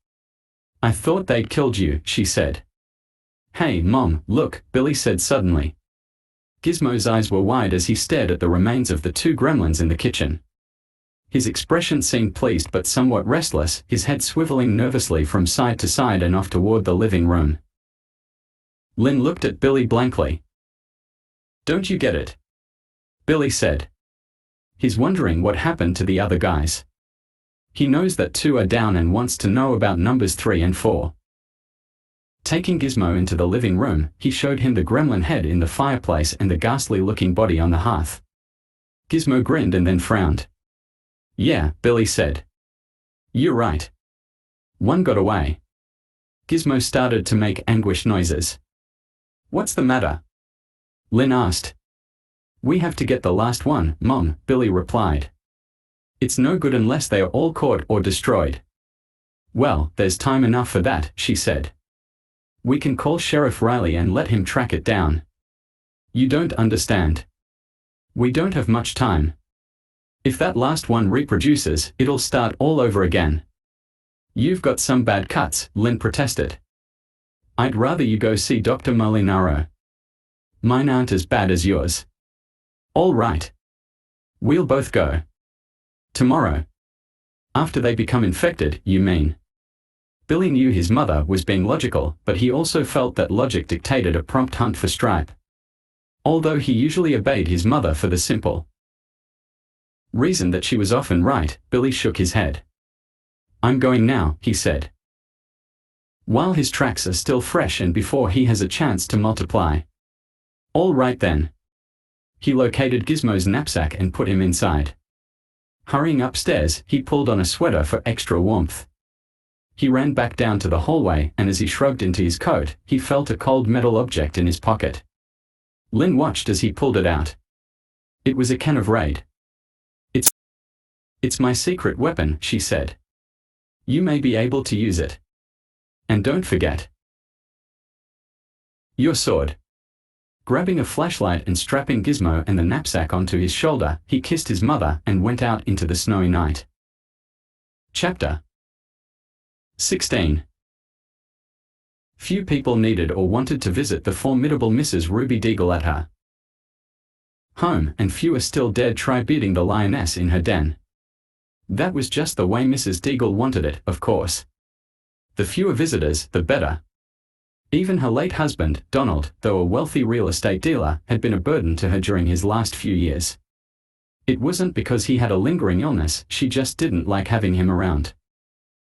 Speaker 1: "I thought they'd killed you," she said. "Hey, Mom, look," Billy said suddenly. Gizmo's eyes were wide as he stared at the remains of the two gremlins in the kitchen. His expression seemed pleased but somewhat restless, his head swiveling nervously from side to side and off toward the living room. Lynn looked at Billy blankly. "Don't you get it?" Billy said. "He's wondering what happened to the other guys. He knows that 2 are down and wants to know about numbers 3 and 4. Taking Gizmo into the living room, he showed him the gremlin head in the fireplace and the ghastly-looking body on the hearth. Gizmo grinned and then frowned. "Yeah," Billy said. "You're right. One got away." Gizmo started to make anguished noises. "What's the matter?" Lynn asked. "We have to get the last one, Mom," Billy replied. "It's no good unless they are all caught or destroyed." "Well, there's time enough for that," she said. "We can call Sheriff Riley and let him track it down." "You don't understand. We don't have much time. If that last one reproduces, it'll start all over again." "You've got some bad cuts," Lynn protested. "I'd rather you go see Dr. Molinaro. Mine aren't as bad as yours." "All right. We'll both go. Tomorrow." "After they become infected, you mean?" Billy knew his mother was being logical, but he also felt that logic dictated a prompt hunt for Stripe. Although he usually obeyed his mother for the simple reason that she was often right, Billy shook his head. "I'm going now," he said. "While his tracks are still fresh and before he has a chance to multiply." "All right then." He located Gizmo's knapsack and put him inside. Hurrying upstairs, he pulled on a sweater for extra warmth. He ran back down to the hallway, and as he shrugged into his coat, he felt a cold metal object in his pocket. Lynn watched as he pulled it out. It was a can of Raid. It's my secret weapon," she said. "You may be able to use it. And don't forget your sword." Grabbing a flashlight and strapping Gizmo and the knapsack onto his shoulder, he kissed his mother and went out into the snowy night. Chapter 16. Few people needed or wanted to visit the formidable Mrs. Ruby Deagle at her home, and fewer still dared try beating the lioness in her den. That was just the way Mrs. Deagle wanted it, of course. The fewer visitors, the better. Even her late husband, Donald, though a wealthy real estate dealer, had been a burden to her during his last few years. It wasn't because he had a lingering illness, she just didn't like having him around.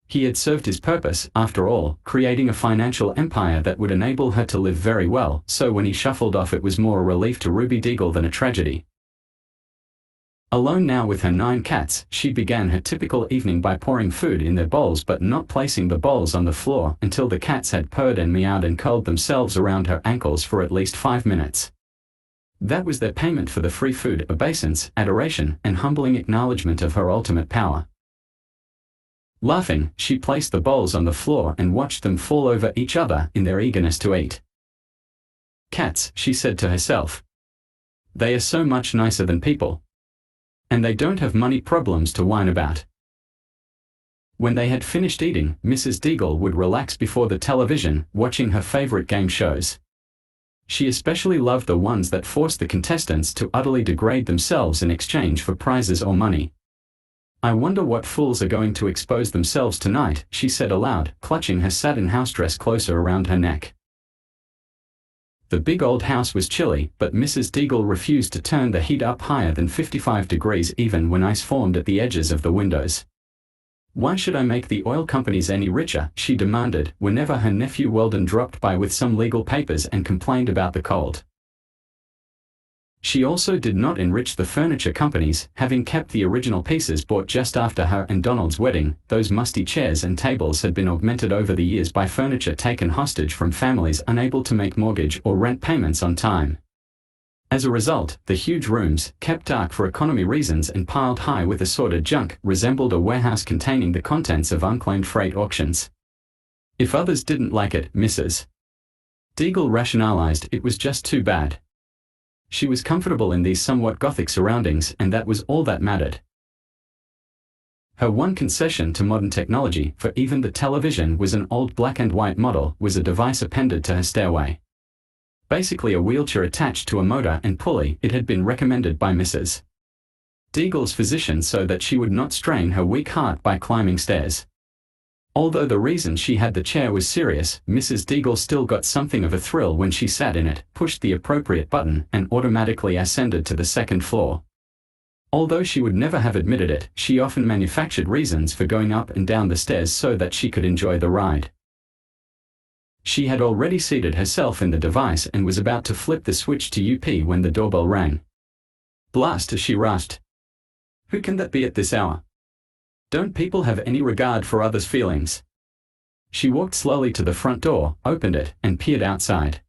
Speaker 1: He had served his purpose, after all, creating a financial empire that would enable her to live very well, so when he shuffled off it was more a relief to Ruby Deagle than a tragedy. Alone now with her 9 cats, she began her typical evening by pouring food in their bowls but not placing the bowls on the floor until the cats had purred and meowed and curled themselves around her ankles for at least 5 minutes. That was their payment for the free food, obeisance, adoration, and humbling acknowledgement of her ultimate power. Laughing, she placed the bowls on the floor and watched them fall over each other in their eagerness to eat. "Cats," she said to herself. "They are so much nicer than people. And they don't have money problems to whine about." When they had finished eating, Mrs. Deagle would relax before the television, watching her favorite game shows. She especially loved the ones that forced the contestants to utterly degrade themselves in exchange for prizes or money. "I wonder what fools are going to expose themselves tonight," she said aloud, clutching her satin house dress closer around her neck. The big old house was chilly, but Mrs. Deagle refused to turn the heat up higher than 55 degrees even when ice formed at the edges of the windows. "Why should I make the oil companies any richer?" she demanded, whenever her nephew Weldon dropped by with some legal papers and complained about the cold. She also did not enrich the furniture companies, having kept the original pieces bought just after her and Donald's wedding. Those musty chairs and tables had been augmented over the years by furniture taken hostage from families unable to make mortgage or rent payments on time. As a result, the huge rooms, kept dark for economy reasons and piled high with assorted junk, resembled a warehouse containing the contents of unclaimed freight auctions. If others didn't like it, Mrs. Deagle rationalized, it was just too bad. She was comfortable in these somewhat gothic surroundings, and that was all that mattered. Her one concession to modern technology, for even the television was an old black and white model, was a device appended to her stairway. Basically a wheelchair attached to a motor and pulley. It had been recommended by Mrs. Deagle's physician so that she would not strain her weak heart by climbing stairs. Although the reason she had the chair was serious, Mrs. Deagle still got something of a thrill when she sat in it, pushed the appropriate button, and automatically ascended to the second floor. Although she would never have admitted it, she often manufactured reasons for going up and down the stairs so that she could enjoy the ride. She had already seated herself in the device and was about to flip the switch to UP when the doorbell rang. Blast, she rasped. Who can that be at this hour? Don't people have any regard for others' feelings? She walked slowly to the front door, opened it, and peered outside.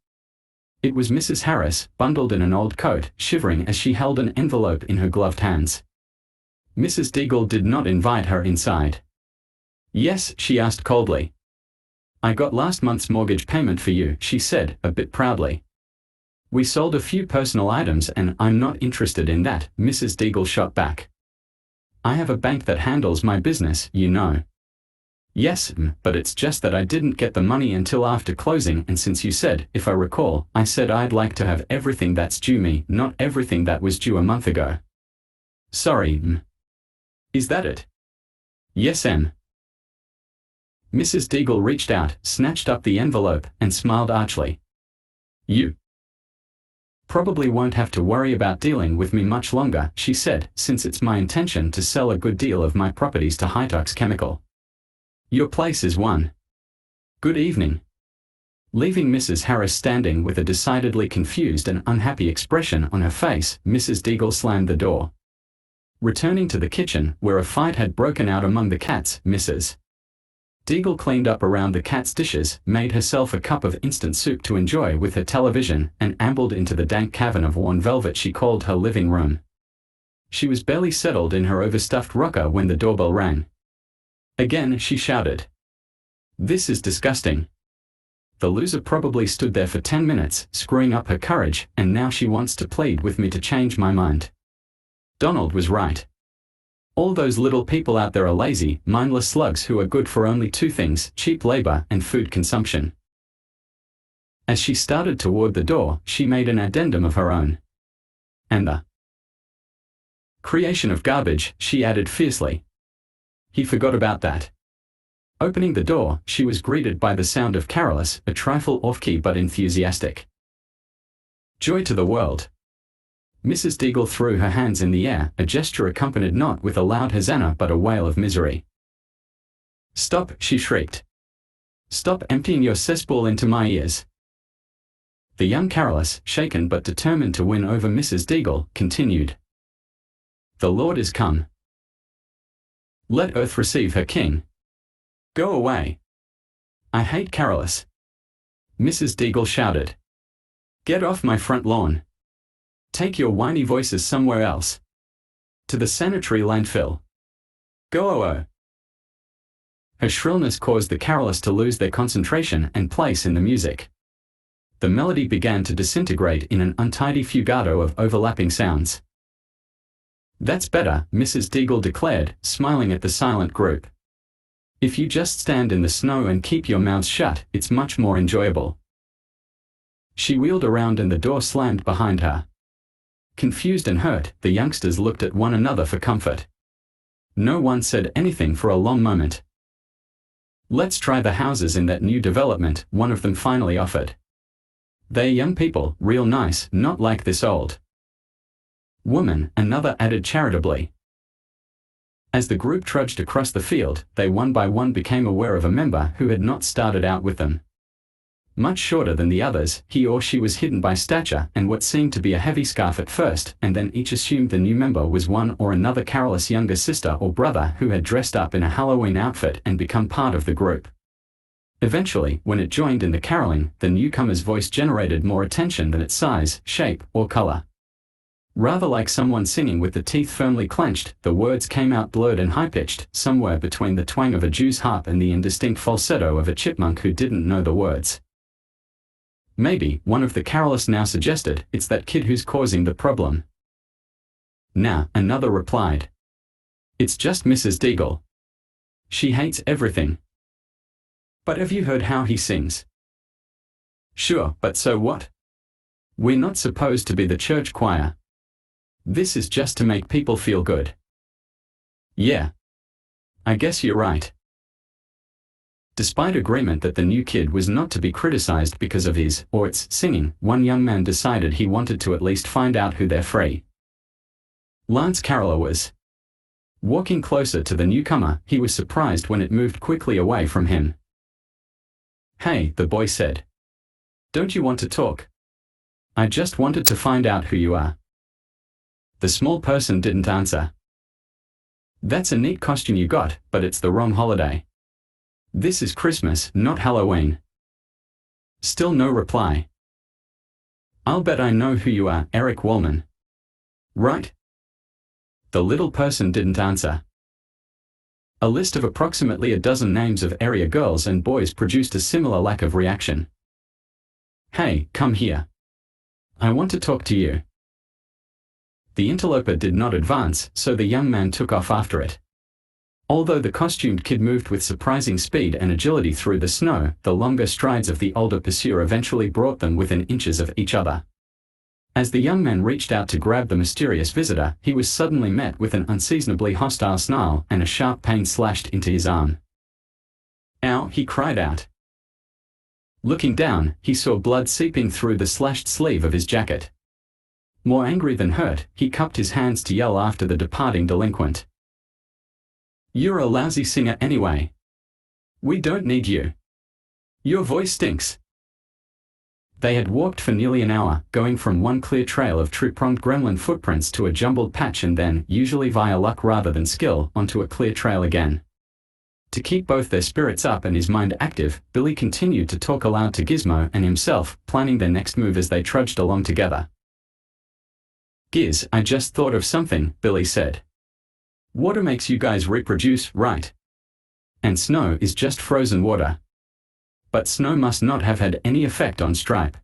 Speaker 1: It was Mrs. Harris, bundled in an old coat, shivering as she held an envelope in her gloved hands. Mrs. Deagle did not invite her inside. Yes, she asked coldly. I got last month's mortgage payment for you, she said, a bit proudly. We sold a few personal items and I'm not interested in that, Mrs. Deagle shot back. I have a bank that handles my business, you know. Yes, but it's just that I didn't get the money until after closing, and since you said, if I recall, I said I'd like to have everything that's due me, not everything that was due a month ago. Sorry, Is that it? Yes, Mrs. Deagle reached out, snatched up the envelope, and smiled archly. You probably won't have to worry about dealing with me much longer, she said, since it's my intention to sell a good deal of my properties to Hitox Chemical. Your place is one. Good evening. Leaving Mrs. Harris standing with a decidedly confused and unhappy expression on her face, Mrs. Deagle slammed the door. Returning to the kitchen, where a fight had broken out among the cats, Mrs. Deagle cleaned up around the cat's dishes, made herself a cup of instant soup to enjoy with her television, and ambled into the dank cavern of worn velvet she called her living room. She was barely settled in her overstuffed rocker when the doorbell rang. Again she shouted. This is disgusting. The loser probably stood there for 10 minutes, screwing up her courage, and now she wants to plead with me to change my mind. Donald was right. All those little people out there are lazy, mindless slugs who are good for only two things, cheap labor and food consumption. As she started toward the door, she made an addendum of her own. And the creation of garbage, she added fiercely. He forgot about that. Opening the door, she was greeted by the sound of carolus, a trifle off-key but enthusiastic. Joy to the world. Mrs. Deagle threw her hands in the air, a gesture accompanied not with a loud hosanna but a wail of misery. Stop, she shrieked. Stop emptying your cesspool into my ears. The young carolus, shaken but determined to win over Mrs. Deagle, continued. The Lord is come. Let earth receive her king. Go away. I hate carolus. Mrs. Deagle shouted. Get off my front lawn. Take your whiny voices somewhere else. To the sanitary landfill. Go. Her shrillness caused the carolers to lose their concentration and place in the music. The melody began to disintegrate in an untidy fugato of overlapping sounds. That's better, Mrs. Deagle declared, smiling at the silent group. If you just stand in the snow and keep your mouths shut, it's much more enjoyable. She wheeled around and the door slammed behind her. Confused and hurt, the youngsters looked at one another for comfort. No one said anything for a long moment. Let's try the houses in that new development, one of them finally offered. They're young people, real nice, not like this old woman, another added charitably. As the group trudged across the field, they one by one became aware of a member who had not started out with them. Much shorter than the others, he or she was hidden by stature and what seemed to be a heavy scarf at first, and then each assumed the new member was one or another careless younger sister or brother who had dressed up in a Halloween outfit and become part of the group. Eventually, when it joined in the caroling, the newcomer's voice generated more attention than its size, shape, or color. Rather like someone singing with the teeth firmly clenched, the words came out blurred and high-pitched, somewhere between the twang of a Jew's harp and the indistinct falsetto of a chipmunk who didn't know the words. Maybe, one of the carolers now suggested, it's that kid who's causing the problem. Nah, another replied. It's just Mrs. Deagle. She hates everything. But have you heard how he sings? Sure, but so what? We're not supposed to be the church choir. This is just to make people feel good. Yeah. I guess you're right. Despite agreement that the new kid was not to be criticized because of his, or its, singing, one young man decided he wanted to at least find out who their free Lance caroler was. Walking closer to the newcomer, he was surprised when it moved quickly away from him. Hey, the boy said. Don't you want to talk? I just wanted to find out who you are. The small person didn't answer. That's a neat costume you got, but it's the wrong holiday. This is Christmas, not Halloween. Still no reply. I'll bet I know who you are, Eric Wallman. Right? The little person didn't answer. A list of approximately a dozen names of area girls and boys produced a similar lack of reaction. Hey, come here. I want to talk to you. The interloper did not advance, so the young man took off after it. Although the costumed kid moved with surprising speed and agility through the snow, the longer strides of the older pursuer eventually brought them within inches of each other. As the young man reached out to grab the mysterious visitor, he was suddenly met with an unseasonably hostile snarl, and a sharp pain slashed into his arm. Ow, he cried out. Looking down, he saw blood seeping through the slashed sleeve of his jacket. More angry than hurt, he cupped his hands to yell after the departing delinquent. You're a lousy singer anyway. We don't need you. Your voice stinks. They had walked for nearly an hour, going from one clear trail of two-pronged gremlin footprints to a jumbled patch and then, usually via luck rather than skill, onto a clear trail again. To keep both their spirits up and his mind active, Billy continued to talk aloud to Gizmo and himself, planning their next move as they trudged along together. Giz, I just thought of something, Billy said. Water makes you guys reproduce, right? And snow is just frozen water. But snow must not have had any effect on Stripe.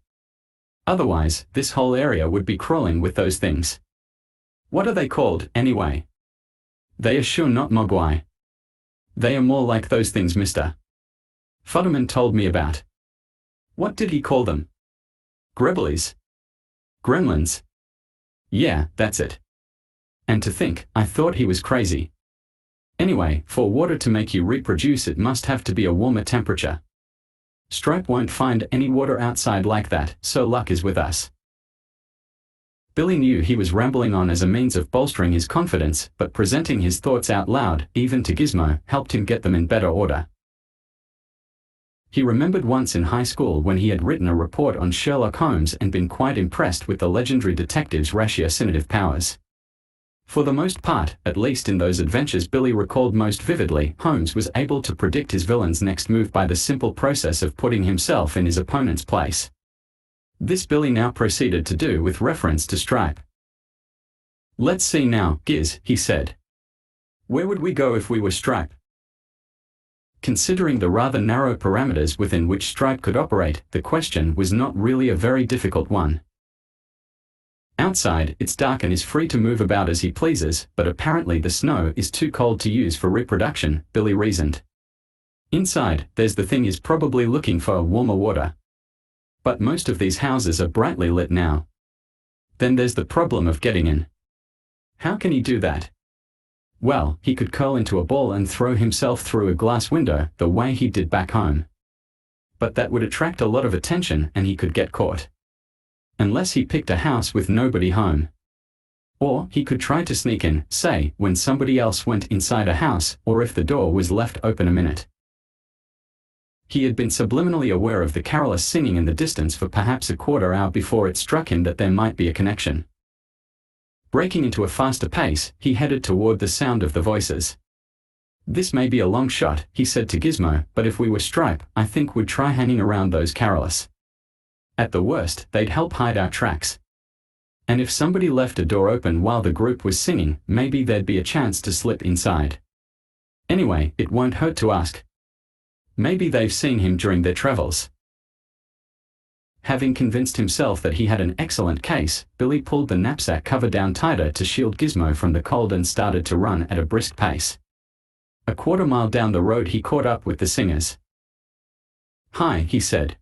Speaker 1: Otherwise, this whole area would be crawling with those things. What are they called, anyway? They are sure not mogwai. They are more like those things Mr. Futterman told me about. What did he call them? Gremlins. Gremlins. Yeah, that's it. And to think, I thought he was crazy. Anyway, for water to make you reproduce it must have to be a warmer temperature. Stripe won't find any water outside like that, so luck is with us. Billy knew he was rambling on as a means of bolstering his confidence, but presenting his thoughts out loud, even to Gizmo, helped him get them in better order. He remembered once in high school when he had written a report on Sherlock Holmes and been quite impressed with the legendary detective's ratiocinative powers. For the most part, at least in those adventures Billy recalled most vividly, Holmes was able to predict his villain's next move by the simple process of putting himself in his opponent's place. This Billy now proceeded to do with reference to Stripe. Let's see now, Giz, he said. Where would we go if we were Stripe? Considering the rather narrow parameters within which Stripe could operate, the question was not really a very difficult one. Outside, it's dark and is free to move about as he pleases, but apparently the snow is too cold to use for reproduction, Billy reasoned. Inside, there's the thing is probably looking for warmer water. But most of these houses are brightly lit now. Then there's the problem of getting in. How can he do that? Well, he could curl into a ball and throw himself through a glass window, the way he did back home. But that would attract a lot of attention and he could get caught. Unless he picked a house with nobody home. Or he could try to sneak in, say, when somebody else went inside a house, or if the door was left open a minute. He had been subliminally aware of the carolers singing in the distance for perhaps a quarter hour before it struck him that there might be a connection. Breaking into a faster pace, he headed toward the sound of the voices. "This may be a long shot," he said to Gizmo, "but if we were Stripe, I think we'd try hanging around those carolers. At the worst, they'd help hide our tracks. And if somebody left a door open while the group was singing, maybe there'd be a chance to slip inside. Anyway, it won't hurt to ask. Maybe they've seen him during their travels." Having convinced himself that he had an excellent case, Billy pulled the knapsack cover down tighter to shield Gizmo from the cold and started to run at a brisk pace. A quarter-mile down the road he caught up with the singers. "Hi," he said.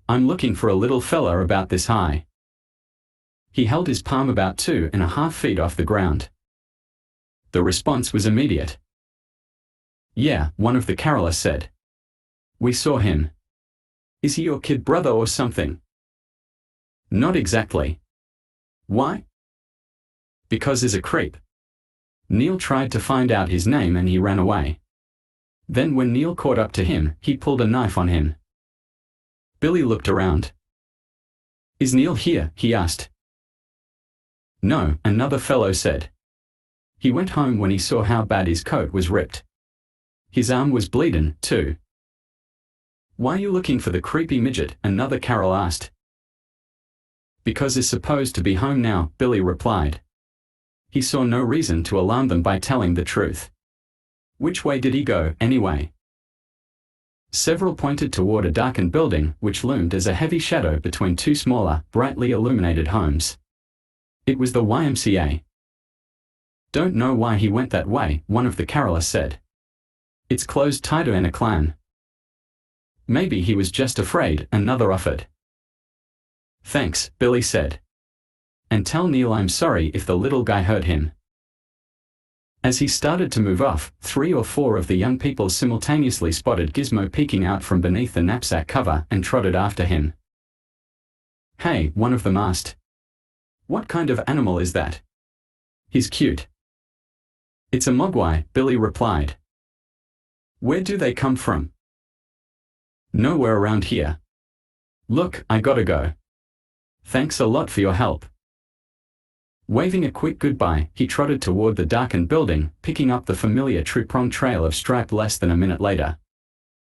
Speaker 1: "I'm looking for a little fella about this high." He held his palm about 2.5 feet off the ground. The response was immediate. "Yeah," one of the carolers said. "We saw him. Is he your kid brother or something?" "Not exactly." "Why?" "Because he's a creep. Neil tried to find out his name and he ran away. Then when Neil caught up to him, he pulled a knife on him." Billy looked around. "Is Neil here?" he asked. "No," another fellow said. "He went home when he saw how bad his coat was ripped. His arm was bleeding, too." "Why are you looking for the creepy midget?" another carol asked. "Because he's supposed to be home now," Billy replied. He saw no reason to alarm them by telling the truth. Which way did he go, anyway? Several pointed toward a darkened building, which loomed as a heavy shadow between two smaller, brightly illuminated homes. It was the YMCA. "Don't know why he went that way," one of the carolers said. "It's closed tighter in a clan." "Maybe he was just afraid," another offered. "Thanks," Billy said. "And tell Neil I'm sorry if the little guy hurt him." As he started to move off, 3 or 4 of the young people simultaneously spotted Gizmo peeking out from beneath the knapsack cover and trotted after him. "Hey," one of them asked. "What kind of animal is that?" "He's cute." "It's a mogwai," Billy replied. "Where do they come from?" "Nowhere around here. Look, I gotta go. Thanks a lot for your help." Waving a quick goodbye, he trotted toward the darkened building, picking up the familiar two-pronged trail of Stripe less than a minute later.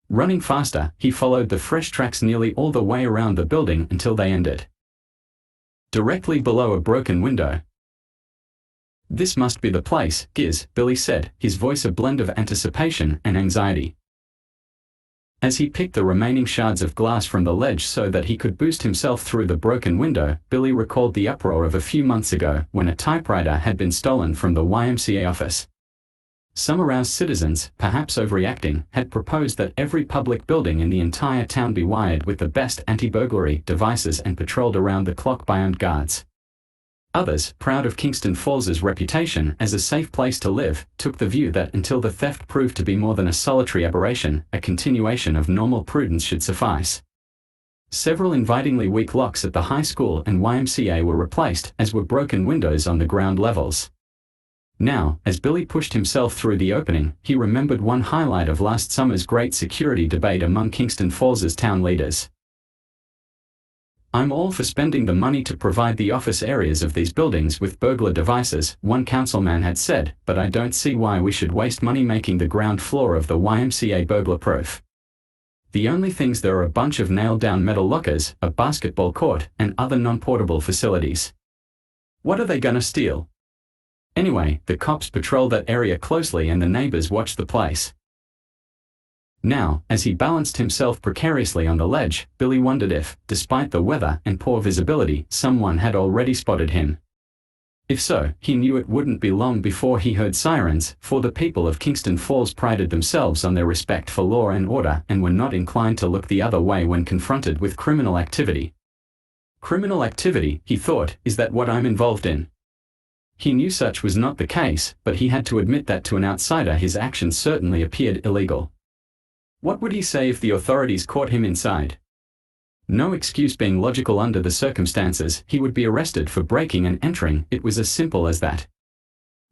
Speaker 1: Running faster, he followed the fresh tracks nearly all the way around the building until they ended directly below a broken window. "This must be the place, Giz," Billy said, his voice a blend of anticipation and anxiety. As he picked the remaining shards of glass from the ledge so that he could boost himself through the broken window, Billy recalled the uproar of a few months ago when a typewriter had been stolen from the YMCA office. Some aroused citizens, perhaps overreacting, had proposed that every public building in the entire town be wired with the best anti-burglary devices and patrolled around the clock by armed guards. Others, proud of Kingston Falls's reputation as a safe place to live, took the view that until the theft proved to be more than a solitary aberration, a continuation of normal prudence should suffice. Several invitingly weak locks at the high school and YMCA were replaced, as were broken windows on the ground levels. Now, as Billy pushed himself through the opening, he remembered one highlight of last summer's great security debate among Kingston Falls's town leaders. "I'm all for spending the money to provide the office areas of these buildings with burglar devices," one councilman had said, "but I don't see why we should waste money making the ground floor of the YMCA burglar-proof. The only things there are a bunch of nailed-down metal lockers, a basketball court, and other non-portable facilities. What are they gonna steal?" Anyway, the cops patrolled that area closely and the neighbors watched the place. Now, as he balanced himself precariously on the ledge, Billy wondered if, despite the weather and poor visibility, someone had already spotted him. If so, he knew it wouldn't be long before he heard sirens, for the people of Kingston Falls prided themselves on their respect for law and order and were not inclined to look the other way when confronted with criminal activity. Criminal activity, he thought, is that what I'm involved in? He knew such was not the case, but he had to admit that to an outsider his actions certainly appeared illegal. What would he say if the authorities caught him inside? No excuse being logical under the circumstances, he would be arrested for breaking and entering. It was as simple as that.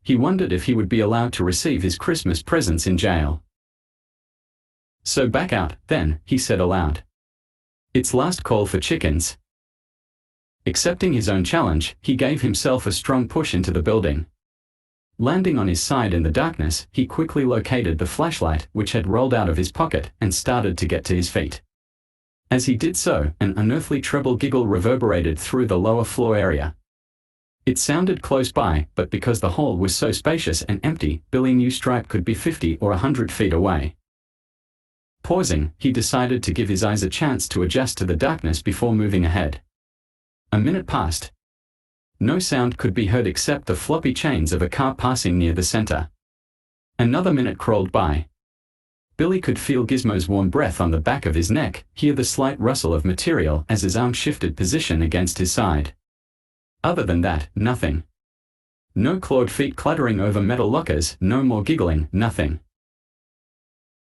Speaker 1: He wondered if he would be allowed to receive his Christmas presents in jail. So back out, then, he said aloud. It's last call for chickens. Accepting his own challenge, he gave himself a strong push into the building. Landing on his side in the darkness, he quickly located the flashlight which had rolled out of his pocket and started to get to his feet. As he did so, an unearthly treble giggle reverberated through the lower floor area. It sounded close by, but because the hall was so spacious and empty, Billy knew Stripe could be 50 or 100 feet away. Pausing, he decided to give his eyes a chance to adjust to the darkness before moving ahead. A minute passed. No sound could be heard except the floppy chains of a car passing near the center. Another minute crawled by. Billy could feel Gizmo's warm breath on the back of his neck, hear the slight rustle of material as his arm shifted position against his side. Other than that, nothing. No clawed feet clattering over metal lockers, no more giggling, nothing.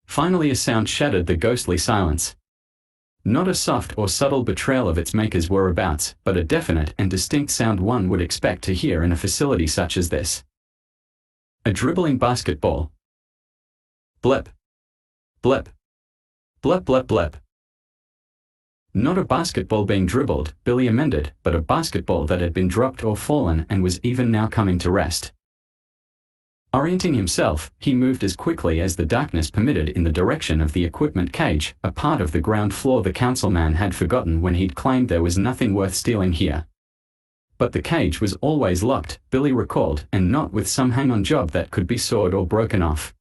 Speaker 1: Finally a sound shattered the ghostly silence. Not a soft or subtle betrayal of its maker's whereabouts, but a definite and distinct sound one would expect to hear in a facility such as this. A dribbling basketball. Blep. Blep. Blep blep blep. Not a basketball being dribbled, Billy amended, but a basketball that had been dropped or fallen and was even now coming to rest. Orienting himself, he moved as quickly as the darkness permitted in the direction of the equipment cage, a part of the ground floor the councilman had forgotten when he'd claimed there was nothing worth stealing here. But the cage was always locked, Billy recalled, and not with some hang-on job that could be sawed or broken off.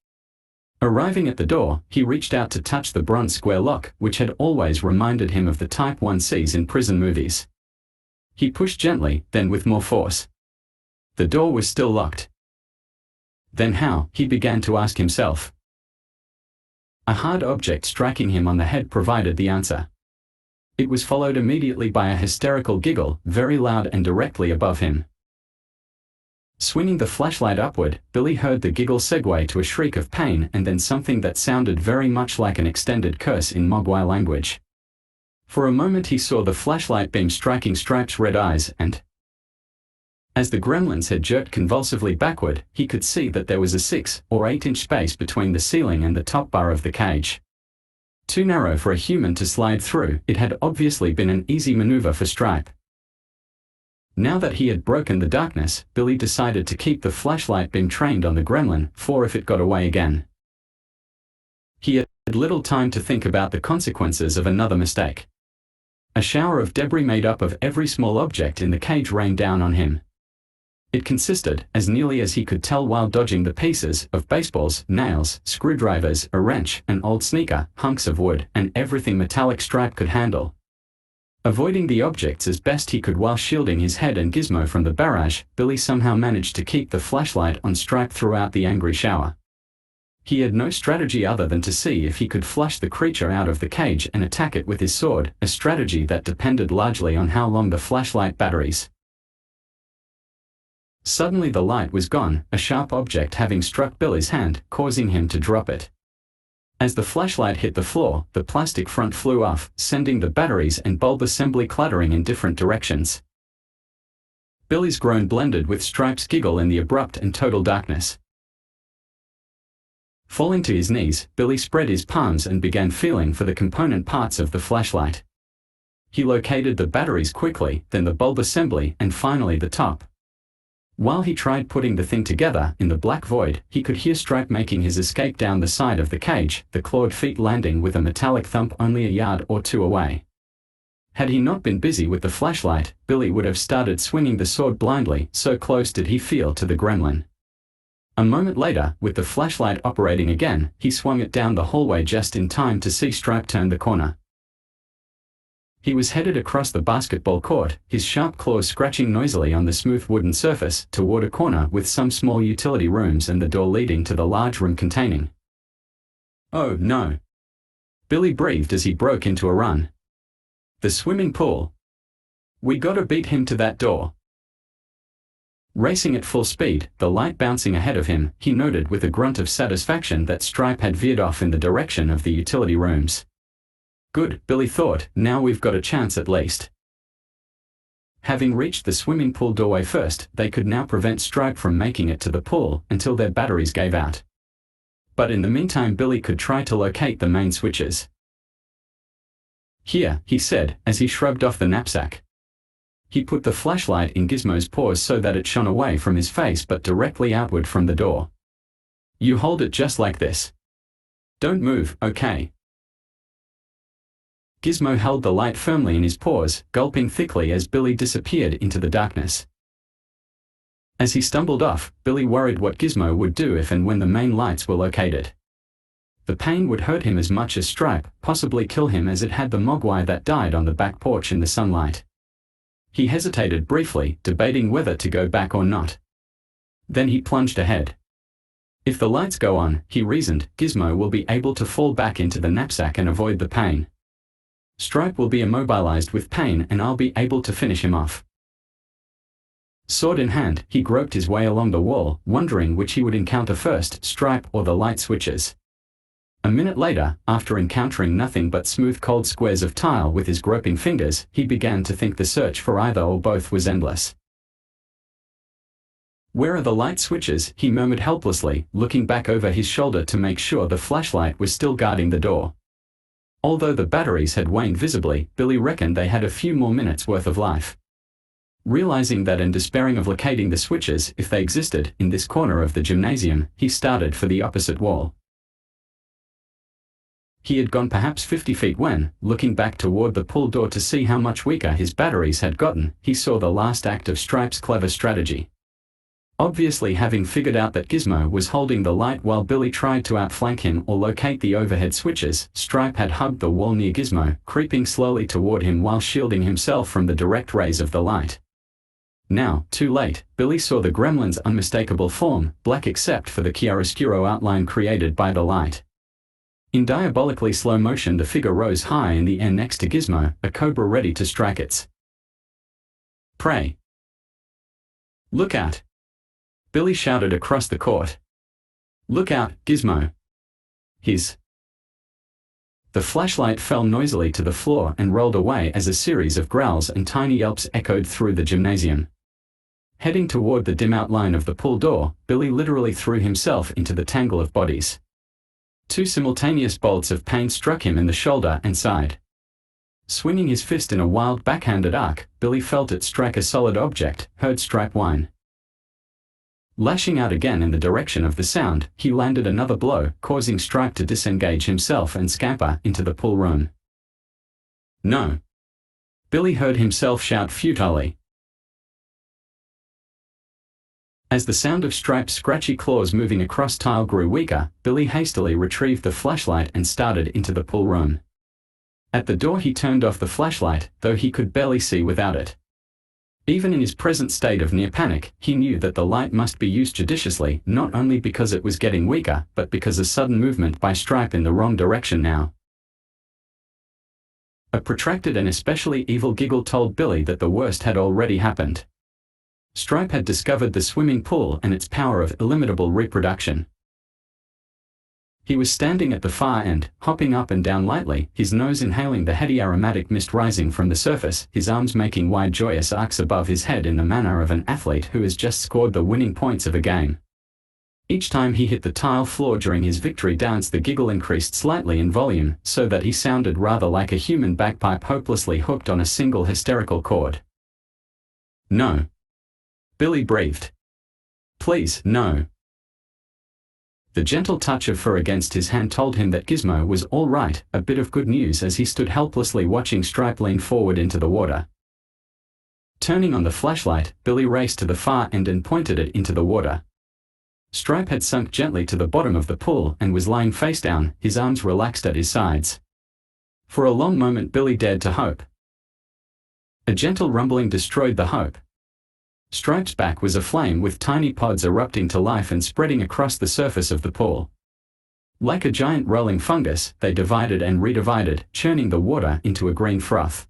Speaker 1: Arriving at the door, he reached out to touch the bronze square lock, which had always reminded him of the type one sees in prison movies. He pushed gently, then with more force. The door was still locked. Then how, he began to ask himself. A hard object striking him on the head provided the answer. It was followed immediately by a hysterical giggle, very loud and directly above him. Swinging the flashlight upward, Billy heard the giggle segue to a shriek of pain and then something that sounded very much like an extended curse in Mogwai language. For a moment he saw the flashlight beam striking Stripe's red eyes and, as the gremlins had jerked convulsively backward, he could see that there was a 6 or 8 inch space between the ceiling and the top bar of the cage. Too narrow for a human to slide through, it had obviously been an easy maneuver for Stripe. Now that he had broken the darkness, Billy decided to keep the flashlight beam trained on the gremlin, for if it got away again. He had little time to think about the consequences of another mistake. A shower of debris made up of every small object in the cage rained down on him. It consisted, as nearly as he could tell while dodging the pieces, of baseballs, nails, screwdrivers, a wrench, an old sneaker, hunks of wood, and everything metallic Stripe could handle. Avoiding the objects as best he could while shielding his head and Gizmo from the barrage, Billy somehow managed to keep the flashlight on Stripe throughout the angry shower. He had no strategy other than to see if he could flush the creature out of the cage and attack it with his sword, a strategy that depended largely on how long the flashlight batteries. Suddenly the light was gone, a sharp object having struck Billy's hand, causing him to drop it. As the flashlight hit the floor, the plastic front flew off, sending the batteries and bulb assembly clattering in different directions. Billy's groan blended with Stripe's giggle in the abrupt and total darkness. Falling to his knees, Billy spread his palms and began feeling for the component parts of the flashlight. He located the batteries quickly, then the bulb assembly, and finally the top. While he tried putting the thing together, in the black void, he could hear Stripe making his escape down the side of the cage, the clawed feet landing with a metallic thump only a yard or two away. Had he not been busy with the flashlight, Billy would have started swinging the sword blindly, so close did he feel to the gremlin. A moment later, with the flashlight operating again, he swung it down the hallway just in time to see Stripe turn the corner. He was headed across the basketball court, his sharp claws scratching noisily on the smooth wooden surface, toward a corner with some small utility rooms and the door leading to the large room containing. Oh no! Billy breathed as he broke into a run. The swimming pool. We gotta beat him to that door. Racing at full speed, the light bouncing ahead of him, he noted with a grunt of satisfaction that Stripe had veered off in the direction of the utility rooms. Good, Billy thought, now we've got a chance at least. Having reached the swimming pool doorway first, they could now prevent Stripe from making it to the pool until their batteries gave out. but in the meantime Billy could try to locate the main switches. "Here," he said, as he shrugged off the knapsack. He put the flashlight in Gizmo's paws so that it shone away from his face but directly outward from the door. "You hold it just like this. Don't move, okay?" Gizmo held the light firmly in his paws, gulping thickly as Billy disappeared into the darkness. As he stumbled off, Billy worried what Gizmo would do if and when the main lights were located. The pain would hurt him as much as Stripe, possibly kill him as it had the mogwai that died on the back porch in the sunlight. He hesitated briefly, debating whether to go back or not. Then he plunged ahead. If the lights go on, he reasoned, Gizmo will be able to fall back into the knapsack and avoid the pain. Stripe will be immobilized with pain and I'll be able to finish him off. Sword in hand, he groped his way along the wall, wondering which he would encounter first, Stripe or the light switches. A minute later, after encountering nothing but smooth cold squares of tile with his groping fingers, he began to think the search for either or both was endless. "Where are the light switches?" he murmured helplessly, looking back over his shoulder to make sure the flashlight was still guarding the door. Although the batteries had waned visibly, Billy reckoned they had a few more minutes worth of life. Realizing that and despairing of locating the switches, if they existed, in this corner of the gymnasium, he started for the opposite wall. He had gone perhaps 50 feet when, looking back toward the pull door to see how much weaker his batteries had gotten, he saw the last act of Stripe's clever strategy. Obviously having figured out that Gizmo was holding the light while Billy tried to outflank him or locate the overhead switches, Stripe had hugged the wall near Gizmo, creeping slowly toward him while shielding himself from the direct rays of the light. Now, too late, Billy saw the Gremlin's unmistakable form, black except for the chiaroscuro outline created by the light. In diabolically slow motion the figure rose high in the air next to Gizmo, a cobra ready to strike its prey. "Look out!" Billy shouted across the court. "Look out, Gizmo!" The flashlight fell noisily to the floor and rolled away as a series of growls and tiny yelps echoed through the gymnasium. Heading toward the dim outline of the pull door, Billy literally threw himself into the tangle of bodies. Two simultaneous bolts of pain struck him in the shoulder and side. Swinging his fist in a wild backhanded arc, Billy felt it strike a solid object, heard Stripe whine. Lashing out again in the direction of the sound, he landed another blow, causing Stripe to disengage himself and scamper into the pool room. "No!" Billy heard himself shout futilely. As the sound of Stripe's scratchy claws moving across tile grew weaker, Billy hastily retrieved the flashlight and started into the pool room. At the door he turned off the flashlight, though he could barely see without it. Even in his present state of near panic, he knew that the light must be used judiciously, not only because it was getting weaker, but because a sudden movement by Stripe in the wrong direction now. A protracted and especially evil giggle told Billy that the worst had already happened. Stripe had discovered the swimming pool and its power of illimitable reproduction. He was standing at the far end, hopping up and down lightly, his nose inhaling the heady aromatic mist rising from the surface, his arms making wide joyous arcs above his head in the manner of an athlete who has just scored the winning points of a game. Each time he hit the tile floor during his victory dance the giggle increased slightly in volume, so that he sounded rather like a human bagpipe hopelessly hooked on a single hysterical chord. "No." Billy breathed. "Please, no." The gentle touch of fur against his hand told him that Gizmo was all right, a bit of good news as he stood helplessly watching Stripe lean forward into the water. Turning on the flashlight, Billy raced to the far end and pointed it into the water. Stripe had sunk gently to the bottom of the pool and was lying face down, his arms relaxed at his sides. For a long moment Billy dared to hope. A gentle rumbling destroyed the hope. Stripe's back was aflame with tiny pods erupting to life and spreading across the surface of the pool. Like a giant rolling fungus, they divided and redivided, churning the water into a green froth.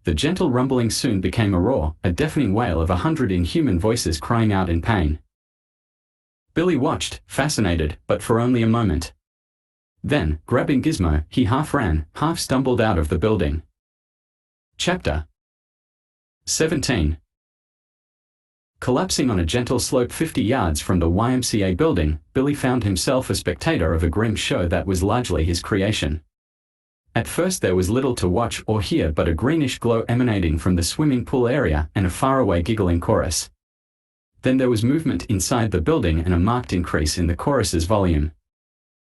Speaker 1: The gentle rumbling soon became a roar, a deafening wail of 100 inhuman voices crying out in pain. Billy watched, fascinated, but for only a moment. Then, grabbing Gizmo, he half ran, half stumbled out of the building. Chapter 17. Collapsing on a gentle slope 50 yards from the YMCA building, Billy found himself a spectator of a grim show that was largely his creation. At first there was little to watch or hear but a greenish glow emanating from the swimming pool area and a faraway giggling chorus. Then there was movement inside the building and a marked increase in the chorus's volume.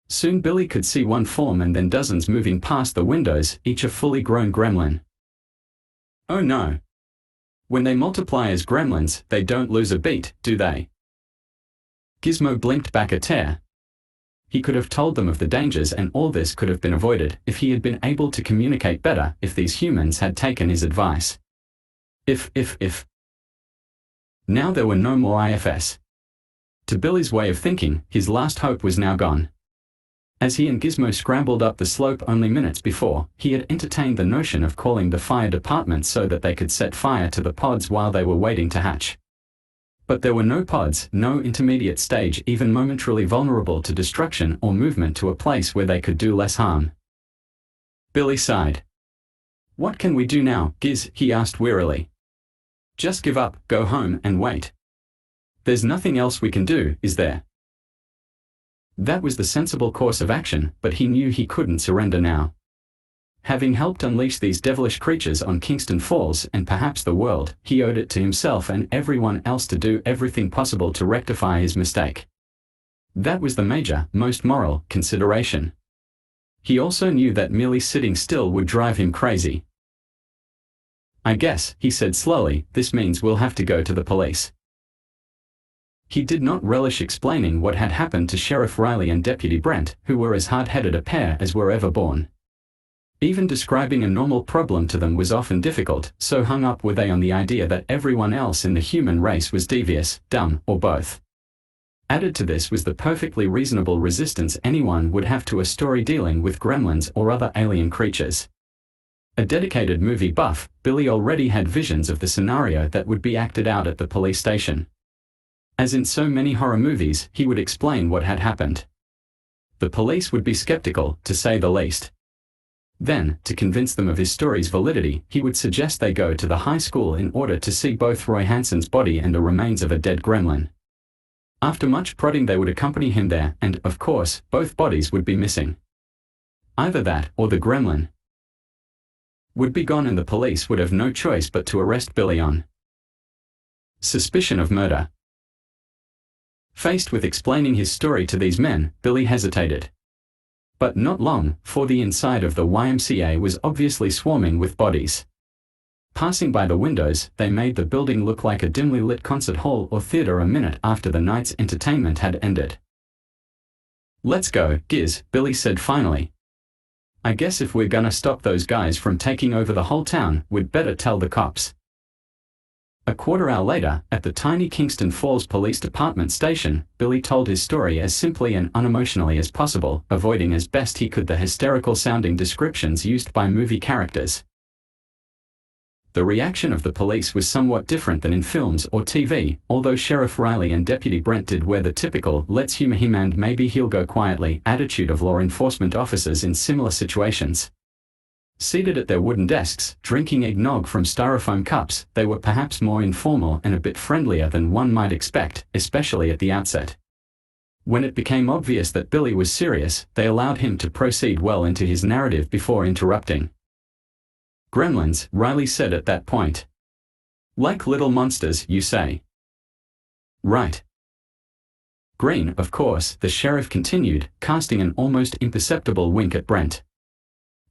Speaker 1: Soon Billy could see one form and then dozens moving past the windows, each a fully grown gremlin. Oh no! When they multiply as gremlins, they don't lose a beat, do they? Gizmo blinked back a tear. He could have told them of the dangers and all this could have been avoided if he had been able to communicate better, if these humans had taken his advice. If. Now there were no more IFS. To Billy's way of thinking, his last hope was now gone. As he and Gizmo scrambled up the slope only minutes before, he had entertained the notion of calling the fire department so that they could set fire to the pods while they were waiting to hatch. But there were no pods, no intermediate stage even momentarily vulnerable to destruction or movement to a place where they could do less harm. Billy sighed. What can we do now, Giz? He asked wearily. Just give up, go home and wait. There's nothing else we can do, is there? That was the sensible course of action, but he knew he couldn't surrender now. Having helped unleash these devilish creatures on Kingston Falls and perhaps the world, he owed it to himself and everyone else to do everything possible to rectify his mistake. That was the major, most moral, consideration. He also knew that merely sitting still would drive him crazy. I guess, he said slowly, this means we'll have to go to the police. He did not relish explaining what had happened to Sheriff Riley and Deputy Brent, who were as hard-headed a pair as were ever born. Even describing a normal problem to them was often difficult, so hung up were they on the idea that everyone else in the human race was devious, dumb, or both. Added to this was the perfectly reasonable resistance anyone would have to a story dealing with gremlins or other alien creatures. A dedicated movie buff, Billy already had visions of the scenario that would be acted out at the police station. As in so many horror movies, he would explain what had happened. The police would be skeptical, to say the least. Then, to convince them of his story's validity, he would suggest they go to the high school in order to see both Roy Hansen's body and the remains of a dead gremlin. After much prodding they would accompany him there, and, of course, both bodies would be missing. Either that, or the gremlin would be gone and the police would have no choice but to arrest Billy on suspicion of murder. Faced with explaining his story to these men, Billy hesitated. But not long, for the inside of the YMCA was obviously swarming with bodies. Passing by the windows, they made the building look like a dimly lit concert hall or theater a minute after the night's entertainment had ended. Let's go, Giz, Billy said finally. I guess if we're gonna stop those guys from taking over the whole town, we'd better tell the cops. A quarter-hour later, at the tiny Kingston Falls Police Department station, Billy told his story as simply and unemotionally as possible, avoiding as best he could the hysterical-sounding descriptions used by movie characters. The reaction of the police was somewhat different than in films or TV, although Sheriff Riley and Deputy Brent did wear the typical "let's humor him and maybe he'll go quietly" attitude of law enforcement officers in similar situations. Seated at their wooden desks, drinking eggnog from styrofoam cups, they were perhaps more informal and a bit friendlier than one might expect, especially at the outset. When it became obvious that Billy was serious, they allowed him to proceed well into his narrative before interrupting. Gremlins, Riley said at that point. Like little monsters, you say? Right. Green, of course, the sheriff continued, casting an almost imperceptible wink at Brent.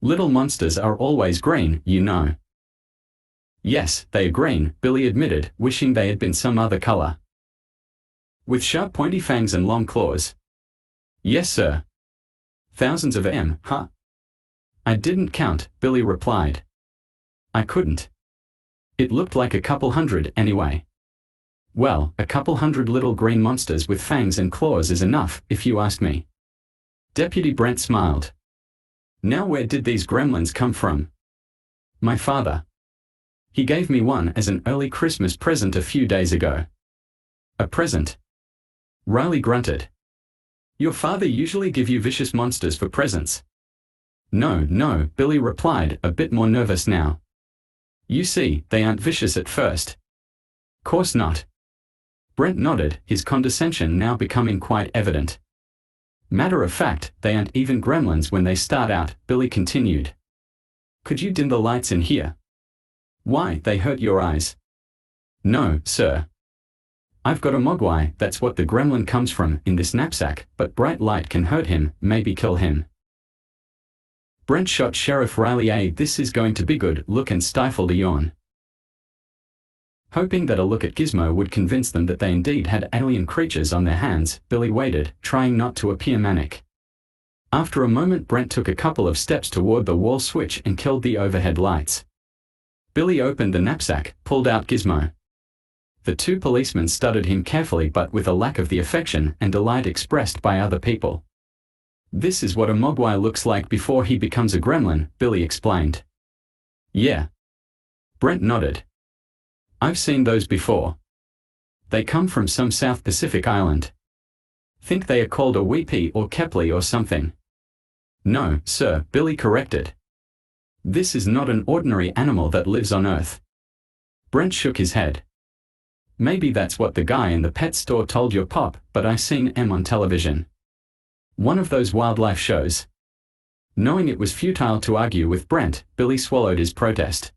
Speaker 1: Little monsters are always green, you know. Yes, they are green, Billy admitted, wishing they had been some other color. With sharp pointy fangs and long claws. Yes, sir. Thousands of them, huh? I didn't count, Billy replied. I couldn't. It looked like a couple hundred, anyway. Well, a couple hundred little green monsters with fangs and claws is enough, if you ask me. Deputy Brent smiled. Now where did these gremlins come from? My father. He gave me one as an early Christmas present a few days ago. A present? Riley grunted. Your father usually give you vicious monsters for presents? No, Billy replied, a bit more nervous now. You see, they aren't vicious at first. Course not. Brent nodded, his condescension now becoming quite evident. Matter of fact, they aren't even gremlins when they start out, Billy continued. Could you dim the lights in here? Why, they hurt your eyes. No, sir. I've got a mogwai, that's what the gremlin comes from, in this knapsack, but bright light can hurt him, maybe kill him. Brent shot Sheriff Riley a "This is going to be good" look and stifled a yawn. Hoping that a look at Gizmo would convince them that they indeed had alien creatures on their hands, Billy waited, trying not to appear manic. After a moment, Brent took a couple of steps toward the wall switch and killed the overhead lights. Billy opened the knapsack, pulled out Gizmo. The two policemen studied him carefully but with a lack of the affection and delight expressed by other people. This is what a mogwai looks like before he becomes a gremlin, Billy explained. Yeah. Brent nodded. I've seen those before. They come from some South Pacific island. Think they are called a weepy or kepli or something. No, sir, Billy corrected. This is not an ordinary animal that lives on Earth. Brent shook his head. Maybe that's what the guy in the pet store told your pop, but I seen M on television. One of those wildlife shows. Knowing it was futile to argue with Brent, Billy swallowed his protest.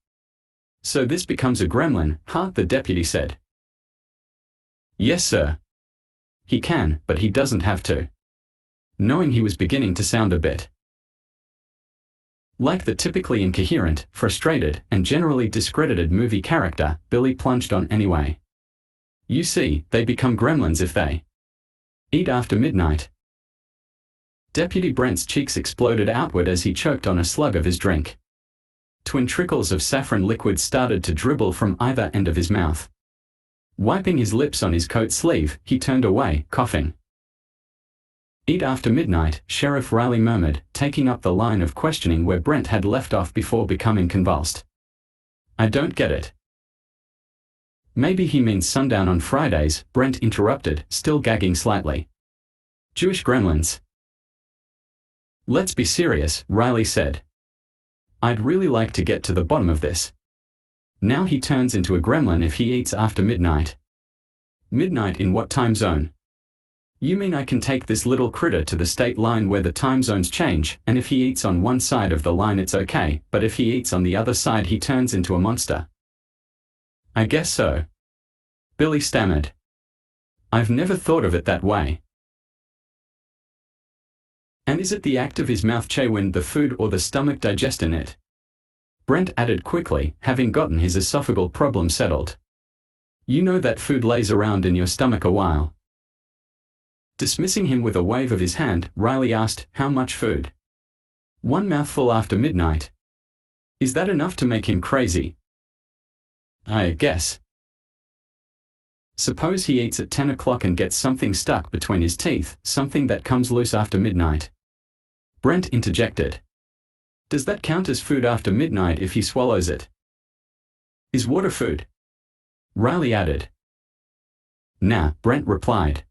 Speaker 1: So this becomes a gremlin, huh? The deputy said. Yes, sir. He can, but he doesn't have to. Knowing he was beginning to sound a bit like the typically incoherent, frustrated, and generally discredited movie character, Billy plunged on anyway. You see, they become gremlins if they eat after midnight. Deputy Brent's cheeks exploded outward as he choked on a slug of his drink. Twin trickles of saffron liquid started to dribble from either end of his mouth. Wiping his lips on his coat sleeve, he turned away, coughing. Eat after midnight, Sheriff Riley murmured, taking up the line of questioning where Brent had left off before becoming convulsed. I don't get it. Maybe he means sundown on Fridays, Brent interrupted, still gagging slightly. Jewish gremlins. Let's be serious, Riley said. I'd really like to get to the bottom of this. Now he turns into a gremlin if he eats after midnight. Midnight in what time zone? You mean I can take this little critter to the state line where the time zones change, and if he eats on one side of the line it's okay, but if he eats on the other side he turns into a monster? I guess so. Billy stammered. I've never thought of it that way. And is it the act of his mouth chewing the food or the stomach digesting it? Brent added quickly, having gotten his esophageal problem settled. You know that food lays around in your stomach a while. Dismissing him with a wave of his hand, Riley asked, how much food? One mouthful after midnight. Is that enough to make him crazy? I guess. Suppose he eats at 10 o'clock and gets something stuck between his teeth, something that comes loose after midnight. Brent interjected. Does that count as food after midnight if he swallows it? Is water food? Riley added. Nah, Brent replied.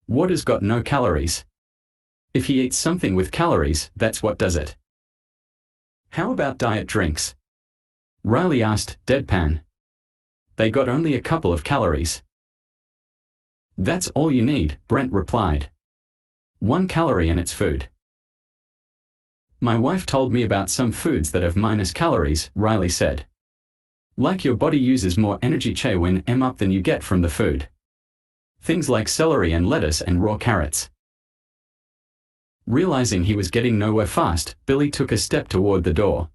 Speaker 1: Water's got no calories. If he eats something with calories, that's what does it. How about diet drinks? Riley asked, deadpan. They got only a couple of calories. That's all you need, Brent replied. 1 calorie and it's food. My wife told me about some foods that have minus calories, Riley said. Like your body uses more energy when up than you get from the food. Things like celery and lettuce and raw carrots. Realizing he was getting nowhere fast, Billy took a step toward the door.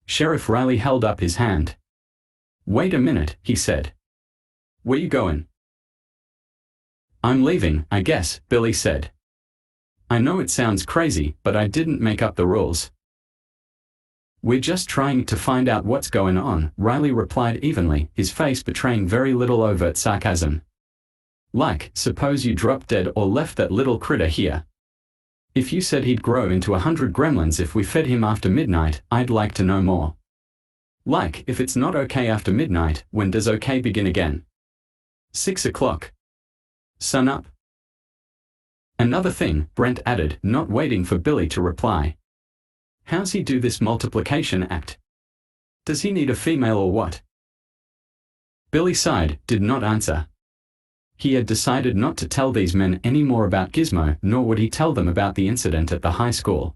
Speaker 1: Sheriff Riley held up his hand. Wait a minute, he said. Where you going? I'm leaving, I guess, Billy said. I know it sounds crazy, but I didn't make up the rules. We're just trying to find out what's going on, Riley replied evenly, his face betraying very little overt sarcasm. Like, suppose you dropped dead or left that little critter here. If you said he'd grow into 100 gremlins if we fed him after midnight, I'd like to know more. Like, if it's not okay after midnight, when does okay begin again? 6 o'clock. Sun up. Another thing, Brent added, not waiting for Billy to reply. How's he do this multiplication act? Does he need a female or what? Billy sighed, did not answer. He had decided not to tell these men any more about Gizmo, nor would he tell them about the incident at the high school.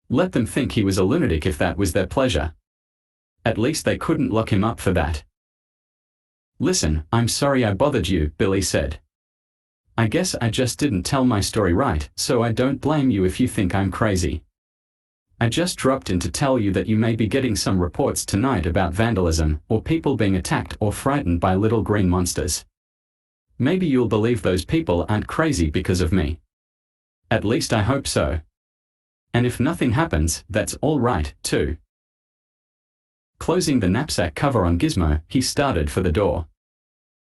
Speaker 1: Let them think he was a lunatic if that was their pleasure. At least they couldn't lock him up for that. Listen, I'm sorry I bothered you, Billy said. I guess I just didn't tell my story right, so I don't blame you if you think I'm crazy. I just dropped in to tell you that you may be getting some reports tonight about vandalism, or people being attacked or frightened by little green monsters. Maybe you'll believe those people aren't crazy because of me. At least I hope so. And if nothing happens, that's all right, too. Closing the knapsack cover on Gizmo, he started for the door.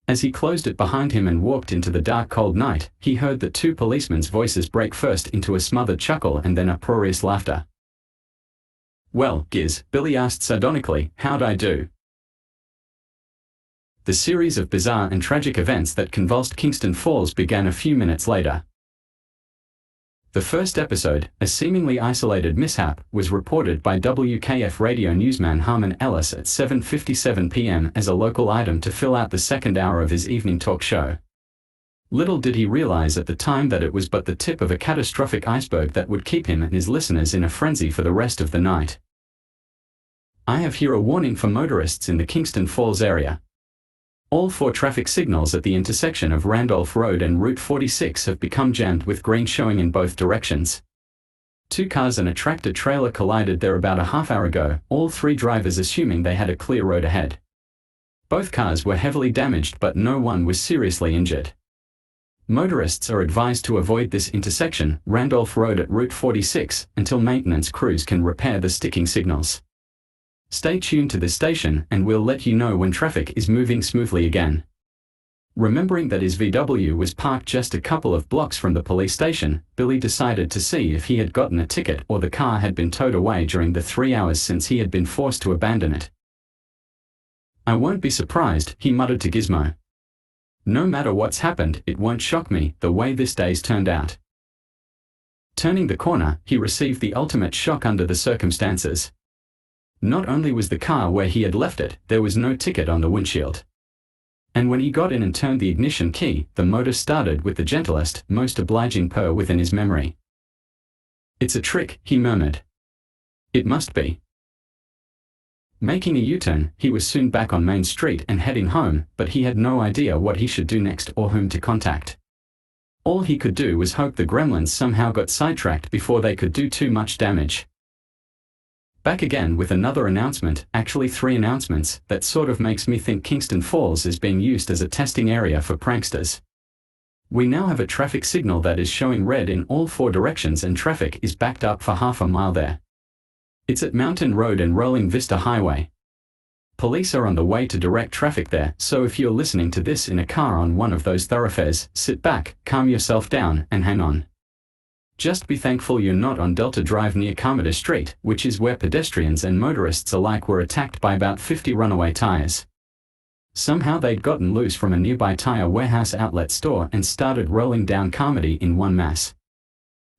Speaker 1: As he closed it behind him and walked into the dark cold night, he heard the two policemen's voices break first into a smothered chuckle and then uproarious laughter. Well, Giz, Billy asked sardonically, how'd I do? The series of bizarre and tragic events that convulsed Kingston Falls began a few minutes later. The first episode, a seemingly isolated mishap, was reported by WKF radio newsman Harmon Ellis at 7:57 p.m. as a local item to fill out the second hour of his evening talk show. Little did he realize at the time that it was but the tip of a catastrophic iceberg that would keep him and his listeners in a frenzy for the rest of the night. I have here a warning for motorists in the Kingston Falls area. All 4 traffic signals at the intersection of Randolph Road and Route 46 have become jammed with green showing in both directions. 2 cars and a tractor-trailer collided there about a half hour ago, all 3 drivers assuming they had a clear road ahead. Both cars were heavily damaged but no one was seriously injured. Motorists are advised to avoid this intersection, Randolph Road at Route 46, until maintenance crews can repair the sticking signals. Stay tuned to this station and we'll let you know when traffic is moving smoothly again. Remembering that his VW was parked just a couple of blocks from the police station, Billy decided to see if he had gotten a ticket or the car had been towed away during the 3 hours since he had been forced to abandon it. I won't be surprised, he muttered to Gizmo. No matter what's happened, it won't shock me, the way this day's turned out. Turning the corner, he received the ultimate shock under the circumstances. Not only was the car where he had left it, there was no ticket on the windshield. And when he got in and turned the ignition key, the motor started with the gentlest, most obliging purr within his memory. It's a trick, he murmured. It must be. Making a U-turn, he was soon back on Main Street and heading home, but he had no idea what he should do next or whom to contact. All he could do was hope the Gremlins somehow got sidetracked before they could do too much damage. Back again with another announcement, actually 3 announcements, that sort of makes me think Kingston Falls is being used as a testing area for pranksters. We now have a traffic signal that is showing red in all 4 directions and traffic is backed up for half a mile there. It's at Mountain Road and Rolling Vista Highway. Police are on the way to direct traffic there, so if you're listening to this in a car on one of those thoroughfares, sit back, calm yourself down, and hang on. Just be thankful you're not on Delta Drive near Carmody Street, which is where pedestrians and motorists alike were attacked by about 50 runaway tires. Somehow they'd gotten loose from a nearby tire warehouse outlet store and started rolling down Carmody in one mass.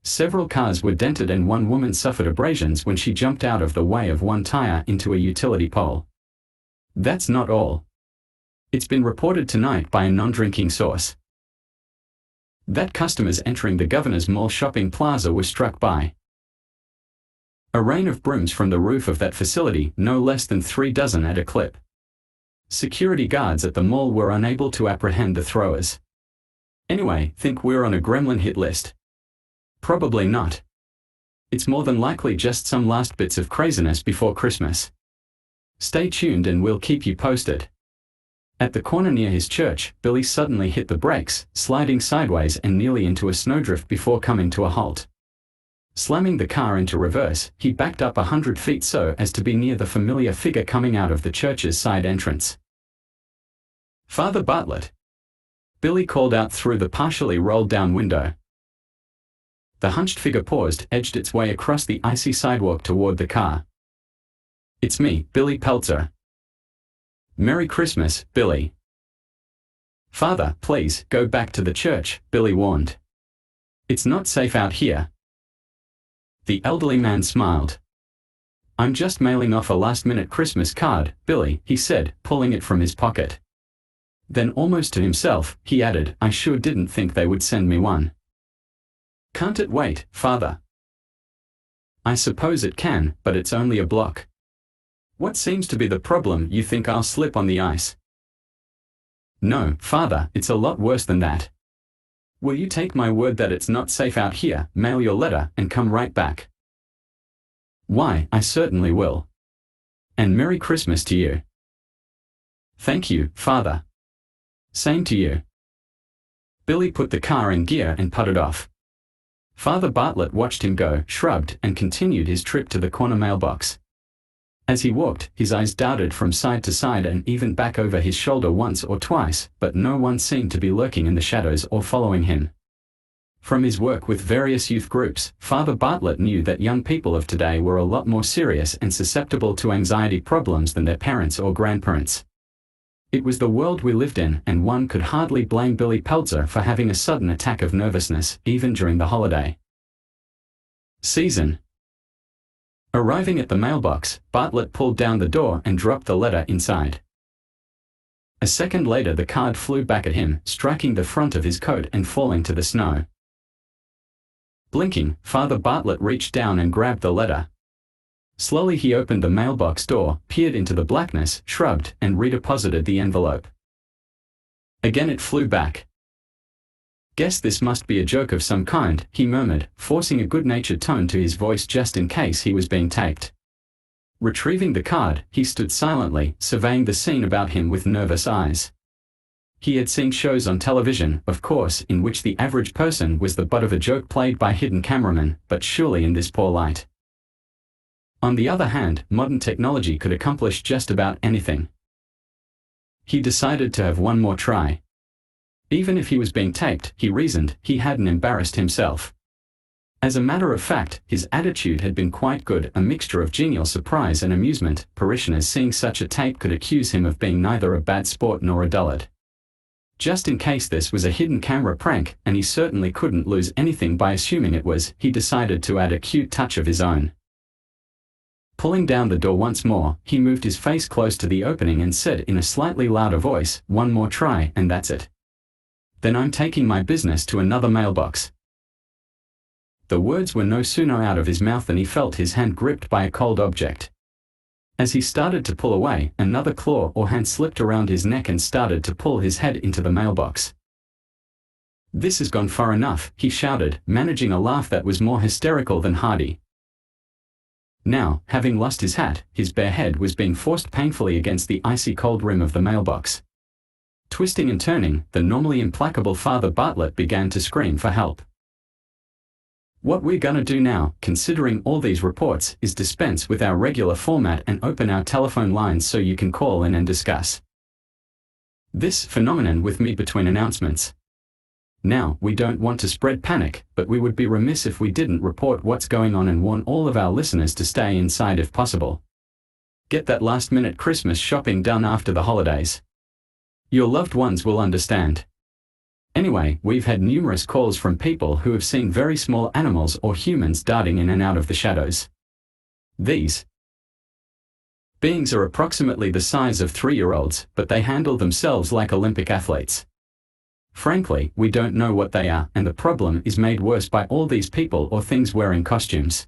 Speaker 1: Several cars were dented and one woman suffered abrasions when she jumped out of the way of one tire into a utility pole. That's not all. It's been reported tonight by a non-drinking source that customers entering the Governor's Mall shopping plaza were struck by a rain of brooms from the roof of that facility, no less than 3 dozen at a clip. Security guards at the mall were unable to apprehend the throwers. Anyway, think we're on a gremlin hit list? Probably not. It's more than likely just some last bits of craziness before Christmas. Stay tuned and we'll keep you posted. At the corner near his church, Billy suddenly hit the brakes, sliding sideways and nearly into a snowdrift before coming to a halt. Slamming the car into reverse, he backed up 100 feet so as to be near the familiar figure coming out of the church's side entrance. Father Bartlett! Billy called out through the partially rolled down window. The hunched figure paused, edged its way across the icy sidewalk toward the car. It's me, Billy Peltzer. Merry Christmas, Billy. Father, please, go back to the church, Billy warned. It's not safe out here. The elderly man smiled. I'm just mailing off a last-minute Christmas card, Billy, he said, pulling it from his pocket. Then almost to himself, he added, I sure didn't think they would send me one. Can't it wait, Father? I suppose it can, but it's only a block. What seems to be the problem? You think I'll slip on the ice? No, Father, it's a lot worse than that. Will you take my word that it's not safe out here, mail your letter, and come right back? Why, I certainly will. And Merry Christmas to you. Thank you, Father. Same to you. Billy put the car in gear and putted off. Father Bartlett watched him go, shrugged, and continued his trip to the corner mailbox. As he walked, his eyes darted from side to side and even back over his shoulder once or twice, but no one seemed to be lurking in the shadows or following him. From his work with various youth groups, Father Bartlett knew that young people of today were a lot more serious and susceptible to anxiety problems than their parents or grandparents. It was the world we lived in, and one could hardly blame Billy Peltzer for having a sudden attack of nervousness, even during the holiday season. Arriving at the mailbox, Bartlett pulled down the door and dropped the letter inside. A second later the card flew back at him, striking the front of his coat and falling to the snow. Blinking, Father Bartlett reached down and grabbed the letter. Slowly he opened the mailbox door, peered into the blackness, shrugged, and redeposited the envelope. Again it flew back. Guess this must be a joke of some kind, he murmured, forcing a good-natured tone to his voice just in case he was being taped. Retrieving the card, he stood silently, surveying the scene about him with nervous eyes. He had seen shows on television, of course, in which the average person was the butt of a joke played by hidden cameramen, but surely in this poor light. On the other hand, modern technology could accomplish just about anything. He decided to have one more try. Even if he was being taped, he reasoned, he hadn't embarrassed himself. As a matter of fact, his attitude had been quite good, a mixture of genial surprise and amusement. Parishioners seeing such a tape could accuse him of being neither a bad sport nor a dullard. Just in case this was a hidden camera prank, and he certainly couldn't lose anything by assuming it was, he decided to add a cute touch of his own. Pulling down the door once more, he moved his face close to the opening and said in a slightly louder voice, one more try, and that's it. Then I'm taking my business to another mailbox. The words were no sooner out of his mouth than he felt his hand gripped by a cold object. As he started to pull away, another claw or hand slipped around his neck and started to pull his head into the mailbox. This has gone far enough, he shouted, managing a laugh that was more hysterical than hearty. Now, having lost his hat, his bare head was being forced painfully against the icy cold rim of the mailbox. Twisting and turning, the normally implacable Father Bartlett began to scream for help. What we're gonna do now, considering all these reports, is dispense with our regular format and open our telephone lines so you can call in and discuss this phenomenon with me between announcements. Now, we don't want to spread panic, but we would be remiss if we didn't report what's going on and warn all of our listeners to stay inside if possible. Get that last-minute Christmas shopping done after the holidays. Your loved ones will understand. Anyway, we've had numerous calls from people who have seen very small animals or humans darting in and out of the shadows. These beings are approximately the size of 3-year-olds, but they handle themselves like Olympic athletes. Frankly, we don't know what they are, and the problem is made worse by all these people or things wearing costumes.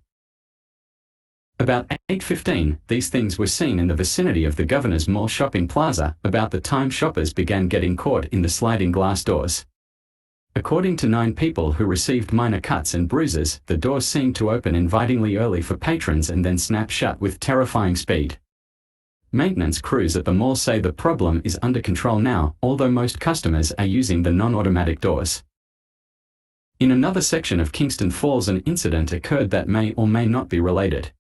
Speaker 1: About 8:15, these things were seen in the vicinity of the Governor's Mall shopping plaza, about the time shoppers began getting caught in the sliding glass doors. According to 9 people who received minor cuts and bruises, the doors seemed to open invitingly early for patrons and then snap shut with terrifying speed. Maintenance crews at the mall say the problem is under control now, although most customers are using the non-automatic doors. In another section of Kingston Falls, an incident occurred that may or may not be related.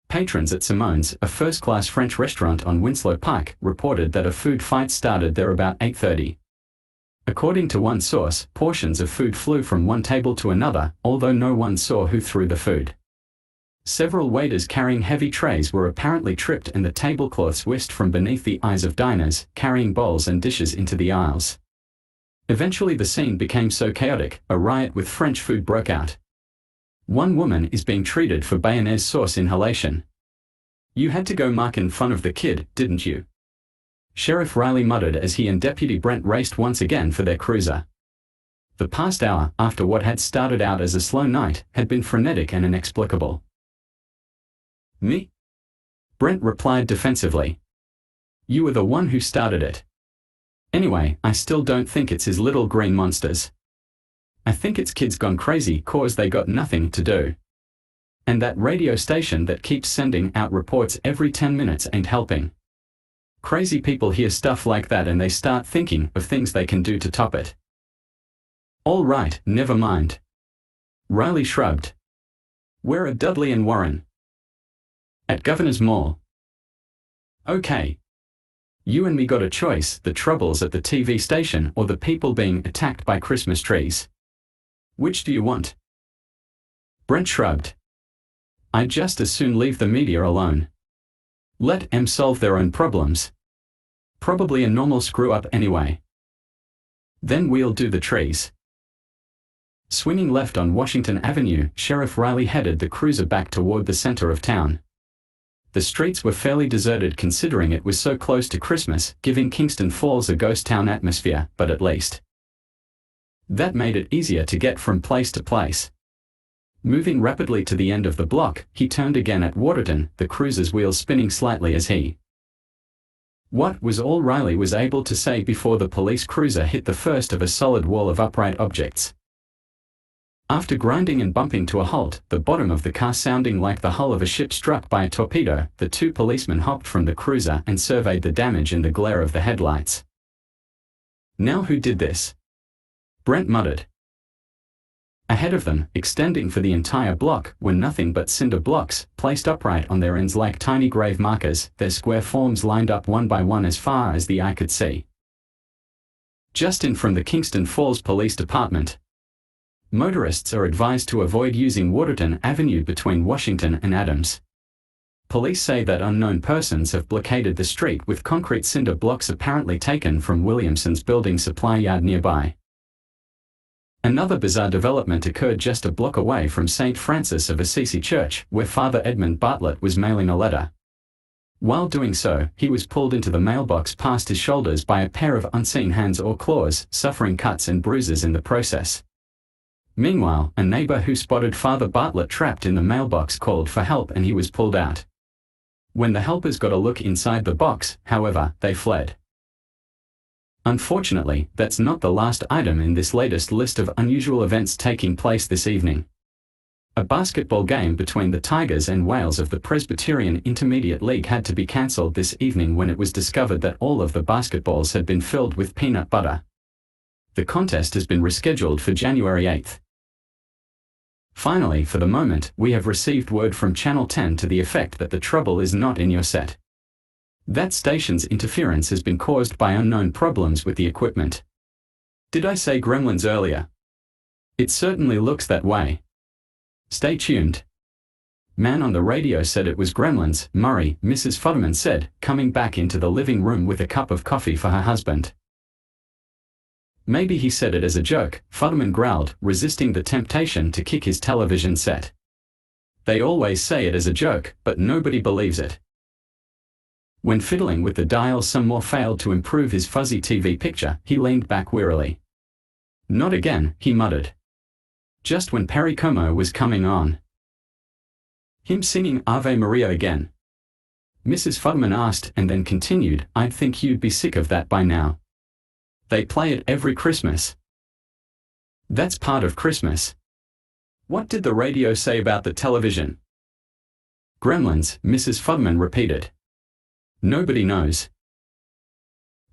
Speaker 1: Patrons at Simone's, a first-class French restaurant on Winslow Pike, reported that a food fight started there about 8:30. According to one source, portions of food flew from one table to another, although no one saw who threw the food. Several waiters carrying heavy trays were apparently tripped and the tablecloths whisked from beneath the eyes of diners, carrying bowls and dishes into the aisles. Eventually the scene became so chaotic, a riot with French food broke out. One woman is being treated for bayonnaise sauce inhalation. You had to go mark in fun of the kid, didn't you? Sheriff Riley muttered as he and Deputy Brent raced once again for their cruiser. The past hour, after what had started out as a slow night, had been frenetic and inexplicable. Me? Brent replied defensively. You were the one who started it. Anyway, I still don't think it's his little green monsters. I think it's kids gone crazy 'cause they got nothing to do. And that radio station that keeps sending out reports every 10 minutes ain't helping. Crazy people hear stuff like that and they start thinking of things they can do to top it. All right, never mind. Riley shrugged. Where are Dudley and Warren? At Governor's Mall. Okay. You and me got a choice, the troubles at the TV station or the people being attacked by Christmas trees. Which do you want? Brent shrugged. I'd just as soon leave the media alone. Let them solve their own problems. Probably a normal screw-up anyway. Then we'll do the trees. Swinging left on Washington Avenue, Sheriff Riley headed the cruiser back toward the center of town. The streets were fairly deserted considering it was so close to Christmas, giving Kingston Falls a ghost town atmosphere, but at least that made it easier to get from place to place. Moving rapidly to the end of the block, he turned again at Waterton, the cruiser's wheels spinning slightly as he. What was all Riley was able to say before the police cruiser hit the first of a solid wall of upright objects. After grinding and bumping to a halt, the bottom of the car sounding like the hull of a ship struck by a torpedo, the two policemen hopped from the cruiser and surveyed the damage in the glare of the headlights. Now who did this? Brent muttered. Ahead of them, extending for the entire block, were nothing but cinder blocks, placed upright on their ends like tiny grave markers, their square forms lined up one by one as far as the eye could see. Just in from the Kingston Falls Police Department. Motorists are advised to avoid using Waterton Avenue between Washington and Adams. Police say that unknown persons have blockaded the street with concrete cinder blocks apparently taken from Williamson's building supply yard nearby. Another bizarre development occurred just a block away from St. Francis of Assisi Church, where Father Edmund Bartlett was mailing a letter. While doing so, he was pulled into the mailbox past his shoulders by a pair of unseen hands or claws, suffering cuts and bruises in the process. Meanwhile, a neighbor who spotted Father Bartlett trapped in the mailbox called for help and he was pulled out. When the helpers got a look inside the box, however, they fled. Unfortunately, that's not the last item in this latest list of unusual events taking place this evening. A basketball game between the Tigers and Whales of the Presbyterian Intermediate League had to be cancelled this evening when it was discovered that all of the basketballs had been filled with peanut butter. The contest has been rescheduled for January 8th. Finally, for the moment, we have received word from Channel 10 to the effect that the trouble is not in your set. That station's interference has been caused by unknown problems with the equipment. Did I say Gremlins earlier? It certainly looks that way. Stay tuned. Man on the radio said it was Gremlins, Murray, Mrs. Futterman said, coming back into the living room with a cup of coffee for her husband. Maybe he said it as a joke, Futterman growled, resisting the temptation to kick his television set. They always say it as a joke, but nobody believes it. When fiddling with the dial some more failed to improve his fuzzy TV picture, he leaned back wearily. Not again, he muttered. Just when Perry Como was coming on. Him singing Ave Maria again. Mrs. Futterman asked and then continued, I'd think you'd be sick of that by now. They play it every Christmas. That's part of Christmas. What did the radio say about the television? Gremlins, Mrs. Futterman repeated. Nobody knows.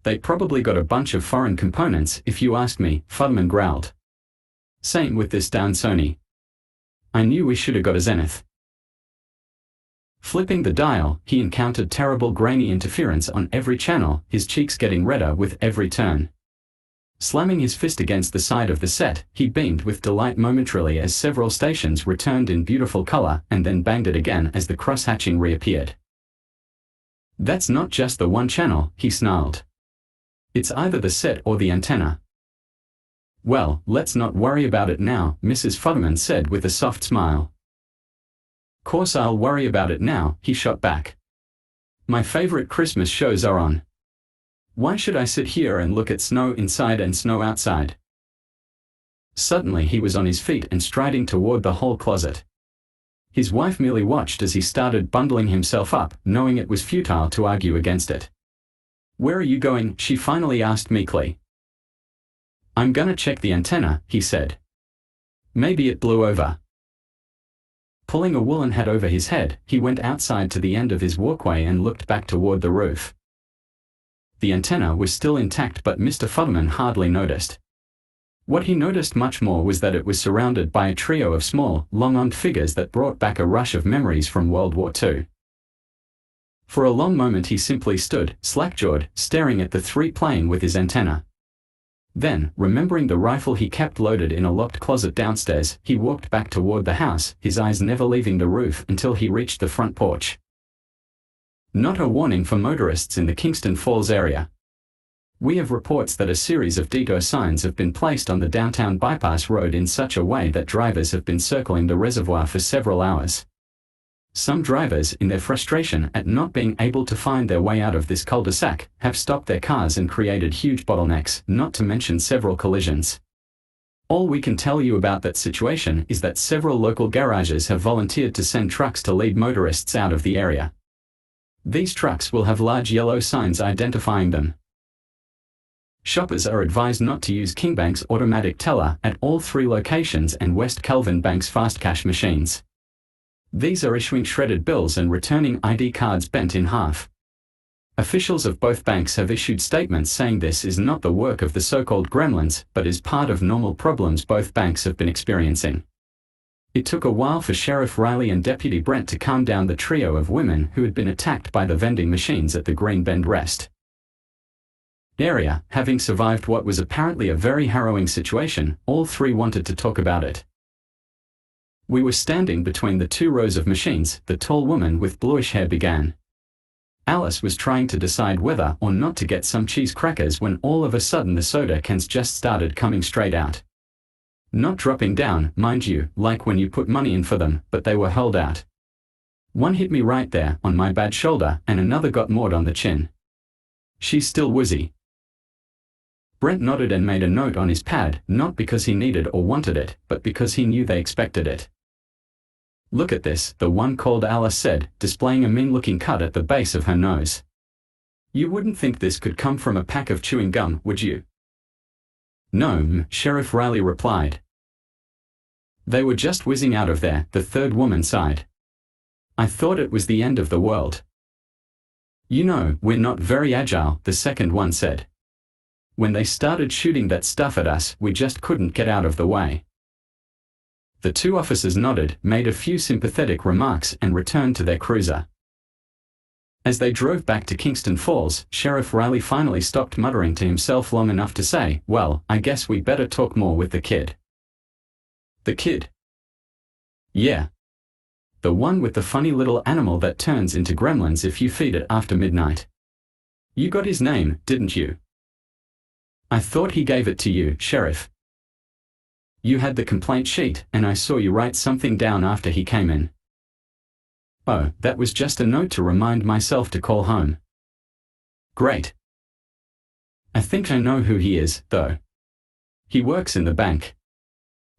Speaker 1: They probably got a bunch of foreign components if you ask me, Futterman growled. Same with this darn Sony. I knew we should have got a Zenith. Flipping the dial, he encountered terrible grainy interference on every channel, his cheeks getting redder with every turn. Slamming his fist against the side of the set, he beamed with delight momentarily as several stations returned in beautiful color and then banged it again as the cross-hatching reappeared. That's not just the one channel, he snarled. It's either the set or the antenna. Well, let's not worry about it now, Mrs. Futterman said with a soft smile. Course I'll worry about it now, he shot back. My favorite Christmas shows are on. Why should I sit here and look at snow inside and snow outside? Suddenly he was on his feet and striding toward the hall closet. His wife merely watched as he started bundling himself up, knowing it was futile to argue against it. "Where are you going?" she finally asked meekly. "I'm gonna check the antenna," he said. "Maybe it blew over." Pulling a woolen hat over his head, he went outside to the end of his walkway and looked back toward the roof. The antenna was still intact, but Mr. Futterman hardly noticed. What he noticed much more was that it was surrounded by a trio of small, long-armed figures that brought back a rush of memories from World War II. For a long moment he simply stood, slack-jawed, staring at the three-plane with his antenna. Then, remembering the rifle he kept loaded in a locked closet downstairs, he walked back toward the house, his eyes never leaving the roof until he reached the front porch. Not a warning for motorists in the Kingston Falls area. We have reports that a series of detour signs have been placed on the downtown bypass road in such a way that drivers have been circling the reservoir for several hours. Some drivers, in their frustration at not being able to find their way out of this cul-de-sac, have stopped their cars and created huge bottlenecks, not to mention several collisions. All we can tell you about that situation is that several local garages have volunteered to send trucks to lead motorists out of the area. These trucks will have large yellow signs identifying them. Shoppers are advised not to use Kingbank's automatic teller at all three locations and West Kelvin Bank's fast cash machines. These are issuing shredded bills and returning ID cards bent in half. Officials of both banks have issued statements saying this is not the work of the so-called Gremlins, but is part of normal problems both banks have been experiencing. It took a while for Sheriff Riley and Deputy Brent to calm down the trio of women who had been attacked by the vending machines at the Green Bend Rest area. Having survived what was apparently a very harrowing situation, all three wanted to talk about it. "We were standing between the two rows of machines," the tall woman with bluish hair began. "Alice was trying to decide whether or not to get some cheese crackers when all of a sudden the soda cans just started coming straight out. Not dropping down, mind you, like when you put money in for them, but they were hurled out. One hit me right there, on my bad shoulder, and another got Maud on the chin. She's still woozy." Brent nodded and made a note on his pad, not because he needed or wanted it, but because he knew they expected it. "Look at this," the one called Alice said, displaying a mean-looking cut at the base of her nose. "You wouldn't think this could come from a pack of chewing gum, would you?" "No," Sheriff Riley replied. "They were just whizzing out of there," the third woman sighed. "I thought it was the end of the world." "You know, we're not very agile," the second one said. "When they started shooting that stuff at us, we just couldn't get out of the way." The two officers nodded, made a few sympathetic remarks, and returned to their cruiser. As they drove back to Kingston Falls, Sheriff Riley finally stopped muttering to himself long enough to say, "Well, I guess we better talk more with the kid." "The kid?" "Yeah. The one with the funny little animal that turns into gremlins if you feed it after midnight. You got his name, didn't you?" "I thought he gave it to you, Sheriff. You had the complaint sheet, and I saw you write something down after he came in." "Oh, that was just a note to remind myself to call home." "Great. I think I know who he is, though. He works in the bank.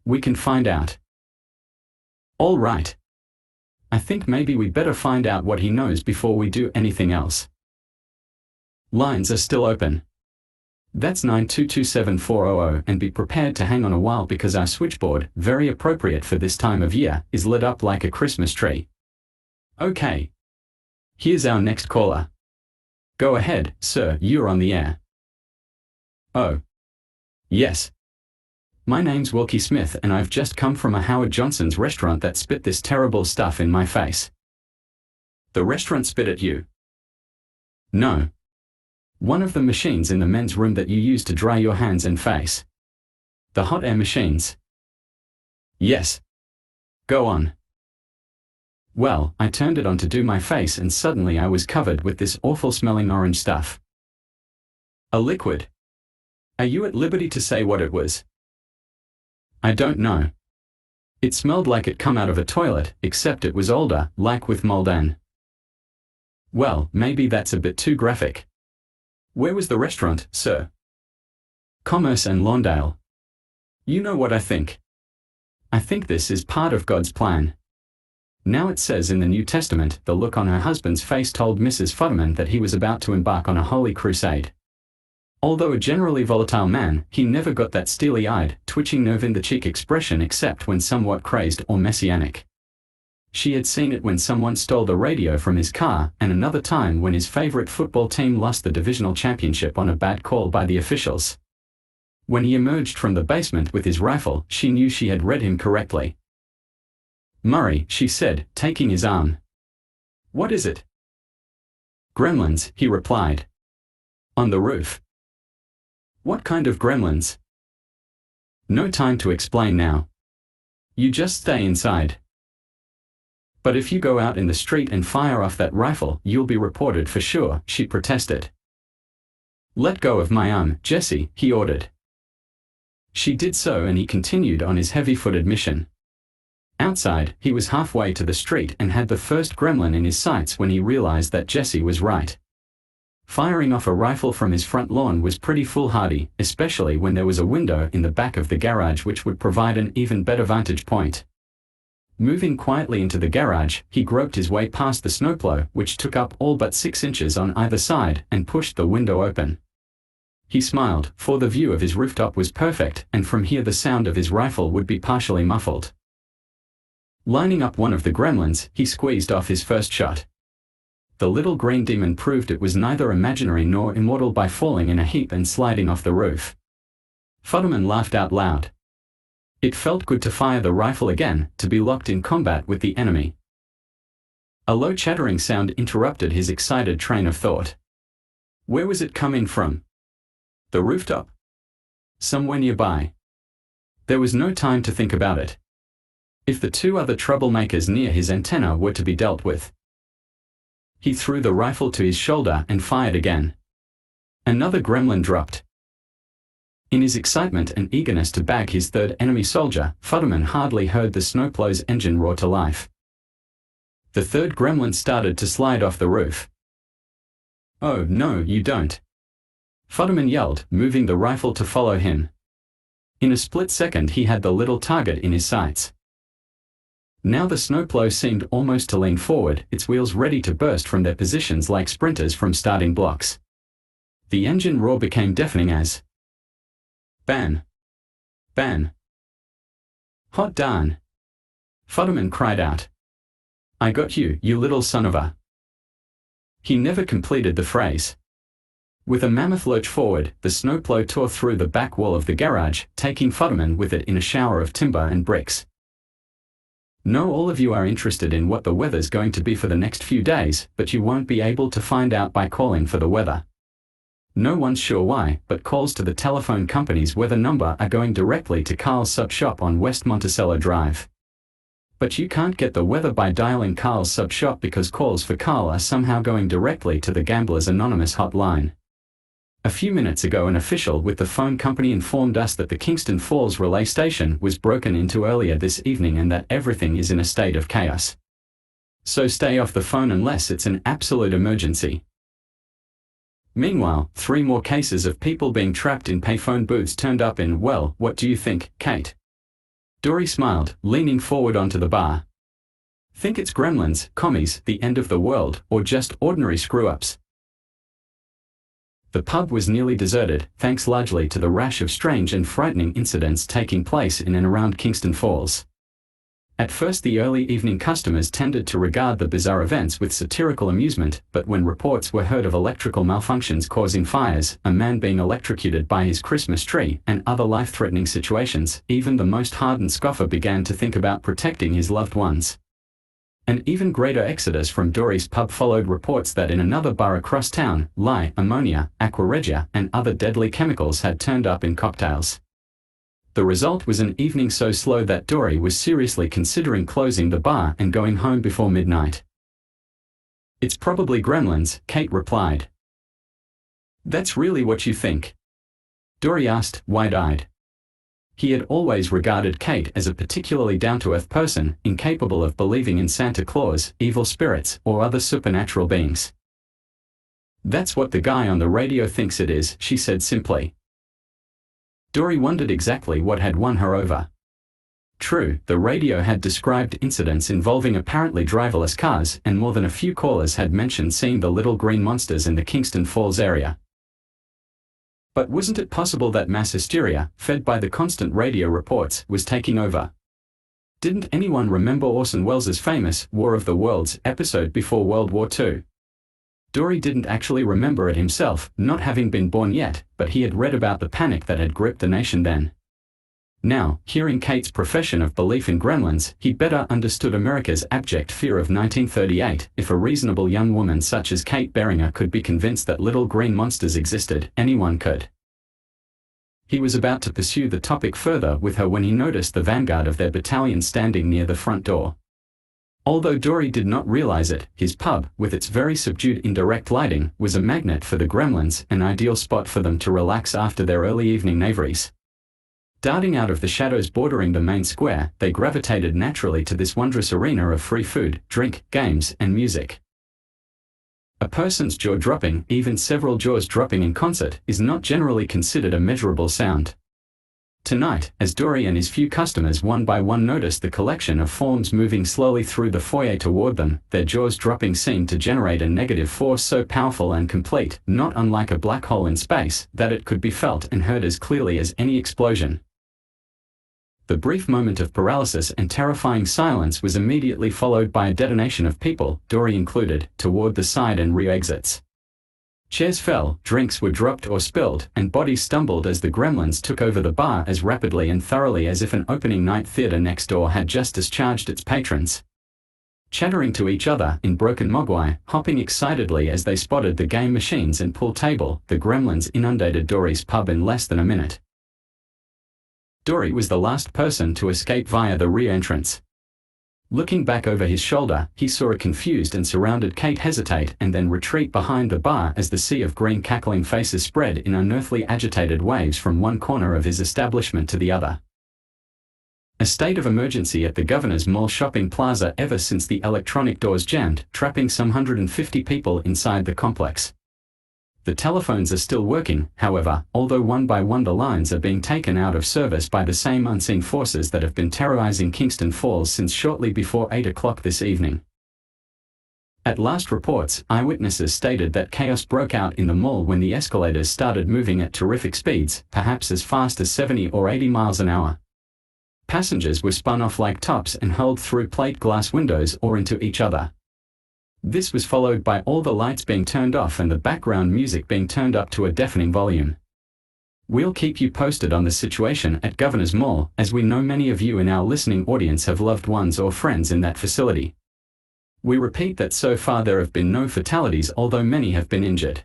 Speaker 1: We can find out." "All right. I think maybe we better find out what he knows before we do anything else." "Lines are still open. That's 9227400, and be prepared to hang on a while because our switchboard, very appropriate for this time of year, is lit up like a Christmas tree." "Okay. Here's our next caller." "Go ahead, sir, you're on the air." "Oh. Yes. My name's Wilkie Smith and I've just come from a Howard Johnson's restaurant that spit this terrible stuff in my face." "The restaurant spit at you?" "No. One of the machines in the men's room that you use to dry your hands and face. The hot air machines." "Yes. Go on." "Well, I turned it on to do my face and suddenly I was covered with this awful smelling orange stuff." "A liquid? Are you at liberty to say what it was?" "I don't know. It smelled like it come out of a toilet, except it was older, like with mold and..." "Well, maybe that's a bit too graphic." Where was the restaurant, sir? Commerce and Lawndale. You know what I think. I think this is part of God's plan. Now it says in the New Testament, the look on her husband's face told Mrs. Futterman that he was about to embark on a holy crusade. Although a generally volatile man, he never got that steely-eyed, twitching nerve-in-the-cheek expression except when somewhat crazed or messianic. She had seen it when someone stole the radio from his car, and another time when his favorite football team lost the divisional championship on a bad call by the officials. When he emerged from the basement with his rifle, she knew she had read him correctly. Murray, she said, taking his arm. What is it? Gremlins, he replied. On the roof. What kind of gremlins? No time to explain now. You just stay inside. But if you go out in the street and fire off that rifle, you'll be reported for sure, she protested. Let go of my arm, Jessie, he ordered. She did so and he continued on his heavy-footed mission. Outside, he was halfway to the street and had the first gremlin in his sights when he realized that Jessie was right. Firing off a rifle from his front lawn was pretty foolhardy, especially when there was a window in the back of the garage which would provide an even better vantage point. Moving quietly into the garage, he groped his way past the snowplow, which took up all but 6 inches on either side, and pushed the window open. He smiled, for the view of his rooftop was perfect, and from here the sound of his rifle would be partially muffled. Lining up one of the gremlins, he squeezed off his first shot. The little green demon proved it was neither imaginary nor immortal by falling in a heap and sliding off the roof. Futterman laughed out loud. It felt good to fire the rifle again, to be locked in combat with the enemy. A low chattering sound interrupted his excited train of thought. Where was it coming from? The rooftop? Somewhere nearby. There was no time to think about it. If the 2 other troublemakers near his antenna were to be dealt with. He threw the rifle to his shoulder and fired again. Another gremlin dropped. In his excitement and eagerness to bag his third enemy soldier, Futterman hardly heard the snowplow's engine roar to life. The third gremlin started to slide off the roof. Oh no, you don't. Futterman yelled, moving the rifle to follow him. In a split second he had the little target in his sights. Now the snowplow seemed almost to lean forward, its wheels ready to burst from their positions like sprinters from starting blocks. The engine roar became deafening as bang! Bang! Hot darn! Futterman cried out. I got you, you little son of a... He never completed the phrase. With a mammoth lurch forward, the snowplow tore through the back wall of the garage, taking Futterman with it in a shower of timber and bricks. Know all of you are interested in what the weather's going to be for the next few days, but you won't be able to find out by calling for the weather. No one's sure why, but calls to the telephone company's weather number are going directly to Carl's sub shop on West Monticello Drive. But you can't get the weather by dialing Carl's sub shop because calls for Carl are somehow going directly to the Gamblers Anonymous hotline. A few minutes ago an official with the phone company informed us that the Kingston Falls relay station was broken into earlier this evening and that everything is in a state of chaos. So stay off the phone unless it's an absolute emergency. Meanwhile, 3 more cases of people being trapped in payphone booths turned up in, well, what do you think, Kate? Dory smiled, leaning forward onto the bar. Think it's gremlins, commies, the end of the world, or just ordinary screw-ups? The pub was nearly deserted, thanks largely to the rash of strange and frightening incidents taking place in and around Kingston Falls. At first the early evening customers tended to regard the bizarre events with satirical amusement, but when reports were heard of electrical malfunctions causing fires, a man being electrocuted by his Christmas tree, and other life-threatening situations, even the most hardened scoffer began to think about protecting his loved ones. An even greater exodus from Dory's pub followed reports that in another bar across town, lye, ammonia, aqua regia, and other deadly chemicals had turned up in cocktails. The result was an evening so slow that Dory was seriously considering closing the bar and going home before midnight. It's probably gremlins, Kate replied. That's really what you think? Dory asked, wide-eyed. He had always regarded Kate as a particularly down-to-earth person, incapable of believing in Santa Claus, evil spirits, or other supernatural beings. "That's what the guy on the radio thinks it is," she said simply. Dory wondered exactly what had won her over. True, the radio had described incidents involving apparently driverless cars, and more than a few callers had mentioned seeing the little green monsters in the Kingston Falls area. But wasn't it possible that mass hysteria, fed by the constant radio reports, was taking over? Didn't anyone remember Orson Welles' famous War of the Worlds episode before World War II? Dory didn't actually remember it himself, not having been born yet, but he had read about the panic that had gripped the nation then. Now, hearing Kate's profession of belief in gremlins, he better understood America's abject fear of 1938. If a reasonable young woman such as Kate Beringer could be convinced that little green monsters existed, anyone could. He was about to pursue the topic further with her when he noticed the vanguard of their battalion standing near the front door. Although Dory did not realize it, his pub, with its very subdued indirect lighting, was a magnet for the gremlins, an ideal spot for them to relax after their early evening knaveries. Darting out of the shadows bordering the main square, they gravitated naturally to this wondrous arena of free food, drink, games, and music. A person's jaw dropping, even several jaws dropping in concert, is not generally considered a measurable sound. Tonight, as Dory and his few customers one by one noticed the collection of forms moving slowly through the foyer toward them, their jaws dropping seemed to generate a negative force so powerful and complete, not unlike a black hole in space, that it could be felt and heard as clearly as any explosion. The brief moment of paralysis and terrifying silence was immediately followed by a detonation of people, Dory included, toward the side and rear exits. Chairs fell, drinks were dropped or spilled, and bodies stumbled as the gremlins took over the bar as rapidly and thoroughly as if an opening night theater next door had just discharged its patrons. Chattering to each other in broken Mogwai, hopping excitedly as they spotted the game machines and pool table, the gremlins inundated Dory's pub in less than a minute. Dory was the last person to escape via the rear entrance. Looking back over his shoulder, he saw a confused and surrounded Kate hesitate and then retreat behind the bar as the sea of green cackling faces spread in unearthly agitated waves from one corner of his establishment to the other. A state of emergency at the Governor's Mall shopping plaza ever since the electronic doors jammed, trapping some 150 people inside the complex. The telephones are still working, however, although one by one the lines are being taken out of service by the same unseen forces that have been terrorizing Kingston Falls since shortly before 8 o'clock this evening. At last reports, eyewitnesses stated that chaos broke out in the mall when the escalators started moving at terrific speeds, perhaps as fast as 70 or 80 miles an hour. Passengers were spun off like tops and hurled through plate glass windows or into each other. This was followed by all the lights being turned off and the background music being turned up to a deafening volume. We'll keep you posted on the situation at Governor's Mall, as we know many of you in our listening audience have loved ones or friends in that facility. We repeat that so far there have been no fatalities, although many have been injured.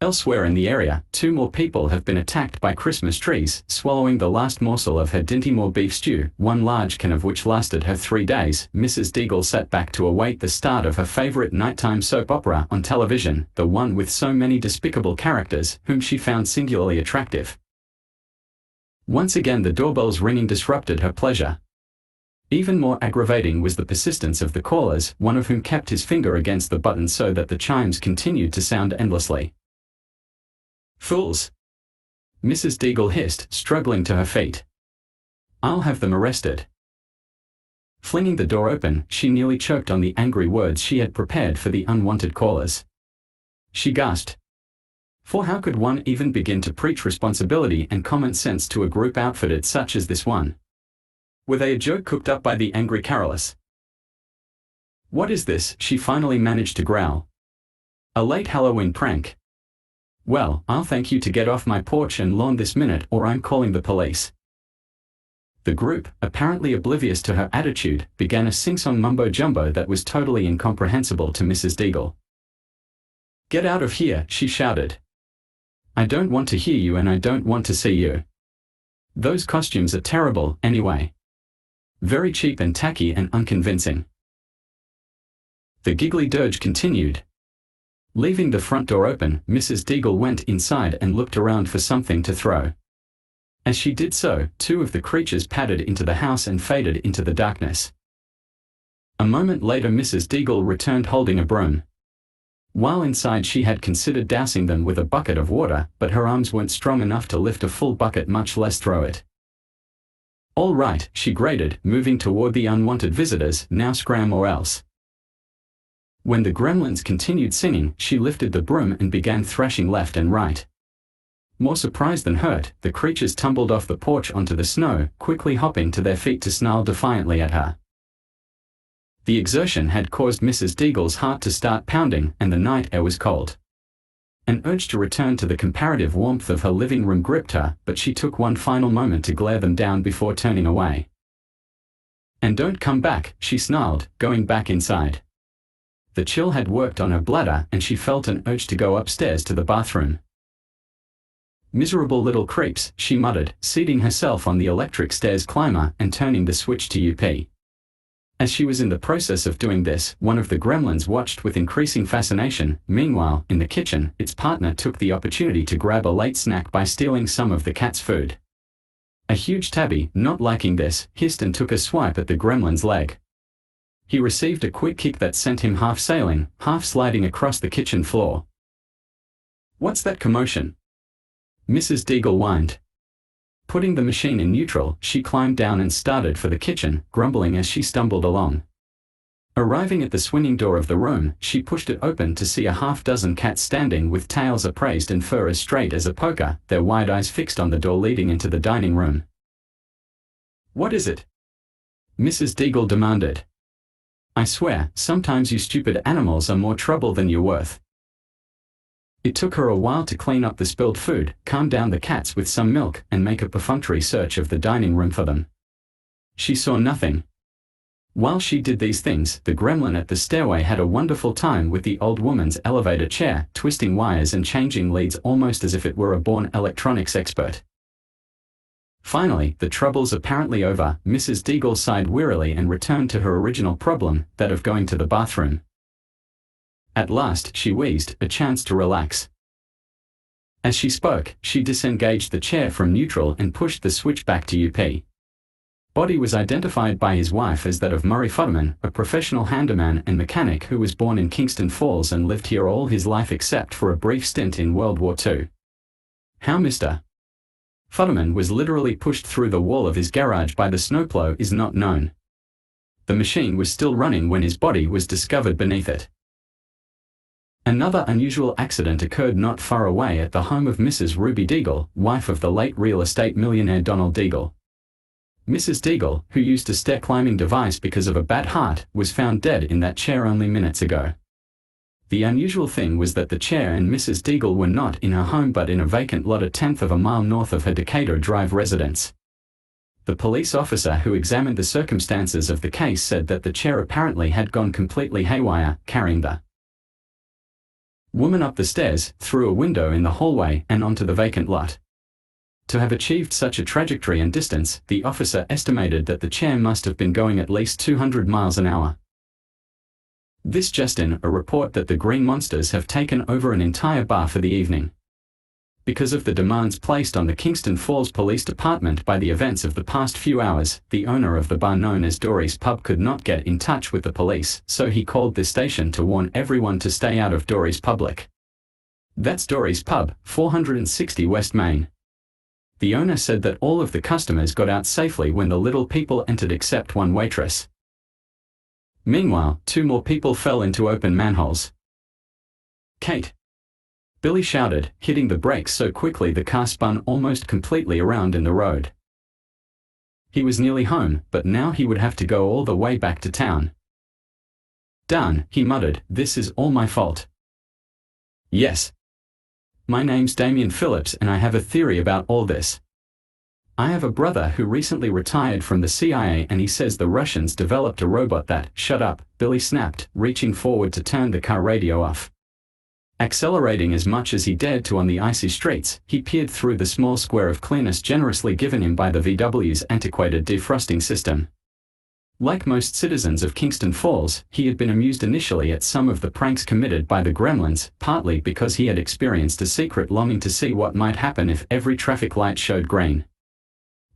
Speaker 1: Elsewhere in the area, 2 more people have been attacked by Christmas trees, swallowing the last morsel of her Dinty-Moore beef stew, one large can of which lasted her 3 days. Mrs. Deagle sat back to await the start of her favorite nighttime soap opera on television, the one with so many despicable characters, whom she found singularly attractive. Once again the doorbell's ringing disrupted her pleasure. Even more aggravating was the persistence of the callers, one of whom kept his finger against the button so that the chimes continued to sound endlessly. "Fools!" Mrs. Deagle hissed, struggling to her feet. "I'll have them arrested." Flinging the door open, she nearly choked on the angry words she had prepared for the unwanted callers. She gasped. For how could one even begin to preach responsibility and common sense to a group outfitted such as this one? Were they a joke cooked up by the angry carolers? "What is this?" she finally managed to growl. "A late Halloween prank? Well, I'll thank you to get off my porch and lawn this minute, or I'm calling the police." The group, apparently oblivious to her attitude, began a sing-song mumbo-jumbo that was totally incomprehensible to Mrs. Deagle. "Get out of here," she shouted. "I don't want to hear you and I don't want to see you. Those costumes are terrible, anyway. Very cheap and tacky and unconvincing." The giggly dirge continued. Leaving the front door open, Mrs. Deagle went inside and looked around for something to throw. As she did so, 2 of the creatures padded into the house and faded into the darkness. A moment later Mrs. Deagle returned holding a broom. While inside, she had considered dousing them with a bucket of water, but her arms weren't strong enough to lift a full bucket, much less throw it. "All right," she grated, moving toward the unwanted visitors, "now scram or else." When the gremlins continued singing, she lifted the broom and began thrashing left and right. More surprised than hurt, the creatures tumbled off the porch onto the snow, quickly hopping to their feet to snarl defiantly at her. The exertion had caused Mrs. Deagle's heart to start pounding, and the night air was cold. An urge to return to the comparative warmth of her living room gripped her, but she took one final moment to glare them down before turning away. "And don't come back," she snarled, going back inside. The chill had worked on her bladder, and she felt an urge to go upstairs to the bathroom. "Miserable little creeps," she muttered, seating herself on the electric stairs climber and turning the switch to UP. As she was in the process of doing this, one of the gremlins watched with increasing fascination. Meanwhile, in the kitchen, its partner took the opportunity to grab a late snack by stealing some of the cat's food. A huge tabby, not liking this, hissed and took a swipe at the gremlin's leg. He received a quick kick that sent him half sailing, half sliding across the kitchen floor. "What's that commotion?" Mrs. Deagle whined. Putting the machine in neutral, she climbed down and started for the kitchen, grumbling as she stumbled along. Arriving at the swinging door of the room, she pushed it open to see a half-dozen cats standing with tails upraised and fur as straight as a poker, their wide eyes fixed on the door leading into the dining room. "What is it?" Mrs. Deagle demanded. "I swear, sometimes you stupid animals are more trouble than you're worth." It took her a while to clean up the spilled food, calm down the cats with some milk, and make a perfunctory search of the dining room for them. She saw nothing. While she did these things, the gremlin at the stairway had a wonderful time with the old woman's elevator chair, twisting wires and changing leads almost as if it were a born electronics expert. Finally, the troubles apparently over, Mrs. Deagle sighed wearily and returned to her original problem, that of going to the bathroom. At last, she wheezed, a chance to relax. As she spoke, she disengaged the chair from neutral and pushed the switch back to UP. Body was identified by his wife as that of Murray Futterman, a professional handyman and mechanic who was born in Kingston Falls and lived here all his life except for a brief stint in World War II. How Mr. Futterman was literally pushed through the wall of his garage by the snowplow is not known. The machine was still running when his body was discovered beneath it. Another unusual accident occurred not far away at the home of Mrs. Ruby Deagle, wife of the late real estate millionaire Donald Deagle. Mrs. Deagle, who used a stair-climbing device because of a bad heart, was found dead in that chair only minutes ago. The unusual thing was that the chair and Mrs. Deagle were not in her home but in a vacant lot a tenth of a mile north of her Decatur Drive residence. The police officer who examined the circumstances of the case said that the chair apparently had gone completely haywire, carrying the woman up the stairs, through a window in the hallway, and onto the vacant lot. To have achieved such a trajectory and distance, the officer estimated that the chair must have been going at least 200 miles an hour. This just in, a report that the green monsters have taken over an entire bar for the evening. Because of the demands placed on the Kingston Falls Police Department by the events of the past few hours, the owner of the bar known as Dory's Pub could not get in touch with the police, so he called this station to warn everyone to stay out of Dory's Public. That's Dory's Pub, 460 West Main. The owner said that all of the customers got out safely when the little people entered except one waitress. Meanwhile, 2 more people fell into open manholes. "Kate!" Billy shouted, hitting the brakes so quickly the car spun almost completely around in the road. He was nearly home, but now he would have to go all the way back to town. "Darn," he muttered, "this is all my fault." "Yes. My name's Damian Phillips and I have a theory about all this. I have a brother who recently retired from the CIA and he says the Russians developed a robot that—" "Shut up," Billy snapped, reaching forward to turn the car radio off. Accelerating as much as he dared to on the icy streets, he peered through the small square of clearness generously given him by the VW's antiquated defrosting system. Like most citizens of Kingston Falls, he had been amused initially at some of the pranks committed by the Gremlins, partly because he had experienced a secret longing to see what might happen if every traffic light showed green.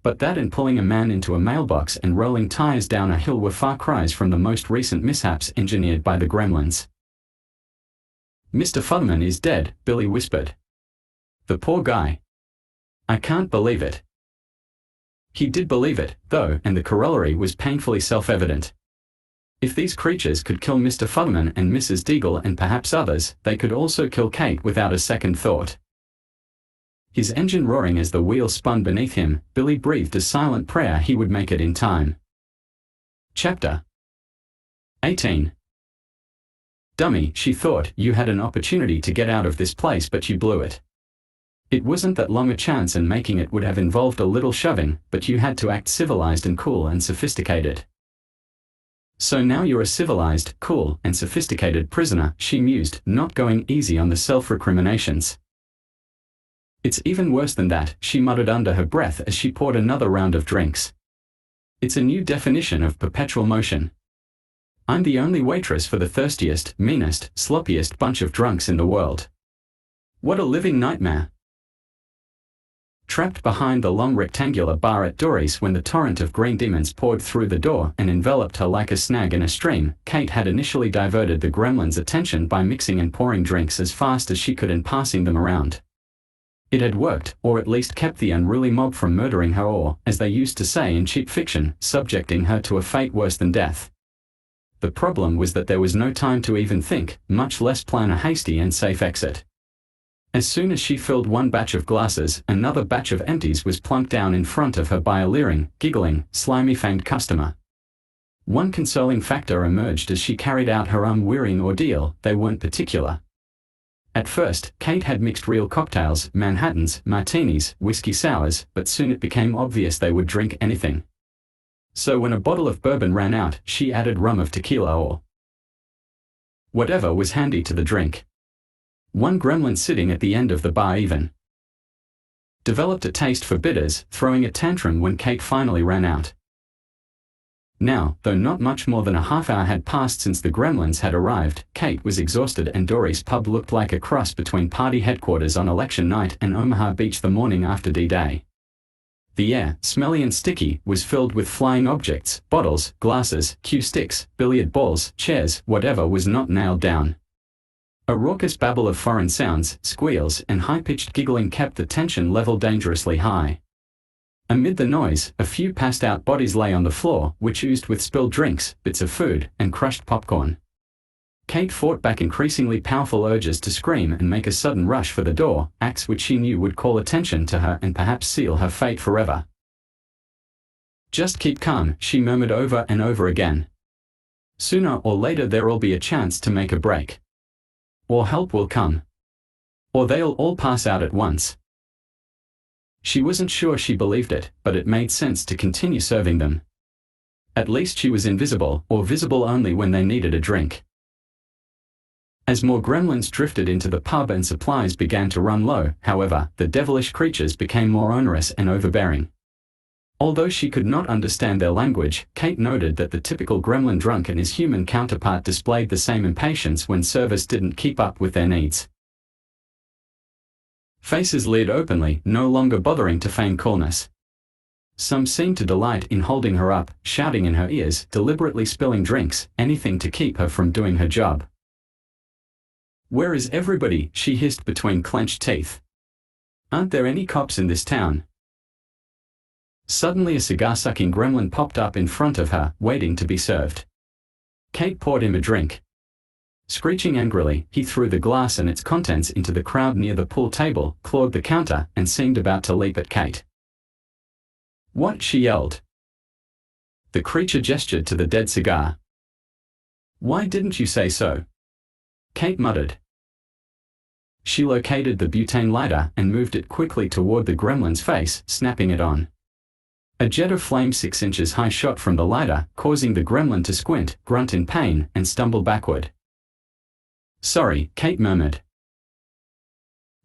Speaker 1: But that and pulling a man into a mailbox and rolling tires down a hill were far cries from the most recent mishaps engineered by the Gremlins. "Mr. Futterman is dead," Billy whispered. "The poor guy. I can't believe it." He did believe it, though, and the corollary was painfully self-evident. If these creatures could kill Mr. Futterman and Mrs. Deagle and perhaps others, they could also kill Kate without a second thought. His engine roaring as the wheel spun beneath him, Billy breathed a silent prayer he would make it in time. Chapter 18. "Dummy," she thought, "you had an opportunity to get out of this place but you blew it. It wasn't that long a chance, and making it would have involved a little shoving, but you had to act civilized and cool and sophisticated. So now you're a civilized, cool, and sophisticated prisoner," she mused, not going easy on the self-recriminations. "It's even worse than that," she muttered under her breath as she poured another round of drinks. "It's a new definition of perpetual motion. I'm the only waitress for the thirstiest, meanest, sloppiest bunch of drunks in the world. What a living nightmare." Trapped behind the long rectangular bar at Dory's when the torrent of green demons poured through the door and enveloped her like a snag in a stream, Kate had initially diverted the Gremlins' attention by mixing and pouring drinks as fast as she could and passing them around. It had worked, or at least kept the unruly mob from murdering her or, as they used to say in cheap fiction, subjecting her to a fate worse than death. The problem was that there was no time to even think, much less plan a hasty and safe exit. As soon as she filled one batch of glasses, another batch of empties was plunked down in front of her by a leering, giggling, slimy-fanged customer. One consoling factor emerged as she carried out her unwearying ordeal: they weren't particular. At first, Kate had mixed real cocktails, Manhattans, martinis, whiskey sours, but soon it became obvious they would drink anything. So when a bottle of bourbon ran out, she added rum of tequila or whatever was handy to the drink. One gremlin sitting at the end of the bar even developed a taste for bitters, throwing a tantrum when Kate finally ran out. Now, though not much more than a half hour had passed since the Gremlins had arrived, Kate was exhausted and Dory's pub looked like a cross between party headquarters on election night and Omaha Beach the morning after D-Day. The air, smelly and sticky, was filled with flying objects, bottles, glasses, cue sticks, billiard balls, chairs, whatever was not nailed down. A raucous babble of foreign sounds, squeals, and high-pitched giggling kept the tension level dangerously high. Amid the noise, a few passed-out bodies lay on the floor, which oozed with spilled drinks, bits of food, and crushed popcorn. Kate fought back increasingly powerful urges to scream and make a sudden rush for the door, acts which she knew would call attention to her and perhaps seal her fate forever. "Just keep calm," she murmured over and over again. "Sooner or later there'll be a chance to make a break. Or help will come. Or they'll all pass out at once." She wasn't sure she believed it, but it made sense to continue serving them. At least she was invisible, or visible only when they needed a drink. As more gremlins drifted into the pub and supplies began to run low, however, the devilish creatures became more onerous and overbearing. Although she could not understand their language, Kate noted that the typical gremlin drunk and his human counterpart displayed the same impatience when service didn't keep up with their needs. Faces leered openly, no longer bothering to feign coolness. Some seemed to delight in holding her up, shouting in her ears, deliberately spilling drinks, anything to keep her from doing her job. "Where is everybody?" she hissed between clenched teeth. "Aren't there any cops in this town?" Suddenly a cigar-sucking gremlin popped up in front of her, waiting to be served. Kate poured him a drink. Screeching angrily, he threw the glass and its contents into the crowd near the pool table, clawed the counter, and seemed about to leap at Kate. "What?" she yelled. The creature gestured to the dead cigar. "Why didn't you say so?" Kate muttered. She located the butane lighter and moved it quickly toward the gremlin's face, snapping it on. A jet of flame 6 inches high shot from the lighter, causing the gremlin to squint, grunt in pain, and stumble backward. "Sorry," Kate murmured.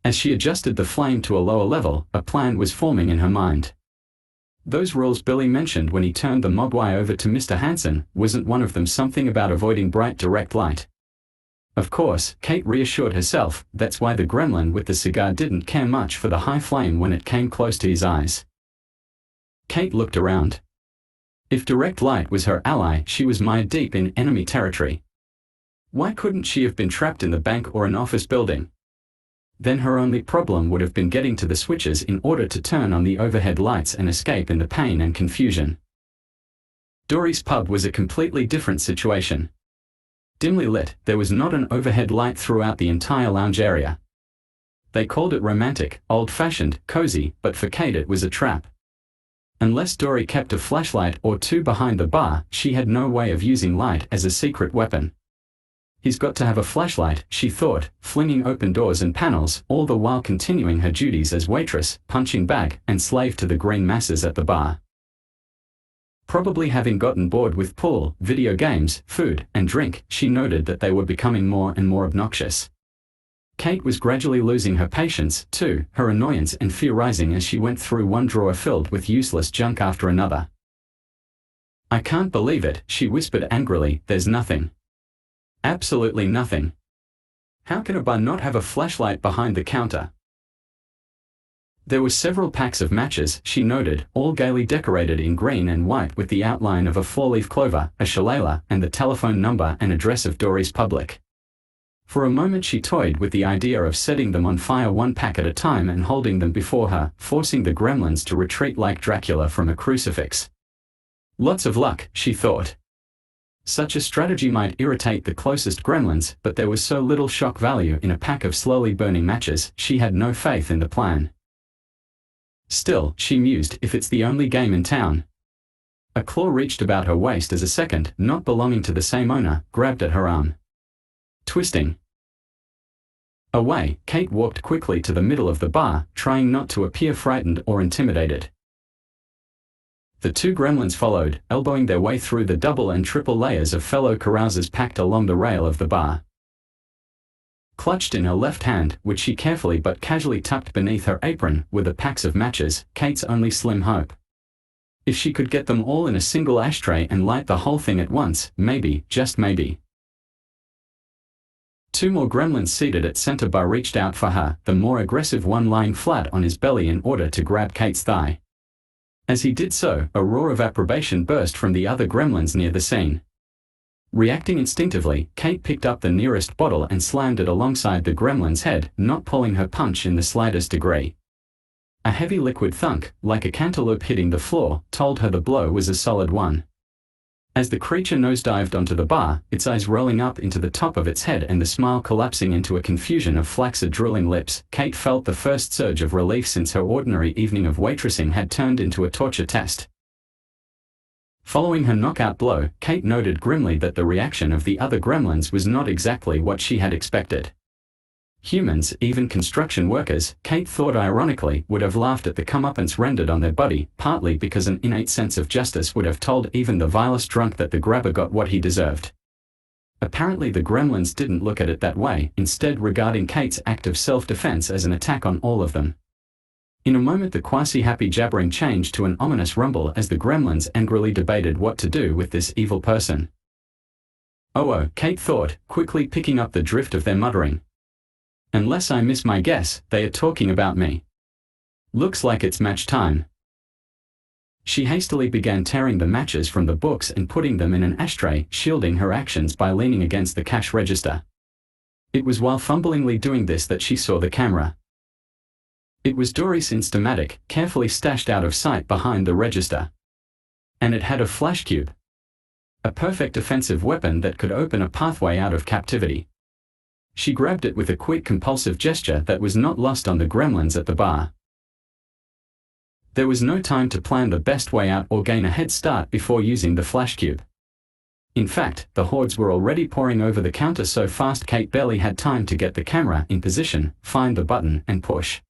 Speaker 1: As she adjusted the flame to a lower level, a plan was forming in her mind. Those rules Billy mentioned when he turned the mogwai over to Mr. Hanson, wasn't one of them something about avoiding bright direct light? Of course, Kate reassured herself, that's why the gremlin with the cigar didn't care much for the high flame when it came close to his eyes. Kate looked around. If direct light was her ally, she was mired deep in enemy territory. Why couldn't she have been trapped in the bank or an office building? Then her only problem would have been getting to the switches in order to turn on the overhead lights and escape in the pain and confusion. Dory's pub was a completely different situation. Dimly lit, there was not an overhead light throughout the entire lounge area. They called it romantic, old-fashioned, cozy, but for Kate it was a trap. Unless Dory kept a flashlight or two behind the bar, she had no way of using light as a secret weapon. He's got to have a flashlight, she thought, flinging open doors and panels, all the while continuing her duties as waitress, punching bag, and slave to the green masses at the bar. Probably having gotten bored with pool, video games, food, and drink, she noted that they were becoming more and more obnoxious. Kate was gradually losing her patience, too, her annoyance and fear rising as she went through one drawer filled with useless junk after another. "I can't believe it," she whispered angrily, "there's nothing. Absolutely nothing. How can a bar not have a flashlight behind the counter?" There were several packs of matches, she noted, all gaily decorated in green and white with the outline of a four-leaf clover, a shillelagh, and the telephone number and address of Dory's Public. For a moment she toyed with the idea of setting them on fire one pack at a time and holding them before her, forcing the gremlins to retreat like Dracula from a crucifix. Lots of luck, she thought. Such a strategy might irritate the closest gremlins, but there was so little shock value in a pack of slowly burning matches, she had no faith in the plan. Still, she mused, if it's the only game in town. A claw reached about her waist as a second, not belonging to the same owner, grabbed at her arm. Twisting away, Kate walked quickly to the middle of the bar, trying not to appear frightened or intimidated. The two gremlins followed, elbowing their way through the double and triple layers of fellow carousers packed along the rail of the bar. Clutched in her left hand, which she carefully but casually tucked beneath her apron, were the packs of matches, Kate's only slim hope. If she could get them all in a single ashtray and light the whole thing at once, maybe, just maybe. Two more gremlins seated at center bar reached out for her, the more aggressive one lying flat on his belly in order to grab Kate's thigh. As he did so, a roar of approbation burst from the other gremlins near the scene. Reacting instinctively, Kate picked up the nearest bottle and slammed it alongside the gremlin's head, not pulling her punch in the slightest degree. A heavy liquid thunk, like a cantaloupe hitting the floor, told her the blow was a solid one. As the creature nosedived onto the bar, its eyes rolling up into the top of its head and the smile collapsing into a confusion of flaccid drooling lips, Kate felt the first surge of relief since her ordinary evening of waitressing had turned into a torture test. Following her knockout blow, Kate noted grimly that the reaction of the other gremlins was not exactly what she had expected. Humans, even construction workers, Kate thought ironically, would have laughed at the comeuppance rendered on their body, partly because an innate sense of justice would have told even the vilest drunk that the grabber got what he deserved. Apparently the gremlins didn't look at it that way, instead regarding Kate's act of self-defense as an attack on all of them. In a moment the quasi-happy jabbering changed to an ominous rumble as the gremlins angrily debated what to do with this evil person. Oh, Kate thought, quickly picking up the drift of their muttering. Unless I miss my guess, they are talking about me. Looks like it's match time. She hastily began tearing the matches from the books and putting them in an ashtray, shielding her actions by leaning against the cash register. It was while fumblingly doing this that she saw the camera. It was Dory's Instamatic, carefully stashed out of sight behind the register. And it had a flash cube. A perfect offensive weapon that could open a pathway out of captivity. She grabbed it with a quick compulsive gesture that was not lost on the gremlins at the bar. There was no time to plan the best way out or gain a head start before using the flash cube. In fact, the hordes were already pouring over the counter so fast Kate barely had time to get the camera in position, find the button, and push.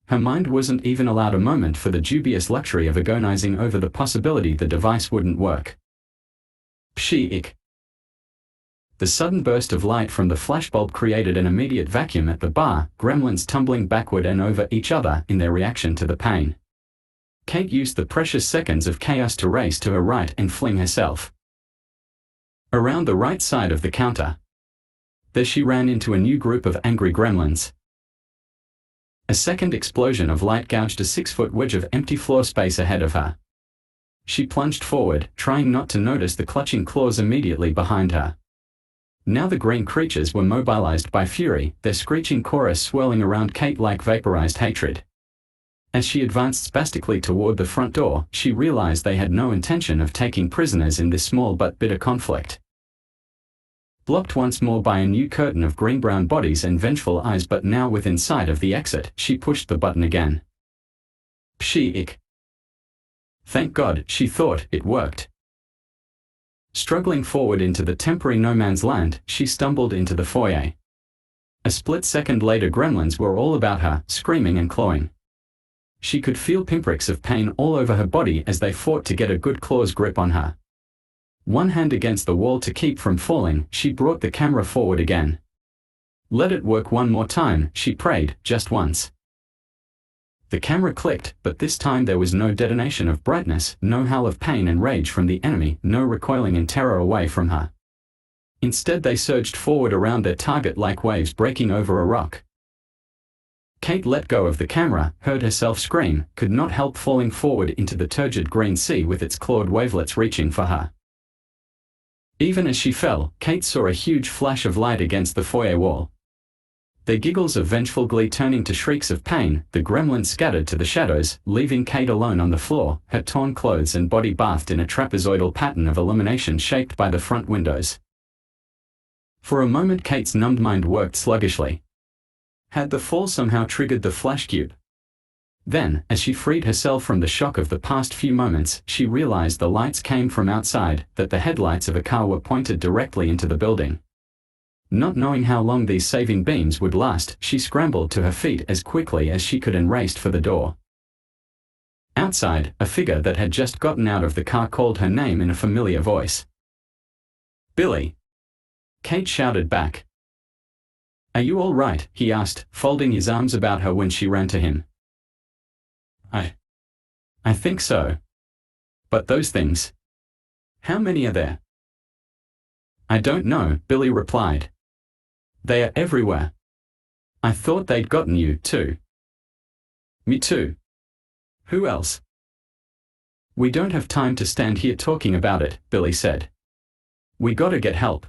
Speaker 1: Her mind wasn't even allowed a moment for the dubious luxury of agonizing over the possibility the device wouldn't work. Pshee-ik. The sudden burst of light from the flashbulb created an immediate vacuum at the bar, gremlins tumbling backward and over each other in their reaction to the pain. Kate used the precious seconds of chaos to race to her right and fling herself around the right side of the counter. There she ran into a new group of angry gremlins. A second explosion of light gouged a 6-foot wedge of empty floor space ahead of her. She plunged forward, trying not to notice the clutching claws immediately behind her. Now the green creatures were mobilized by fury, their screeching chorus swirling around Kate like vaporized hatred. As she advanced spastically toward the front door, she realized they had no intention of taking prisoners in this small but bitter conflict. Blocked once more by a new curtain of green-brown bodies and vengeful eyes, but now within sight of the exit, she pushed the button again. Pshee-ik. Thank God, she thought, it worked. Struggling forward into the temporary no-man's land, she stumbled into the foyer. A split second later, gremlins were all about her, screaming and clawing. She could feel pinpricks of pain all over her body as they fought to get a good claw's grip on her. One hand against the wall to keep from falling, she brought the camera forward again. Let it work one more time, she prayed, just once. The camera clicked, but this time there was no detonation of brightness, no howl of pain and rage from the enemy, no recoiling in terror away from her. Instead they surged forward around their target like waves breaking over a rock. Kate let go of the camera, heard herself scream, could not help falling forward into the turgid green sea with its clawed wavelets reaching for her. Even as she fell, Kate saw a huge flash of light against the foyer wall. Their giggles of vengeful glee turning to shrieks of pain, the gremlins scattered to the shadows, leaving Kate alone on the floor, her torn clothes and body bathed in a trapezoidal pattern of illumination shaped by the front windows. For a moment Kate's numbed mind worked sluggishly. Had the fall somehow triggered the flash cube? Then, as she freed herself from the shock of the past few moments, she realized the lights came from outside, that the headlights of a car were pointed directly into the building. Not knowing how long these saving beams would last, she scrambled to her feet as quickly as she could and raced for the door. Outside, a figure that had just gotten out of the car called her name in a familiar voice. "Billy!" Kate shouted back. "Are you all right?" he asked, folding his arms about her when she ran to him. I think so. But those things. How many are there?" "I don't know," Billy replied. "They are everywhere. I thought they'd gotten you, too." "Me too. Who else?" "We don't have time to stand here talking about it," Billy said. "We gotta get help."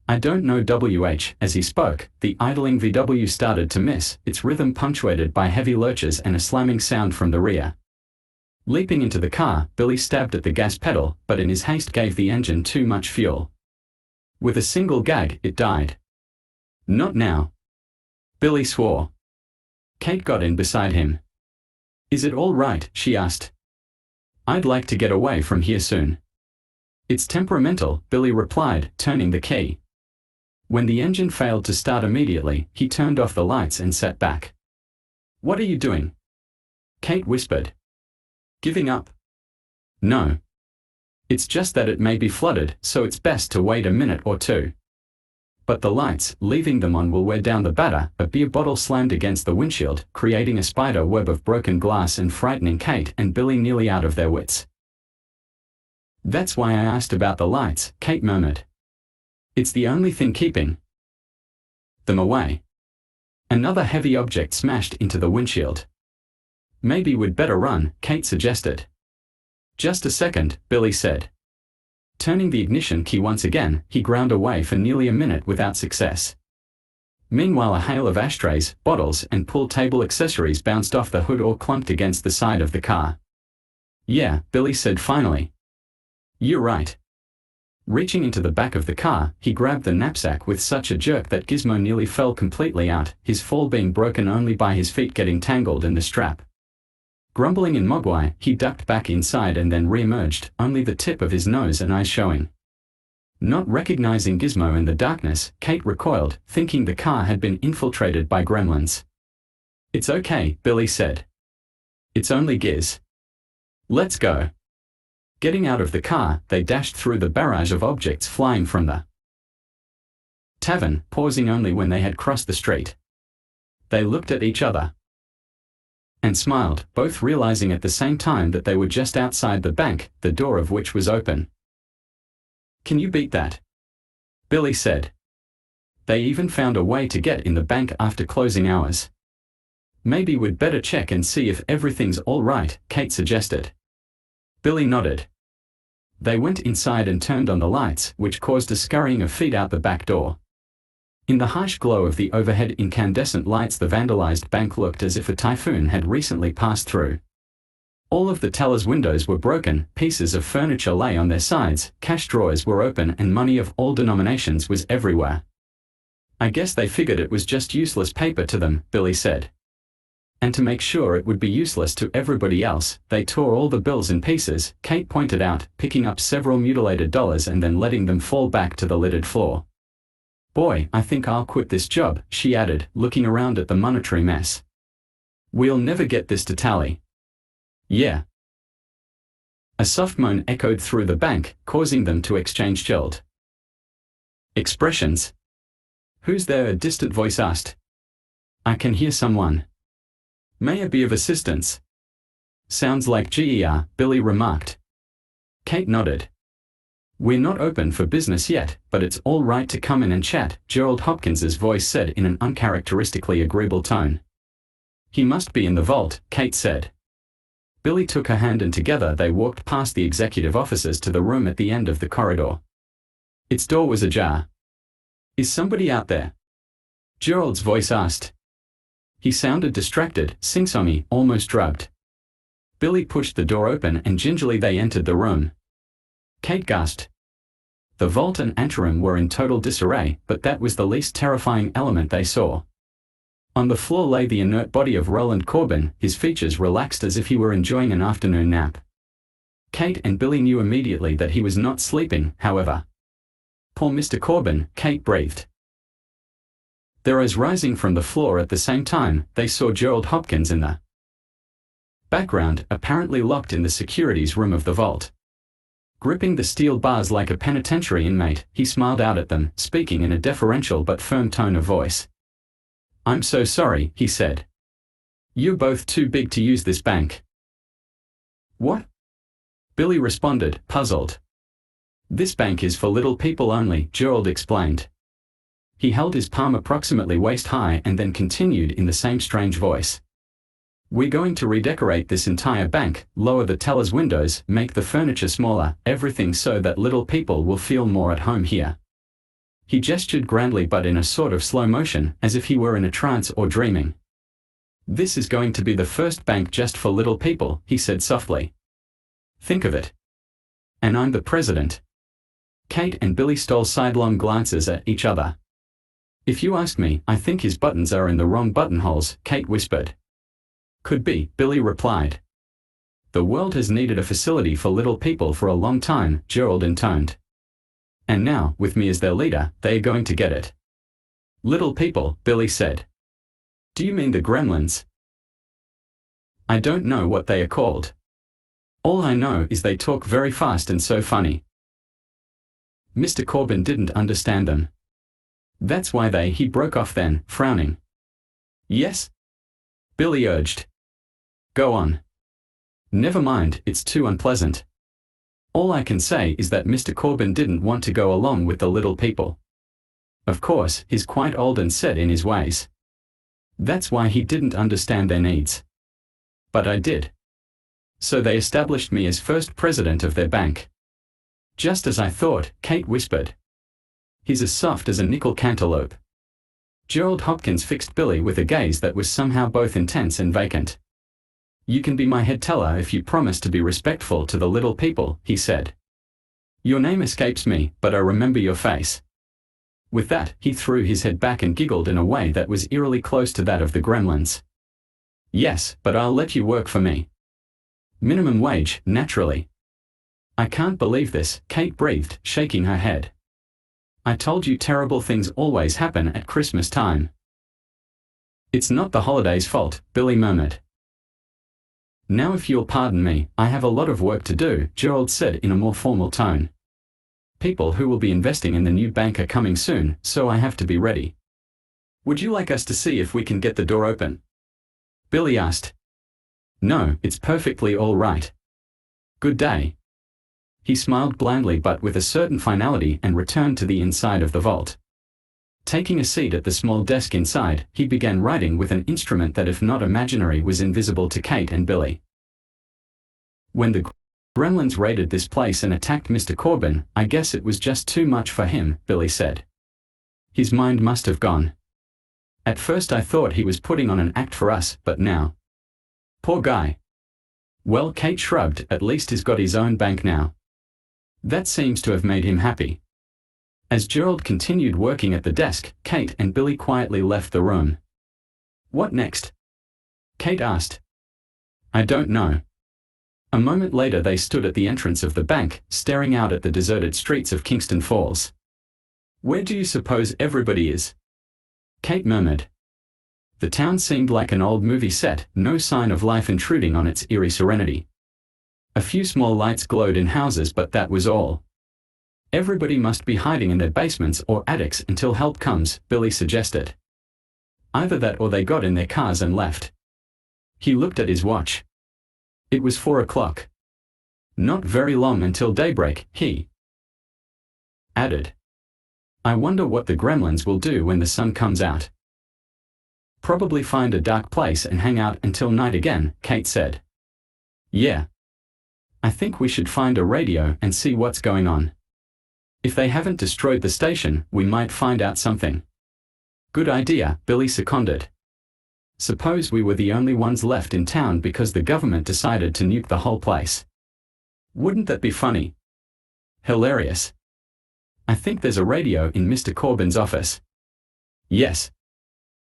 Speaker 1: "I don't know WH." As he spoke, the idling VW started to miss, its rhythm punctuated by heavy lurches and a slamming sound from the rear. Leaping into the car, Billy stabbed at the gas pedal, but in his haste gave the engine too much fuel. With a single gag, it died. "Not now." Billy swore. Kate got in beside him. "Is it all right?" she asked. "I'd like to get away from here soon." "It's temperamental," Billy replied, turning the key. When the engine failed to start immediately, he turned off the lights and sat back. "What are you doing?" Kate whispered. "Giving up?" "No. It's just that it may be flooded, so it's best to wait a minute or two." "But the lights, leaving them on will wear down the batter." A beer bottle slammed against the windshield, creating a spider web of broken glass and frightening Kate and Billy nearly out of their wits. "That's why I asked about the lights," Kate murmured. "It's the only thing keeping them away." Another heavy object smashed into the windshield. "Maybe we'd better run," Kate suggested. "Just a second," Billy said. Turning the ignition key once again, he ground away for nearly a minute without success. Meanwhile, a hail of ashtrays, bottles, and pool table accessories bounced off the hood or clumped against the side of the car. "Yeah," Billy said finally. "You're right." Reaching into the back of the car, he grabbed the knapsack with such a jerk that Gizmo nearly fell completely out, his fall being broken only by his feet getting tangled in the strap. Grumbling in Mogwai, he ducked back inside and then re-emerged, only the tip of his nose and eyes showing. Not recognizing Gizmo in the darkness, Kate recoiled, thinking the car had been infiltrated by gremlins. "It's okay," Billy said. "It's only Giz. Let's go." Getting out of the car, they dashed through the barrage of objects flying from the tavern, pausing only when they had crossed the street. They looked at each other and smiled, both realizing at the same time that they were just outside the bank, the door of which was open. "Can you beat that?" Billy said. "They even found a way to get in the bank after closing hours." "Maybe we'd better check and see if everything's all right," Kate suggested. Billy nodded. They went inside and turned on the lights, which caused a scurrying of feet out the back door. In the harsh glow of the overhead incandescent lights, the vandalized bank looked as if a typhoon had recently passed through. All of the teller's windows were broken, pieces of furniture lay on their sides, cash drawers were open, and money of all denominations was everywhere. "I guess they figured it was just useless paper to them," Billy said. "And to make sure it would be useless to everybody else, they tore all the bills in pieces," Kate pointed out, picking up several mutilated dollars and then letting them fall back to the littered floor. "Boy, I think I'll quit this job," she added, looking around at the monetary mess. "We'll never get this to tally." "Yeah." A soft moan echoed through the bank, causing them to exchange chilled expressions. "Who's there?" a distant voice asked. "I can hear someone. May I be of assistance?" "Sounds like GER," Billy remarked. Kate nodded. "We're not open for business yet, but it's all right to come in and chat," Gerald Hopkins's voice said in an uncharacteristically agreeable tone. "He must be in the vault," Kate said. Billy took her hand and together they walked past the executive offices to the room at the end of the corridor. Its door was ajar. "Is somebody out there?" Gerald's voice asked. He sounded distracted, sing-songy, almost drugged. Billy pushed the door open and gingerly they entered the room. Kate gasped. The vault and anteroom were in total disarray, but that was the least terrifying element they saw. On the floor lay the inert body of Roland Corbin, his features relaxed as if he were enjoying an afternoon nap. Kate and Billy knew immediately that he was not sleeping, however. "Poor Mr. Corbin," Kate breathed. Their eyes rising from the floor at the same time, they saw Gerald Hopkins in the background, apparently locked in the securities room of the vault. Gripping the steel bars like a penitentiary inmate, he smiled out at them, speaking in a deferential but firm tone of voice. "I'm so sorry," he said. "You're both too big to use this bank." "What?" Billy responded, puzzled. "This bank is for little people only," Gerald explained. He held his palm approximately waist-high and then continued in the same strange voice. "We're going to redecorate this entire bank, lower the teller's windows, make the furniture smaller, everything so that little people will feel more at home here." He gestured grandly but in a sort of slow motion, as if he were in a trance or dreaming. "This is going to be the first bank just for little people," he said softly. "Think of it. And I'm the president." Kate and Billy stole sidelong glances at each other. "If you ask me, I think his buttons are in the wrong buttonholes," Kate whispered. "Could be," Billy replied. "The world has needed a facility for little people for a long time," Gerald intoned. "And now, with me as their leader, they are going to get it." "Little people," Billy said. "Do you mean the Gremlins?" "I don't know what they are called. All I know is they talk very fast and so funny." Mr. Corbin didn't understand them. "That's why he broke off then, frowning. "Yes?" Billy urged. "Go on." "Never mind, it's too unpleasant. All I can say is that Mr. Corbin didn't want to go along with the little people. Of course, he's quite old and set in his ways. That's why he didn't understand their needs. But I did. So they established me as first president of their bank." "Just as I thought," Kate whispered. "He's as soft as a nickel cantaloupe." Gerald Hopkins fixed Billy with a gaze that was somehow both intense and vacant. "You can be my head teller if you promise to be respectful to the little people," he said. "Your name escapes me, but I remember your face." With that, he threw his head back and giggled in a way that was eerily close to that of the Gremlins. "Yes, but I'll let you work for me. Minimum wage, naturally." "I can't believe this," Kate breathed, shaking her head. "I told you terrible things always happen at Christmas time." "It's not the holiday's fault," Billy murmured. "Now if you'll pardon me, I have a lot of work to do," Gerald said in a more formal tone. "People who will be investing in the new bank are coming soon, so I have to be ready. Would you like us to see if we can get the door open?" Billy asked. "No, it's perfectly all right. Good day." He smiled blandly but with a certain finality and returned to the inside of the vault. Taking a seat at the small desk inside, he began writing with an instrument that if not imaginary was invisible to Kate and Billy. When the Gremlins raided this place and attacked Mr. Corbin. I guess it was just too much for him, Billy said. His mind must have gone. At first I thought he was putting on an act for us, but now. Poor guy. Well, Kate shrugged, at least he's got his own bank now. That seems to have made him happy. As Gerald continued working at the desk, Kate and Billy quietly left the room. What next? Kate asked. I don't know. A moment later they stood at the entrance of the bank, staring out at the deserted streets of Kingston Falls. Where do you suppose everybody is? Kate murmured. The town seemed like an old movie set, no sign of life intruding on its eerie serenity. A few small lights glowed in houses, but that was all. Everybody must be hiding in their basements or attics until help comes, Billy suggested. Either that or they got in their cars and left. He looked at his watch. It was 4 o'clock. Not very long until daybreak, he added. I wonder what the Gremlins will do when the sun comes out. Probably find a dark place and hang out until night again, Kate said. Yeah. I think we should find a radio and see what's going on. If they haven't destroyed the station, we might find out something. Good idea, Billy seconded. Suppose we were the only ones left in town because the government decided to nuke the whole place. Wouldn't that be funny? Hilarious. I think there's a radio in Mr. Corbin's office. Yes.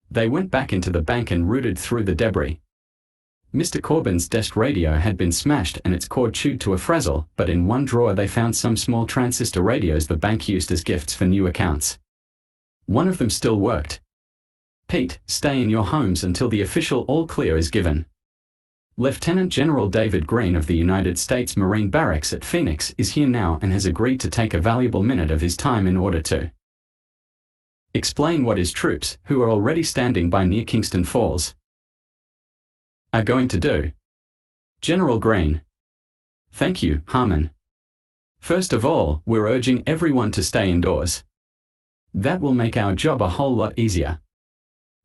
Speaker 1: They went back into the bank and rooted through the debris. Mr. Corbin's desk radio had been smashed and its cord chewed to a frazzle, but in one drawer they found some small transistor radios the bank used as gifts for new accounts. One of them still worked. Pete, stay in your homes until the official all-clear is given. Lieutenant General David Green of the United States Marine Barracks at Phoenix is here now and has agreed to take a valuable minute of his time in order to explain what his troops, who are already standing by near Kingston Falls, are going to do. General Green. Thank you, Harmon. First of all, we're urging everyone to stay indoors. That will make our job a whole lot easier.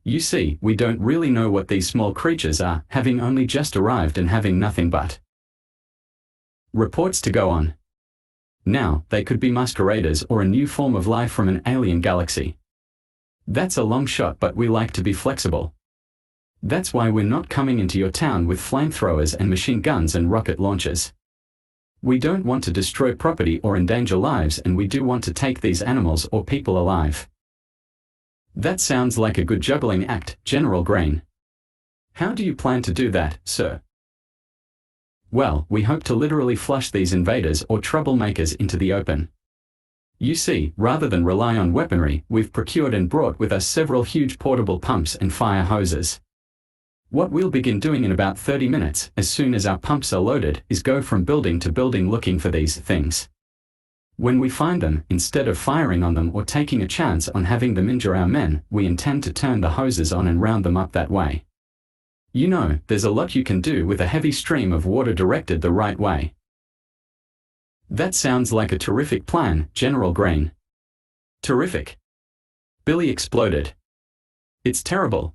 Speaker 1: You see, we don't really know what these small creatures are, having only just arrived and having nothing but reports to go on. Now, they could be masqueraders or a new form of life from an alien galaxy. That's a long shot, but we like to be flexible. That's why we're not coming into your town with flamethrowers and machine guns and rocket launchers. We don't want to destroy property or endanger lives, and we do want to take these animals or people alive. That sounds like a good juggling act, General Green. How do you plan to do that, sir? Well, we hope to literally flush these invaders or troublemakers into the open. You see, rather than rely on weaponry, we've procured and brought with us several huge portable pumps and fire hoses. What we'll begin doing in about 30 minutes, as soon as our pumps are loaded, is go from building to building looking for these things. When we find them, instead of firing on them or taking a chance on having them injure our men, we intend to turn the hoses on and round them up that way. You know, there's a lot you can do with a heavy stream of water directed the right way. That sounds like a terrific plan, General Green. Terrific. Billy exploded. It's terrible.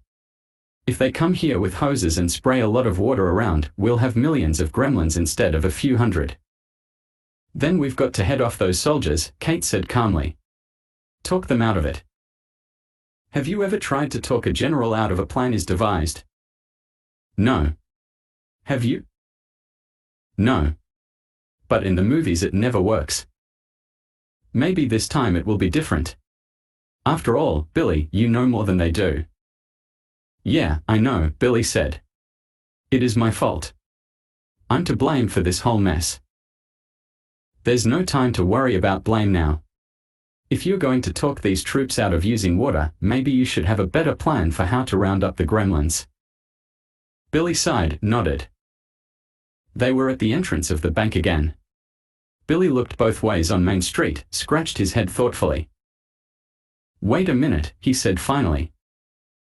Speaker 1: If they come here with hoses and spray a lot of water around, we'll have millions of gremlins instead of a few hundred. Then we've got to head off those soldiers, Kate said calmly. Talk them out of it. Have you ever tried to talk a general out of a plan he's devised? No. Have you? No. But in the movies it never works. Maybe this time it will be different. After all, Billy, you know more than they do. Yeah, I know, Billy said. It is my fault. I'm to blame for this whole mess. There's no time to worry about blame now. If you're going to talk these troops out of using water, maybe you should have a better plan for how to round up the gremlins. Billy sighed, nodded. They were at the entrance of the bank again. Billy looked both ways on Main Street, scratched his head thoughtfully. Wait a minute, he said finally.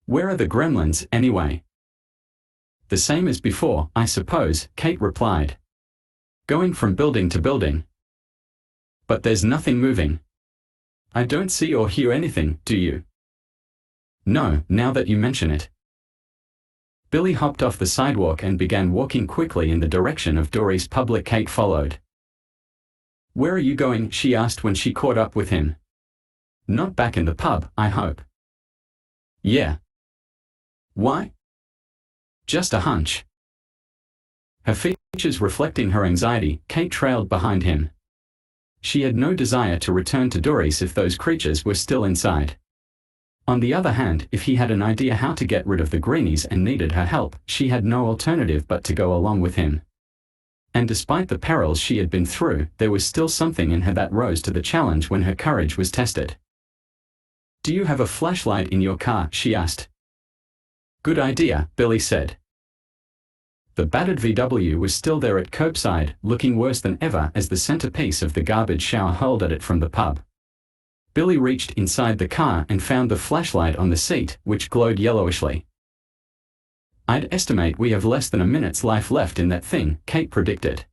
Speaker 1: Where are the gremlins, anyway? The same as before, I suppose, Kate replied. Going from building to building. But there's nothing moving. I don't see or hear anything, do you? No, now that you mention it. Billy hopped off the sidewalk and began walking quickly in the direction of Dory's public. Kate followed. "Where are you going?" she asked when she caught up with him. "Not back in the pub, I hope." "Yeah." "Why?" "Just a hunch." Her features reflecting her anxiety, Kate trailed behind him. She had no desire to return to Dory's if those creatures were still inside. On the other hand, if he had an idea how to get rid of the greenies and needed her help, she had no alternative but to go along with him. And despite the perils she had been through, there was still something in her that rose to the challenge when her courage was tested. "Do you have a flashlight in your car?" she asked. "Good idea," Billy said. The battered VW was still there at curbside, looking worse than ever as the centerpiece of the garbage shower hurled at it from the pub. Billy reached inside the car and found the flashlight on the seat, which glowed yellowishly. "I'd estimate we have less than a minute's life left in that thing," Kate predicted.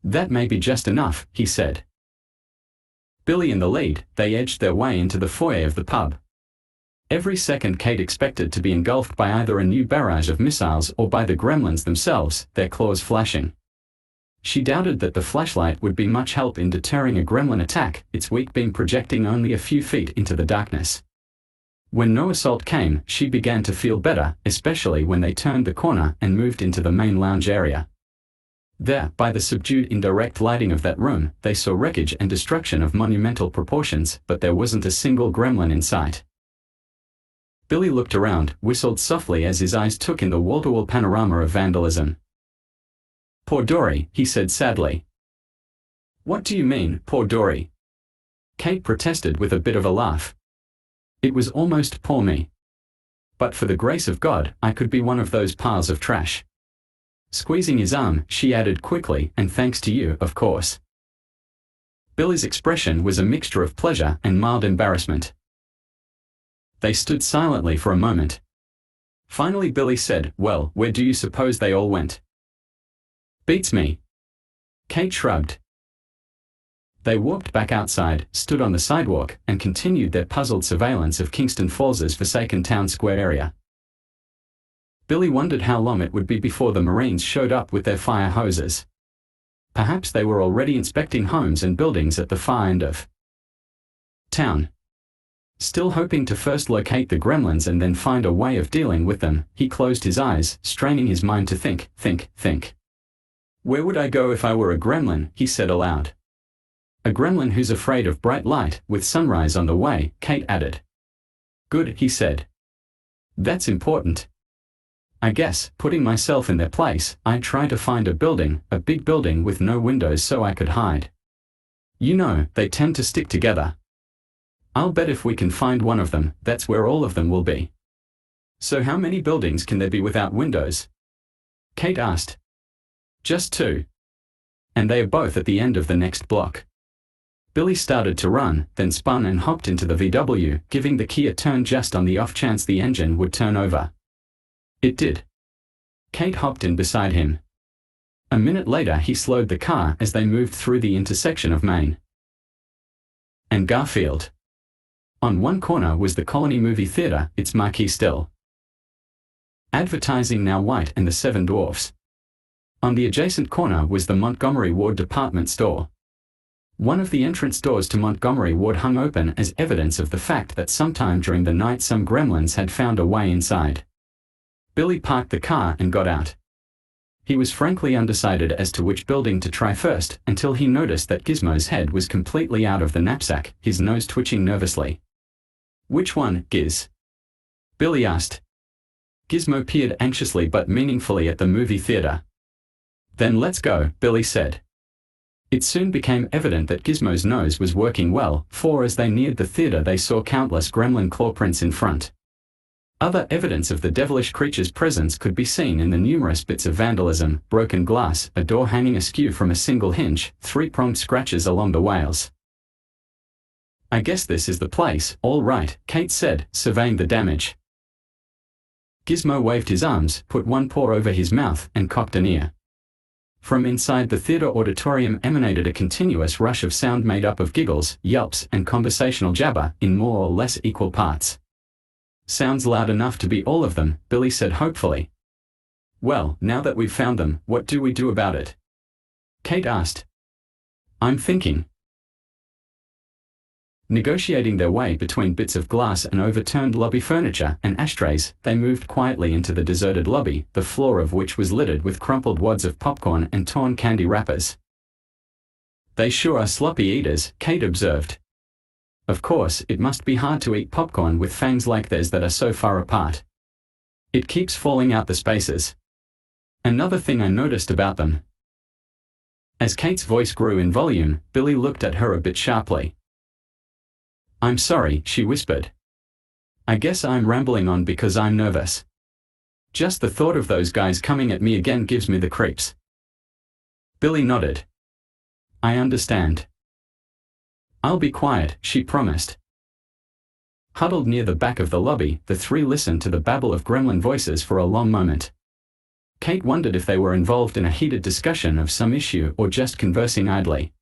Speaker 1: "That may be just enough," he said. Billy in the lead, they edged their way into the foyer of the pub. Every second Kate expected to be engulfed by either a new barrage of missiles or by the gremlins themselves, their claws flashing. She doubted that the flashlight would be much help in deterring a gremlin attack, its weak beam projecting only a few feet into the darkness. When no assault came, she began to feel better, especially when they turned the corner and moved into the main lounge area. There, by the subdued indirect lighting of that room, they saw wreckage and destruction of monumental proportions, but there wasn't a single gremlin in sight. Billy looked around, whistled softly as his eyes took in the wall-to-wall panorama of vandalism. "Poor Dory," he said sadly. "What do you mean, poor Dory?" Kate protested with a bit of a laugh. "It was almost poor me. But for the grace of God, I could be one of those piles of trash." Squeezing his arm, she added quickly, "And thanks to you, of course." Billy's expression was a mixture of pleasure and mild embarrassment. They stood silently for a moment. Finally Billy said, "Well, where do you suppose they all went?" "Beats me." Kate shrugged. They walked back outside, stood on the sidewalk, and continued their puzzled surveillance of Kingston Falls's forsaken town square area. Billy wondered how long it would be before the Marines showed up with their fire hoses. Perhaps they were already inspecting homes and buildings at the far end of town. Still hoping to first locate the gremlins and then find a way of dealing with them, he closed his eyes, straining his mind to think. "Where would I go if I were a gremlin?" he said aloud. "A gremlin who's afraid of bright light, with sunrise on the way," Kate added. "Good," he said. "That's important. I guess, putting myself in their place, I'd try to find a big building with no windows so I could hide. You know, they tend to stick together. I'll bet if we can find one of them, that's where all of them will be." "So how many buildings can there be without windows?" Kate asked. "Just 2. And they are both at the end of the next block." Billy started to run, then spun and hopped into the VW, giving the key a turn just on the off chance the engine would turn over. It did. Kate hopped in beside him. A minute later he slowed the car as they moved through the intersection of Main and Garfield. On one corner was the Colony Movie Theater, its marquee still advertising now white, and the Seven Dwarfs. On the adjacent corner was the Montgomery Ward department store. One of the entrance doors to Montgomery Ward hung open as evidence of the fact that sometime during the night some gremlins had found a way inside. Billy parked the car and got out. He was frankly undecided as to which building to try first, until he noticed that Gizmo's head was completely out of the knapsack, his nose twitching nervously. "Which one, Giz?" Billy asked. Gizmo peered anxiously but meaningfully at the movie theater. "Then let's go," Billy said. It soon became evident that Gizmo's nose was working well, for as they neared the theater they saw countless gremlin claw prints in front. Other evidence of the devilish creature's presence could be seen in the numerous bits of vandalism: broken glass, a door hanging askew from a single hinge, 3-pronged scratches along the rails. "I guess this is the place, all right," Kate said, surveying the damage. Gizmo waved his arms, put one paw over his mouth, and cocked an ear. From inside the theater auditorium emanated a continuous rush of sound made up of giggles, yelps, and conversational jabber, in more or less equal parts. Sounds loud enough to be all of them, Billy said hopefully. Well, now that we've found them, what do we do about it? Kate asked. I'm thinking. Negotiating their way between bits of glass and overturned lobby furniture and ashtrays, they moved quietly into the deserted lobby, the floor of which was littered with crumpled wads of popcorn and torn candy wrappers. They sure are sloppy eaters, Kate observed. Of course, it must be hard to eat popcorn with fangs like theirs that are so far apart. It keeps falling out the spaces. Another thing I noticed about them. As Kate's voice grew in volume, Billy looked at her a bit sharply. I'm sorry, she whispered. I guess I'm rambling on because I'm nervous. Just the thought of those guys coming at me again gives me the creeps. Billy nodded. I understand. I'll be quiet, she promised. Huddled near the back of the lobby, the three listened to the babble of gremlin voices for a long moment. Kate wondered if they were involved in a heated discussion of some issue or just conversing idly.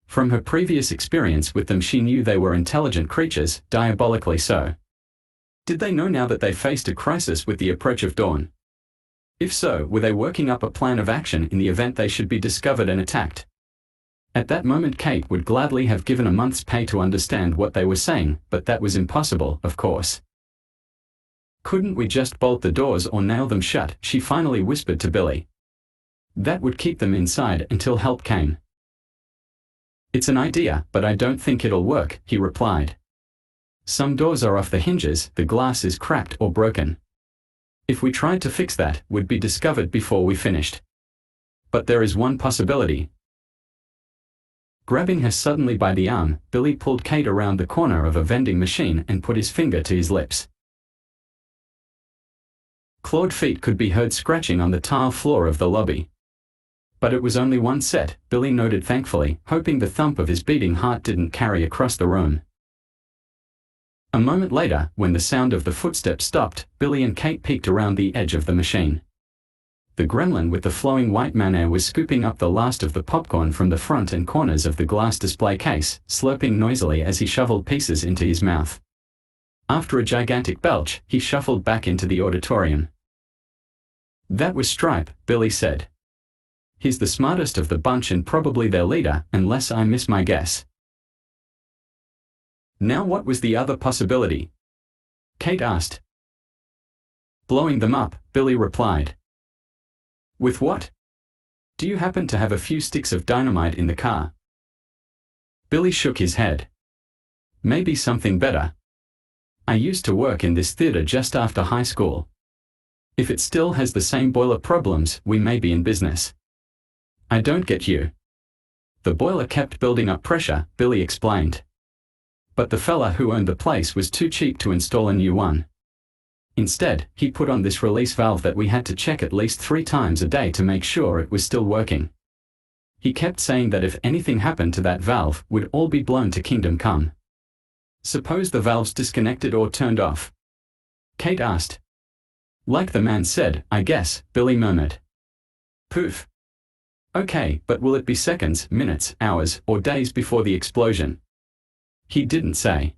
Speaker 1: From her previous experience with them, she knew they were intelligent creatures, diabolically so. Did they know now that they faced a crisis with the approach of dawn? If so, were they working up a plan of action in the event they should be discovered and attacked? At that moment Kate would gladly have given a month's pay to understand what they were saying, but that was impossible, of course. Couldn't we just bolt the doors or nail them shut, she finally whispered to Billy. That would keep them inside until help came. It's an idea, but I don't think it'll work, he replied. Some doors are off the hinges, the glass is cracked or broken. If we tried to fix that, we'd be discovered before we finished. But there is one possibility. Grabbing her suddenly by the arm, Billy pulled Kate around the corner of a vending machine and put his finger to his lips. Clawed feet could be heard scratching on the tile floor of the lobby. But it was only one set, Billy noted thankfully, hoping the thump of his beating heart didn't carry across the room. A moment later, when the sound of the footsteps stopped, Billy and Kate peeked around the edge of the machine. The gremlin with the flowing white mane was scooping up the last of the popcorn from the front and corners of the glass display case, slurping noisily as he shoveled pieces into his mouth. After a gigantic belch, he shuffled back into the auditorium. That was Stripe, Billy said. He's the smartest of the bunch and probably their leader, unless I miss my guess. Now what was the other possibility? Kate asked. Blowing them up, Billy replied. With what? Do you happen to have a few sticks of dynamite in the car? Billy shook his head. Maybe something better. I used to work in this theater just after high school. If it still has the same boiler problems, we may be in business. I don't get you. The boiler kept building up pressure, Billy explained. But the fella who owned the place was too cheap to install a new one. Instead, he put on this release valve that we had to check at least 3 times a day to make sure it was still working. He kept saying that if anything happened to that valve, we'd all be blown to kingdom come. Suppose the valve's disconnected or turned off? Kate asked. Like the man said, I guess, Billy murmured. Poof. Okay, but will it be seconds, minutes, hours, or days before the explosion? He didn't say.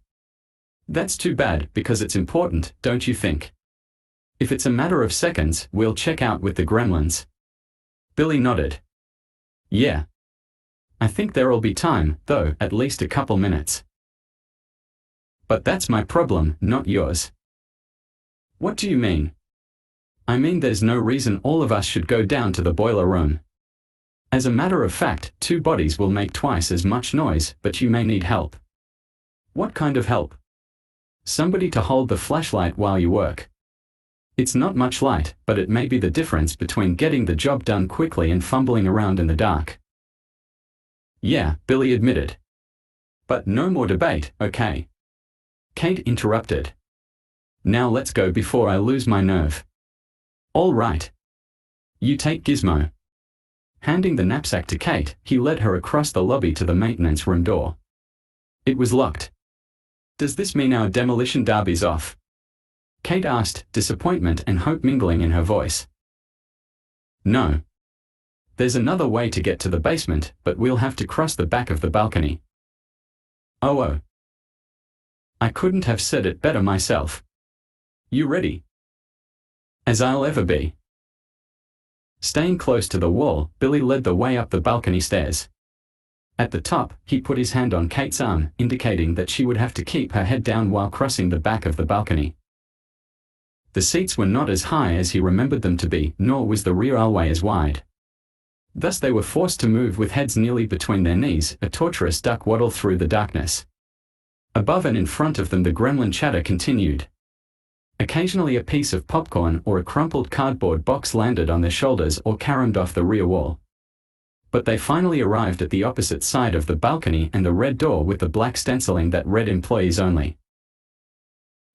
Speaker 1: That's too bad, because it's important, don't you think? If it's a matter of seconds, we'll check out with the gremlins. Billy nodded. Yeah. I think there'll be time, though, at least a couple minutes. But that's my problem, not yours. What do you mean? I mean there's no reason all of us should go down to the boiler room. As a matter of fact, 2 bodies will make twice as much noise, but you may need help. What kind of help? Somebody to hold the flashlight while you work. It's not much light, but it may be the difference between getting the job done quickly and fumbling around in the dark. Yeah, Billy admitted. But no more debate, okay? Kate interrupted. Now let's go before I lose my nerve. All right. You take Gizmo. Handing the knapsack to Kate, he led her across the lobby to the maintenance room door. It was locked. Does this mean our demolition derby's off? Kate asked, disappointment and hope mingling in her voice. No. There's another way to get to the basement, but we'll have to cross the back of the balcony. Oh. I couldn't have said it better myself. You ready? As I'll ever be. Staying close to the wall, Billy led the way up the balcony stairs. At the top, he put his hand on Kate's arm, indicating that she would have to keep her head down while crossing the back of the balcony. The seats were not as high as he remembered them to be, nor was the rear aisleway as wide. Thus they were forced to move with heads nearly between their knees, a torturous duck waddle through the darkness. Above and in front of them the gremlin chatter continued. Occasionally a piece of popcorn or a crumpled cardboard box landed on their shoulders or caromed off the rear wall. But they finally arrived at the opposite side of the balcony and the red door with the black stenciling that read employees only.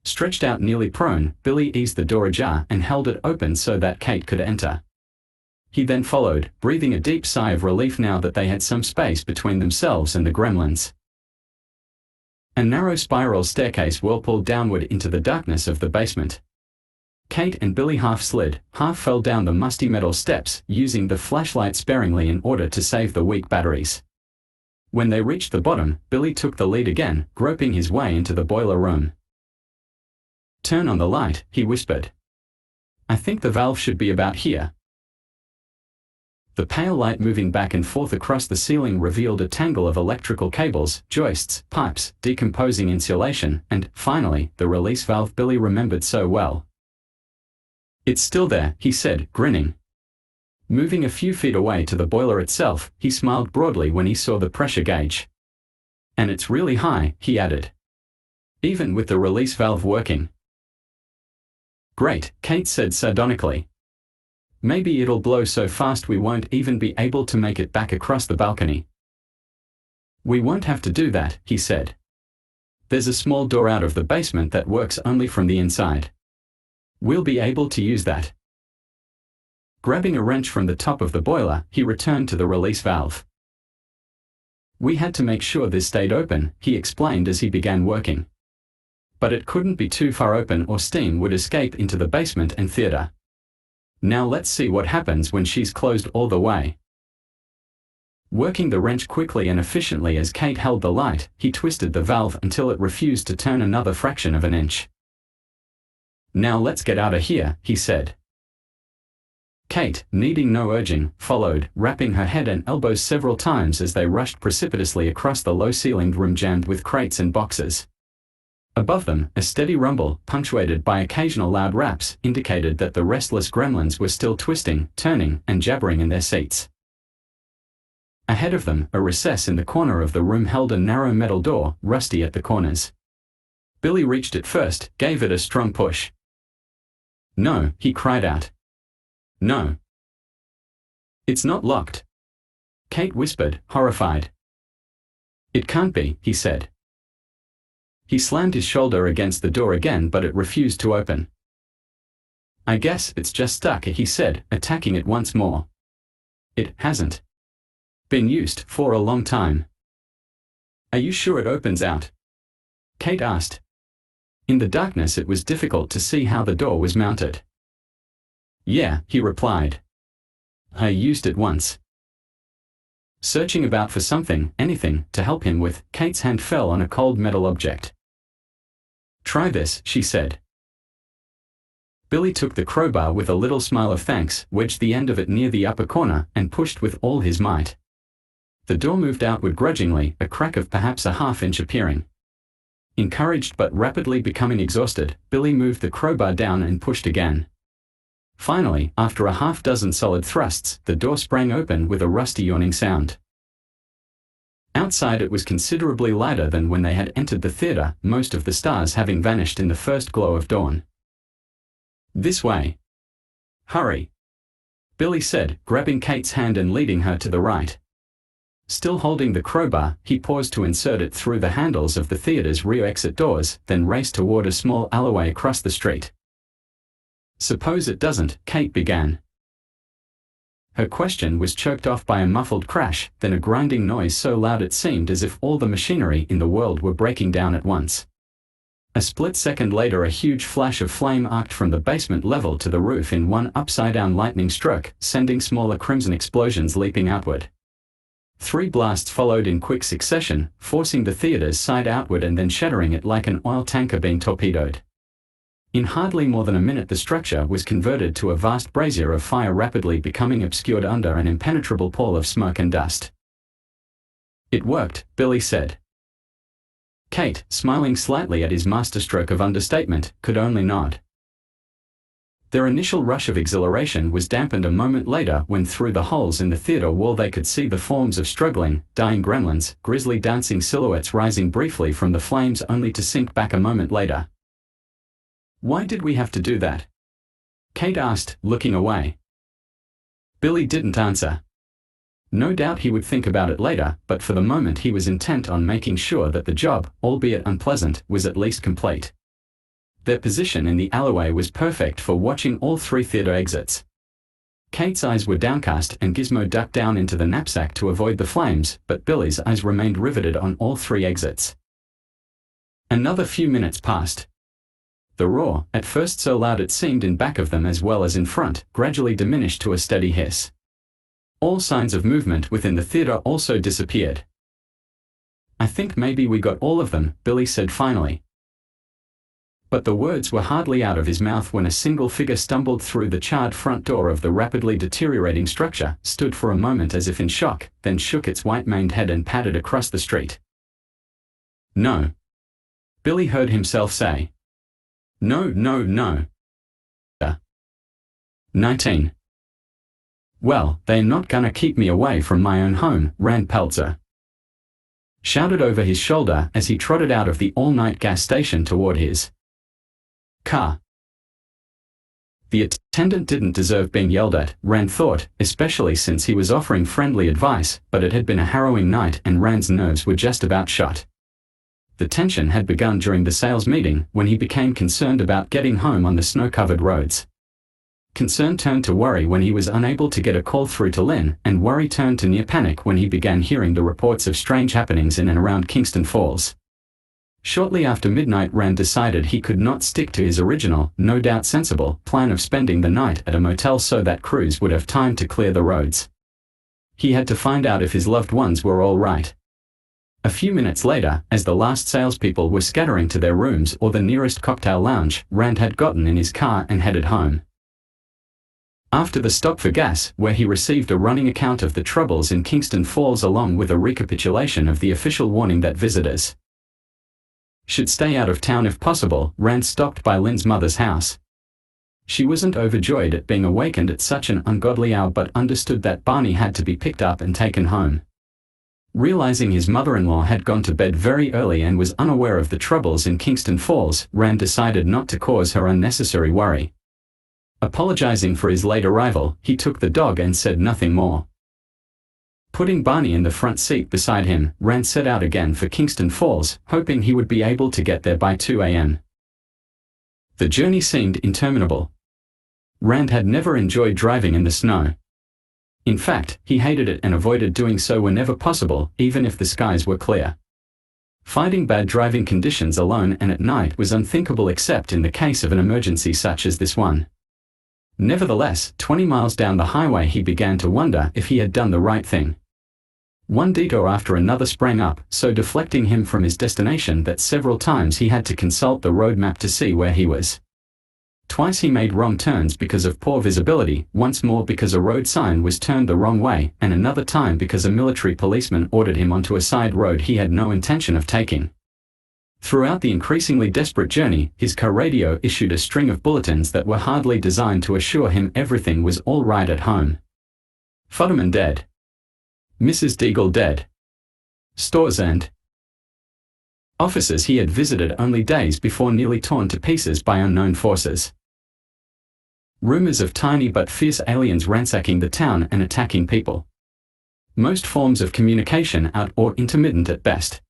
Speaker 1: Stretched out nearly prone, Billy eased the door ajar and held it open so that Kate could enter. He then followed, breathing a deep sigh of relief now that they had some space between themselves and the gremlins. A narrow spiral staircase whirlpooled downward into the darkness of the basement. Kate and Billy half slid, half fell down the musty metal steps, using the flashlight sparingly in order to save the weak batteries. When they reached the bottom, Billy took the lead again, groping his way into the boiler room. "Turn on the light," he whispered. "I think the valve should be about here." The pale light moving back and forth across the ceiling revealed a tangle of electrical cables, joists, pipes, decomposing insulation, and, finally, the release valve Billy remembered so well. "It's still there," he said, grinning. Moving a few feet away to the boiler itself, he smiled broadly when he saw the pressure gauge. "And it's really high," he added. "Even with the release valve working." "Great," Kate said sardonically. "Maybe it'll blow so fast we won't even be able to make it back across the balcony." "We won't have to do that," he said. "There's a small door out of the basement that works only from the inside. We'll be able to use that." Grabbing a wrench from the top of the boiler, he returned to the release valve. "We had to make sure this stayed open," he explained as he began working. "But it couldn't be too far open or steam would escape into the basement and theater. Now let's see what happens when she's closed all the way." Working the wrench quickly and efficiently as Kate held the light, he twisted the valve until it refused to turn another fraction of an inch. "Now let's get out of here," he said. Kate, needing no urging, followed, rapping her head and elbows several times as they rushed precipitously across the low-ceilinged room jammed with crates and boxes. Above them, a steady rumble, punctuated by occasional loud raps, indicated that the restless gremlins were still twisting, turning, and jabbering in their seats. Ahead of them, a recess in the corner of the room held a narrow metal door, rusty at the corners. Billy reached it first, gave it a strong push. "No," he cried out. "No. It's not locked." Kate whispered, horrified. "It can't be," he said. He slammed his shoulder against the door again, but it refused to open. "I guess it's just stuck," he said, attacking it once more. "It hasn't been used for a long time." "Are you sure it opens out?" Kate asked. In the darkness it was difficult to see how the door was mounted. "Yeah," he replied. "I used it once." Searching about for something, anything, to help him with, Kate's hand fell on a cold metal object. "Try this," she said. Billy took the crowbar with a little smile of thanks, wedged the end of it near the upper corner, and pushed with all his might. The door moved outward grudgingly, a crack of perhaps a half-inch appearing. Encouraged but rapidly becoming exhausted, Billy moved the crowbar down and pushed again. Finally, after a half-dozen solid thrusts, the door sprang open with a rusty yawning sound. Outside it was considerably lighter than when they had entered the theater, most of the stars having vanished in the first glow of dawn. "This way. Hurry," Billy said, grabbing Kate's hand and leading her to the right. Still holding the crowbar, he paused to insert it through the handles of the theater's rear exit doors, then raced toward a small alleyway across the street. "Suppose it doesn't," Kate began. Her question was choked off by a muffled crash, then a grinding noise so loud it seemed as if all the machinery in the world were breaking down at once. A split second later a huge flash of flame arced from the basement level to the roof in one upside-down lightning stroke, sending smaller crimson explosions leaping outward. 3 blasts followed in quick succession, forcing the theater's side outward and then shattering it like an oil tanker being torpedoed. In hardly more than a minute the structure was converted to a vast brazier of fire, rapidly becoming obscured under an impenetrable pall of smoke and dust. "It worked," Billy said. Kate, smiling slightly at his masterstroke of understatement, could only nod. Their initial rush of exhilaration was dampened a moment later when through the holes in the theater wall they could see the forms of struggling, dying gremlins, grisly dancing silhouettes rising briefly from the flames only to sink back a moment later. "Why did we have to do that?" Kate asked, looking away. Billy didn't answer. No doubt he would think about it later, but for the moment he was intent on making sure that the job, albeit unpleasant, was at least complete. Their position in the alleyway was perfect for watching all three theater exits. Kate's eyes were downcast and Gizmo ducked down into the knapsack to avoid the flames, but Billy's eyes remained riveted on all three exits. Another few minutes passed. The roar, at first so loud it seemed in back of them as well as in front, gradually diminished to a steady hiss. All signs of movement within the theater also disappeared. "I think maybe we got all of them," Billy said finally. But the words were hardly out of his mouth when a single figure stumbled through the charred front door of the rapidly deteriorating structure, stood for a moment as if in shock, then shook its white-maned head and padded across the street. "No," Billy heard himself say. "No, no, no." 19. "Well, they're not gonna keep me away from my own home," Rand Peltzer shouted over his shoulder as he trotted out of the all-night gas station toward his car. The attendant didn't deserve being yelled at, Rand thought, especially since he was offering friendly advice, but it had been a harrowing night and Rand's nerves were just about shot. The tension had begun during the sales meeting when he became concerned about getting home on the snow-covered roads. Concern turned to worry when he was unable to get a call through to Lynn, and worry turned to near panic when he began hearing the reports of strange happenings in and around Kingston Falls. Shortly after midnight Rand decided he could not stick to his original, no doubt sensible, plan of spending the night at a motel so that crews would have time to clear the roads. He had to find out if his loved ones were all right. A few minutes later, as the last salespeople were scattering to their rooms or the nearest cocktail lounge, Rand had gotten in his car and headed home. After the stop for gas, where he received a running account of the troubles in Kingston Falls along with a recapitulation of the official warning that visitors should stay out of town if possible, Rand stopped by Lynn's mother's house. She wasn't overjoyed at being awakened at such an ungodly hour but understood that Barney had to be picked up and taken home. Realizing his mother-in-law had gone to bed very early and was unaware of the troubles in Kingston Falls, Rand decided not to cause her unnecessary worry. Apologizing for his late arrival, he took the dog and said nothing more. Putting Barney in the front seat beside him, Rand set out again for Kingston Falls, hoping he would be able to get there by 2 a.m. The journey seemed interminable. Rand had never enjoyed driving in the snow. In fact, he hated it and avoided doing so whenever possible, even if the skies were clear. Fighting bad driving conditions alone and at night was unthinkable except in the case of an emergency such as this one. Nevertheless, 20 miles down the highway he began to wonder if he had done the right thing. One detour after another sprang up, so deflecting him from his destination that several times he had to consult the road map to see where he was. Twice he made wrong turns because of poor visibility, once more because a road sign was turned the wrong way, and another time because a military policeman ordered him onto a side road he had no intention of taking. Throughout the increasingly desperate journey, his car radio issued a string of bulletins that were hardly designed to assure him everything was all right at home. Futterman dead. Mrs. Deagle dead. Stores and offices he had visited only days before nearly torn to pieces by unknown forces. Rumors of tiny but fierce aliens ransacking the town and attacking people. Most forms of communication out or intermittent at best.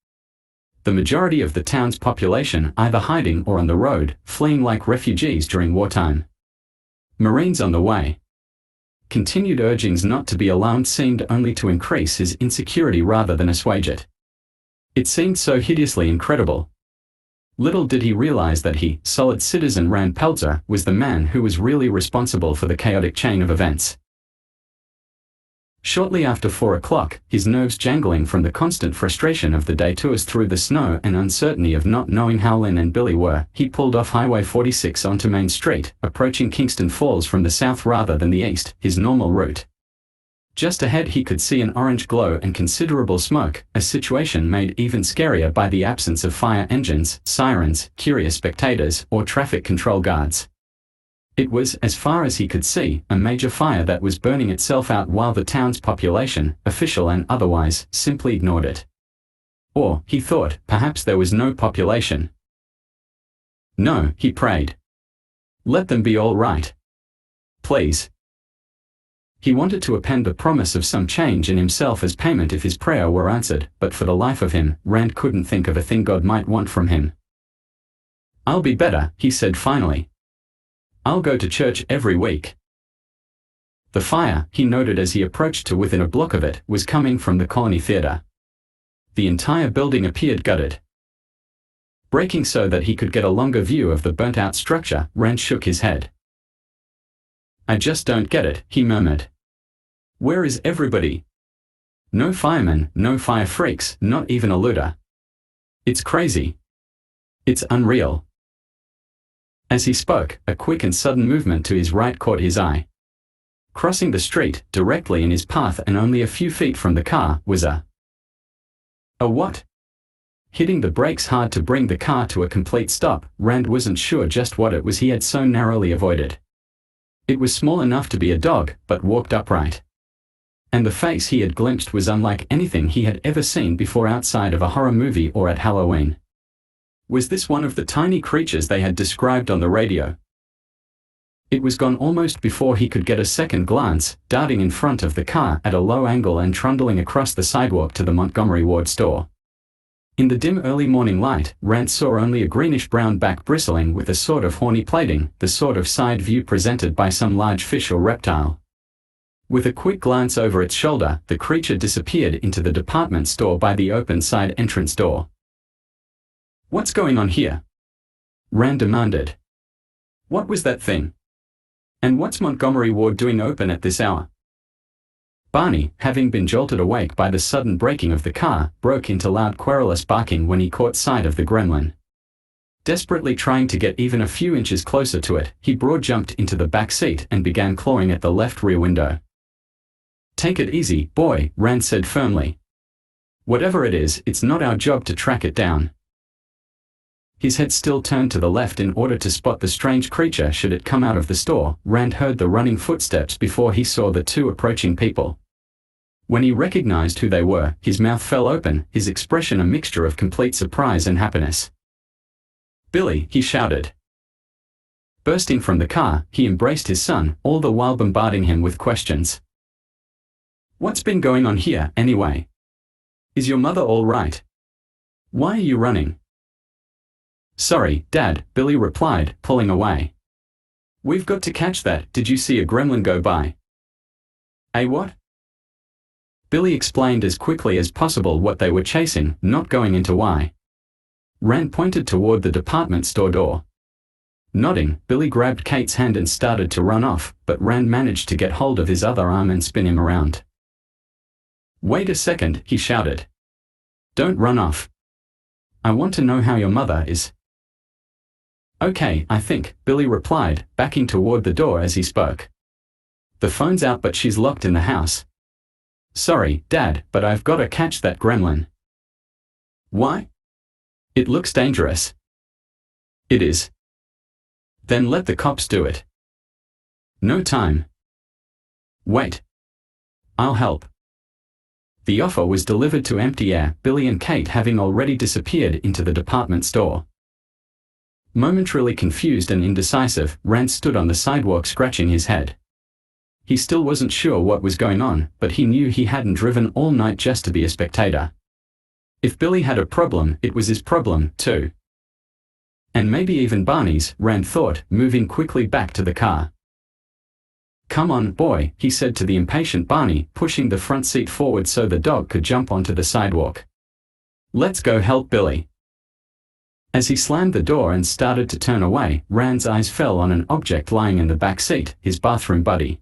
Speaker 1: The majority of the town's population either hiding or on the road, fleeing like refugees during wartime. Marines on the way. Continued urgings not to be alarmed seemed only to increase his insecurity rather than assuage it. It seemed so hideously incredible. Little did he realize that he, solid citizen Rand Peltzer, was the man who was really responsible for the chaotic chain of events. Shortly after 4 o'clock, his nerves jangling from the constant frustration of the day tours through the snow and uncertainty of not knowing how Lynn and Billy were, he pulled off Highway 46 onto Main Street, approaching Kingston Falls from the south rather than the east, his normal route. Just ahead he could see an orange glow and considerable smoke, a situation made even scarier by the absence of fire engines, sirens, curious spectators, or traffic control guards. It was, as far as he could see, a major fire that was burning itself out while the town's population, official and otherwise, simply ignored it. Or, he thought, perhaps there was no population. No, he prayed. Let them be all right. Please. He wanted to append the promise of some change in himself as payment if his prayer were answered, but for the life of him, Rand couldn't think of a thing God might want from him. I'll be better, he said finally. I'll go to church every week. The fire, he noted as he approached to within a block of it, was coming from the Colony Theatre. The entire building appeared gutted. Breaking so that he could get a longer view of the burnt-out structure, Rand shook his head. I just don't get it, he murmured. Where is everybody? No firemen, no fire freaks, not even a looter. It's crazy. It's unreal. As he spoke, a quick and sudden movement to his right caught his eye. Crossing the street, directly in his path and only a few feet from the car, was a what? Hitting the brakes hard to bring the car to a complete stop, Rand wasn't sure just what it was he had so narrowly avoided. It was small enough to be a dog, but walked upright. And the face he had glimpsed was unlike anything he had ever seen before outside of a horror movie or at Halloween. Was this one of the tiny creatures they had described on the radio? It was gone almost before he could get a second glance, darting in front of the car at a low angle and trundling across the sidewalk to the Montgomery Ward store. In the dim early morning light, Rand saw only a greenish-brown back bristling with a sort of horny plating, the sort of side view presented by some large fish or reptile. With a quick glance over its shoulder, the creature disappeared into the department store by the open side entrance door. What's going on here? Rand demanded. What was that thing? And what's Montgomery Ward doing open at this hour? Barney, having been jolted awake by the sudden braking of the car, broke into loud querulous barking when he caught sight of the gremlin. Desperately trying to get even a few inches closer to it, he broad-jumped into the back seat and began clawing at the left rear window. Take it easy, boy, Rand said firmly. Whatever it is, it's not our job to track it down. His head still turned to the left in order to spot the strange creature should it come out of the store. Rand heard the running footsteps before he saw the two approaching people. When he recognized who they were, his mouth fell open, his expression a mixture of complete surprise and happiness. Billy, he shouted. Bursting from the car, he embraced his son, all the while bombarding him with questions. What's been going on here, anyway? Is your mother all right? Why are you running? Sorry, Dad, Billy replied, pulling away. We've got to catch that. Did you see a gremlin go by? A what? Billy explained as quickly as possible what they were chasing, not going into why. Rand pointed toward the department store door. Nodding, Billy grabbed Kate's hand and started to run off, but Rand managed to get hold of his other arm and spin him around. Wait a second, he shouted. Don't run off. I want to know how your mother is. Okay, I think, Billy replied, backing toward the door as he spoke. The phone's out but she's locked in the house. Sorry, Dad, but I've got to catch that gremlin. Why? It looks dangerous. It is. Then let the cops do it. No time. Wait. I'll help. The offer was delivered to empty air, Billy and Kate having already disappeared into the department store. Momentarily confused and indecisive, Rand stood on the sidewalk scratching his head. He still wasn't sure what was going on, but he knew he hadn't driven all night just to be a spectator. If Billy had a problem, it was his problem, too. And maybe even Barney's, Rand thought, moving quickly back to the car. Come on, boy, he said to the impatient Barney, pushing the front seat forward so the dog could jump onto the sidewalk. Let's go help Billy. As he slammed the door and started to turn away, Rand's eyes fell on an object lying in the back seat, his bathroom buddy.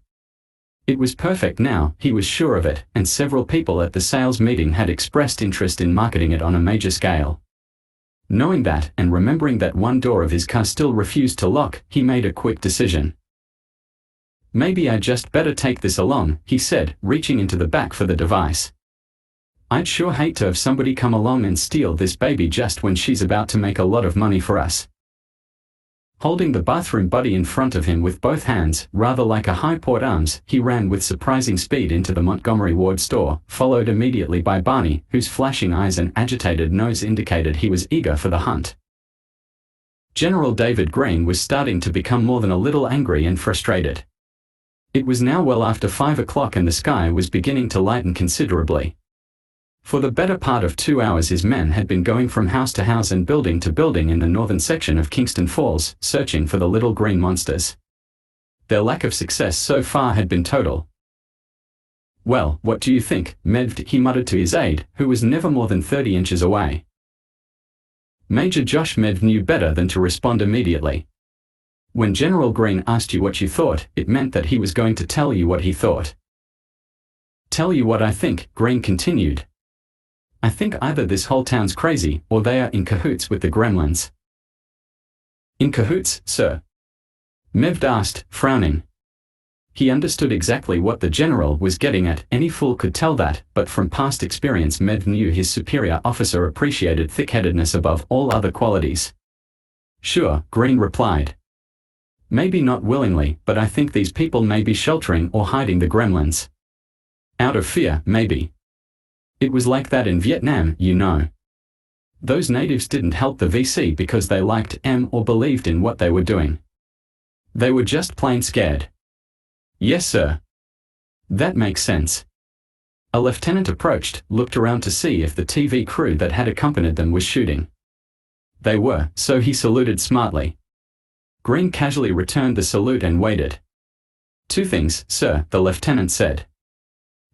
Speaker 1: It was perfect now, he was sure of it, and several people at the sales meeting had expressed interest in marketing it on a major scale. Knowing that, and remembering that one door of his car still refused to lock, he made a quick decision. "Maybe I just better take this along," he said, reaching into the back for the device. "I'd sure hate to have somebody come along and steal this baby just when she's about to make a lot of money for us." Holding the bathroom buddy in front of him with both hands, rather like a high port arms, he ran with surprising speed into the Montgomery Ward store, followed immediately by Barney, whose flashing eyes and agitated nose indicated he was eager for the hunt. General David Green was starting to become more than a little angry and frustrated. It was now well after 5 o'clock and the sky was beginning to lighten considerably. For the better part of 2 hours his men had been going from house to house and building to building in the northern section of Kingston Falls, searching for the little green monsters. Their lack of success so far had been total. "Well, what do you think, Medved?" he muttered to his aide, who was never more than 30 inches away. Major Josh Medved knew better than to respond immediately. When General Green asked you what you thought, it meant that he was going to tell you what he thought. "Tell you what I think," Green continued. "I think either this whole town's crazy, or they are in cahoots with the Gremlins." "In cahoots, sir?" Medved asked, frowning. He understood exactly what the general was getting at, any fool could tell that, but from past experience Medved knew his superior officer appreciated thick-headedness above all other qualities. "Sure," Green replied. "Maybe not willingly, but I think these people may be sheltering or hiding the Gremlins. Out of fear, maybe. It was like that in Vietnam, you know. Those natives didn't help the VC because they liked them or believed in what they were doing. They were just plain scared." "Yes, sir. That makes sense." A lieutenant approached, looked around to see if the TV crew that had accompanied them was shooting. They were, so he saluted smartly. Green casually returned the salute and waited. "Two things, sir," the lieutenant said.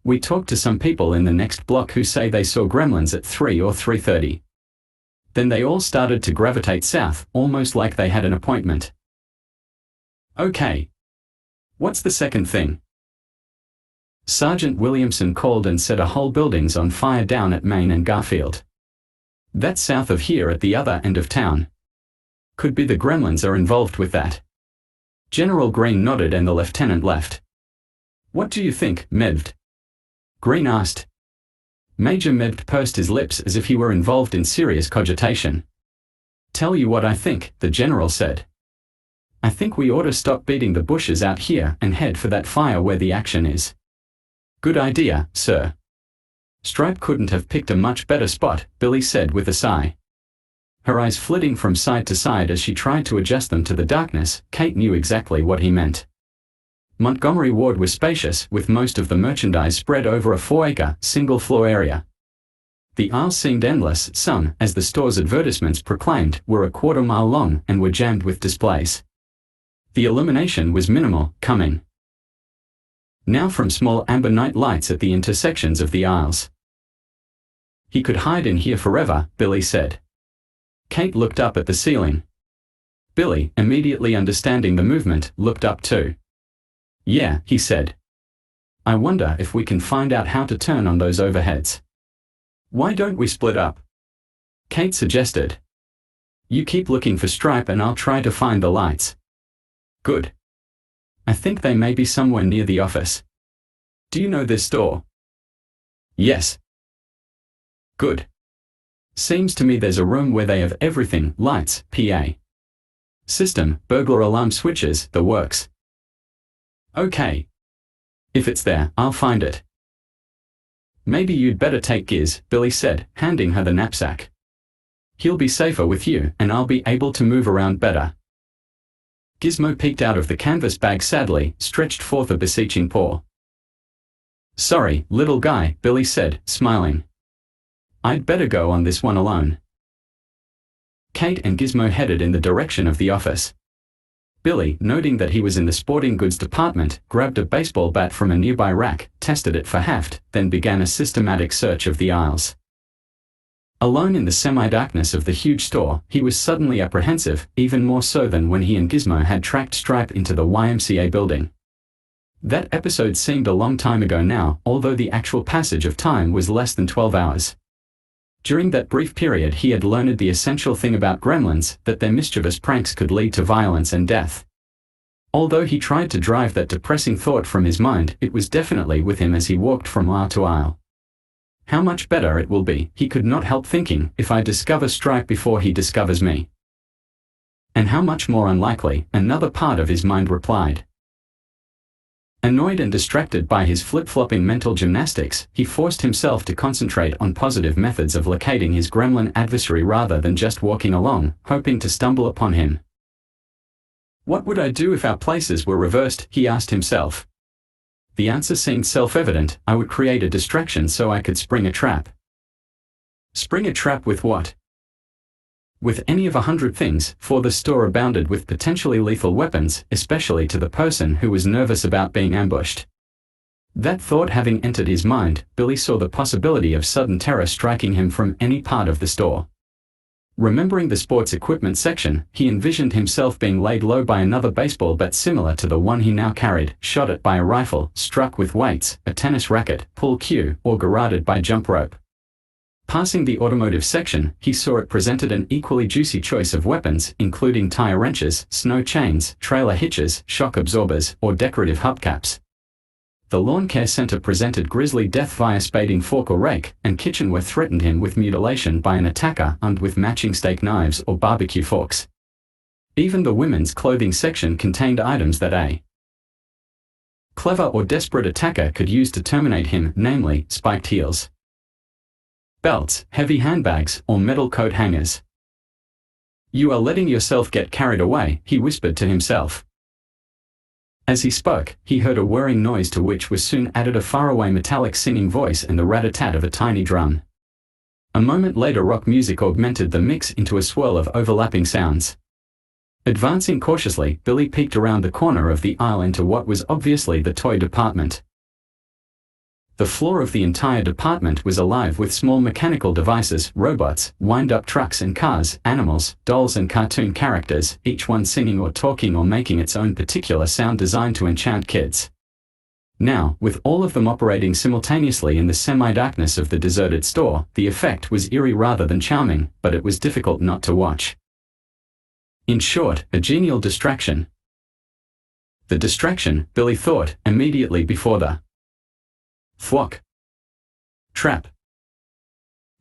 Speaker 1: "We talked to some people in the next block who say they saw Gremlins at 3 or 3:30. Then they all started to gravitate south, almost like they had an appointment." "Okay. What's the second thing?" "Sergeant Williamson called and said a whole building's on fire down at Main and Garfield. That's south of here at the other end of town. Could be the Gremlins are involved with that." General Green nodded and the lieutenant left. "What do you think, Medved?" Green asked. Major Medved pursed his lips as if he were involved in serious cogitation. "Tell you what I think," the general said. "I think we ought to stop beating the bushes out here and head for that fire where the action is." "Good idea, sir." "Stripe couldn't have picked a much better spot," Billy said with a sigh. Her eyes flitting from side to side as she tried to adjust them to the darkness, Kate knew exactly what he meant. Montgomery Ward was spacious, with most of the merchandise spread over a 4-acre, single-floor area. The aisles seemed endless, some, as the store's advertisements proclaimed, were a quarter-mile long and were jammed with displays. The illumination was minimal, coming now from small amber night lights at the intersections of the aisles. "He could hide in here forever," Billy said. Kate looked up at the ceiling. Billy, immediately understanding the movement, looked up too. "Yeah," he said. "I wonder if we can find out how to turn on those overheads." "Why don't we split up?" Kate suggested. "You keep looking for Stripe and I'll try to find the lights." "Good. I think they may be somewhere near the office. Do you know this store?" "Yes." "Good. Seems to me there's a room where they have everything, lights, PA system, burglar alarm switches, the works." "Okay. If it's there, I'll find it." "Maybe you'd better take Giz," Billy said, handing her the knapsack. "He'll be safer with you, and I'll be able to move around better." Gizmo peeked out of the canvas bag sadly, stretched forth a beseeching paw. "Sorry, little guy," Billy said, smiling. "I'd better go on this one alone." Kate and Gizmo headed in the direction of the office. Billy, noting that he was in the sporting goods department, grabbed a baseball bat from a nearby rack, tested it for heft, then began a systematic search of the aisles. Alone in the semi-darkness of the huge store, he was suddenly apprehensive, even more so than when he and Gizmo had tracked Stripe into the YMCA building. That episode seemed a long time ago now, although the actual passage of time was less than 12 hours. During that brief period he had learned the essential thing about gremlins, that their mischievous pranks could lead to violence and death. Although he tried to drive that depressing thought from his mind, it was definitely with him as he walked from aisle to aisle. How much better it will be, he could not help thinking, if I discover Stripe before he discovers me. And how much more unlikely, another part of his mind replied. Annoyed and distracted by his flip-flopping mental gymnastics, he forced himself to concentrate on positive methods of locating his gremlin adversary rather than just walking along, hoping to stumble upon him. What would I do if our places were reversed, he asked himself. The answer seemed self-evident. I would create a distraction so I could spring a trap. Spring a trap with what? With any of 100 things, for the store abounded with potentially lethal weapons, especially to the person who was nervous about being ambushed. That thought having entered his mind, Billy saw the possibility of sudden terror striking him from any part of the store. Remembering the sports equipment section, he envisioned himself being laid low by another baseball bat similar to the one he now carried, shot at by a rifle, struck with weights, a tennis racket, pool cue, or garroted by jump rope. Passing the automotive section, he saw it presented an equally juicy choice of weapons, including tire wrenches, snow chains, trailer hitches, shock absorbers, or decorative hubcaps. The lawn care center presented grisly death via spading fork or rake, and kitchenware threatened him with mutilation by an attacker armed with matching steak knives or barbecue forks. Even the women's clothing section contained items that a clever or desperate attacker could use to terminate him, namely, spiked heels, belts, heavy handbags, or metal coat hangers. You are letting yourself get carried away, he whispered to himself. As he spoke, he heard a whirring noise to which was soon added a faraway metallic singing voice and the rat-a-tat of a tiny drum. A moment later rock music augmented the mix into a swirl of overlapping sounds. Advancing cautiously, Billy peeked around the corner of the aisle into what was obviously the toy department. The floor of the entire department was alive with small mechanical devices, robots, wind-up trucks and cars, animals, dolls and cartoon characters, each one singing or talking or making its own particular sound designed to enchant kids. Now, with all of them operating simultaneously in the semi-darkness of the deserted store, the effect was eerie rather than charming, but it was difficult not to watch. In short, a genial distraction. The distraction, Billy thought, immediately before the thwack trap.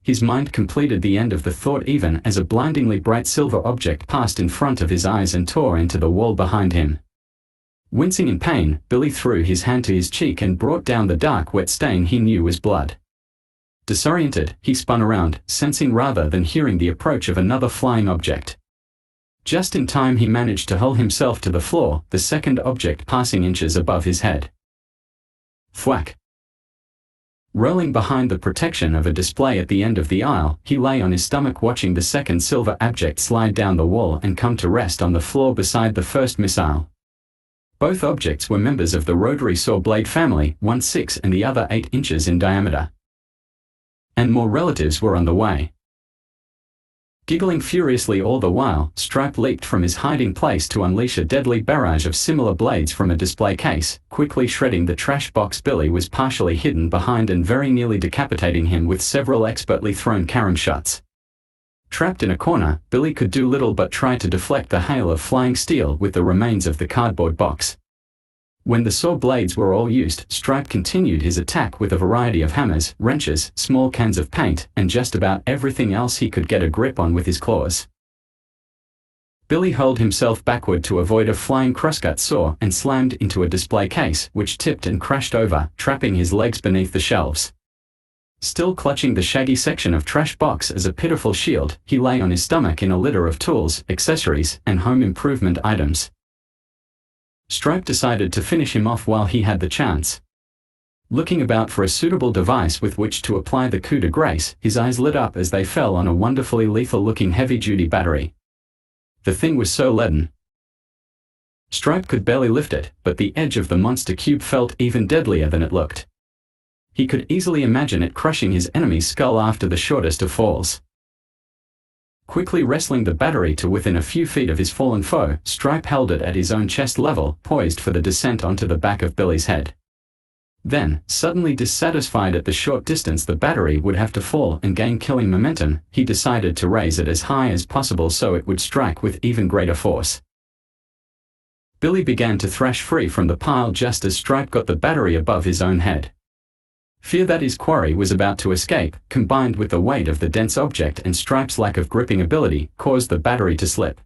Speaker 1: His mind completed the end of the thought even as a blindingly bright silver object passed in front of his eyes and tore into the wall behind him. Wincing in pain, Billy threw his hand to his cheek and brought down the dark wet stain he knew was blood. Disoriented, he spun around, sensing rather than hearing the approach of another flying object. Just in time he managed to hurl himself to the floor, the second object passing inches above his head. Thwack. Rolling behind the protection of a display at the end of the aisle, he lay on his stomach watching the second silver object slide down the wall and come to rest on the floor beside the first missile. Both objects were members of the rotary saw blade family, one 6 and the other 8 inches in diameter. And more relatives were on the way. Giggling furiously all the while, Stripe leaped from his hiding place to unleash a deadly barrage of similar blades from a display case, quickly shredding the trash box Billy was partially hidden behind and very nearly decapitating him with several expertly thrown carom shots. Trapped in a corner, Billy could do little but try to deflect the hail of flying steel with the remains of the cardboard box. When the saw blades were all used, Stripe continued his attack with a variety of hammers, wrenches, small cans of paint, and just about everything else he could get a grip on with his claws. Billy hurled himself backward to avoid a flying crosscut saw and slammed into a display case, which tipped and crashed over, trapping his legs beneath the shelves. Still clutching the shaggy section of trash box as a pitiful shield, he lay on his stomach in a litter of tools, accessories, and home improvement items. Stripe decided to finish him off while he had the chance. Looking about for a suitable device with which to apply the coup de grace, his eyes lit up as they fell on a wonderfully lethal-looking heavy-duty battery. The thing was so leaden. Stripe could barely lift it, but the edge of the monster cube felt even deadlier than it looked. He could easily imagine it crushing his enemy's skull after the shortest of falls. Quickly wrestling the battery to within a few feet of his fallen foe, Stripe held it at his own chest level, poised for the descent onto the back of Billy's head. Then, suddenly dissatisfied at the short distance the battery would have to fall and gain killing momentum, he decided to raise it as high as possible so it would strike with even greater force. Billy began to thrash free from the pile just as Stripe got the battery above his own head. Fear that his quarry was about to escape, combined with the weight of the dense object and Stripe's lack of gripping ability, caused the battery to slip.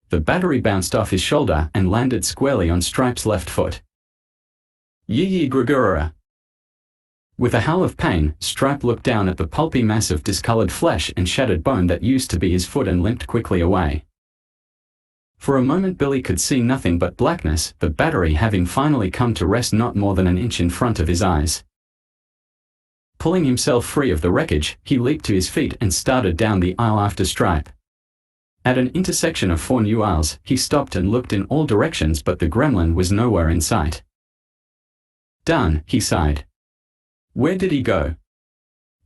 Speaker 1: The battery bounced off his shoulder and landed squarely on Stripe's left foot. Yee Gregura. With a howl of pain, Stripe looked down at the pulpy mass of discolored flesh and shattered bone that used to be his foot and limped quickly away. For a moment Billy could see nothing but blackness, the battery having finally come to rest not more than an inch in front of his eyes. Pulling himself free of the wreckage, he leaped to his feet and started down the aisle after Stripe. At an intersection of 4 new aisles, he stopped and looked in all directions but the gremlin was nowhere in sight. Darn, he sighed. Where did he go?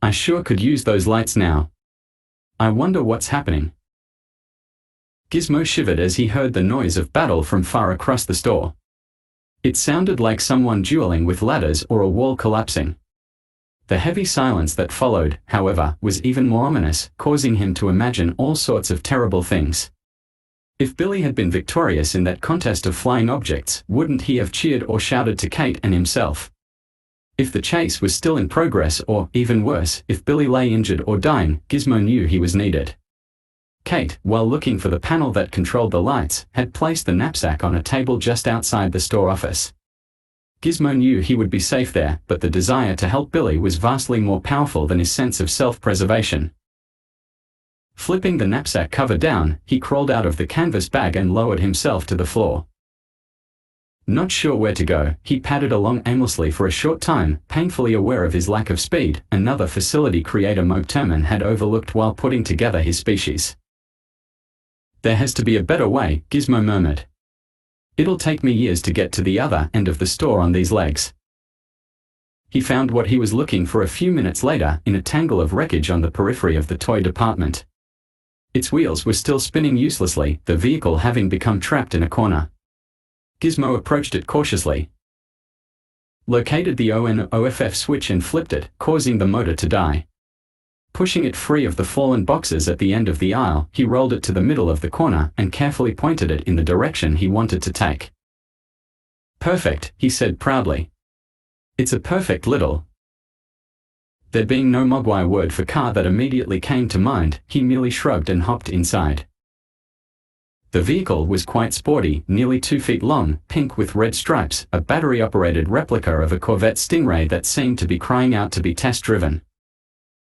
Speaker 1: I sure could use those lights now. I wonder what's happening. Gizmo shivered as he heard the noise of battle from far across the store. It sounded like someone dueling with ladders or a wall collapsing. The heavy silence that followed, however, was even more ominous, causing him to imagine all sorts of terrible things. If Billy had been victorious in that contest of flying objects, wouldn't he have cheered or shouted to Kate and himself? If the chase was still in progress or, even worse, if Billy lay injured or dying, Gizmo knew he was needed. Kate, while looking for the panel that controlled the lights, had placed the knapsack on a table just outside the store office. Gizmo knew he would be safe there, but the desire to help Billy was vastly more powerful than his sense of self-preservation. Flipping the knapsack cover down, he crawled out of the canvas bag and lowered himself to the floor. Not sure where to go, he padded along aimlessly for a short time, painfully aware of his lack of speed, another facility creator Moterman had overlooked while putting together his species. There has to be a better way, Gizmo murmured. It'll take me years to get to the other end of the store on these legs. He found what he was looking for a few minutes later, in a tangle of wreckage on the periphery of the toy department. Its wheels were still spinning uselessly, the vehicle having become trapped in a corner. Gizmo approached it cautiously, located the on/off switch and flipped it, causing the motor to die. Pushing it free of the fallen boxes at the end of the aisle, he rolled it to the middle of the corner and carefully pointed it in the direction he wanted to take. Perfect, he said proudly. It's a perfect little. There being no Mogwai word for car that immediately came to mind, he merely shrugged and hopped inside. The vehicle was quite sporty, nearly 2 feet long, pink with red stripes, a battery-operated replica of a Corvette Stingray that seemed to be crying out to be test-driven.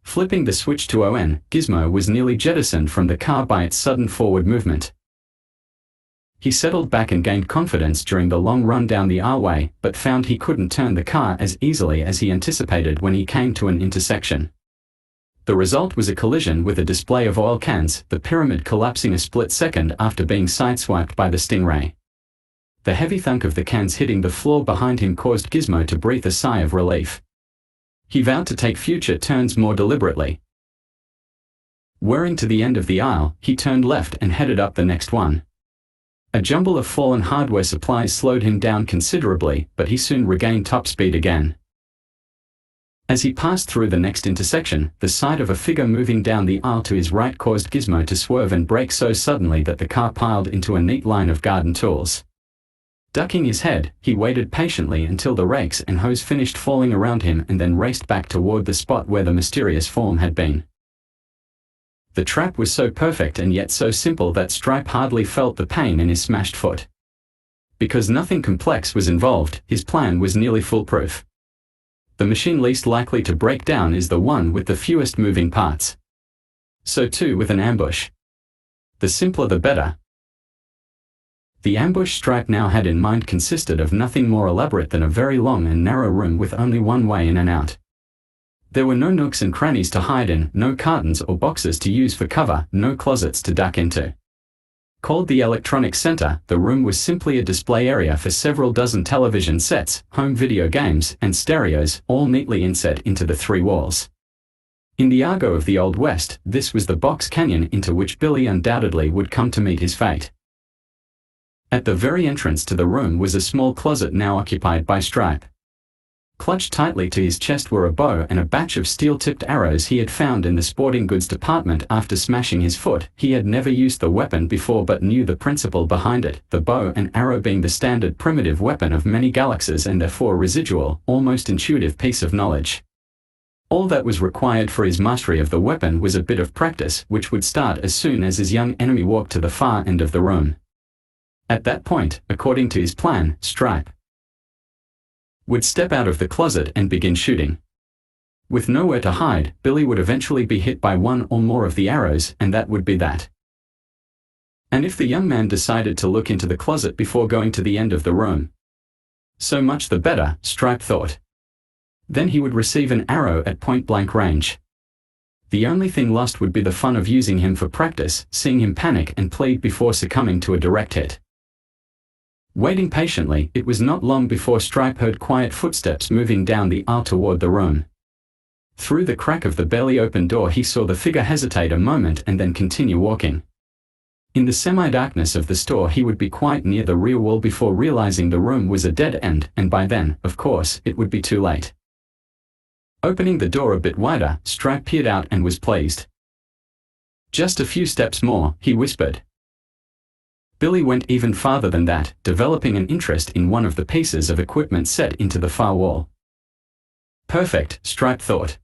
Speaker 1: Flipping the switch to on, Gizmo was nearly jettisoned from the car by its sudden forward movement. He settled back and gained confidence during the long run down the aisleway, but found he couldn't turn the car as easily as he anticipated when he came to an intersection. The result was a collision with a display of oil cans, the pyramid collapsing a split second after being sideswiped by the Stingray. The heavy thunk of the cans hitting the floor behind him caused Gizmo to breathe a sigh of relief. He vowed to take future turns more deliberately. Whirring to the end of the aisle, he turned left and headed up the next one. A jumble of fallen hardware supplies slowed him down considerably, but he soon regained top speed again. As he passed through the next intersection, the sight of a figure moving down the aisle to his right caused Gizmo to swerve and brake so suddenly that the car piled into a neat line of garden tools. Ducking his head, he waited patiently until the rakes and hose finished falling around him and then raced back toward the spot where the mysterious form had been. The trap was so perfect and yet so simple that Stripe hardly felt the pain in his smashed foot. Because nothing complex was involved, his plan was nearly foolproof. The machine least likely to break down is the one with the fewest moving parts. So too with an ambush. The simpler the better. The ambush Stripe now had in mind consisted of nothing more elaborate than a very long and narrow room with only one way in and out. There were no nooks and crannies to hide in, no cartons or boxes to use for cover, no closets to duck into. Called the Electronics Center, the room was simply a display area for several dozen television sets, home video games, and stereos, all neatly inset into the 3 walls. In the argot of the Old West, this was the box canyon into which Billy undoubtedly would come to meet his fate. At the very entrance to the room was a small closet now occupied by Stripe. Clutched tightly to his chest were a bow and a batch of steel-tipped arrows he had found in the sporting goods department after smashing his foot. He had never used the weapon before but knew the principle behind it, the bow and arrow being the standard primitive weapon of many galaxies and therefore residual, almost intuitive piece of knowledge. All that was required for his mastery of the weapon was a bit of practice, which would start as soon as his young enemy walked to the far end of the room. At that point, according to his plan, Stripe would step out of the closet and begin shooting. With nowhere to hide, Billy would eventually be hit by one or more of the arrows, and that would be that. And if the young man decided to look into the closet before going to the end of the room, so much the better, Stripe thought. Then he would receive an arrow at point-blank range. The only thing lost would be the fun of using him for practice, seeing him panic and plead before succumbing to a direct hit. Waiting patiently, it was not long before Stripe heard quiet footsteps moving down the aisle toward the room. Through the crack of the barely open door he saw the figure hesitate a moment and then continue walking. In the semi-darkness of the store he would be quite near the rear wall before realizing the room was a dead end, and by then, of course, it would be too late. Opening the door a bit wider, Stripe peered out and was pleased. "Just a few steps more," he whispered. Billy went even farther than that, developing an interest in one of the pieces of equipment set into the far wall. Perfect, Stripe thought.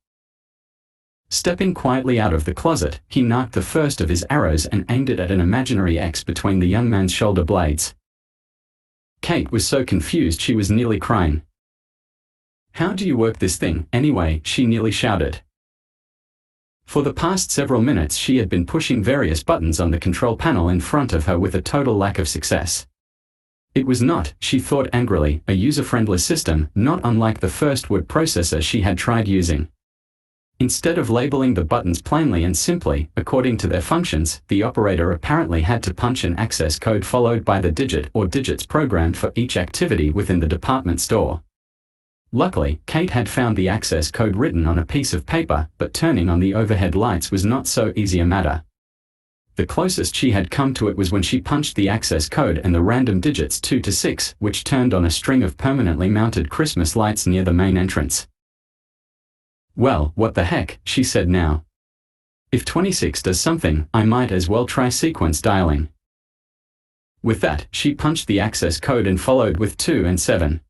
Speaker 1: Stepping quietly out of the closet, he knocked the first of his arrows and aimed it at an imaginary X between the young man's shoulder blades. Kate was so confused she was nearly crying. "How do you work this thing, anyway?" she nearly shouted. For the past several minutes she had been pushing various buttons on the control panel in front of her with a total lack of success. It was not, she thought angrily, a user-friendly system, not unlike the first word processor she had tried using. Instead of labeling the buttons plainly and simply, according to their functions, the operator apparently had to punch an access code followed by the digit or digits programmed for each activity within the department store. Luckily, Kate had found the access code written on a piece of paper, but turning on the overhead lights was not so easy a matter. The closest she had come to it was when she punched the access code and the random digits 2 to 6, which turned on a string of permanently mounted Christmas lights near the main entrance. "Well, what the heck," she said now. "If 26 does something, I might as well try sequence dialing." With that, she punched the access code and followed with 2 and 7.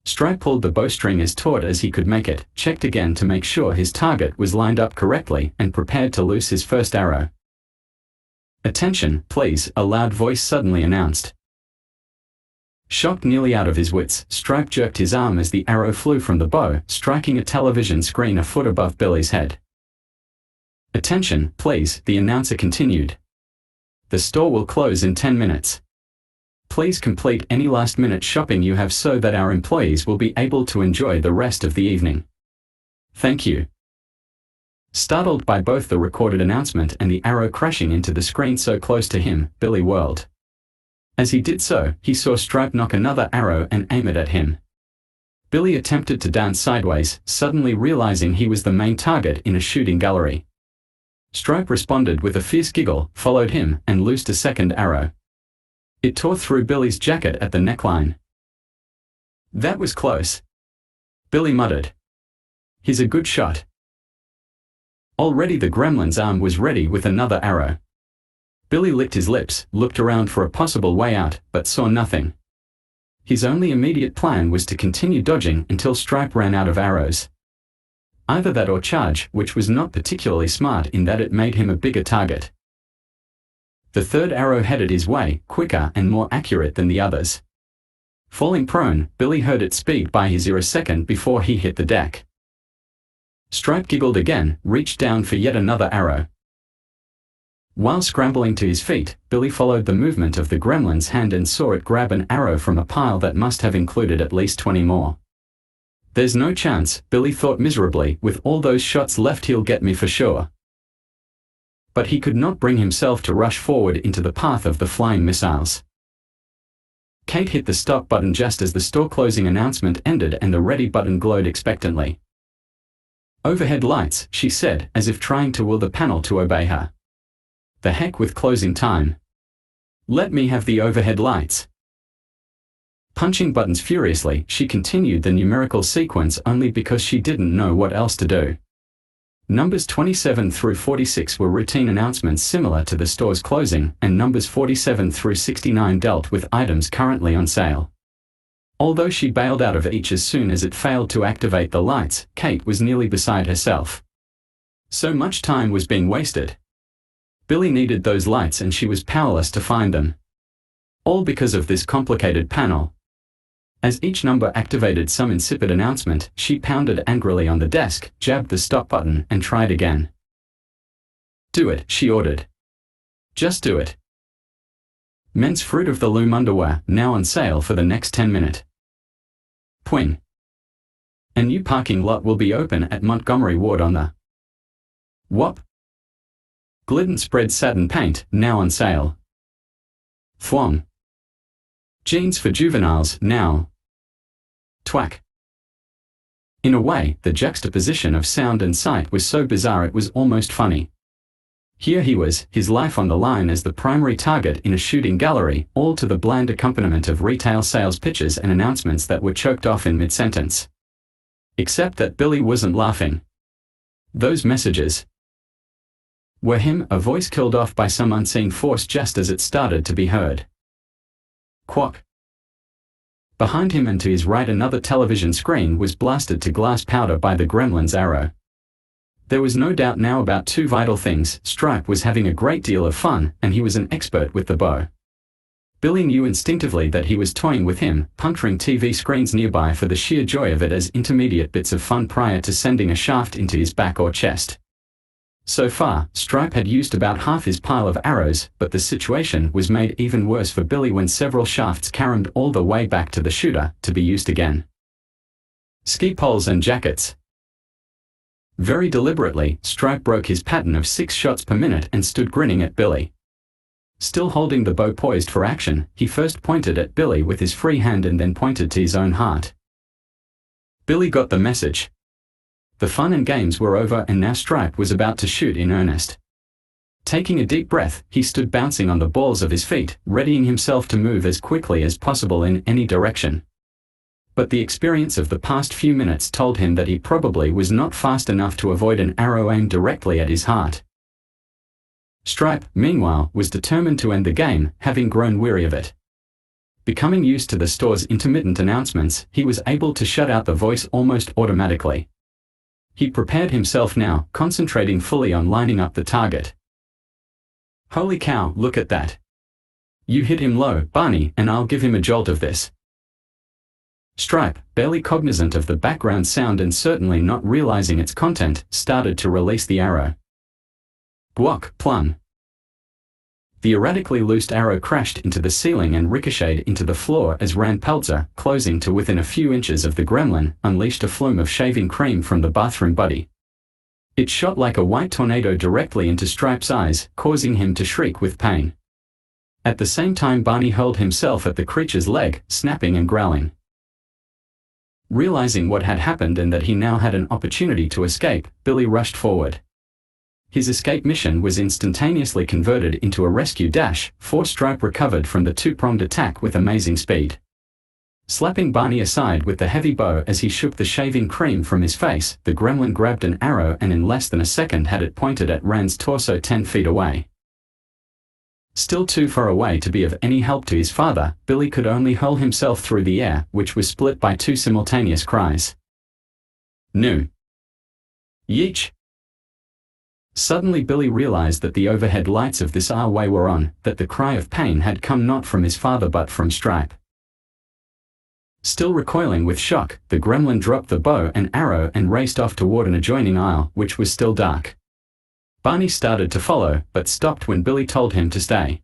Speaker 1: Stripe pulled the bowstring as taut as he could make it, checked again to make sure his target was lined up correctly, and prepared to loose his first arrow. "Attention, please," a loud voice suddenly announced. Shocked nearly out of his wits, Stripe jerked his arm as the arrow flew from the bow, striking a television screen a foot above Billy's head. "Attention, please," the announcer continued. "The store will close in 10 minutes. Please complete any last-minute shopping you have so that our employees will be able to enjoy the rest of the evening. Thank you." Startled by both the recorded announcement and the arrow crashing into the screen so close to him, Billy whirled. As he did so, he saw Stripe knock another arrow and aim it at him. Billy attempted to dance sideways, suddenly realizing he was the main target in a shooting gallery. Stripe responded with a fierce giggle, followed him, and loosed a second arrow. It tore through Billy's jacket at the neckline. "That was close," Billy muttered. "He's a good shot." Already the gremlin's arm was ready with another arrow. Billy licked his lips, looked around for a possible way out, but saw nothing. His only immediate plan was to continue dodging until Stripe ran out of arrows. Either that or charge, which was not particularly smart in that it made him a bigger target. The third arrow headed his way, quicker and more accurate than the others. Falling prone, Billy heard its speed by his ear a second before he hit the deck. Stripe giggled again, reached down for yet another arrow. While scrambling to his feet, Billy followed the movement of the gremlin's hand and saw it grab an arrow from a pile that must have included at least 20 more. "There's no chance," Billy thought miserably, "with all those shots left he'll get me for sure." But he could not bring himself to rush forward into the path of the flying missiles. Kate hit the stop button just as the store closing announcement ended and the ready button glowed expectantly. Overhead lights, she said, as if trying to will the panel to obey her. The heck with closing time. Let me have the overhead lights. Punching buttons furiously, she continued the numerical sequence only because she didn't know what else to do. Numbers 27 through 46 were routine announcements similar to the store's closing, and numbers 47 through 69 dealt with items currently on sale. Although she bailed out of each as soon as it failed to activate the lights, Kate was nearly beside herself. So much time was being wasted. Billy needed those lights and she was powerless to find them. All because of this complicated panel. As each number activated some insipid announcement, she pounded angrily on the desk, jabbed the stop button, and tried again. Do it, she ordered. Just do it. Men's Fruit of the Loom underwear, now on sale for the next 10 minutes. Pwing. A new parking lot will be open at Montgomery Ward on the Wop. Glidden spread satin paint, now on sale. Thwong. Jeans for juveniles, now. Twack. In a way, the juxtaposition of sound and sight was so bizarre it was almost funny. Here he was, his life on the line as the primary target in a shooting gallery, all to the bland accompaniment of retail sales pitches and announcements that were choked off in mid-sentence. Except that Billy wasn't laughing. Those messages were him, a voice killed off by some unseen force just as it started to be heard. Quack. Behind him and to his right another television screen was blasted to glass powder by the Gremlins' arrow. There was no doubt now about two vital things: Stripe was having a great deal of fun, and he was an expert with the bow. Billy knew instinctively that he was toying with him, puncturing TV screens nearby for the sheer joy of it as intermediate bits of fun prior to sending a shaft into his back or chest. So far, Stripe had used about half his pile of arrows, but the situation was made even worse for Billy when several shafts caromed all the way back to the shooter, to be used again. Ski poles and jackets. Very deliberately, Stripe broke his pattern of 6 shots per minute and stood grinning at Billy. Still holding the bow poised for action, he first pointed at Billy with his free hand and then pointed to his own heart. Billy got the message. The fun and games were over and now Stripe was about to shoot in earnest. Taking a deep breath, he stood bouncing on the balls of his feet, readying himself to move as quickly as possible in any direction. But the experience of the past few minutes told him that he probably was not fast enough to avoid an arrow aimed directly at his heart. Stripe, meanwhile, was determined to end the game, having grown weary of it. Becoming used to the store's intermittent announcements, he was able to shut out the voice almost automatically. He prepared himself now, concentrating fully on lining up the target. Holy cow, look at that. You hit him low, Barney, and I'll give him a jolt of this. Stripe, barely cognizant of the background sound and certainly not realizing its content, started to release the arrow. Guac, plum. The erratically loosed arrow crashed into the ceiling and ricocheted into the floor as Rand Peltzer, closing to within a few inches of the gremlin, unleashed a flume of shaving cream from the bathroom buddy. It shot like a white tornado directly into Stripe's eyes, causing him to shriek with pain. At the same time Barney hurled himself at the creature's leg, snapping and growling. Realizing what had happened and that he now had an opportunity to escape, Billy rushed forward. His escape mission was instantaneously converted into a rescue dash, for Stripe recovered from the two-pronged attack with amazing speed. Slapping Barney aside with the heavy bow as he shook the shaving cream from his face, the gremlin grabbed an arrow and in less than a second had it pointed at Rand's torso 10 feet away. Still too far away to be of any help to his father, Billy could only hurl himself through the air, which was split by 2 simultaneous cries. "No! Yeech!" Suddenly Billy realized that the overhead lights of this arway were on, that the cry of pain had come not from his father but from Stripe. Still recoiling with shock, the gremlin dropped the bow and arrow and raced off toward an adjoining aisle, which was still dark. Barney started to follow, but stopped when Billy told him to stay.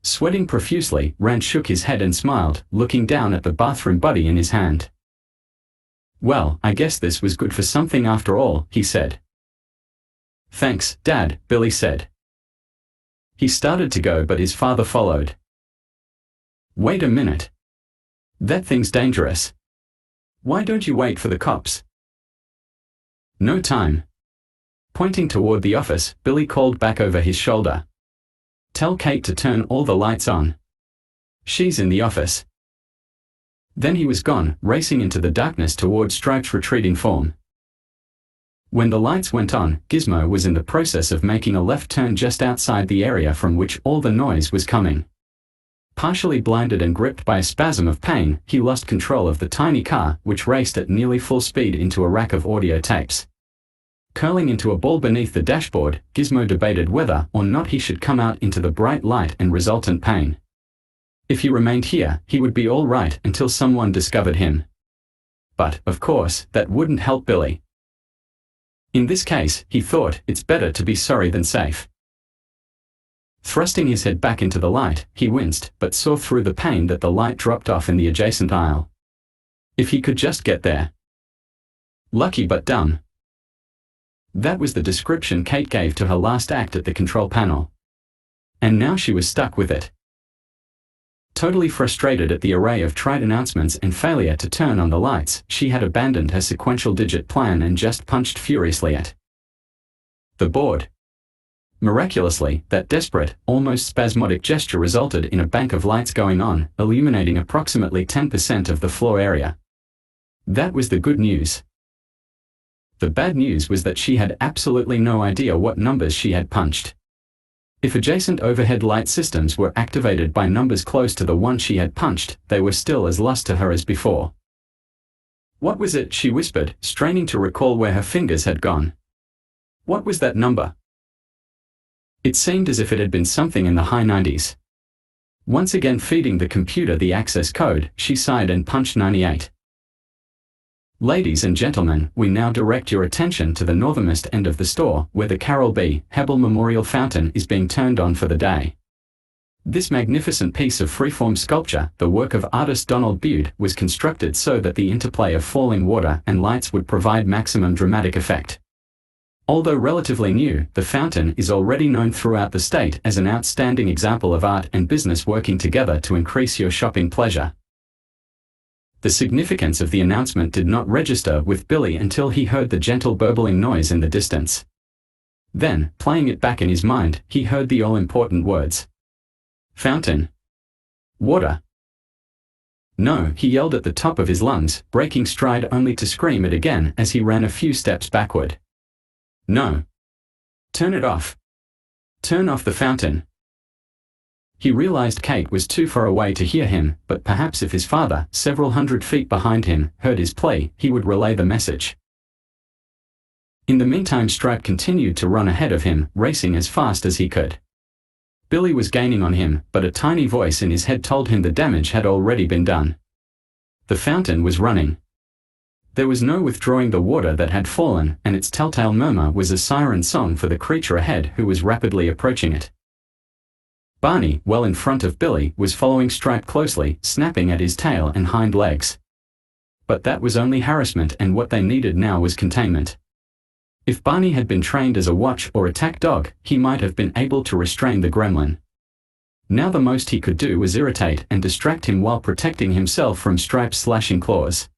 Speaker 1: Sweating profusely, Rand shook his head and smiled, looking down at the bathroom buddy in his hand. "Well, I guess this was good for something after all," he said. "Thanks, Dad," Billy said. He started to go but his father followed. "Wait a minute. That thing's dangerous. Why don't you wait for the cops?" No time. Pointing toward the office, Billy called back over his shoulder. Tell Kate to turn all the lights on. She's in the office. Then he was gone, racing into the darkness toward Stripe's retreating form. When the lights went on, Gizmo was in the process of making a left turn just outside the area from which all the noise was coming. Partially blinded and gripped by a spasm of pain, he lost control of the tiny car, which raced at nearly full speed into a rack of audio tapes. Curling into a ball beneath the dashboard, Gizmo debated whether or not he should come out into the bright light and resultant pain. If he remained here, he would be all right until someone discovered him. But, of course, that wouldn't help Billy. In this case, he thought, it's better to be sorry than safe. Thrusting his head back into the light, he winced, but saw through the pain that the light dropped off in the adjacent aisle. If he could just get there. Lucky but dumb. That was the description Kate gave to her last act at the control panel. And now she was stuck with it. Totally frustrated at the array of trite announcements and failure to turn on the lights, she had abandoned her sequential digit plan and just punched furiously at the board. Miraculously, that desperate, almost spasmodic gesture resulted in a bank of lights going on, illuminating approximately 10% of the floor area. That was the good news. The bad news was that she had absolutely no idea what numbers she had punched. If adjacent overhead light systems were activated by numbers close to the one she had punched, they were still as lost to her as before. What was it, she whispered, straining to recall where her fingers had gone. What was that number? It seemed as if it had been something in the high 90s. Once again feeding the computer the access code, she sighed and punched 98. Ladies and gentlemen, we now direct your attention to the northernmost end of the store, where the Carol B. Hebel Memorial Fountain is being turned on for the day. This magnificent piece of freeform sculpture, the work of artist Donald Bude, was constructed so that the interplay of falling water and lights would provide maximum dramatic effect. Although relatively new, the fountain is already known throughout the state as an outstanding example of art and business working together to increase your shopping pleasure. The significance of the announcement did not register with Billy until he heard the gentle burbling noise in the distance. Then, playing it back in his mind, he heard the all-important words. Fountain. Water. No, he yelled at the top of his lungs, breaking stride only to scream it again as he ran a few steps backward. No. Turn it off. Turn off the fountain. He realized Kate was too far away to hear him, but perhaps if his father, several hundred feet behind him, heard his plea, he would relay the message. In the meantime, Stripe continued to run ahead of him, racing as fast as he could. Billy was gaining on him, but a tiny voice in his head told him the damage had already been done. The fountain was running. There was no withdrawing the water that had fallen, and its telltale murmur was a siren song for the creature ahead who was rapidly approaching it. Barney, well in front of Billy, was following Stripe closely, snapping at his tail and hind legs. But that was only harassment, and what they needed now was containment. If Barney had been trained as a watch or attack dog, he might have been able to restrain the gremlin. Now the most he could do was irritate and distract him while protecting himself from Stripe's slashing claws.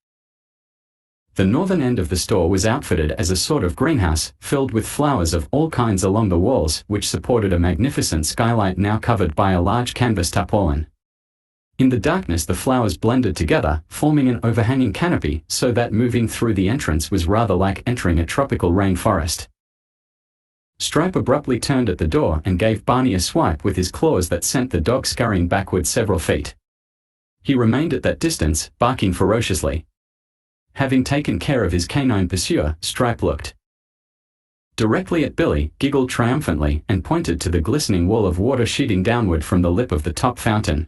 Speaker 1: The northern end of the store was outfitted as a sort of greenhouse, filled with flowers of all kinds along the walls, which supported a magnificent skylight now covered by a large canvas tarpaulin. In the darkness the flowers blended together, forming an overhanging canopy, so that moving through the entrance was rather like entering a tropical rainforest. Stripe abruptly turned at the door and gave Barney a swipe with his claws that sent the dog scurrying backward several feet. He remained at that distance, barking ferociously. Having taken care of his canine pursuer, Stripe looked directly at Billy, giggled triumphantly, and pointed to the glistening wall of water sheeting downward from the lip of the top fountain.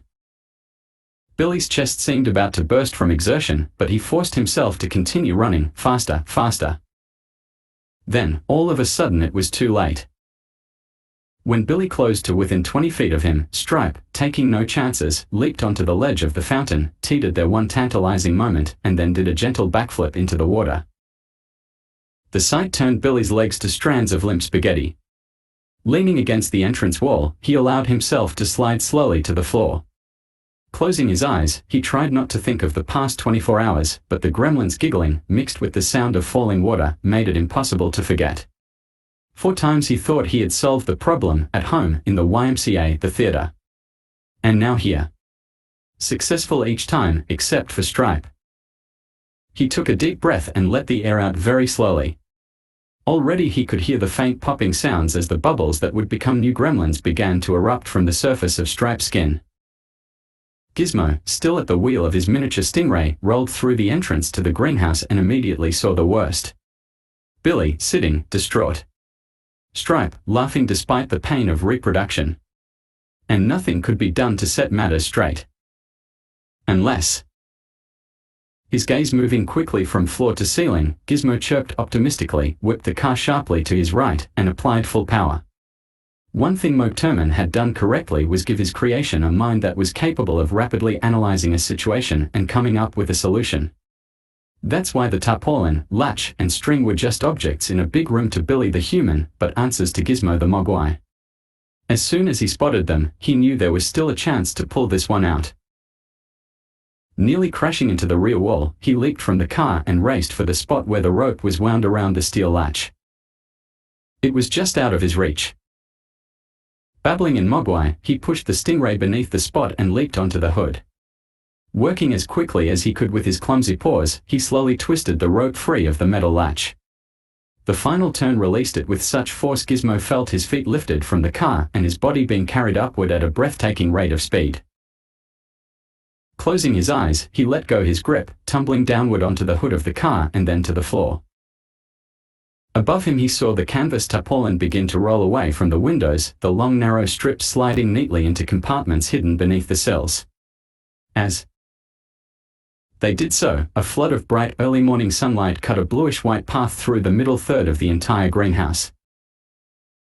Speaker 1: Billy's chest seemed about to burst from exertion, but he forced himself to continue running, faster, faster. Then, all of a sudden it was too late. When Billy closed to within 20 feet of him, Stripe, taking no chances, leaped onto the ledge of the fountain, teetered there one tantalizing moment, and then did a gentle backflip into the water. The sight turned Billy's legs to strands of limp spaghetti. Leaning against the entrance wall, he allowed himself to slide slowly to the floor. Closing his eyes, he tried not to think of the past 24 hours, but the gremlins giggling, mixed with the sound of falling water, made it impossible to forget. 4 times he thought he had solved the problem, at home, in the YMCA, the theater. And now here. Successful each time, except for Stripe. He took a deep breath and let the air out very slowly. Already he could hear the faint popping sounds as the bubbles that would become new gremlins began to erupt from the surface of Stripe's skin. Gizmo, still at the wheel of his miniature stingray, rolled through the entrance to the greenhouse and immediately saw the worst. Billy, sitting, distraught. Stripe, laughing despite the pain of reproduction. And nothing could be done to set matters straight. Unless... His gaze moving quickly from floor to ceiling, Gizmo chirped optimistically, whipped the car sharply to his right, and applied full power. One thing Mokturman had done correctly was give his creation a mind that was capable of rapidly analyzing a situation and coming up with a solution. That's why the tarpaulin, latch, and string were just objects in a big room to Billy the human, but answers to Gizmo the mogwai. As soon as he spotted them, he knew there was still a chance to pull this one out. Nearly crashing into the rear wall, he leaped from the car and raced for the spot where the rope was wound around the steel latch. It was just out of his reach. Babbling in Mogwai, he pushed the stingray beneath the spot and leaped onto the hood. Working as quickly as he could with his clumsy paws, he slowly twisted the rope free of the metal latch. The final turn released it with such force Gizmo felt his feet lifted from the car and his body being carried upward at a breathtaking rate of speed. Closing his eyes, he let go his grip, tumbling downward onto the hood of the car and then to the floor. Above him he saw the canvas tarpaulin begin to roll away from the windows, the long narrow strips sliding neatly into compartments hidden beneath the cells. As they did so, a flood of bright early morning sunlight cut a bluish-white path through the middle third of the entire greenhouse.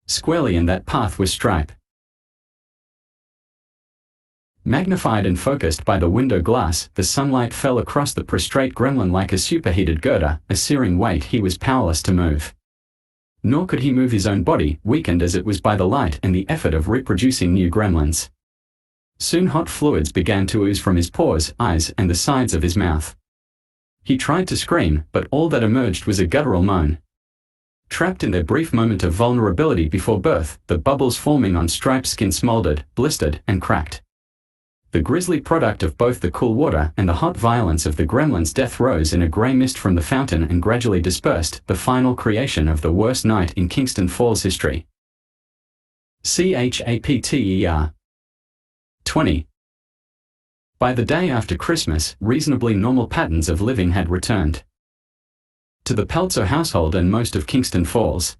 Speaker 1: Squarely in that path was Stripe. Magnified and focused by the window glass, the sunlight fell across the prostrate gremlin like a superheated girder, a searing weight he was powerless to move. Nor could he move his own body, weakened as it was by the light and the effort of reproducing new gremlins. Soon hot fluids began to ooze from his paws, eyes, and the sides of his mouth. He tried to scream, but all that emerged was a guttural moan. Trapped in their brief moment of vulnerability before birth, the bubbles forming on Stripe's skin smoldered, blistered, and cracked. The grisly product of both the cool water and the hot violence of the gremlin's death rose in a grey mist from the fountain and gradually dispersed, the final creation of the worst night in Kingston Falls history. Chapter 20. By the day after Christmas, reasonably normal patterns of living had returned to the Peltzer household and most of Kingston Falls.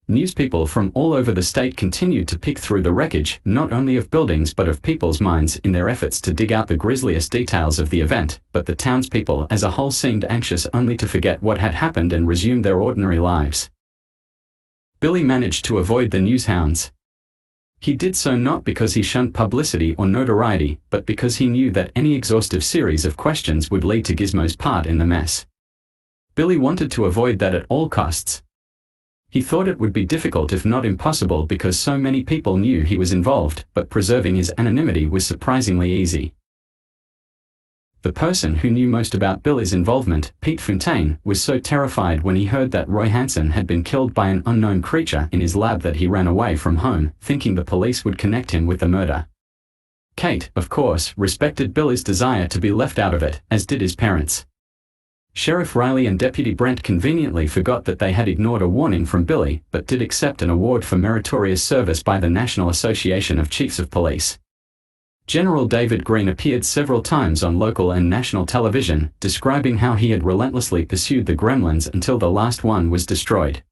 Speaker 1: Newspeople from all over the state continued to pick through the wreckage, not only of buildings but of people's minds, in their efforts to dig out the grisliest details of the event, but the townspeople as a whole seemed anxious only to forget what had happened and resume their ordinary lives. Billy managed to avoid the newshounds. He did so not because he shunned publicity or notoriety, but because he knew that any exhaustive series of questions would lead to Gizmo's part in the mess. Billy wanted to avoid that at all costs. He thought it would be difficult if not impossible because so many people knew he was involved, but preserving his anonymity was surprisingly easy. The person who knew most about Billy's involvement, Pete Fontaine, was so terrified when he heard that Roy Hansen had been killed by an unknown creature in his lab that he ran away from home, thinking the police would connect him with the murder. Kate, of course, respected Billy's desire to be left out of it, as did his parents. Sheriff Riley and Deputy Brent conveniently forgot that they had ignored a warning from Billy, but did accept an award for meritorious service by the National Association of Chiefs of Police. General David Green appeared several times on local and national television, describing how he had relentlessly pursued the gremlins until the last one was destroyed.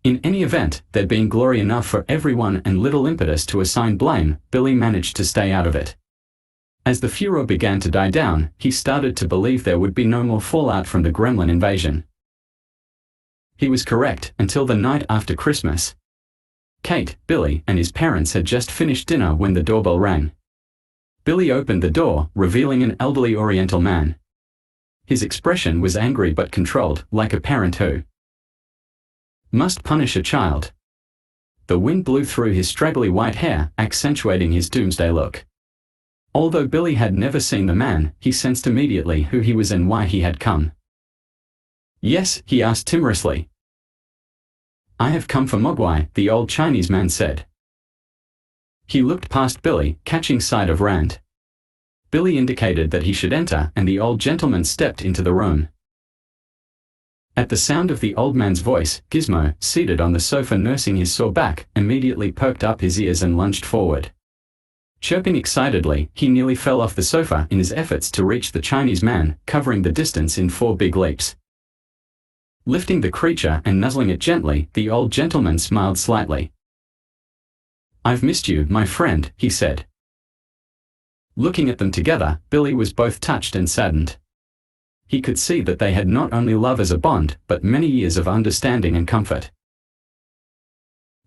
Speaker 1: In any event, there being glory enough for everyone and little impetus to assign blame, Billy managed to stay out of it. As the furor began to die down, he started to believe there would be no more fallout from the gremlin invasion. He was correct, until the night after Christmas. Kate, Billy, and his parents had just finished dinner when the doorbell rang. Billy opened the door, revealing an elderly Oriental man. His expression was angry but controlled, like a parent who must punish a child. The wind blew through his straggly white hair, accentuating his doomsday look. Although Billy had never seen the man, he sensed immediately who he was and why he had come. "Yes?" he asked timorously. "I have come for Mogwai," the old Chinese man said. He looked past Billy, catching sight of Rand. Billy indicated that he should enter, and the old gentleman stepped into the room. At the sound of the old man's voice, Gizmo, seated on the sofa nursing his sore back, immediately perked up his ears and lunged forward. Chirping excitedly, he nearly fell off the sofa in his efforts to reach the Chinese man, covering the distance in 4 big leaps. Lifting the creature and nuzzling it gently, the old gentleman smiled slightly. "I've missed you, my friend," he said. Looking at them together, Billy was both touched and saddened. He could see that they had not only love as a bond, but many years of understanding and comfort.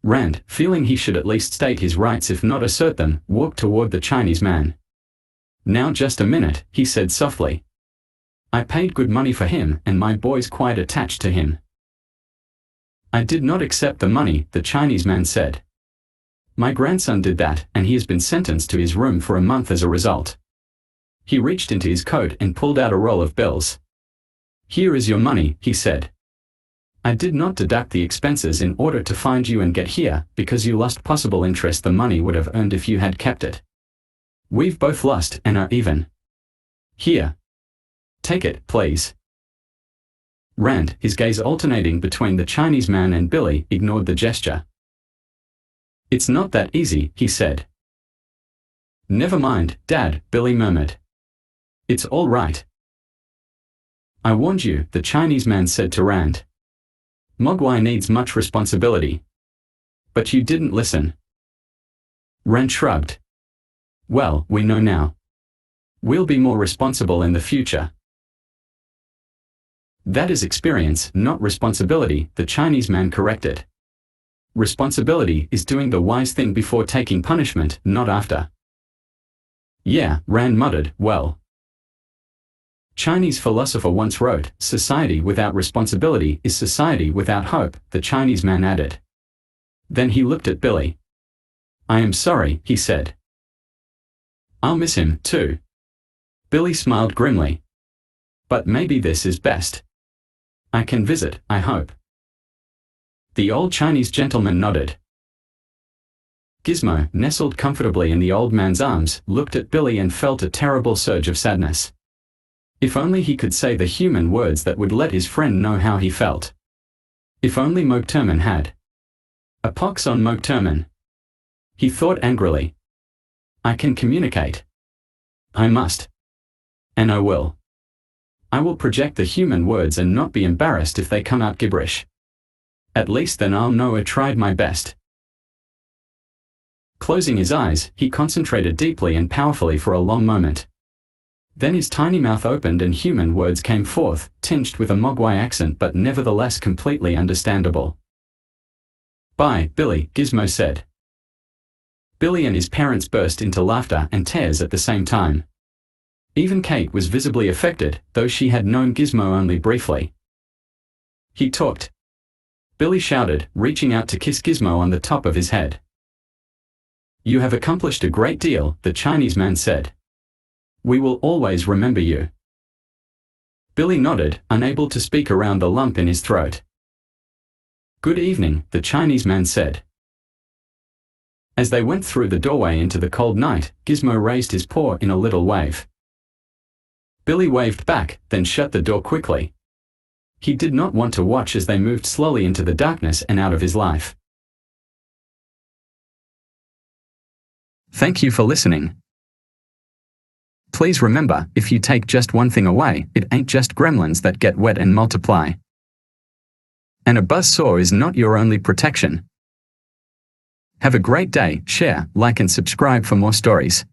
Speaker 1: Rand, feeling he should at least state his rights if not assert them, walked toward the Chinese man. "Now just a minute," he said softly. "I paid good money for him, and my boy's quite attached to him." "I did not accept the money," the Chinese man said. "My grandson did that, and he has been sentenced to his room for a month as a result." He reached into his coat and pulled out a roll of bills. "Here is your money," he said. "I did not deduct the expenses in order to find you and get here, because you lost possible interest the money would have earned if you had kept it. We've both lost and are even. Here. Take it, please." Rand, his gaze alternating between the Chinese man and Billy, ignored the gesture. "It's not that easy," he said. "Never mind, Dad," Billy murmured. "It's all right." "I warned you," the Chinese man said to Rand. "Mogwai needs much responsibility. But you didn't listen." Rand shrugged. "Well, we know now. We'll be more responsible in the future." "That is experience, not responsibility," the Chinese man corrected. "Responsibility is doing the wise thing before taking punishment, not after." "Yeah," Rand muttered, "well. Chinese philosopher once wrote, 'Society without responsibility is society without hope,'" the Chinese man added. Then he looked at Billy. "I am sorry," he said. "I'll miss him, too." Billy smiled grimly. "But maybe this is best. I can visit, I hope." The old Chinese gentleman nodded. Gizmo, nestled comfortably in the old man's arms, looked at Billy and felt a terrible surge of sadness. If only he could say the human words that would let his friend know how he felt. If only Mogturman had. A pox on Mogturman. He thought angrily. "I can communicate. I must. And I will. I will project the human words and not be embarrassed if they come out gibberish. At least then I'll know I tried my best." Closing his eyes, he concentrated deeply and powerfully for a long moment. Then his tiny mouth opened and human words came forth, tinged with a Mogwai accent but nevertheless completely understandable. "Bye, Billy," Gizmo said. Billy and his parents burst into laughter and tears at the same time. Even Kate was visibly affected, though she had known Gizmo only briefly. "He talked," Billy shouted, reaching out to kiss Gizmo on the top of his head. "You have accomplished a great deal," the Chinese man said. "We will always remember you." Billy nodded, unable to speak around the lump in his throat. "Good evening," the Chinese man said. As they went through the doorway into the cold night, Gizmo raised his paw in a little wave. Billy waved back, then shut the door quickly. He did not want to watch as they moved slowly into the darkness and out of his life. Thank you for listening. Please remember, if you take just one thing away, it ain't just gremlins that get wet and multiply. And a buzzsaw is not your only protection. Have a great day, share, like and subscribe for more stories.